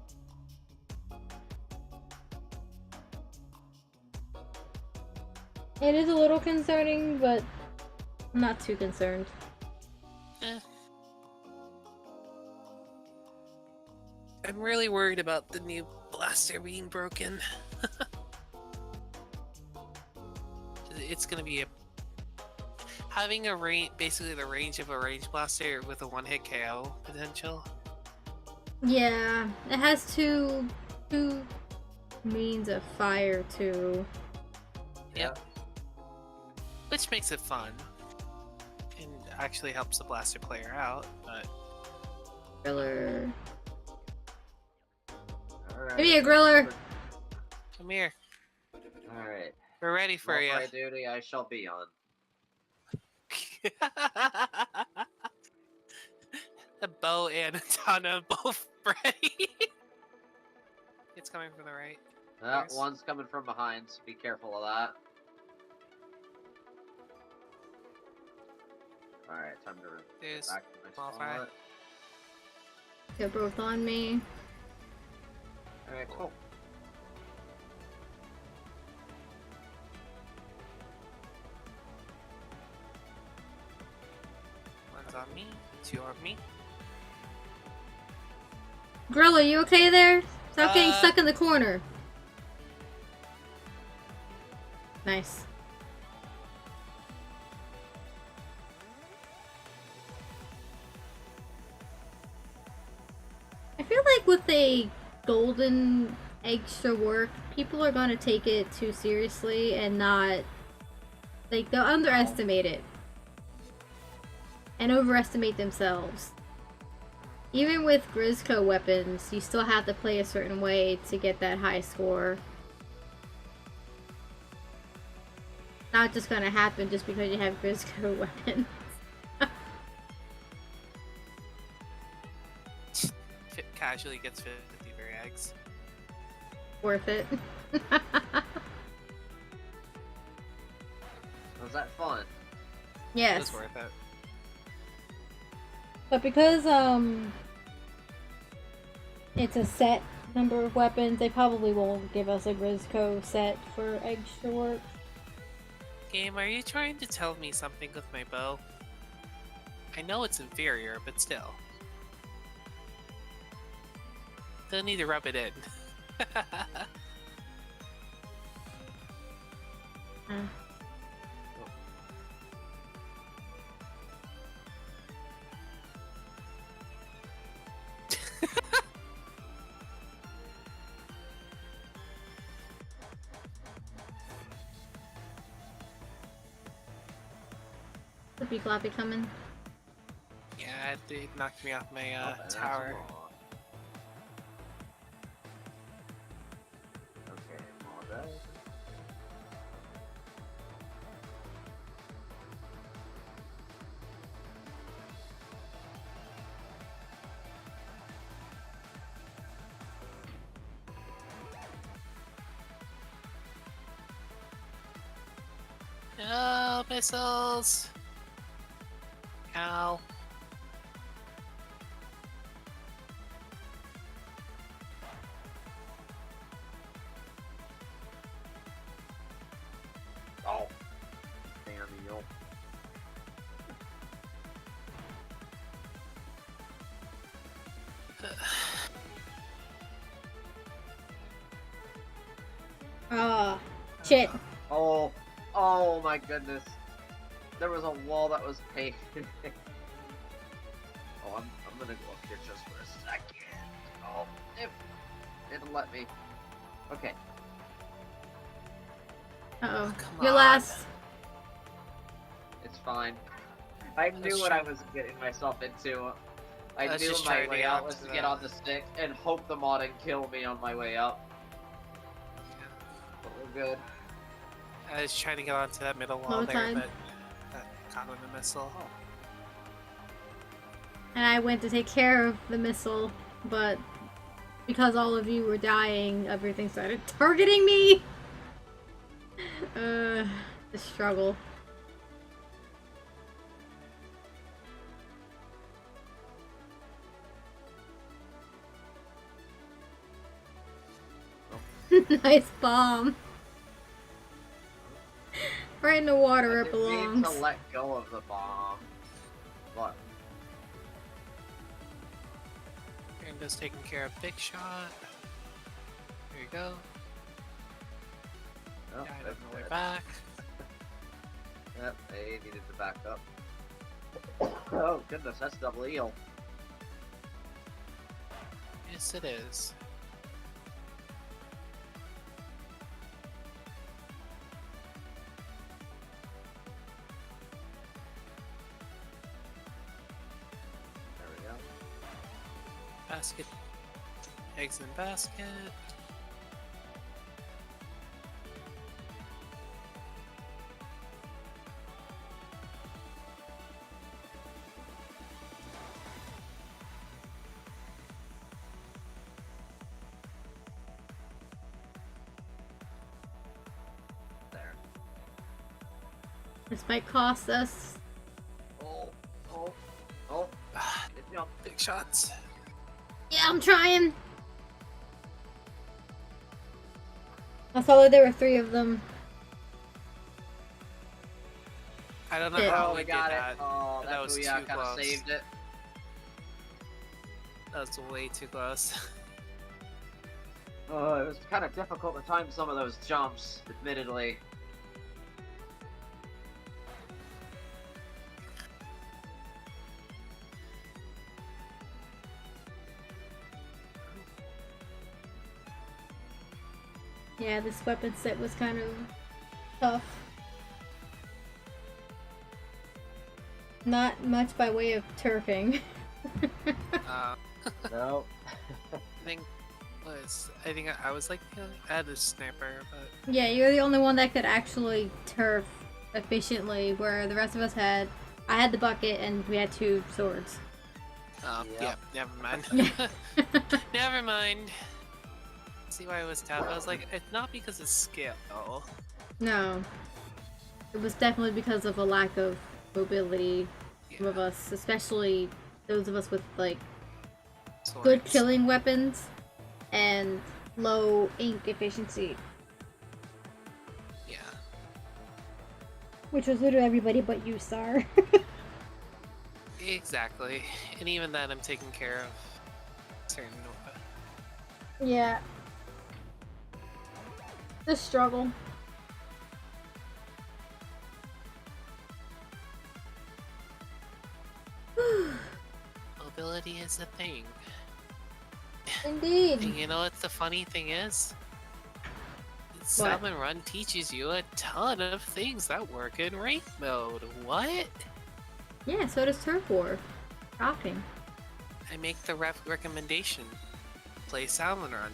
It is a little concerning, but I'm not too concerned. I'm really worried about the new blaster being broken. It's gonna be having a range, basically the range of a range blaster with a one-hit KO potential. Yeah, it has two means of fire too. Yep. Which makes it fun. And actually helps the blaster player out, but... Griller. Alright. Give me a griller! Come here. Alright. We're ready for you. My duty I shall be on. The bow and Atana both ready. It's coming from the right. That one's coming from behind, so be careful of that. Alright, time to There's get back to my small spot. fry. They're both on me. Alright, cool. One's on me, two on me. Griller, you okay there? Stop getting stuck in the corner. Nice. I feel like with a golden extra work, people are gonna take it too seriously and not, like, they'll underestimate it and overestimate themselves. Even with Grizzco weapons, you still have to play a certain way to get that high score. Not just gonna happen just because you have Grizzco weapons. Casually gets 50 berry eggs. Worth it. Was that fun? Yes. It was worth it. But because it's a set number of weapons, they probably won't give us a Grizzco set for extra work. Game, are you trying to tell me something with my bow? I know it's inferior, but still. Don't need to rub it in. Flippy floppy coming. Yeah, it knocked me off my Oh, that's tower. wrong. Okay, apologize. No missiles. Ow. Oh. Damn you. Shit. Oh my goodness. There was a wall that was painted. Oh, I'm gonna go up here just for a second. Oh, it didn't let me. Okay. Uh-oh. Come You're on. last. It's fine. I knew what I was getting myself into. I Let's knew just my try to way get out onto was to the- get on the stick and hope the mod didn't kill me on my way up. But we're good. I was trying to get onto that middle wall Low there, tide. but that caught on a missile. And I went to take care of the missile, but because all of you were dying, everything started targeting me! The struggle. Nice bomb. Right in the water I it didn't mean belongs. to let go of the bomb. But And just taking care of Big Shot. There you go. oh, Died that's on the way good. back. Yep, they needed to back up. Oh goodness, that's double eel. Yes, it is. There we go. Basket. Eggs in basket. There. This might cost us. Oh. Good jump. Big shots. Yeah, I'm trying. I saw that there were 3 of them. I don't know Yeah. how Oh, we we did got it. that. Oh, That that was booyah too kind of close. saved it. That was way too close. Oh, it was kind of difficult to time some of those jumps, admittedly. Yeah, this weapon set was kind of tough. Not much by way of turfing. No. I think I was like, I had a sniper, but Yeah, you're the only one that could actually turf efficiently, where the rest of us had. I had the bucket and we had 2 swords. yeah, never mind. Yeah. Never mind. See why it was tough? I was like, it's not because of skill. No. It was definitely because of a lack of mobility. Some of us, especially those of us with like good Swords. killing weapons and low ink efficiency. Yeah. Which was literally everybody but you, Sar. Exactly. And even then, I'm taking care of certain. Yeah. The struggle. Mobility is a thing. Indeed. And you know what the funny thing is? Salmon Run teaches you a ton of things that work in rank mode. What? Yeah, so does Turf War. Shocking. I make the recommendation. Play Salmon Run.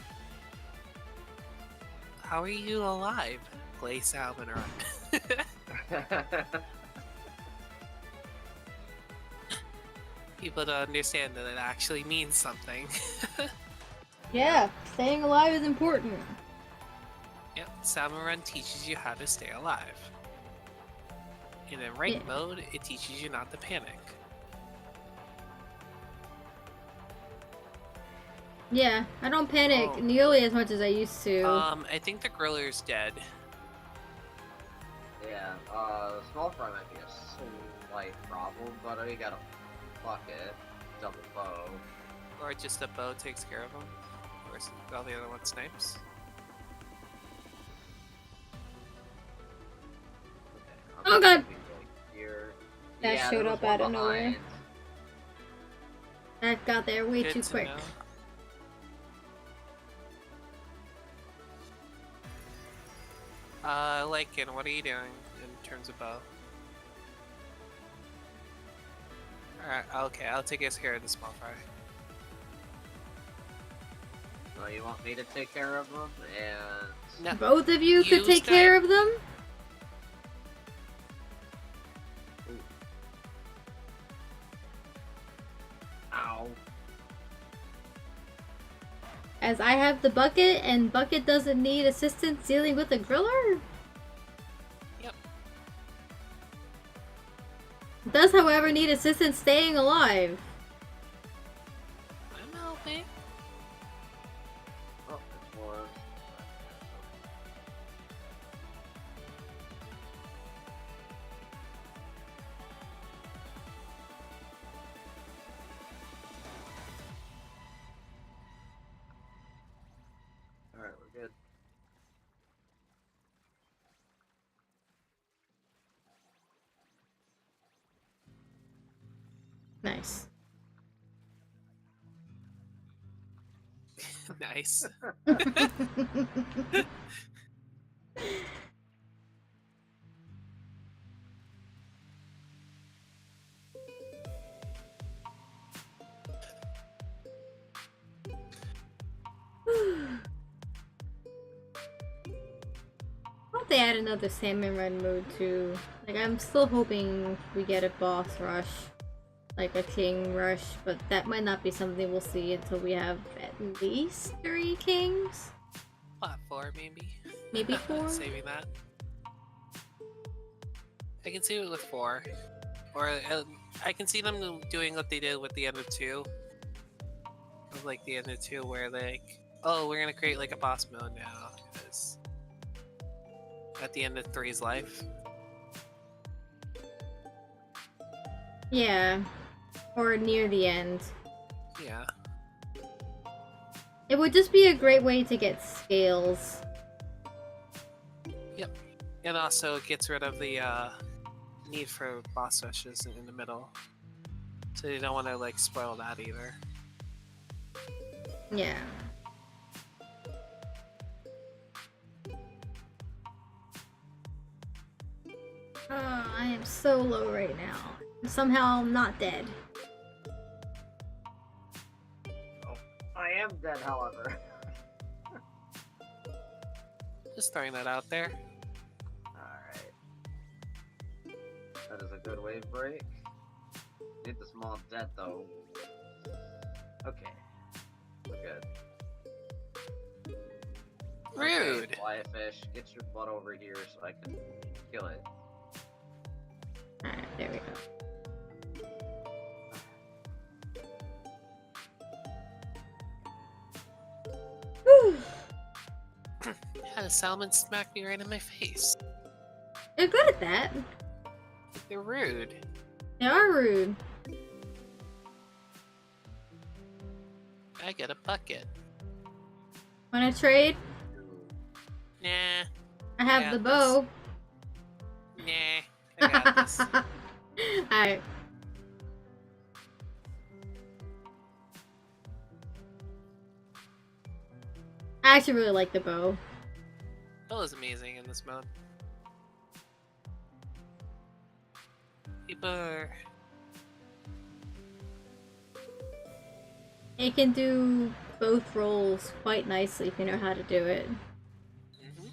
How are you alive? Play Salmon Run. People don't understand that it actually means something. Yeah, staying alive is important. Yep, Salmon Run teaches you how to stay alive. And in rank Yeah. mode, it teaches you not to panic. Yeah, I don't panic Oh. nearly as much as I used to. I think the griller's dead. Yeah, small fry might be a slight problem, but we got a bucket, double bow. Or just a bow takes care of him. Or all the other one snipes. Oh god! Here. That Yeah, showed there up was one out of nowhere. behind. That got there way Good too to quick. know. Lycan, what are you doing in terms of bow? Alright, okay, I'll take care of the small fry. Oh, you want me to take care of them? And No, Both of you could You take stay. care of them? ow. As I have the bucket, and bucket doesn't need assistance dealing with the griller? Yep. Does, however, need assistance staying alive. I'm helping. Oh, there's more. Alright, we're good. Nice. Nice. Hope they add another salmon run mode too. Like, I'm still hoping we get a boss rush, like a king rush, but that might not be something we'll see until we have at least 3 kings, What, 4 maybe? maybe 4. Saving that. I can see it with 4. Or I can see them doing what they did with the end of 2. Of, like the end of 2 where like, oh, we're gonna create like a boss mode now. Because at the end of 3's life. Yeah, or near the end. Yeah. It would just be a great way to get scales. Yep. And also it gets rid of the need for boss rushes in the middle. So you don't want to like spoil that either. Yeah. I am so low right now. Somehow I'm not dead. I am dead, however. Just throwing that out there. Alright. That is a good wave break. Need the small dead though. Okay. We're good. Rude. Okay, fly fish, get your butt over here so I can kill it. Alright, there we go. Whew. Yeah, the salmon smacked me right in my face. They're good at that. They're rude. They are rude. I get a bucket. Wanna trade? Nah. I have Yeah, the bow. Nah. I got this. Alright. I actually really like the bow. That was amazing in this mode. People are... It can do both roles quite nicely if you know how to do it. Mhm.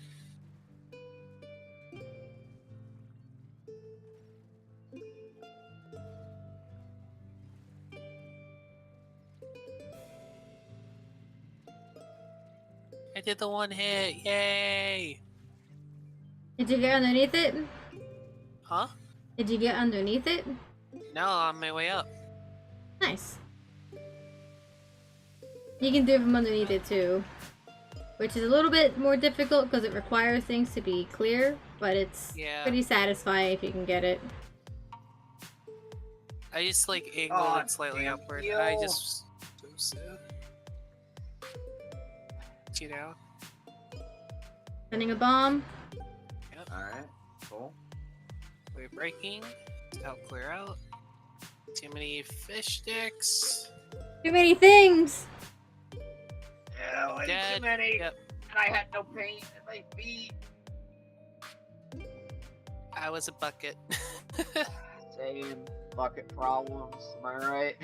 I did the one hit, yay! Did you get underneath it? Huh? Did you get underneath it? No, on my way up. Nice. You can do it from underneath it too. Which is a little bit more difficult because it requires things to be clear, but it's Yeah. pretty satisfying if you can get it. I just like angled Aw, it slightly damn upward. you. I just... Oops. You know? Sending a bomb. Alright, cool. We're breaking. Help clear out. Too many fish sticks. Too many things! Yeah, way Dead. too many. Yep. And I had no pain in my feet. I was a bucket. Same bucket problems, am I right?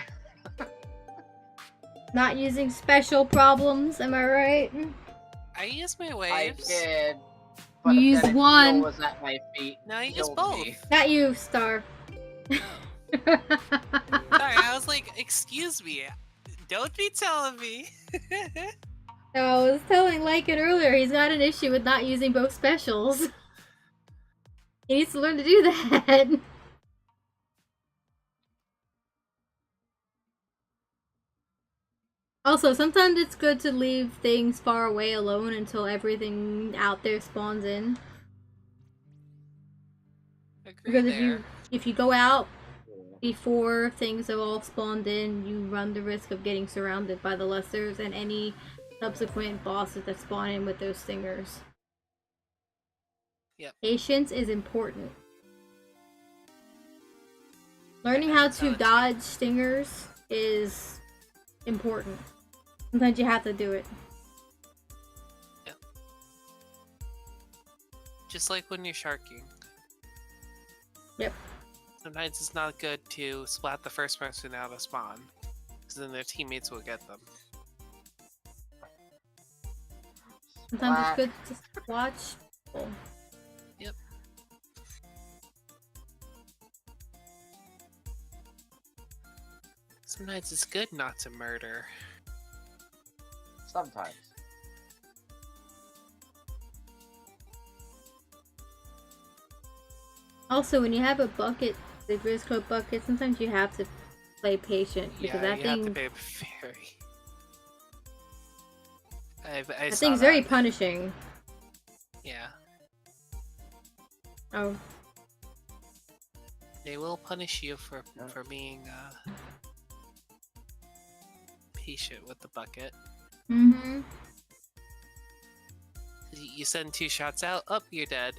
Not using special problems, am I right? I used my I waves. did. You then used its one. heel was at my feet. No, you used killed both. me. Not you, Star. Sorry, I was like, excuse me. Don't be telling me. No, I was telling Lycan earlier, he's got an issue with not using both specials. He needs to learn to do that. Also, sometimes it's good to leave things far away alone until everything out there spawns in. Agree Because there. if you go out before things have all spawned in, you run the risk of getting surrounded by the lessers and any subsequent bosses that spawn in with those stingers. Yep. Patience is important. Learning how to dodge stingers is important. Sometimes you have to do it. Yep. Just like when you're sharking. Yep. Sometimes it's not good to splat the first person out of spawn, because then their teammates will get them. Sometimes it's good to just watch people. Yep. Sometimes it's good not to murder. Sometimes. Also, when you have a bucket, the Grisco bucket, sometimes you have to play patient because Yeah, that you have thing, to be very. I that saw thing's that. very punishing. Yeah, Oh, they will punish you for being patient with the bucket. mm-hmm. You send 2 shots out, up, you're dead.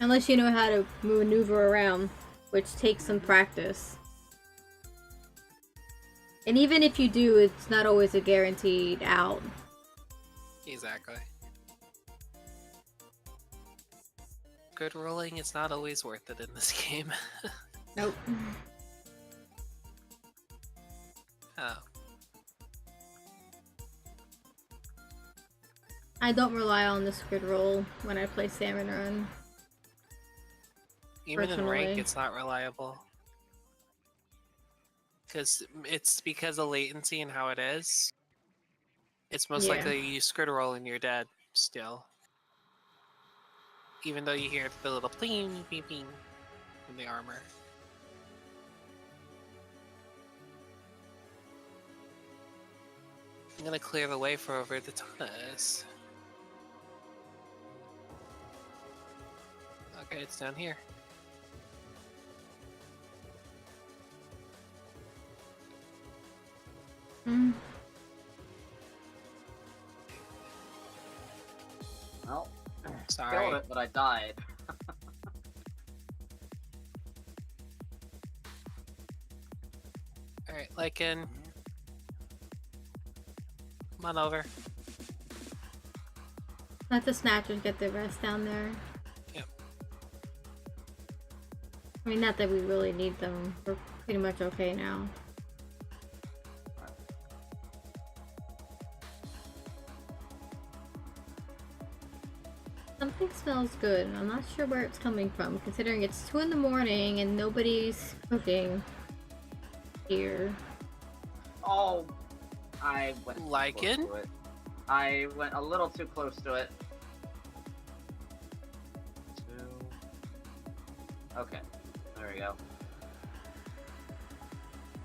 Unless you know how to maneuver around, which takes some practice. And even if you do, it's not always a guaranteed out. Exactly. Good rolling is not always worth it in this game. Nope. Oh. I don't rely on the squid roll when I play Salmon Run. Even in rank, Personally. it's not reliable. It's because of latency and how it is. It's most Yeah. likely you squid roll and you're dead still. Even though you hear the little pling, ping, ping in the armor. I'm gonna clear the way for over the tunnels. Okay, it's down here. Mm. Well, Sorry. killed it, but I died. Alright, Lycan. Come on over. Let the snatchers get the rest down there. Yep. I mean, not that we really need them. We're pretty much okay now. Something smells good. I'm not sure where it's coming from, considering it's 2 in the morning and nobody's cooking here. Oh, I went too Like close it? to it. I went a little too close to it. Okay, there we go.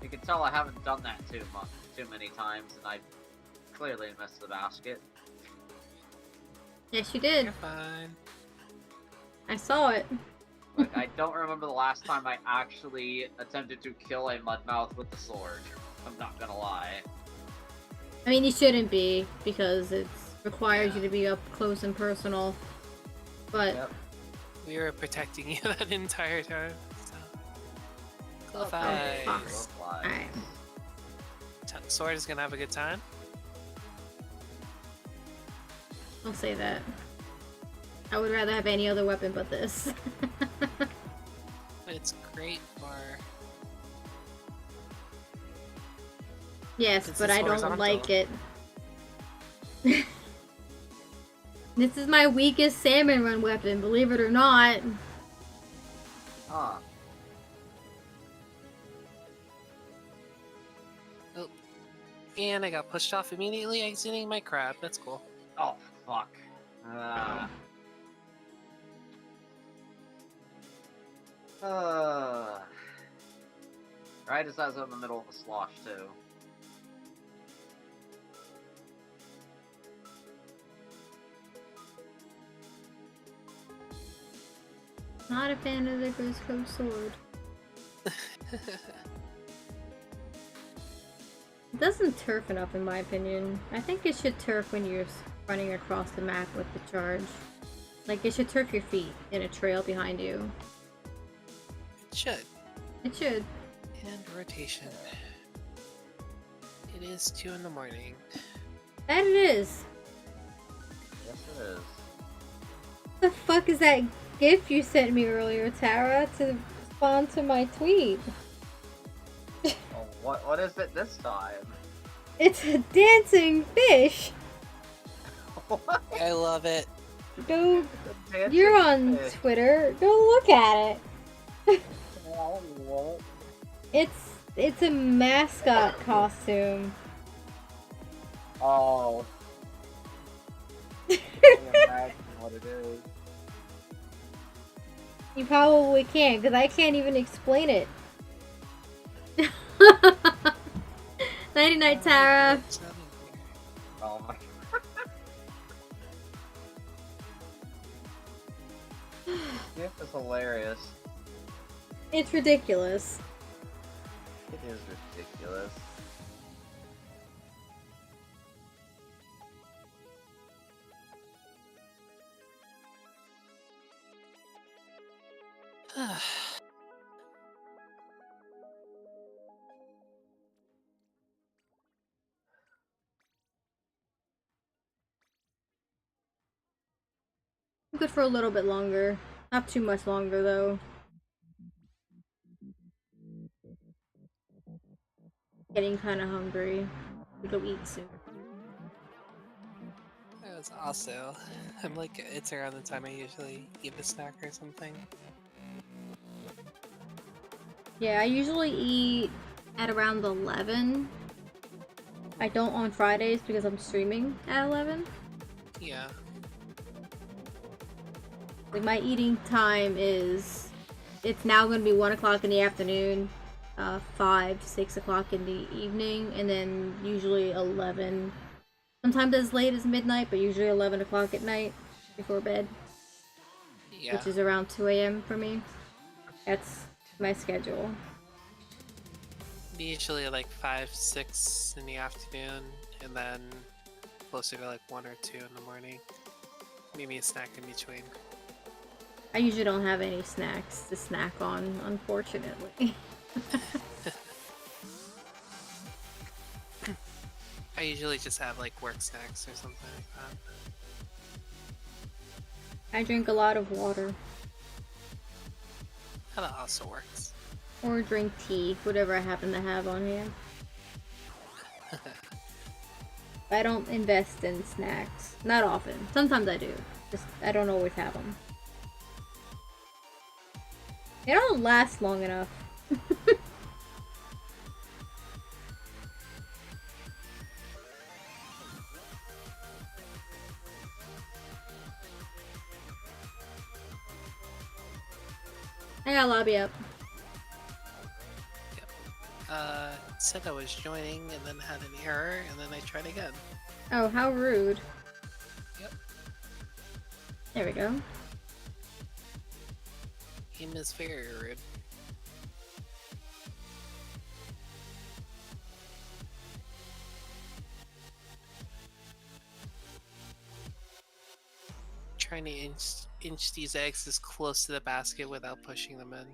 You can tell I haven't done that too many times, and I clearly missed the basket. Yes, you did. You're fine. I saw it. Like, I don't remember the last time I actually attempted to kill a mudmouth with the sword. I'm not gonna lie. I mean, you shouldn't be, because it requires Yeah. you to be up close and personal. But Yep. We were protecting you that entire time. So. Cool Okay. vibes. Fox. Flies. Alright. Sword is gonna have a good time. I'll say that. I would rather have any other weapon but this. It's great for. Yes, This but is I don't horizontal. like it. This is my weakest salmon run weapon, believe it or not. Huh. Oh. And I got pushed off immediately exiting my crab. That's cool. Oh, fuck. Right as I was in the middle of a slosh, too. Not a fan of the Grisco sword. It doesn't turf enough in my opinion. I think it should turf when you're running across the map with the charge. Like, it should turf your feet in a trail behind you. It should. It should. And rotation. It is 2 in the morning. That it is. Yes, it is. What the fuck is that GIF you sent me earlier, Tara, to respond to my tweet? Oh, what is it this time? It's a dancing fish! What? I love it. Go, The dancing you're on fish. Twitter. Go look at it. Oh, what? It's a mascot costume. Oh. I can't imagine what it is. You probably can't, because I can't even explain it. Nighty night, Tara. Oh my. This is hilarious. It's ridiculous. It is ridiculous. I'm good for a little bit longer. Not too much longer, though. Getting kind of hungry. We go eat soon. That was also. I'm like, it's around the time I usually eat a snack or something. Yeah, I usually eat at around 11. I don't on Fridays because I'm streaming at 11. Yeah. Like, my eating time is... It's now going to be 1 o'clock in the afternoon, 5, 6 o'clock in the evening, and then usually 11. Sometimes as late as midnight, but usually 11 o'clock at night before bed. Yeah. Which is around 2 a.m. for me. That's my schedule. Usually like 5, 6 in the afternoon, and then closer to like 1 or 2 in the morning. Maybe a snack in between. I usually don't have any snacks to snack on, unfortunately. I usually just have like work snacks or something like that. I drink a lot of water. That also works. Or drink tea, whatever I happen to have on hand. I don't invest in snacks. Not often. Sometimes I do. Just, I don't always have them. They don't last long enough. I got lobby up. It said I was joining and then had an error, and then I tried again. Oh, how rude. Yep. There we go. Game is very rude. Trying to inch these eggs as close to the basket without pushing them in.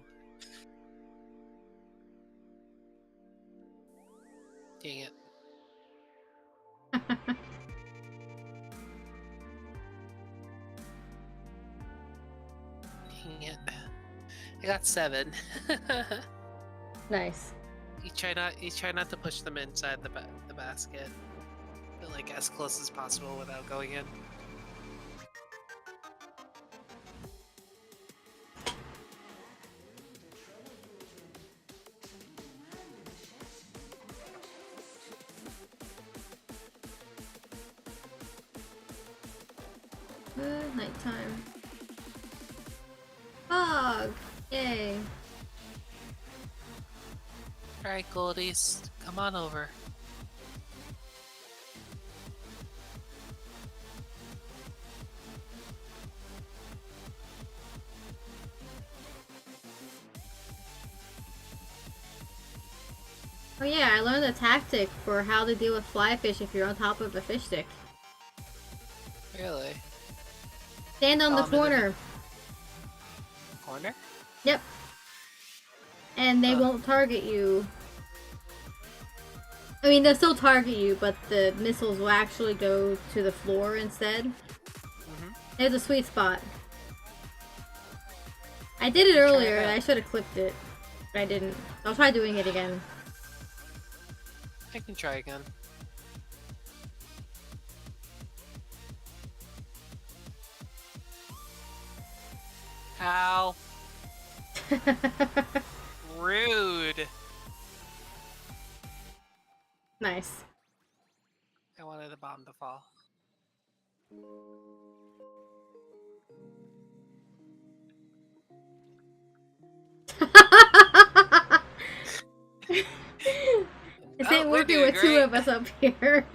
Dang it. Dang it. I got 7. Nice. You try not to push them inside the basket, but like as close as possible without going in. Nighttime. Fog! Yay. Alright, Goldies, come on over. Oh yeah, I learned a tactic for how to deal with fly fish if you're on top of a fish stick. Really? Stand on the corner. Corner? Yep. And they won't target you. I mean, they'll still target you, but the missiles will actually go to the floor instead. Mm-hmm. There's a sweet spot. I did it earlier, and I should have clipped it, but I didn't. I'll try doing it again. I can try again. Ow. Rude. Nice. I wanted the bomb to fall. This ain't working with two of us up here.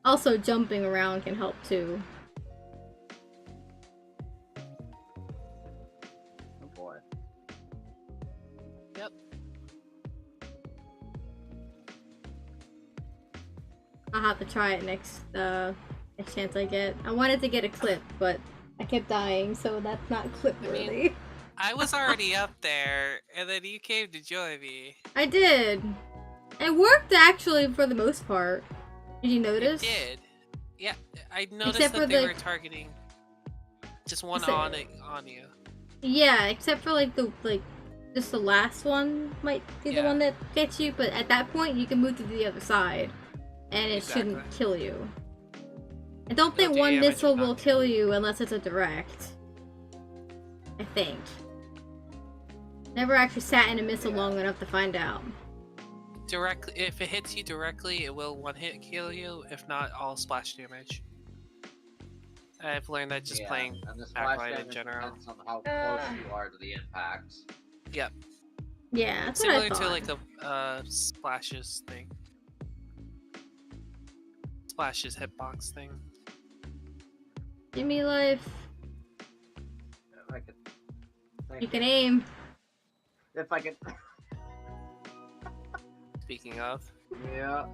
Also, jumping around can help too. Oh boy. Yep. I'll have to try it next chance I get. I wanted to get a clip, but I kept dying, so that's not clip worthy. I was already up there, and then you came to join me. I did. It worked actually for the most part. Did you notice? It did. Yeah, I noticed Except that for they the- were targeting just one on you. Yeah, except for just the last one might be the one that gets you, but at that point you can move to the other side, and it shouldn't kill you. I don't think do one damage, missile but not will kill you unless it's a direct. I think. Never actually sat in a missile long enough to find out. Directly, if it hits you directly, it will one hit kill you. If not, all splash damage. I've learned that just playing and the splash Backliner in damage general. depends on how close you are to the impact. Yep. Yeah, that's Similar what I thought. to like a splashes thing. Splashes hitbox thing. Give me life. If I could... You can aim. If I could... Speaking of. Yeah.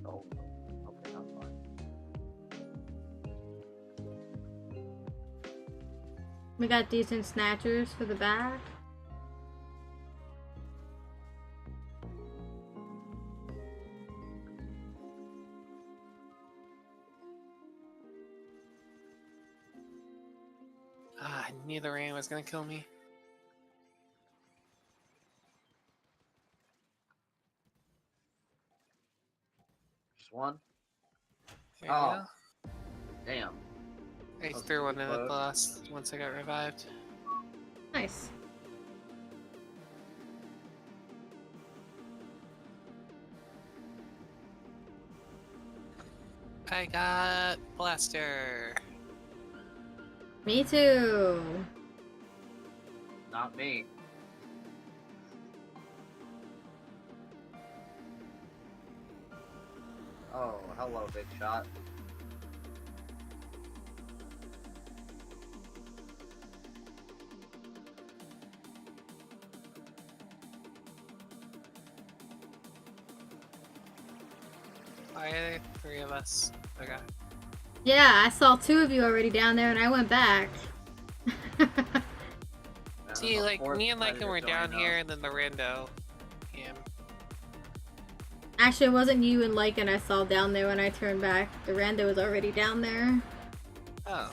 Oh, okay, I'm fine. We got decent snatchers for the back. I knew the rain was gonna kill me. Just one? There you Oh. go. Damn. I That was threw one in pretty at the close. last once I got revived. Nice. I got blaster. Me too. Not me. Oh, hello, big shot. Why are there 3 of us? Okay. Yeah, I saw 2 of you already down there and I went back. See, like, me and Lycan were down here and then the rando came. Actually, it wasn't you and Lycan I saw down there when I turned back. The rando was already down there. Oh.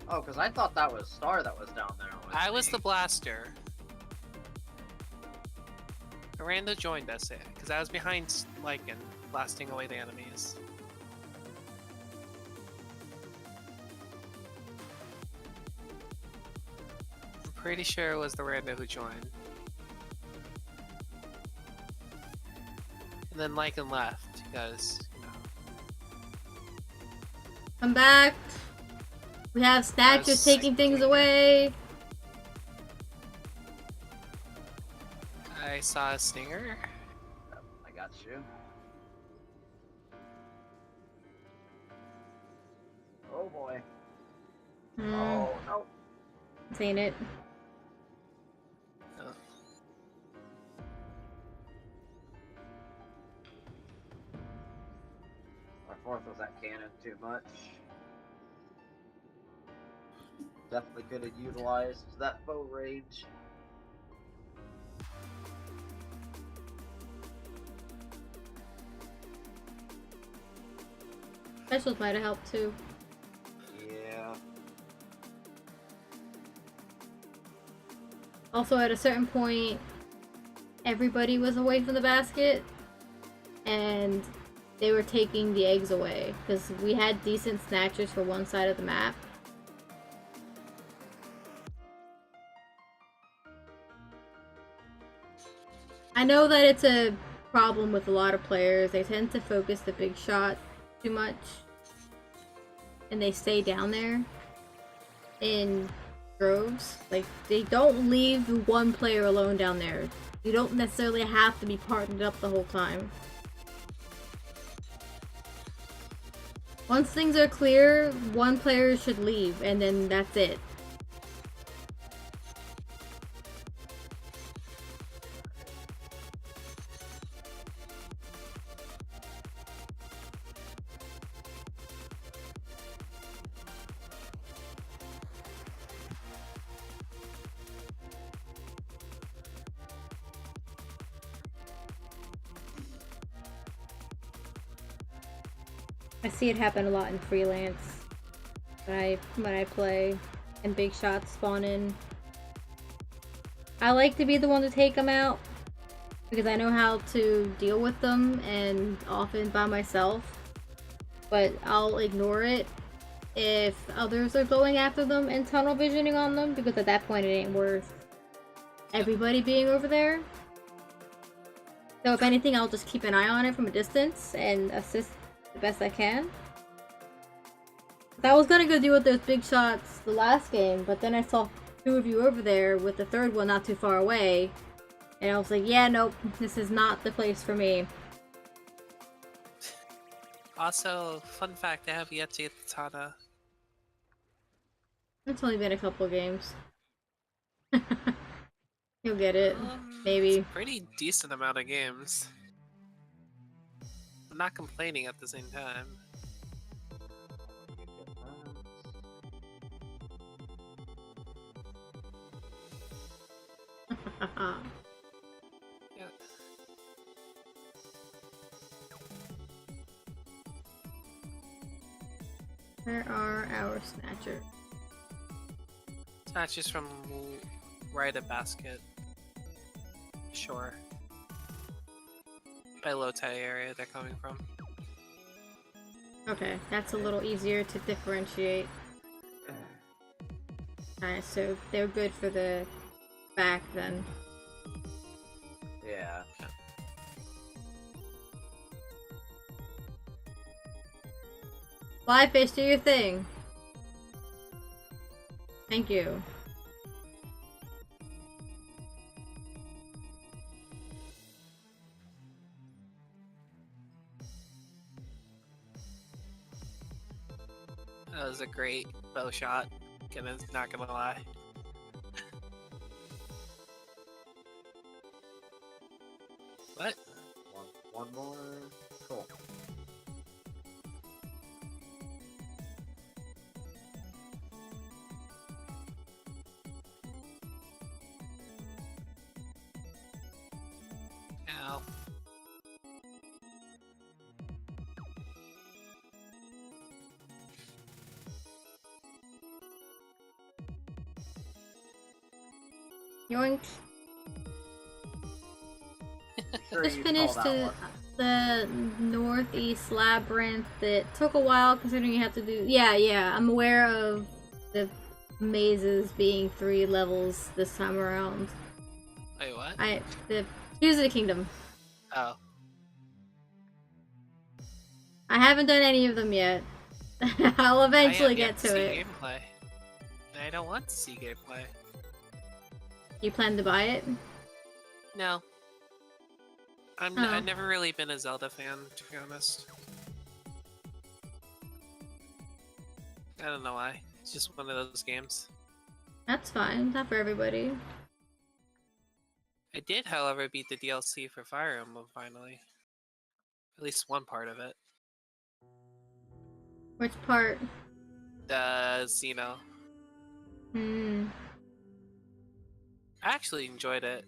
Oh, because I thought that was Star that was down there. I was the blaster. The rando joined us because I was behind Lycan, blasting away the enemies. I'm pretty sure it was the rando who joined. And then Lycan left because, you know. Come back. We have snatchers taking things away. I saw a stinger. I got you. Oh boy. Oh no. Seen it. Oh. Our 4th was that cannon too much. Definitely could have utilized that bow range. Specials might have helped too. Yeah. Also, at a certain point, everybody was away from the basket, and they were taking the eggs away because we had decent snatchers for one side of the map. I know that it's a problem with a lot of players. They tend to focus the big shot too much, and they stay down there in droves. Like, they don't leave one player alone down there. You don't necessarily have to be partnered up the whole time. Once things are clear, one player should leave, and then that's it. I see it happen a lot in freelance when I play and big shots spawn in. I like to be the one to take them out because I know how to deal with them, and often by myself, but I'll ignore it if others are going after them and tunnel visioning on them, because at that point it ain't worth everybody being over there. So if anything, I'll just keep an eye on it from a distance and assist the best I can. I was gonna go deal with those big shots the last game, but then I saw 2 of you over there with the 3rd one not too far away, and I was like, yeah, nope, this is not the place for me. Also, fun fact, I have yet to get the Tana. It's only been a couple of games. You'll get it, maybe. It's a pretty decent amount of games. I'm not complaining at the same time. Yeah. Where are our snatchers? Snatches from right at basket. Sure. By low tide area they're coming from. Okay, that's a little easier to differentiate. Alright, so they're good for the back then. Yeah. Fly fish, do your thing. Thank you. That was a great bow shot. Not gonna lie. What? One more. Cool. Ow. Yoink. Sure Just you finished call that one. the Northeast Labyrinth. It took a while considering you have to do. Yeah, I'm aware of the mazes being 3 levels this time around. Wait, what? The Tears of the Kingdom. Oh. I haven't done any of them yet. I'll eventually get to it. Gameplay. I don't want to see gameplay. You plan to buy it? No. I've never really been a Zelda fan, to be honest. I don't know why. It's just one of those games. That's fine. Not for everybody. I did, however, beat the DLC for Fire Emblem finally. At least one part of it. Which part? The Xeno. I actually enjoyed it,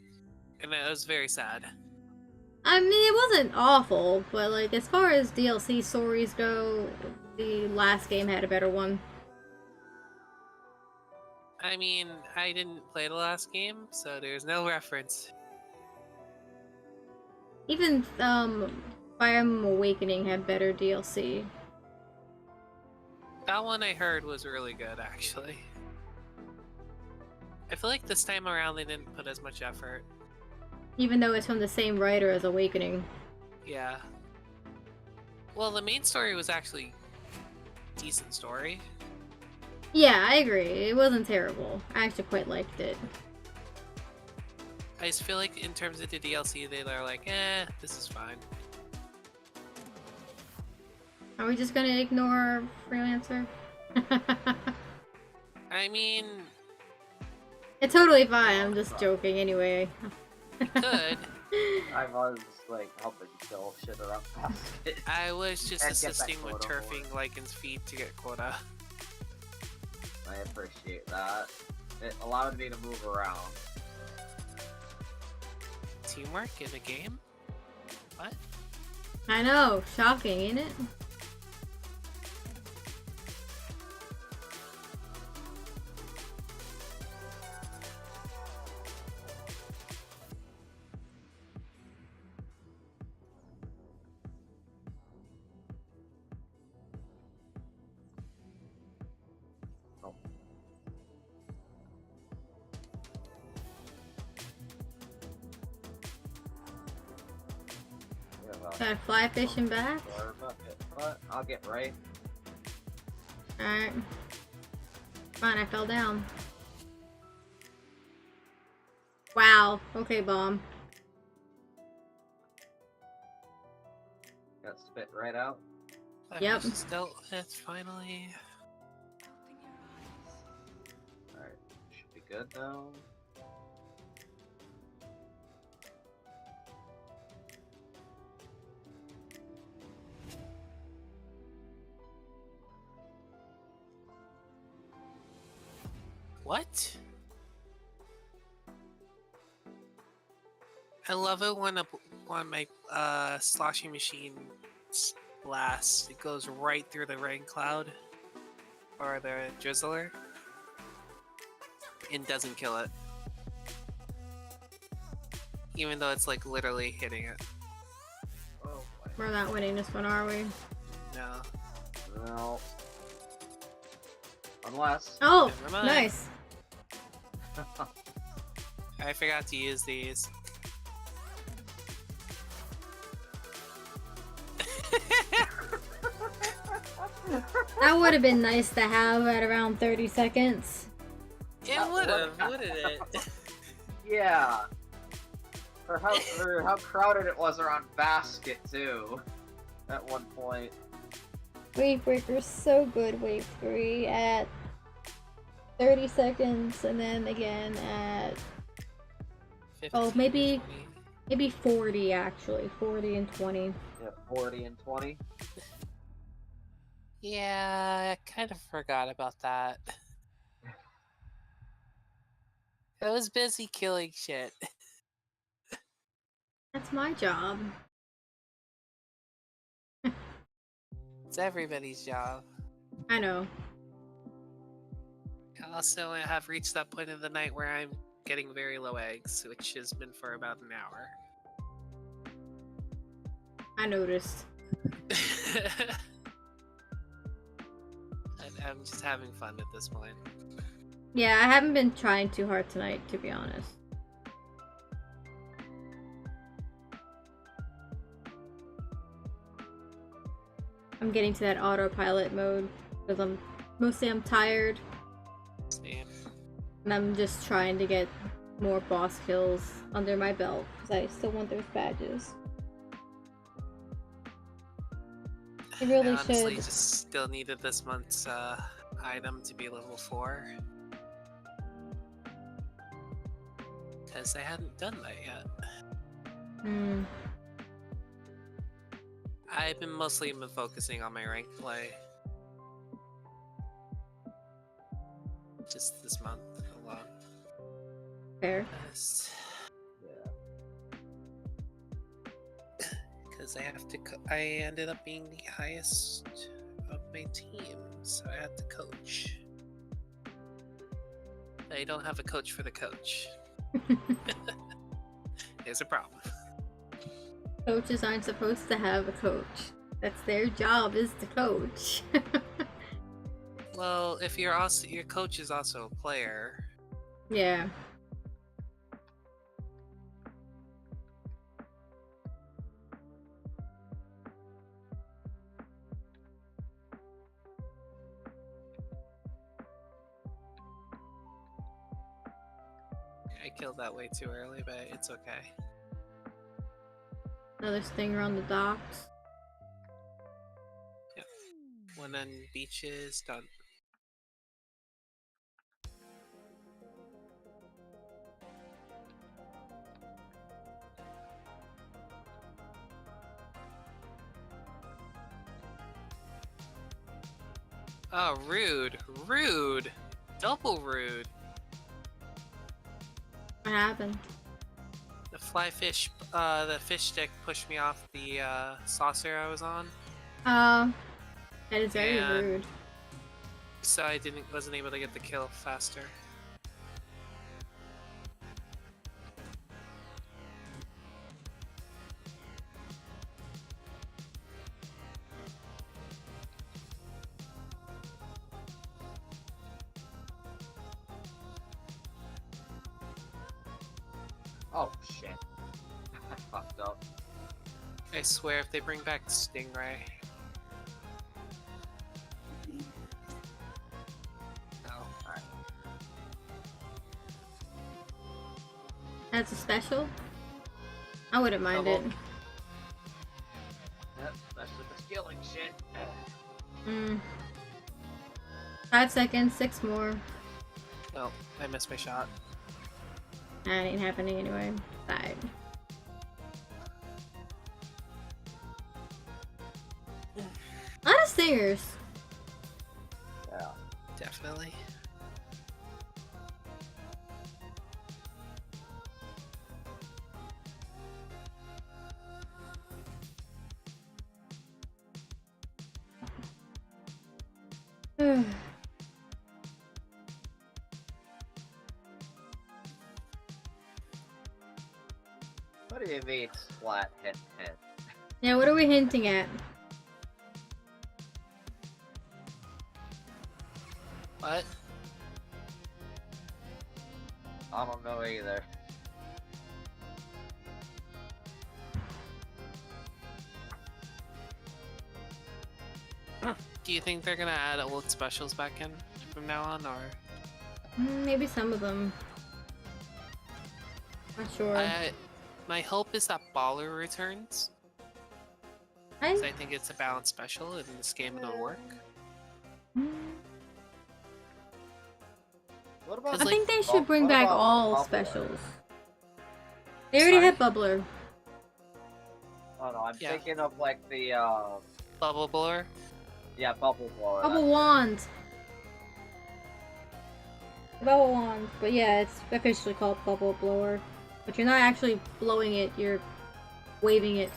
and it was very sad. I mean, it wasn't awful, but like as far as DLC stories go, the last game had a better one. I mean, I didn't play the last game, so there's no reference. Even Fire Emblem Awakening had better DLC. That one I heard was really good, actually. I feel like this time around they didn't put as much effort. Even though it's from the same writer as Awakening. Yeah. Well, the main story was actually a decent story. Yeah, I agree. It wasn't terrible. I actually quite liked it. I just feel like in terms of the DLC, they're like, this is fine. Are we just gonna ignore Freelancer? I mean... It's totally fine, I'm just joking anyway. Good. I was like helping kill shit around basket. I was just And get that assisting with quota turfing Lycan's feet to get quota. I appreciate that. It allowed me to move around. Teamwork in a game? What? I know, shocking, ain't it? Gotta fly fishing back? But I'll get right. Alright. Fine, I fell down. Wow. Okay, bomb. Got spit right out. Yep. Still, it's finally... Alright, should be good now. What? I love it when my sloshing machine blasts. It goes right through the rain cloud or the drizzler and doesn't kill it, even though it's like literally hitting it. Oh boy. We're not winning this one, are we? No. No. Unless. Oh, Never mind. nice. I forgot to use these. That would have been nice to have at around 30 seconds. It would have, wouldn't it? Yeah. For how crowded it was around basket too. At one point. Wave Breaker's so good, Wave 3 at 30 seconds, and then again at 15, maybe 20. maybe 40 actually, 40 and 20. Yeah, 40 and 20. Yeah, I kind of forgot about that. I was busy killing shit. That's my job. It's everybody's job. I know. I also have reached that point of the night where I'm getting very low eggs, which has been for about an hour. I noticed. I'm just having fun at this point. Yeah, I haven't been trying too hard tonight, to be honest. I'm getting to that autopilot mode because I'm tired. Same. And I'm just trying to get more boss kills under my belt because I still want those badges. I really honestly should. Just still needed this month's item to be level 4. Because I hadn't done that yet. Hmm. I've been mostly focusing on my rank play. Just this month alone. Fair. Because I have to. I ended up being the highest of my team, so I had to coach. I don't have a coach for the coach. There's a problem. Coaches aren't supposed to have a coach. That's their job, is to coach. Well, if you're also your coach is also a player. Yeah. I killed that way too early, but it's okay. Another stinger on the docks. Yep. One on beaches, done. Oh, rude. Rude. Double rude. What happened? The fly fish, the fish stick pushed me off the saucer I was on. That is very And- rude. So I wasn't able to get the kill faster. Oh shit. I fucked up. I swear if they bring back Stingray. Oh. Alright. That's a special? I wouldn't mind it. Double. Yep, especially the skilling shit. 5 seconds, 6 more. Oh, I missed my shot. That ain't happening anyway. Died. A lot of stingers. Yeah. Definitely. What do you mean splat hit hit? Yeah, what are we hinting at? What? I don't know either. Do you think they're gonna add old specials back in from now on, or? Maybe some of them. Not sure. My hope is that Baller returns. 'Cause I think it's a balanced special, and this game it'll work. What about I think they should bring what back about all Bubbler? specials. They already Sorry? had Bubbler. Oh no, I'm Yeah. thinking of like the Bubble Blower. yeah, bubble blower. Bubble Wand. Bubble Wand. But yeah, it's officially called Bubble Blower. But you're not actually blowing it, you're waving it.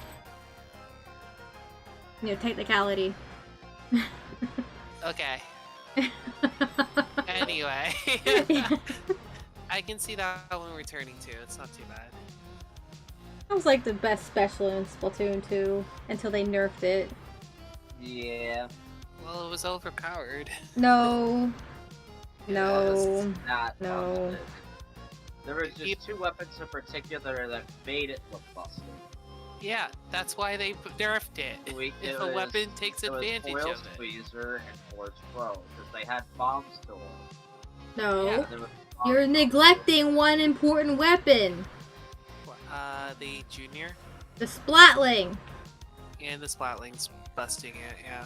You know, technicality. Okay. Anyway. I can see that one returning too. It's not too bad. That was like the best special in Splatoon 2 until they nerfed it. Yeah. Well, it was overpowered. No. It No. was not No. busted. There was just two weapons in particular that made it look busted. Yeah, that's why they nerfed it. If a weapon takes advantage Foil of it. Squeezer and Forge Pro, because they had bombs to them. No. Yeah, There was You're bombs. neglecting one important weapon. The Junior The Splatling. and the Splatling's busting it, yeah.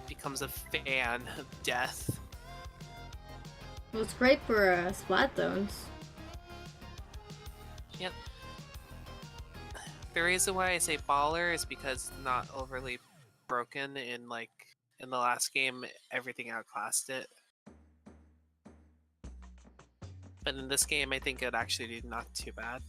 Becomes a fan of death. Well, it's great for splat zones. Yep. The reason why I say baller is because it's not overly broken in the last game everything outclassed it. But in this game I think it actually did not too bad.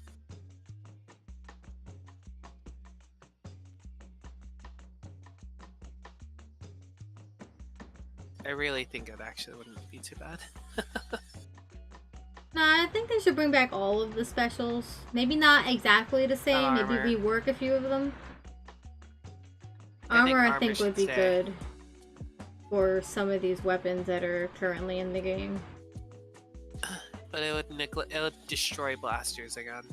I really think it actually wouldn't be too bad. Nah, I think they should bring back all of the specials. Maybe not exactly the same. Maybe Armor. rework a few of them. I think Armor, I armor think would should be stay. good for some of these weapons that are currently in the game. But it would destroy blasters again.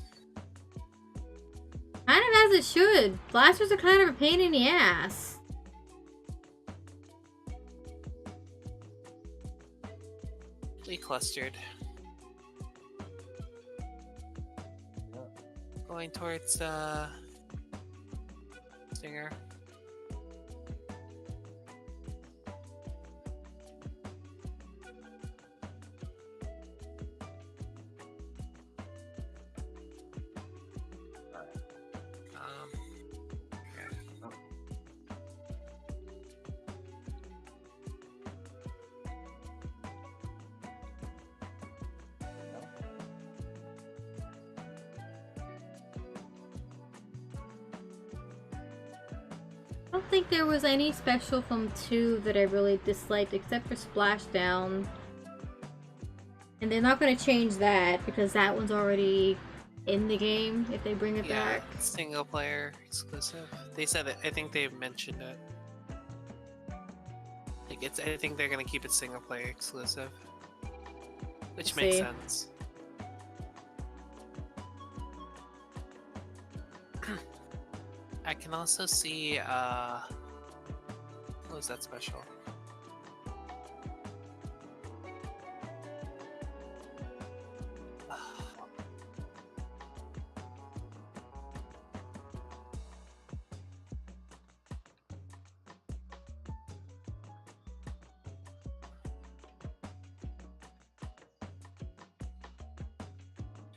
Kind of as it should. Blasters are kind of a pain in the ass. They clustered. Going towards Stinger. Okay. I don't think there was any special from 2 that I really disliked except for Splashdown. And they're not going to change that because that one's already in the game if they bring it Yeah, back. single player exclusive. They said it. I think they mentioned it. Like I think they're gonna keep it single player exclusive, which makes See. sense. I can also see. What was that special?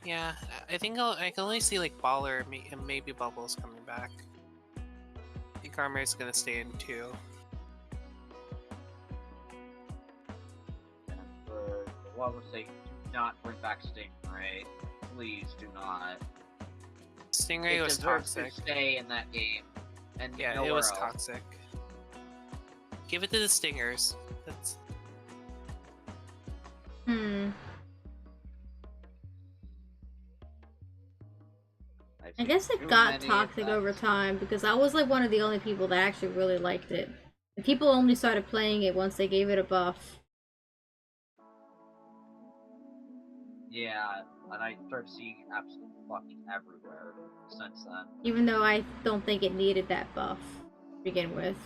Yeah, I think I can only see like Baller and maybe Bubbles coming back. I think Armor is gonna stay in 2. And the one was saying, do not bring back Stingray. Please do not. Stingray It was deserves toxic. to stay in that game. And Yeah, it nowhere was else. toxic. Give it to the Stingers. That's I've I seen guess too it got many toxic over attacks. time because I was like one of the only people that actually really liked it. And people only started playing it once they gave it a buff. Yeah, and I started seeing it absolutely fucking everywhere since then. Even though I don't think it needed that buff to begin with.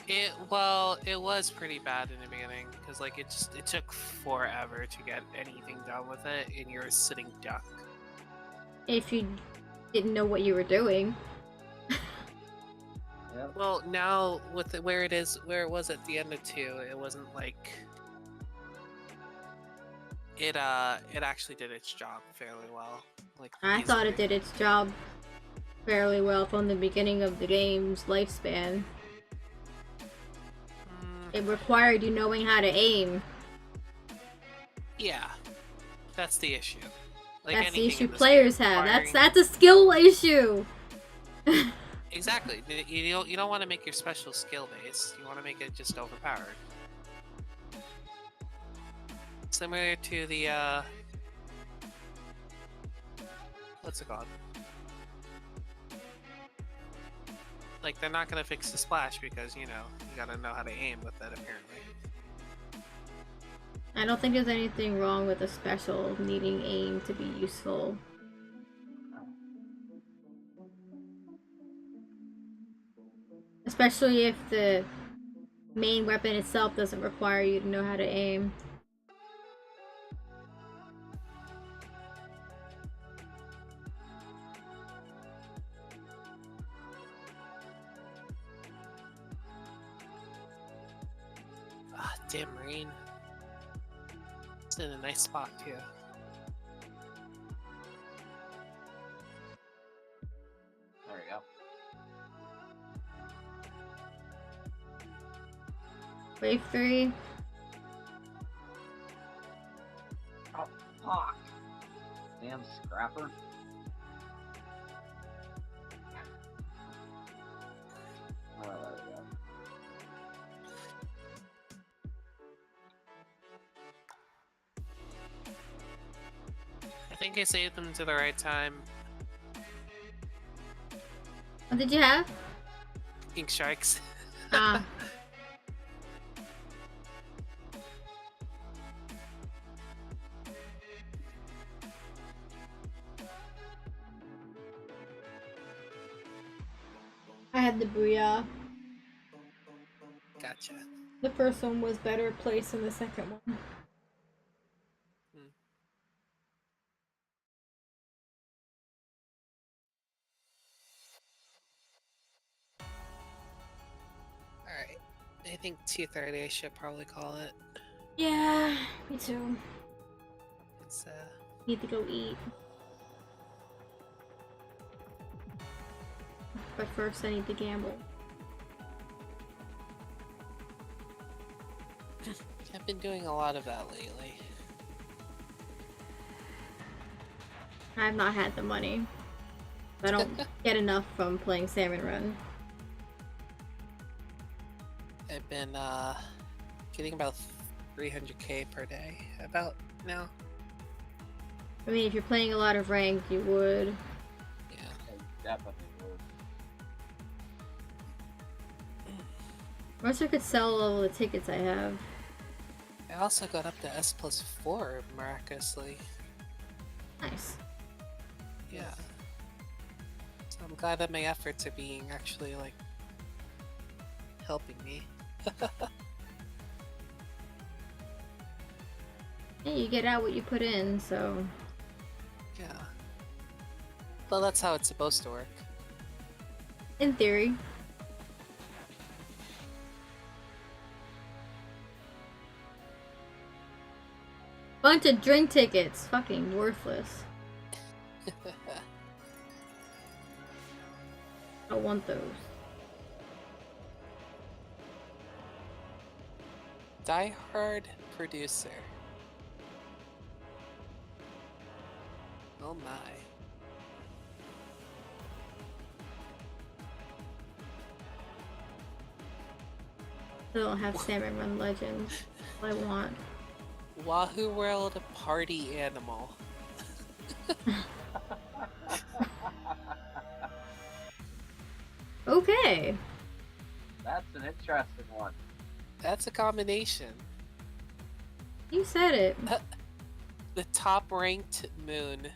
it. Well, it was pretty bad in the beginning because like it took forever to get anything done with it, and you're a sitting duck. If you didn't know what you were doing. Yep. Well, now with it where it was at the end of 2, it wasn't like it actually did its job fairly well. Like I thought it easily. did its job fairly well from the beginning of the game's lifespan. It required you knowing how to aim. Yeah, that's the issue. Like That's the anything issue in this players game have. requiring- That's a skill issue. Exactly. You don't want to make your special skill based. You want to make it just overpowered. Similar to the what's it called? Like they're not gonna fix the splash because you gotta know how to aim with that apparently. I don't think there's anything wrong with a special needing aim to be useful. Especially if the main weapon itself doesn't require you to know how to aim. Ah, damn rain. It's in a nice spot too. There we go. Wave 3. Oh, fuck. Damn scrapper. Oh, there we go. I think I saved them to the right time. What did you have? Ink strikes. Ah. I had the Booyah. Gotcha. The first one was better placed than the second one. Alright. I think 2:30 I should probably call it. Yeah, me too. It's Need to go eat. But first I need to gamble. I've been doing a lot of that lately. I have not had the money. I don't get enough from playing Salmon Run. I've been getting about 300k per day about now. I mean, if you're playing a lot of ranked, you would. Yeah. I definitely would. I wish I could sell all the tickets I have. I also got up to S+4 miraculously. Nice. Yeah. So I'm glad that my efforts are being actually like helping me. Yeah, you get out what you put in, so... Yeah. Well, that's how it's supposed to work. In theory. Bunch of drink tickets. Fucking worthless. I want those. Die Hard producer. Oh my. I don't have Salmon Run Legends. What I want. Wahoo World party animal. Okay. That's an interesting one. That's a combination. You said it. The top ranked moon.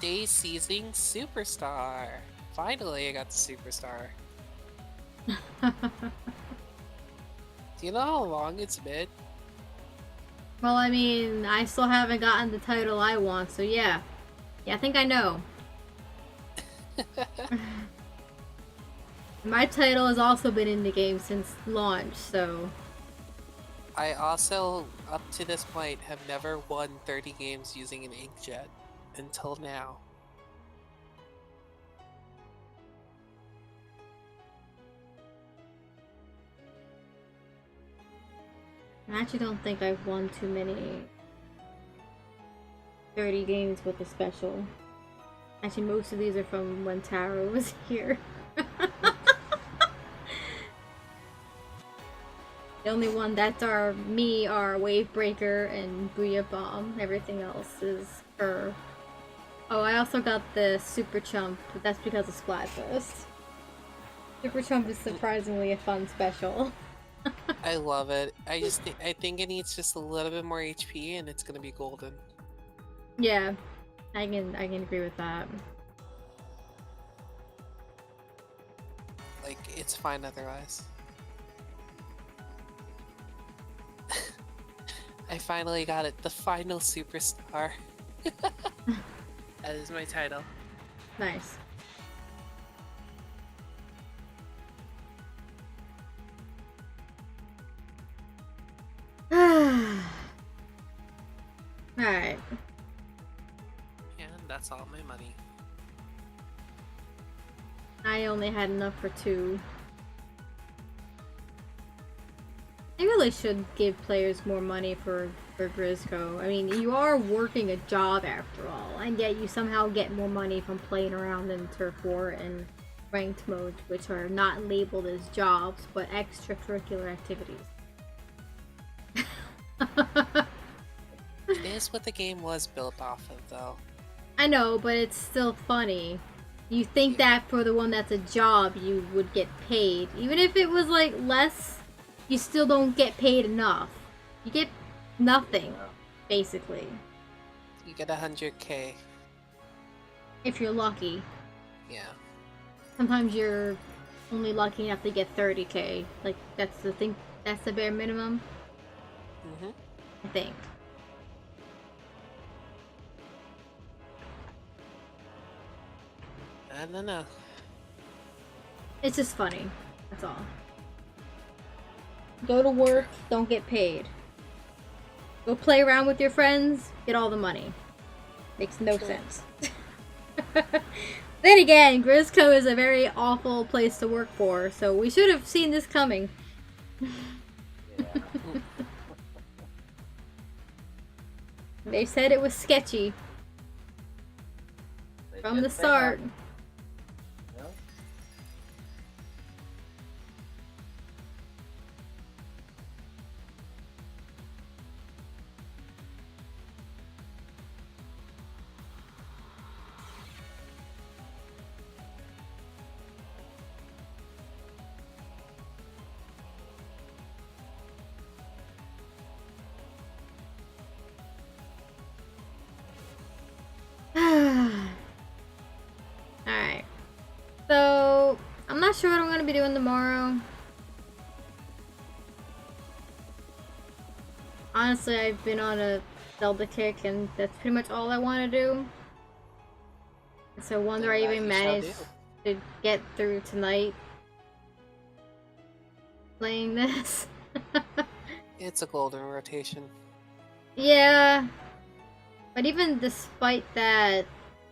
Day seizing superstar. Finally, I got the superstar. Do you know how long it's been? Well, I mean, I still haven't gotten the title I want, so yeah. Yeah, I think I know. My title has also been in the game since launch, so... I also, up to this point, have never won 30 games using an inkjet. Until now. I actually don't think I've won too many 30 games with the special. Actually, most of these are from when Taro was here. The only one that's me are Wave Breaker and Booyah Bomb. Everything else is her. Oh, I also got the Super Chump, but that's because of Splatfest. Super Chump is surprisingly a fun special. I love it. I think it needs just a little bit more HP and it's gonna be golden. Yeah, I can agree with that. Like, it's fine otherwise. I finally got it. The final superstar. That is my title. Nice. Alright. And that's all my money. I only had enough for 2. They really should give players more money for Grizzco. I mean, you are working a job after all, and yet you somehow get more money from playing around in Turf War and ranked modes, which are not labeled as jobs, but extracurricular activities. It is what the game was built off of, though. I know, but it's still funny. You think that for the one that's a job, you would get paid. Even if it was, like, less, you still don't get paid enough. You get nothing, basically. You get 100K. If you're lucky. Yeah. Sometimes you're only lucky enough to get 30K. Like, that's the thing. That's the bare minimum. Mm-hmm. I think. I don't know. It's just funny. That's all. Go to work, don't get paid. Go play around with your friends, get all the money. Makes no sense. Then again, Grizzco is a very awful place to work for, so we should have seen this coming. They said it was sketchy from the start. Alright. So, I'm not sure what I'm going to be doing tomorrow. Honestly, I've been on a Zelda kick, and that's pretty much all I want to do. So, wonder I even managed to get through tonight playing this. It's a golden rotation. Yeah. But even despite that,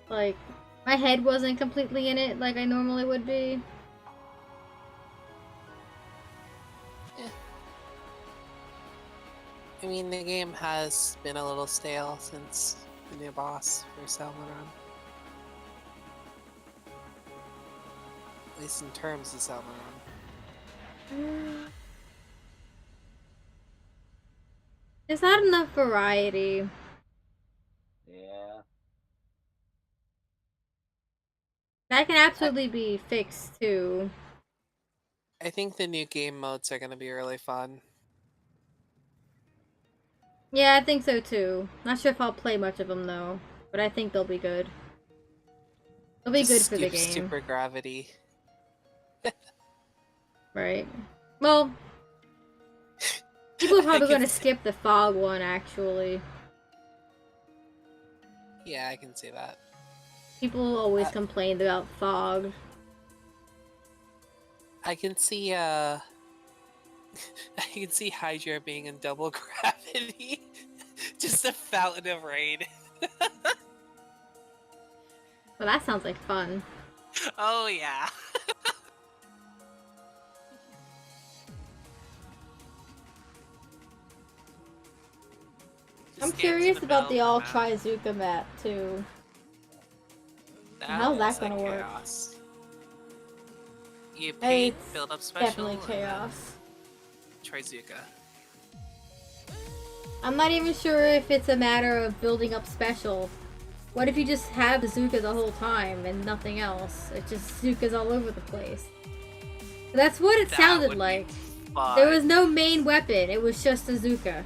like, my head wasn't completely in it like I normally would be. Yeah. I mean, the game has been a little stale since the new boss for Salmon Run. At least in terms of Salmon Run. There's not enough variety. Yeah. That can absolutely be fixed too. I think the new game modes are going to be really fun. Yeah, I think so too. Not sure if I'll play much of them though, but I think they'll be good. They'll be Just good for the skip game. Super Gravity. Right. Well, people are probably going to skip the fog one actually. Yeah, I can see that. People always complain about fog. I can see I can see Hydra being in double gravity. Just a fountain of rain. Well, that sounds like fun. Oh yeah. I'm stands in curious the about the middle all of the map. Trizuka map too. looks How's that like gonna work? chaos. You paint, It's build up special, definitely and then chaos. Trizuka. I'm not even sure if it's a matter of building up special. What if you just have Zuka the whole time and nothing else? It's just Zuka's all over the place. That's what it That sounded would be like. fun. There was no main weapon, it was just a Zuka.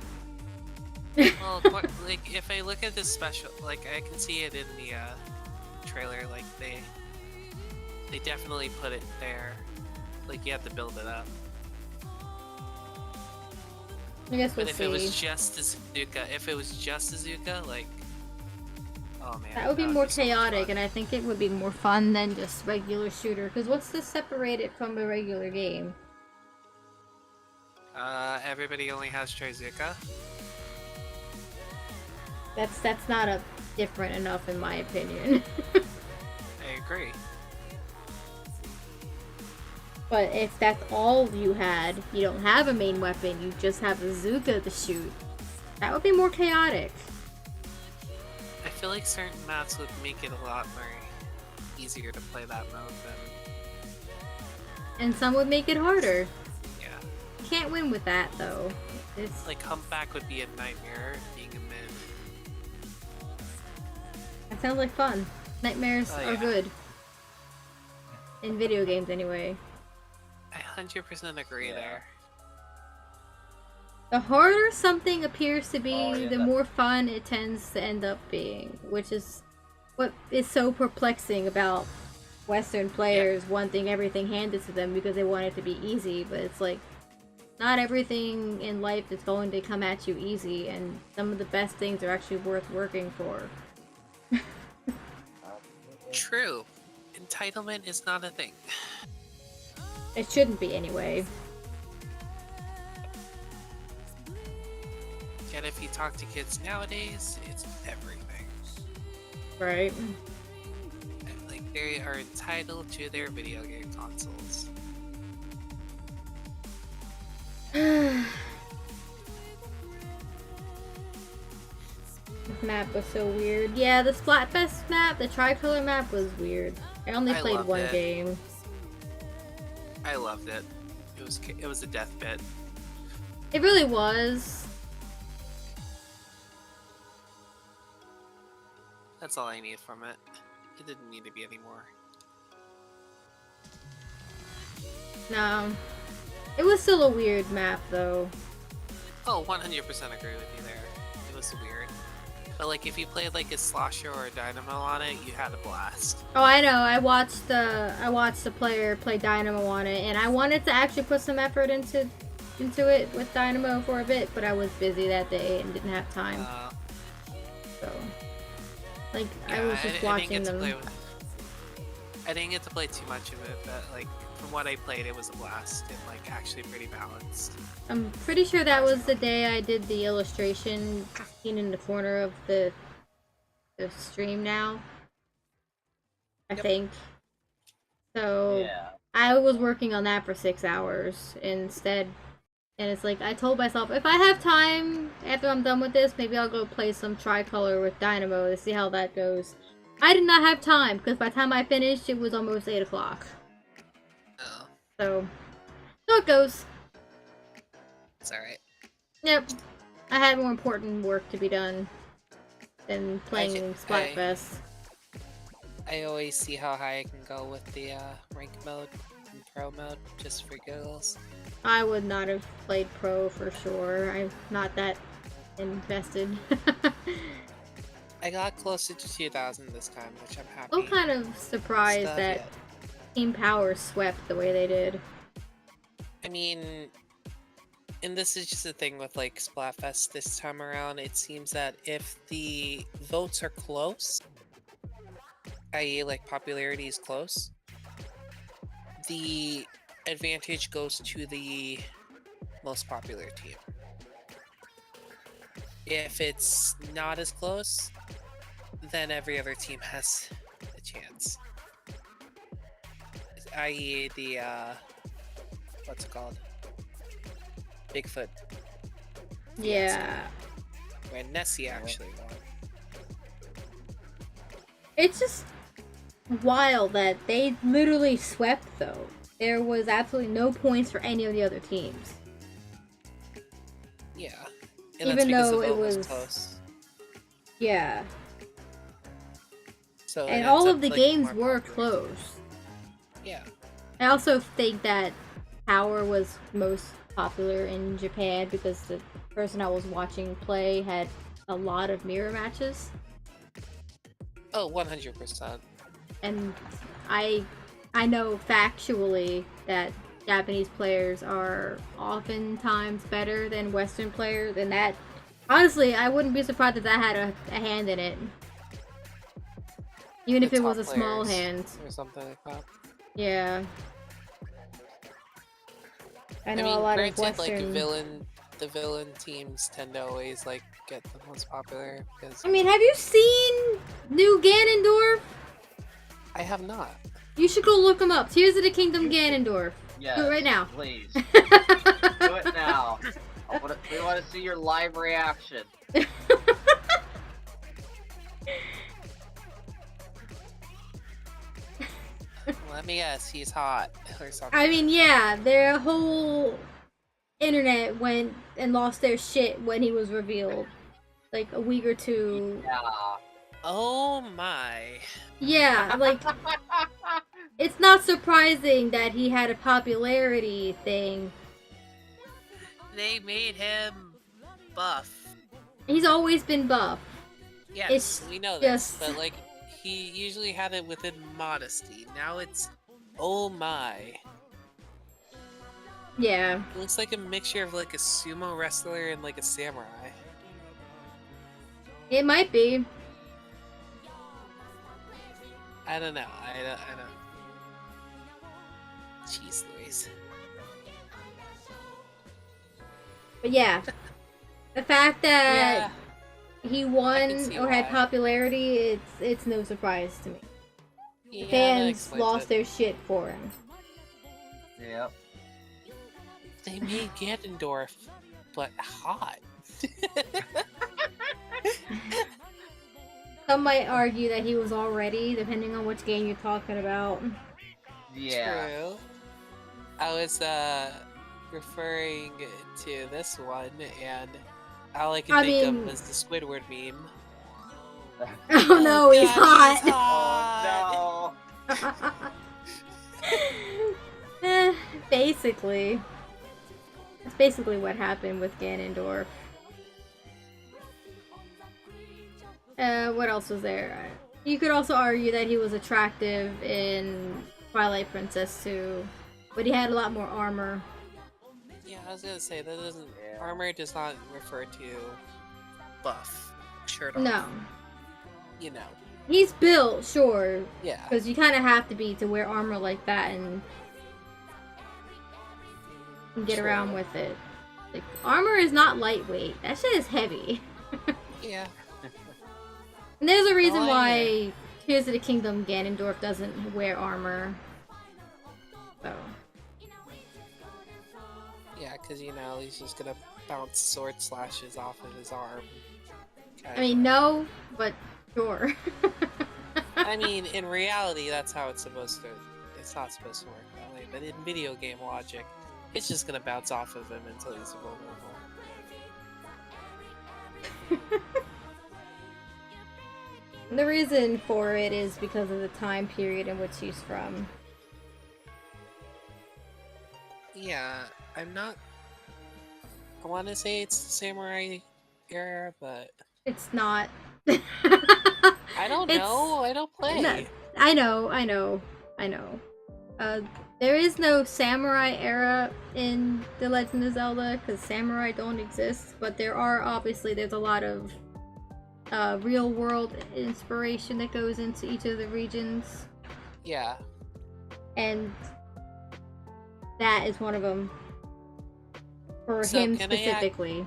Well, like if I look at this special, like I can see it in the trailer. Like they definitely put it there. Like you have to build it up. I guess we'll But if see. it was just a Zuka, like, oh man, That would be more so much chaotic, fun. and I think it would be more fun than just regular shooter. Because what's to separate it from a regular game? Everybody only has Trizuka. That's not a different enough in my opinion. I agree. But if that's all you had, you don't have a main weapon, you just have a Zuka to shoot. That would be more chaotic. I feel like certain maps would make it a lot more easier to play that mode than And some would make it harder. yeah. You can't win with that though. It's Like Humpback would be a nightmare being a mid. that sounds like fun. Nightmares Oh, are yeah. good. In video games anyway. I 100% agree there. The harder something appears to be, Oh, yeah, the that- more fun it tends to end up being, which is what is so perplexing about Western players wanting everything handed to them because they want it to be easy, but it's like, not everything in life is going to come at you easy, and some of the best things are actually worth working for. True. Entitlement is not a thing. It shouldn't be anyway. Yet if you talk to kids nowadays, it's everything. Right? Like they are entitled to their video game consoles. This map was so weird. Yeah, the Splatfest map, the tricolor map was weird. I only I played loved one it. game. I loved it. It was a death bit. It really was. That's all I need from it. It didn't need to be any more. No. It was still a weird map though. Oh, 100% agree with you there. It was weird. But like if you played like a Slosher or a Dynamo on it, you had a blast. Oh, I know. I watched the player play Dynamo on it, and I wanted to actually put some effort into it with Dynamo for a bit, but I was busy that day and didn't have time. So, like, I was just watching them. I didn't get to play too much of it, but like from what I played, it was a blast and like actually pretty balanced. I'm pretty sure that was the day I did the illustration seen in the corner of the stream now. I think. So Yeah. I was working on that for 6 hours instead. And it's like, I told myself, if I have time after I'm done with this, maybe I'll go play some Tricolor with Dynamo to see how that goes. I did not have time, because by the time I finished, it was almost 8 o'clock. Oh, So it goes. it's alright. Yep. I had more important work to be done than playing I- Splatfest. I always see how high I can go with the rank mode and pro mode just for giggles. I would not have played pro for sure. I'm not that invested. I got closer to 2,000 this time, which I'm happy. I'm kind of surprised Stuff, that yeah. Team Power swept the way they did. I mean, and this is just the thing with like Splatfest this time around. It seems that if the votes are close, i.e., like popularity is close, the advantage goes to the most popular team. If it's not as close, then every other team has a chance. I.e., the what's it called? Bigfoot. Yeah. Where Nessie actually won. It's just wild that they literally swept, though. There was absolutely no points for any of the other teams. Yeah. And Even that's because though the it vote was was- close. Yeah. So it And ends all up, of the like, games more were popular. close. Yeah. I also think that Power was most popular in Japan because the person I was watching play had a lot of mirror matches. Oh, 100%. And I know factually that Japanese players are oftentimes better than Western players, and that honestly I wouldn't be surprised if that had a hand in it. Even if The it was top a small players hand. or something like that. Yeah. I know mean, a lot granted, of Western... the villain teams tend to always like get the most popular because I mean, have you seen New Ganondorf? I have not. You should go look him up. Tears of the Kingdom Ganondorf. Yes, Do it right now. please. Do it now. We want to see your live reaction. Let me guess, he's hot or something. I mean, yeah, their whole internet went and lost their shit when he was revealed. Like a week or two. Yeah. Oh my. Yeah, like, it's not surprising that he had a popularity thing. They made him buff. He's always been buff. Yes, It's we know just- this, but like he usually had it within modesty. Now it's oh my. Yeah. It looks like a mixture of like a sumo wrestler and like a samurai. It might be. I don't know. I don't. Jeez Louise. But yeah. The fact that he I won can see or had why. popularity, it's no surprise to me. Yeah, that Fans explains lost it. their shit for him. Yep. They made Ganondorf, but hot. Some might argue that he was already, depending on which game you're talking about. Yeah. True. I was referring to this one, and all I could I think mean- of was the Squidward meme. Oh no, he's God, hot! Oh Basically. That's basically what happened with Ganondorf. What else was there? You could also argue that he was attractive in Twilight Princess too, but he had a lot more armor. Yeah, I was gonna say that doesn't. Yeah. Armor does not refer to buff. Shirt off. No. You know. He's built, sure, Yeah. because you kind of have to be to wear armor like that and get around True. with it. Like, armor is not lightweight. That shit is heavy. Yeah. And there's a reason Oh, I why Tears of the Kingdom Ganondorf doesn't wear armor. So, Yeah, because you know he's just gonna bounce sword slashes off of his arm. I mean, no, but sure. I mean, in reality, that's how it's supposed to. It's not supposed to work that way. But in video game logic, it's just gonna bounce off of him until he's vulnerable. The reason for it is because of the time period in which he's from. Yeah, I'm not. I want to say it's the samurai era, but It's not. I don't It's- know. I don't play. No, I know. There is no samurai era in The Legend of Zelda because samurai don't exist, but there's a lot of real world inspiration that goes into each of the regions, Yeah. and that is one of them for So him can I specifically.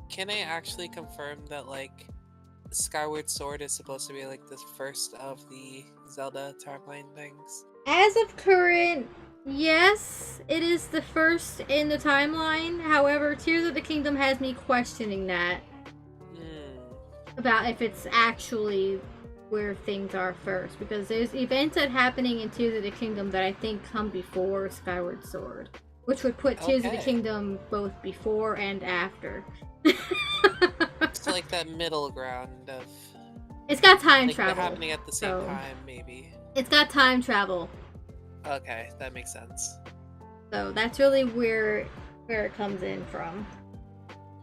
Can I actually confirm that like Skyward Sword is supposed to be like the first of the Zelda timeline things? As of current, yes, it is the first in the timeline. However, Tears of the Kingdom has me questioning that. about if it's actually where things are first, because there's events that are happening in Tears of the Kingdom that I think come before Skyward Sword, which would put Tears of the Kingdom both before and after. It's like that middle ground of... It's got time like travel. happening at the same time, maybe. It's got time travel. Okay, that makes sense. So that's really where it comes in from.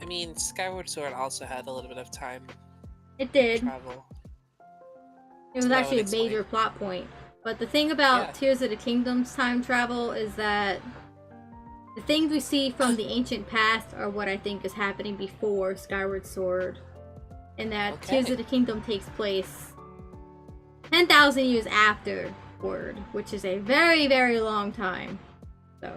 I mean, Skyward Sword also had a little bit of time. It did. Travel. It was actually a major plot point. But the thing about Tears of the Kingdom's time travel is that the things we see from the ancient past are what I think is happening before Skyward Sword. And that Tears of the Kingdom takes place 10,000 years afterward, which is a very, very long time. So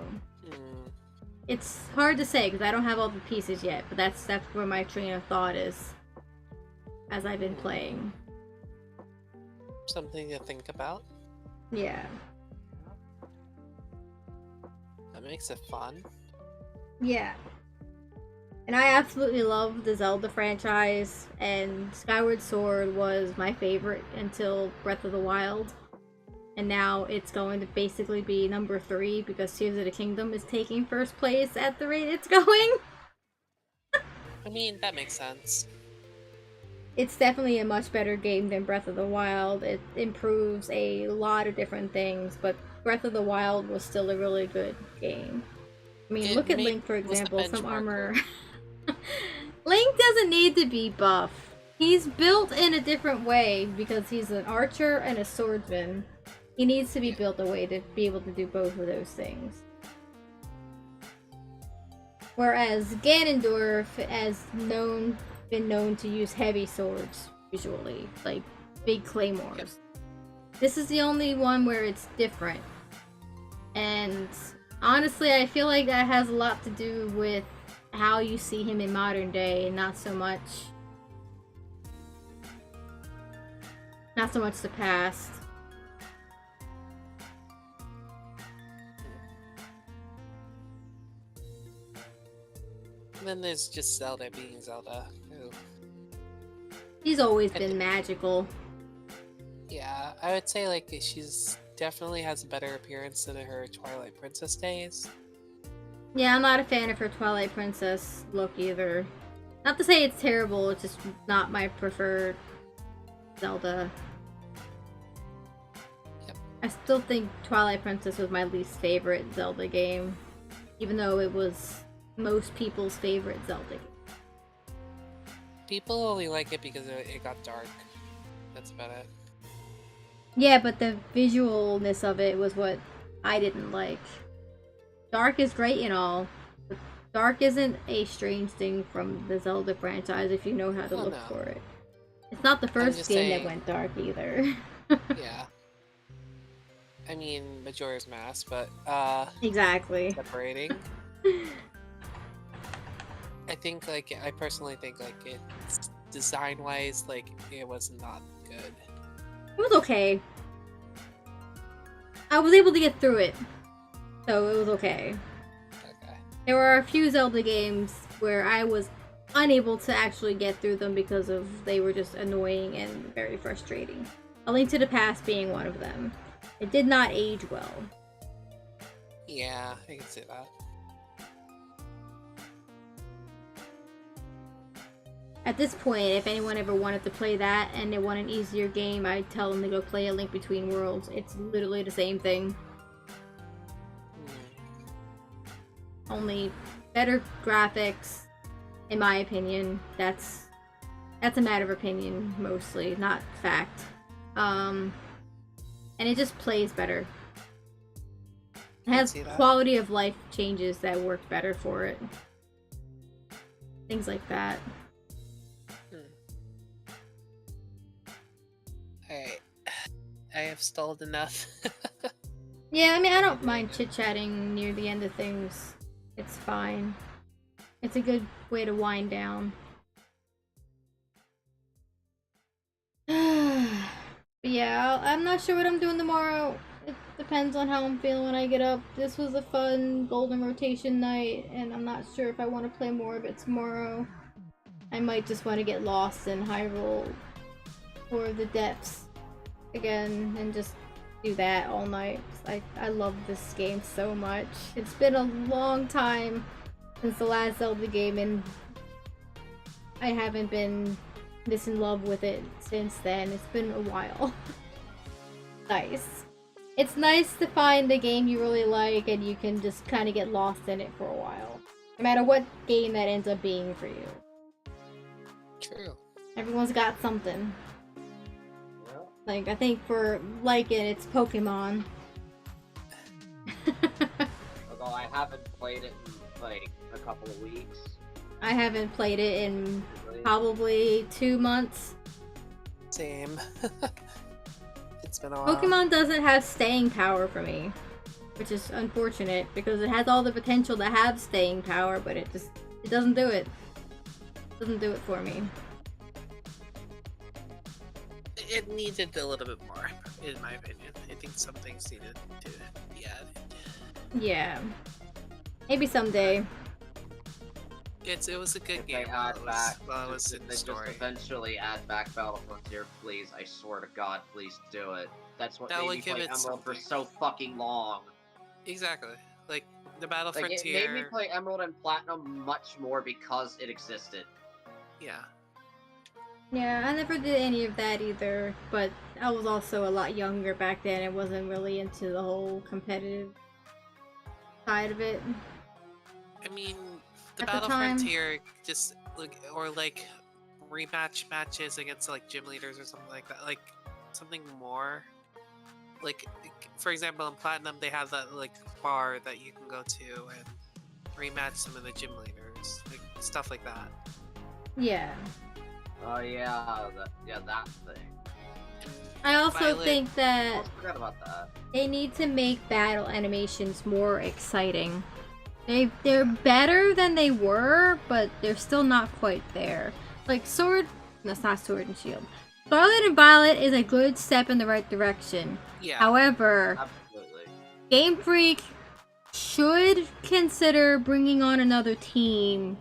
it's hard to say because I don't have all the pieces yet, but that's where my train of thought is as I've been playing. Something to think about. Yeah. That makes it fun. Yeah. And I absolutely love the Zelda franchise, and Skyward Sword was my favorite until Breath of the Wild. And now it's going to basically be number 3 because Tears of the Kingdom is taking first place at the rate it's going. I mean, that makes sense. It's definitely a much better game than Breath of the Wild. It improves a lot of different things, but Breath of the Wild was still a really good game. I mean, look at Link, for example, some armor. Link doesn't need to be buff. He's built in a different way because he's an archer and a swordsman. He needs to be built a way to be able to do both of those things. Whereas Ganondorf has been known to use heavy swords, usually, like big claymores. Yep. This is the only one where it's different. And honestly, I feel like that has a lot to do with how you see him in modern day, and not so much the past. And then there's just Zelda being Zelda. Ooh. She's always been magical. Yeah, I would say like she's definitely has a better appearance than her Twilight Princess days. Yeah, I'm not a fan of her Twilight Princess look either. Not to say it's terrible, it's just not my preferred Zelda. Yep. I still think Twilight Princess was my least favorite Zelda game, even though it was most people's favorite Zelda game. People only like it because it got dark. That's about it. Yeah, but the visualness of it was what I didn't like. Dark is great and all, but dark isn't a strange thing from the Zelda franchise if you know how to look for it. It's not the first game that went dark either. Yeah. I mean, Majora's Mask, but exactly. Separating. I personally think like it's design-wise, like it was not good. It was okay. I was able to get through it, so it was okay. Okay. There were a few Zelda games where I was unable to actually get through them because they were just annoying and very frustrating. A Link to the Past being one of them. It did not age well. Yeah, I can see that. At this point, if anyone ever wanted to play that and they want an easier game, I'd tell them to go play A Link Between Worlds. It's literally the same thing. Only better graphics, in my opinion. That's a matter of opinion, mostly, not fact. And it just plays better. It has quality of life changes that work better for it. Things like that. Alright. I have stalled enough. Yeah, I mean, I don't mind chit-chatting near the end of things. It's fine. It's a good way to wind down. But yeah, I'm not sure what I'm doing tomorrow. It depends on how I'm feeling when I get up. This was a fun golden rotation night, and I'm not sure if I want to play more of it tomorrow. I might just want to get lost in Hyrule or the depths again and just do that all night. I love this game so much. It's been a long time since the last Zelda game, and I haven't been this in love with it since then. It's been a while. Nice. It's nice to find a game you really like and you can just kind of get lost in it for a while. No matter what game that ends up being for you. True. Everyone's got something. Yeah. Like, I think for liking it's Pokemon. Although I haven't played it in like a couple of weeks. I haven't played it in Really. probably 2 months. Same. It's been a while. Pokemon doesn't have staying power for me, which is unfortunate because it has all the potential to have staying power, but it doesn't do it. It doesn't do it for me. It needed a little bit more, in my opinion. I think some things needed to be added. Yeah. Maybe someday. It was a good If game they while add it was, back, while it was in if the they just story. eventually add back Battle Frontier, please. I swear to God, please do it. That's what That made would me give play it Emerald for something. so fucking long. Exactly. Like, the Battle Like, Frontier... it made me play Emerald and Platinum much more because it existed. Yeah. Yeah, I never did any of that either, but I was also a lot younger back then and wasn't really into the whole competitive side of it. I mean, the At the Battle time- Frontier just, like, or like, rematch matches against, like, gym leaders or something like that. Like, something more. Like, for example, in Platinum, they have that, like, bar that you can go to and rematch some of the gym leaders. Like, stuff like that. Yeah. Oh yeah, that thing. I also Violet- think I that almost forgot about that. they need to make battle animations more exciting. They're better than they were, but they're still not quite there. Like that's not Sword and Shield. Scarlet and Violet is a good step in the right direction. Yeah. However, Absolutely. Game Freak should consider bringing on another team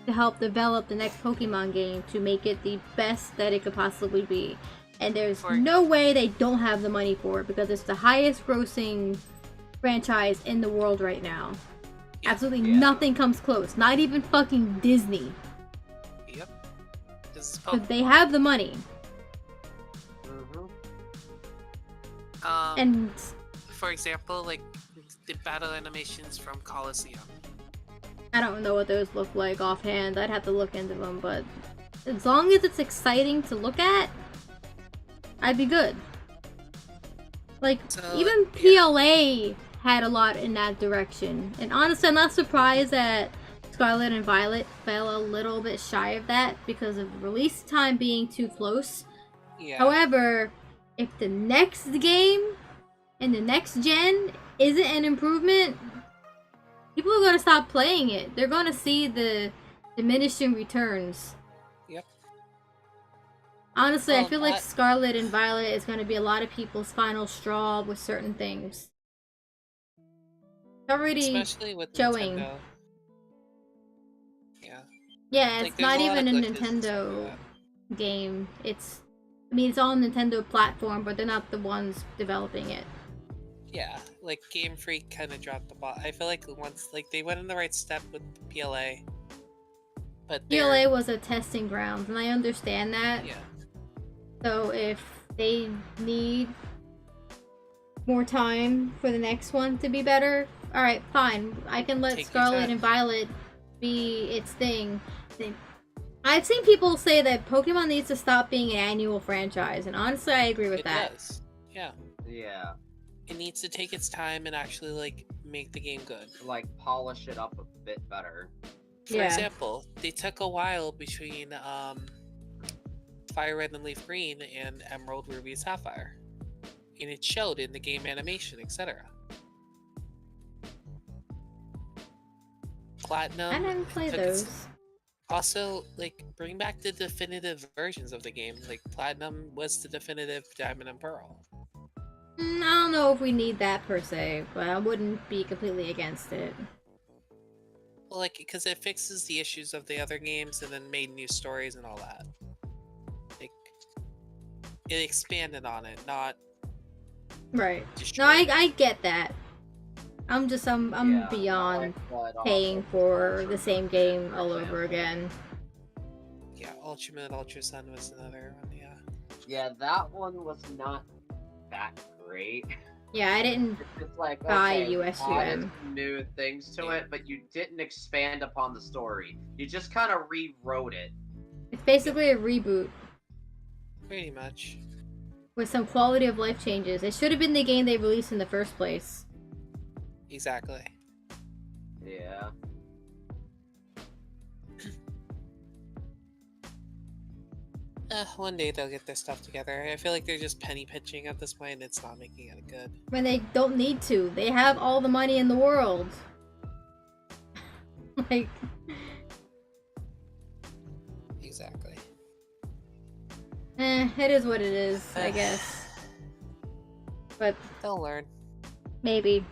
to help develop the next Pokemon game to make it the best that it could possibly be. And there's no way they don't have the money for it because it's the highest grossing franchise in the world right now. Yeah. Absolutely Yeah. nothing comes close. Not even fucking Disney. Yep. This is Because they have the money. Mm-hmm. And For example, like, the battle animations from Coliseum. I don't know what those look like offhand. I'd have to look into them, but as long as it's exciting to look at, I'd be good. Like, So, even PLA had a lot in that direction. And honestly, I'm not surprised that Scarlet and Violet fell a little bit shy of that because of the release time being too close. Yeah. However, if the next game and the next gen isn't an improvement, people are going to stop playing it. They're going to see the diminishing returns. Yep. Honestly, I Well, feel like that- Scarlet and Violet is going to be a lot of people's final straw with certain things. It's already Especially with showing. Nintendo. Yeah. Yeah, Like, it's there's not a lot even of a glitches and stuff like Nintendo that. game. I mean, it's on Nintendo platform, but they're not the ones developing it. Yeah, like Game Freak kind of dropped the ball. I feel like once, like, they went in the right step with PLA, but PLA was a testing ground, and I understand that. yeah, So if they need more time for the next one to be better, alright, fine. I can let Take your Scarlet time. and Violet be its thing. I've seen people say that Pokemon needs to stop being an annual franchise, and honestly, I agree with it that. does. Yeah, Yeah. it needs to take its time and actually, like, make the game good. Like, polish it up a bit better. For Yeah. example, they took a while between Fire Red and Leaf Green and Emerald, Ruby, Sapphire, and it showed in the game animation, etc. Platinum. I didn't play took its- those. Also, like, bring back the definitive versions of the game. Like, Platinum was the definitive Diamond and Pearl. I don't know if we need that per se, but I wouldn't be completely against it. Well, like, because it fixes the issues of the other games and then made new stories and all that. Like, it expanded on it, not Right. No, destroyed it. I get that. I'm Yeah, beyond but paying also for Ultra the same Sun, game for all over example. again. Yeah, Ultimate Ultra Sun was another one, yeah. Yeah, that one was not that great. Yeah, I didn't It's just like, buy okay, we USUM. added new things to it, but you didn't expand upon the story. You just kind of rewrote it. It's basically a reboot Pretty much. with some quality of life changes. It should have been the game they released in the first place. Exactly. Yeah. One day they'll get their stuff together. I feel like they're just penny pitching at this point, and it's not making it good. When they don't need to. They have all the money in the world. Like... Exactly. it is what it is, I guess. But They'll learn. maybe.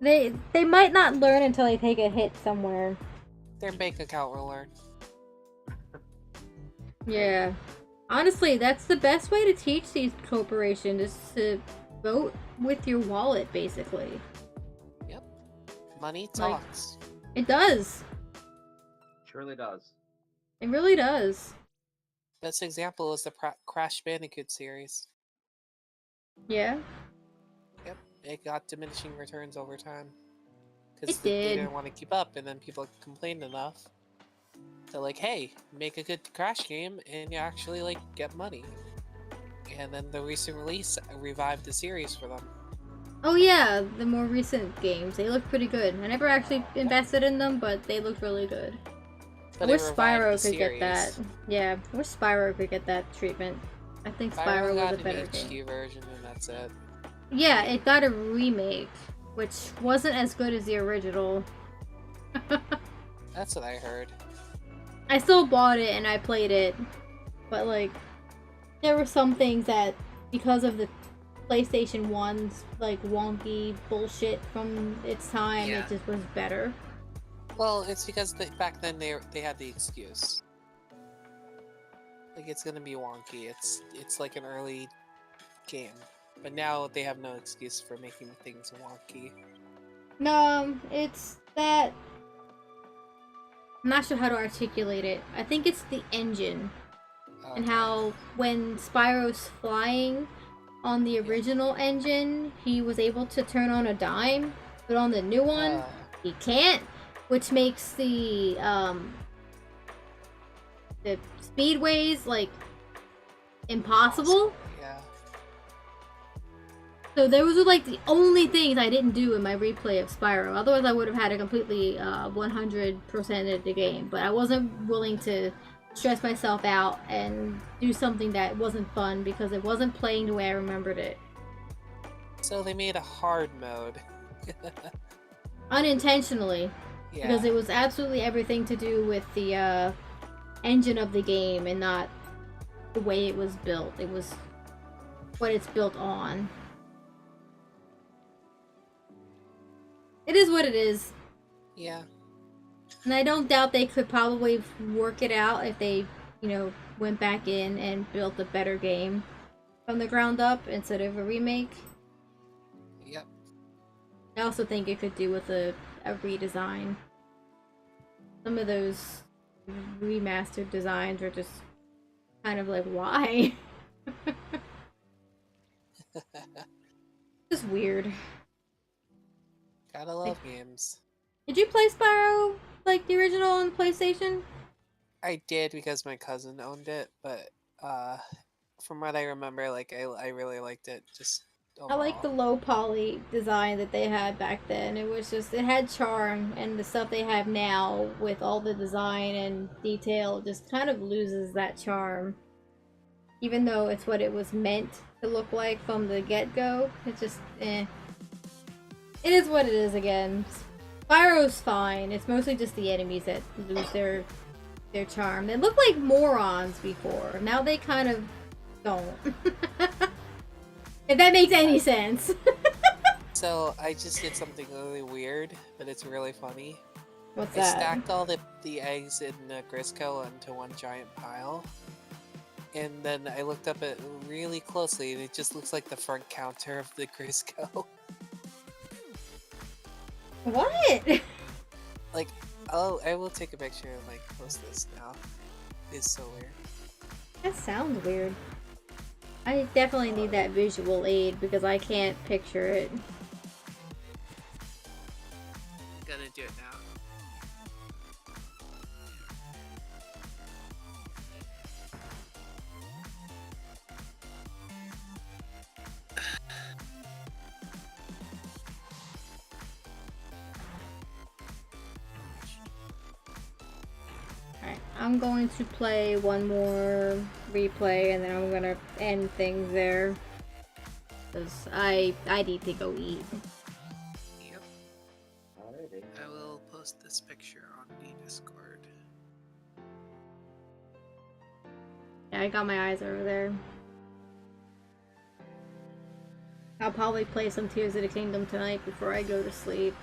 They might not learn until they take a hit somewhere. Their bank account will learn. Yeah. Honestly, that's the best way to teach these corporations is to vote with your wallet, basically. Yep. Money Like- talks. It does. Surely does. It really does. Best example is the Crash Bandicoot series. Yeah. Yep. It got diminishing returns over time. It Because they did. didn't want to keep up, and then people complained enough. They're like, hey, make a good Crash game, and you actually, like, get money. And then the recent release revived the series for them. Oh yeah, the more recent games. They look pretty good. I never actually invested in them, but they look really good. But I it wish revived Spyro the could get that. series. Yeah, I wish Spyro could get that treatment. I think Spyro got was a better an HD game. version, and that's it. Yeah, it got a remake, which wasn't as good as the original. That's what I heard. I still bought it and I played it, but like, there were some things that, because of the PlayStation 1's like wonky bullshit from its time, Yeah. it just was better. Well, it's because back then they had the excuse. Like, it's gonna be wonky. It's like an early game. But now they have no excuse for making things wonky. No, it's that... I'm not sure how to articulate it. I think it's the engine. And Okay. how when Spyro's flying on the original engine, he was able to turn on a dime, but on the new one, he can't, which makes the speedways like impossible. Yeah. So those were like the only things I didn't do in my replay of Spyro. Otherwise, I would have had a completely 100% of the game. But I wasn't willing to stress myself out and do something that wasn't fun because it wasn't playing the way I remembered it. So they made a hard mode. Unintentionally. Yeah. Because it was absolutely everything to do with the engine of the game and not the way it was built. It was what it's built on. It is what it is. Yeah. And I don't doubt they could probably work it out if they, you know, went back in and built a better game from the ground up instead of a remake. Yep. I also think it could do with a redesign. Some of those remastered designs are just kind of like, why? Just weird. Gotta love games. Did you play Spyro, like the original on PlayStation? I did because my cousin owned it, but from what I remember, like I really liked it. Just I like the low poly design that they had back then. It was just, it had charm, and the stuff they have now with all the design and detail just kind of loses that charm. Even though it's what it was meant to look like from the get-go, it's just, eh. It is what it is again. Spyro's fine. It's mostly just the enemies that lose their charm. They looked like morons before. Now they kind of don't. If that makes any sense. So I just did something really weird, but it's really funny. What's I that? stacked all the eggs in Grisco into one giant pile. And then I looked up it really closely, and it just looks like the front counter of the Grisco. What? Like, oh, I will take a picture and like post this now. It's so weird. That sounds weird. I definitely need that visual aid because I can't picture it. I'm gonna do it now. Alright, I'm going to play one more replay and then I'm gonna end things there. Because I need to go eat. Yep. Alrighty. I will post this picture on the Discord. Yeah, I got my eyes over there. I'll probably play some Tears of the Kingdom tonight before I go to sleep.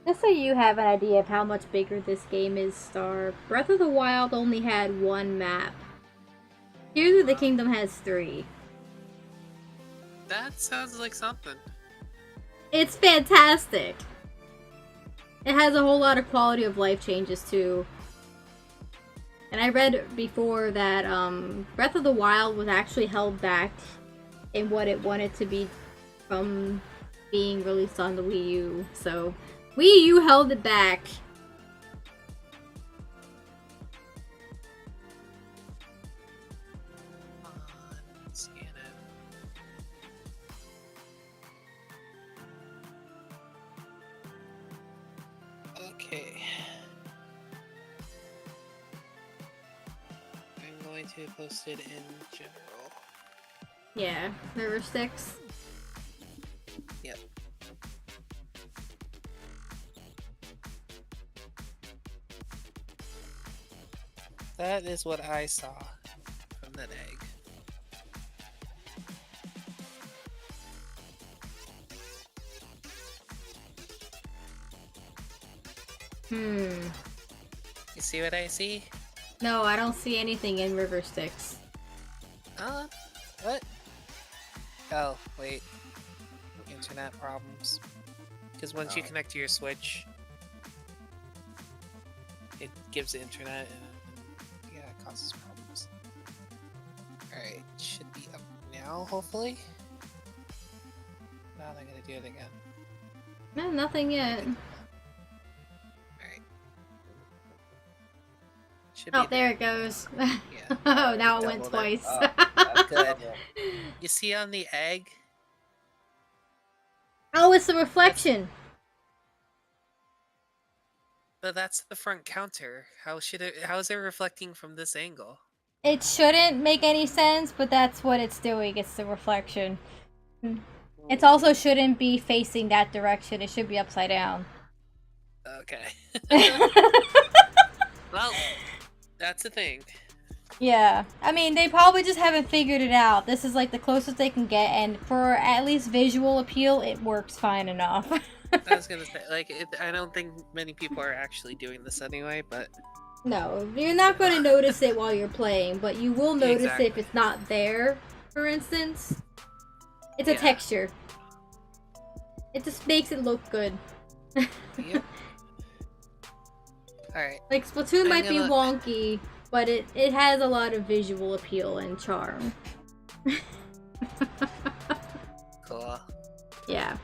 Just so you have an idea of how much bigger this game is, Star, Breath of the Wild only had one map. Tears of the Kingdom has 3. That sounds like something. It's fantastic! It has a whole lot of quality of life changes too. And I read before that Breath of the Wild was actually held back in what it wanted to be from being released on the Wii U. So, Wii U held it back. Scan it. Okay. I'm going to post it in general. Yeah, River Styx. Yep. That is what I saw from that egg. You see what I see? No, I don't see anything in River Styx. What? Oh, wait. Internet problems. Because once you connect to your Switch, it gives the internet and yeah, it causes problems. Alright, should be up now, hopefully. Now they're gonna do it again. No, nothing yet. Alright. Oh, there it goes. Yeah. Oh, now it went Download twice. That's Good. yeah. You see on the egg? Oh, it's the reflection. But that's the front counter. How is it reflecting from this angle? It shouldn't make any sense, but that's what it's doing. It's the reflection. It also shouldn't be facing that direction. It should be upside down. Okay. Well, that's the thing. Yeah. I mean, they probably just haven't figured it out. This is like the closest they can get, and for at least visual appeal, it works fine enough. I was gonna say, like, I don't think many people are actually doing this anyway, but... No, you're not going to notice it while you're playing, but you will notice Exactly. it if it's not there, for instance. It's a Yeah. texture. It just makes it look good. Yep. Alright. Like, Splatoon I'm might be gonna- wonky, but it has a lot of visual appeal and charm. Cool. Yeah.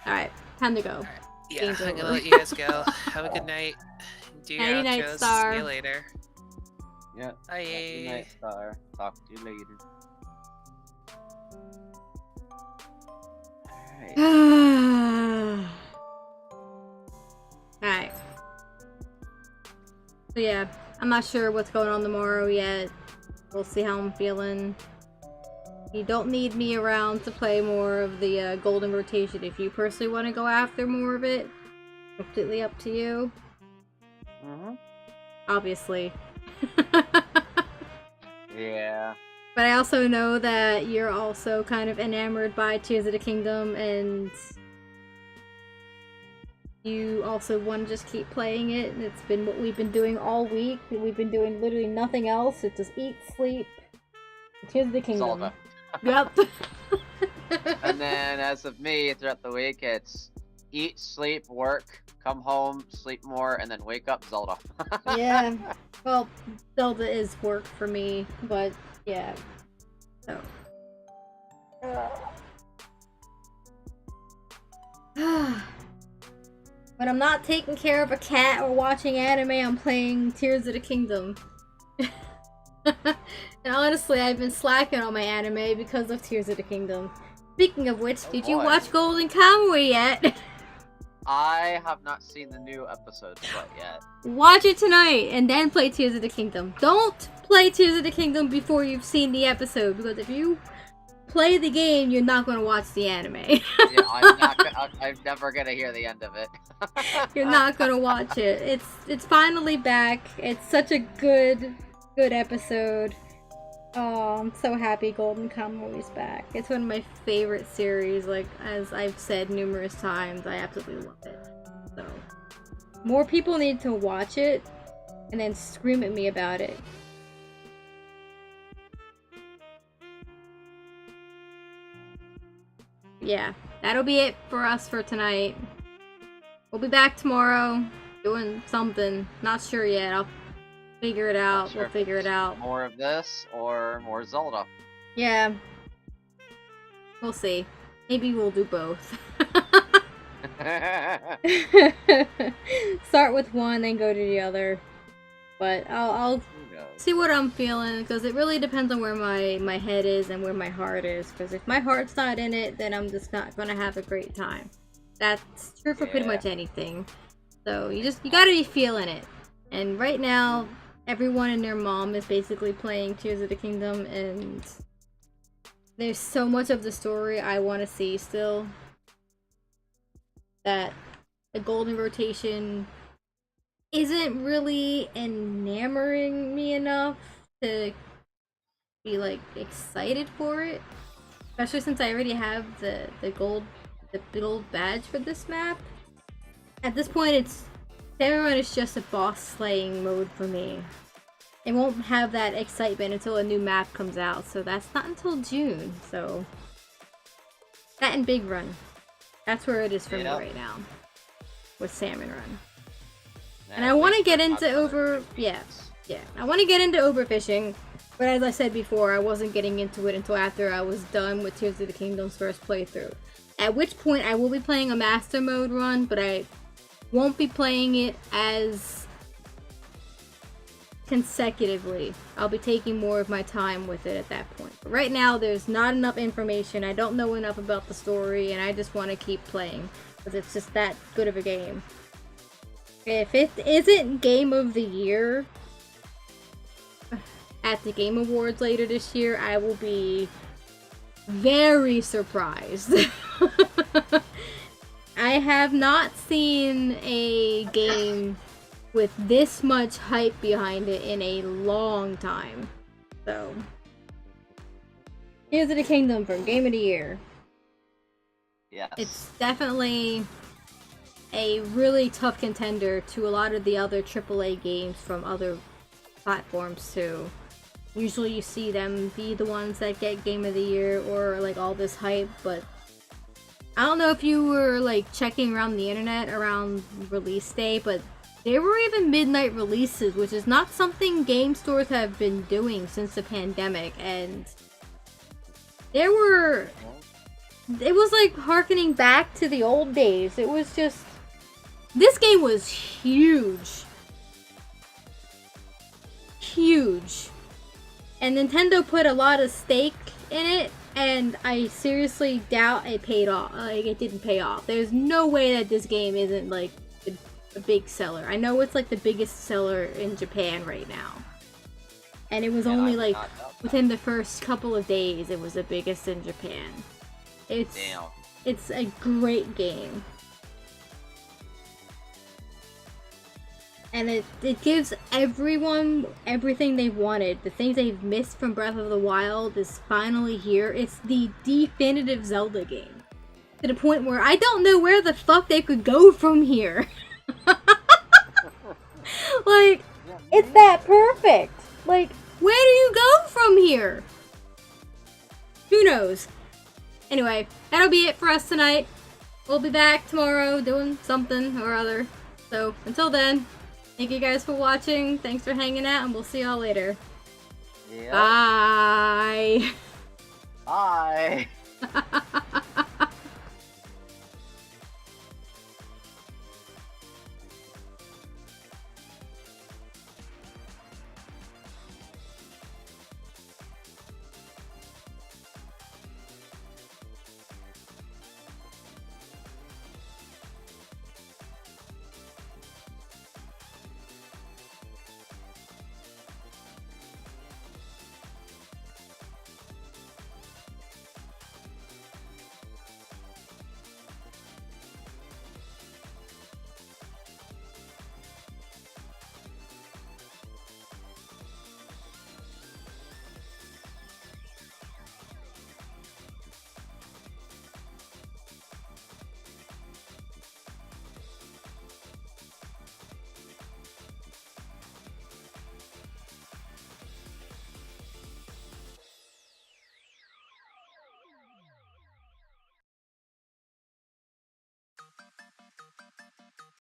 Alright, time to go. Alright. Yeah, Game's I'm over. gonna let you guys go. Have a good night. Do your Nighty night, outros. Star. See you later. Yeah. Bye. Good night, Star. Talk to you later. Alright. Alright. So yeah, I'm not sure what's going on tomorrow yet. We'll see how I'm feeling. You don't need me around to play more of the Golden Rotation. If you personally want to go after more of it, completely up to you. Obviously. Yeah. But I also know that you're also kind of enamored by Tears of the Kingdom, and you also want to just keep playing it, and it's been what we've been doing all week. We've been doing literally nothing else. It's just eat, sleep, Tears of the Kingdom. Zelda. Yep. And then as of me, throughout the week, it's eat, sleep, work, come home, sleep more, and then wake up, Zelda. Yeah. Well, Zelda is work for me, but yeah. So. When I'm not taking care of a cat or watching anime, I'm playing Tears of the Kingdom. And honestly, I've been slacking on my anime because of Tears of the Kingdom. Speaking of which, did you watch Golden Kamuy yet? I have not seen the new episodes quite yet. Watch it tonight and then play Tears of the Kingdom. Don't play Tears of the Kingdom before you've seen the episode, because if you play the game, you're not going to watch the anime. Yeah, I'm never gonna hear the end of it. You're not going to watch it. It's finally back. It's such a good episode. Oh, I'm so happy Golden Kamuy is back. It's one of my favorite series. Like, as I've said numerous times, I absolutely love it. So, more people need to watch it and then scream at me about it. Yeah, that'll be it for us for tonight. We'll be back tomorrow doing something. Not sure yet. I'll figure it out. Sure. We'll figure it out. More of this or more Zelda. Yeah. We'll see. Maybe we'll do both. Start with one, then go to the other. But I'll see what I'm feeling, because it really depends on where my head is and where my heart is. Because if my heart's not in it, then I'm just not gonna have a great time. That's true for pretty much anything. So you gotta be feeling it. And right now, everyone and their mom is basically playing Tears of the Kingdom, and there's so much of the story I want to see still, that the golden rotation isn't really enamoring me enough to be like excited for it, especially since I already have the gold badge for this map. At this point, Salmon Run is just a boss slaying mode for me. It won't have that excitement until a new map comes out, so that's not until June. So that and Big Run, that's where it is for me right now with Salmon Run. And I want to get into I want to get into overfishing, but as I said before, I wasn't getting into it until after I was done with Tears of the Kingdom's first playthrough. At which point I will be playing a master mode run, but I won't be playing it as consecutively. I'll be taking more of my time with it at that point. But right now, there's not enough information. I don't know enough about the story, and I just want to keep playing because it's just that good of a game. If it isn't Game of the Year at the Game Awards later this year, I will be very surprised. I have not seen a game with this much hype behind it in a long time. So, Tears of the Kingdom for Game of the Year. Yes. It's definitely a really tough contender to a lot of the other AAA games from other platforms too. Usually you see them be the ones that get Game of the Year or like all this hype, but I don't know if you were like checking around the internet around release day, but there were even midnight releases, which is not something game stores have been doing since the pandemic, and it was like harkening back to the old days. It was just, this game was huge. Huge. And Nintendo put a lot of stake in it, and I seriously doubt it paid off. Like, it didn't pay off. There's no way that this game isn't like a big seller. I know it's like the biggest seller in Japan right now. And it was only like within the first couple of days it was the biggest in Japan. It's a great game. And it gives everyone everything they've wanted. The things they've missed from Breath of the Wild is finally here. It's the definitive Zelda game. to the point where I don't know where the fuck they could go from here. Like, it's that perfect. Like, where do you go from here? Who knows? Anyway, that'll be it for us tonight. We'll be back tomorrow doing something or other. So, until then, thank you guys for watching. Thanks for hanging out, and we'll see y'all later. Yeah. Bye. Bye.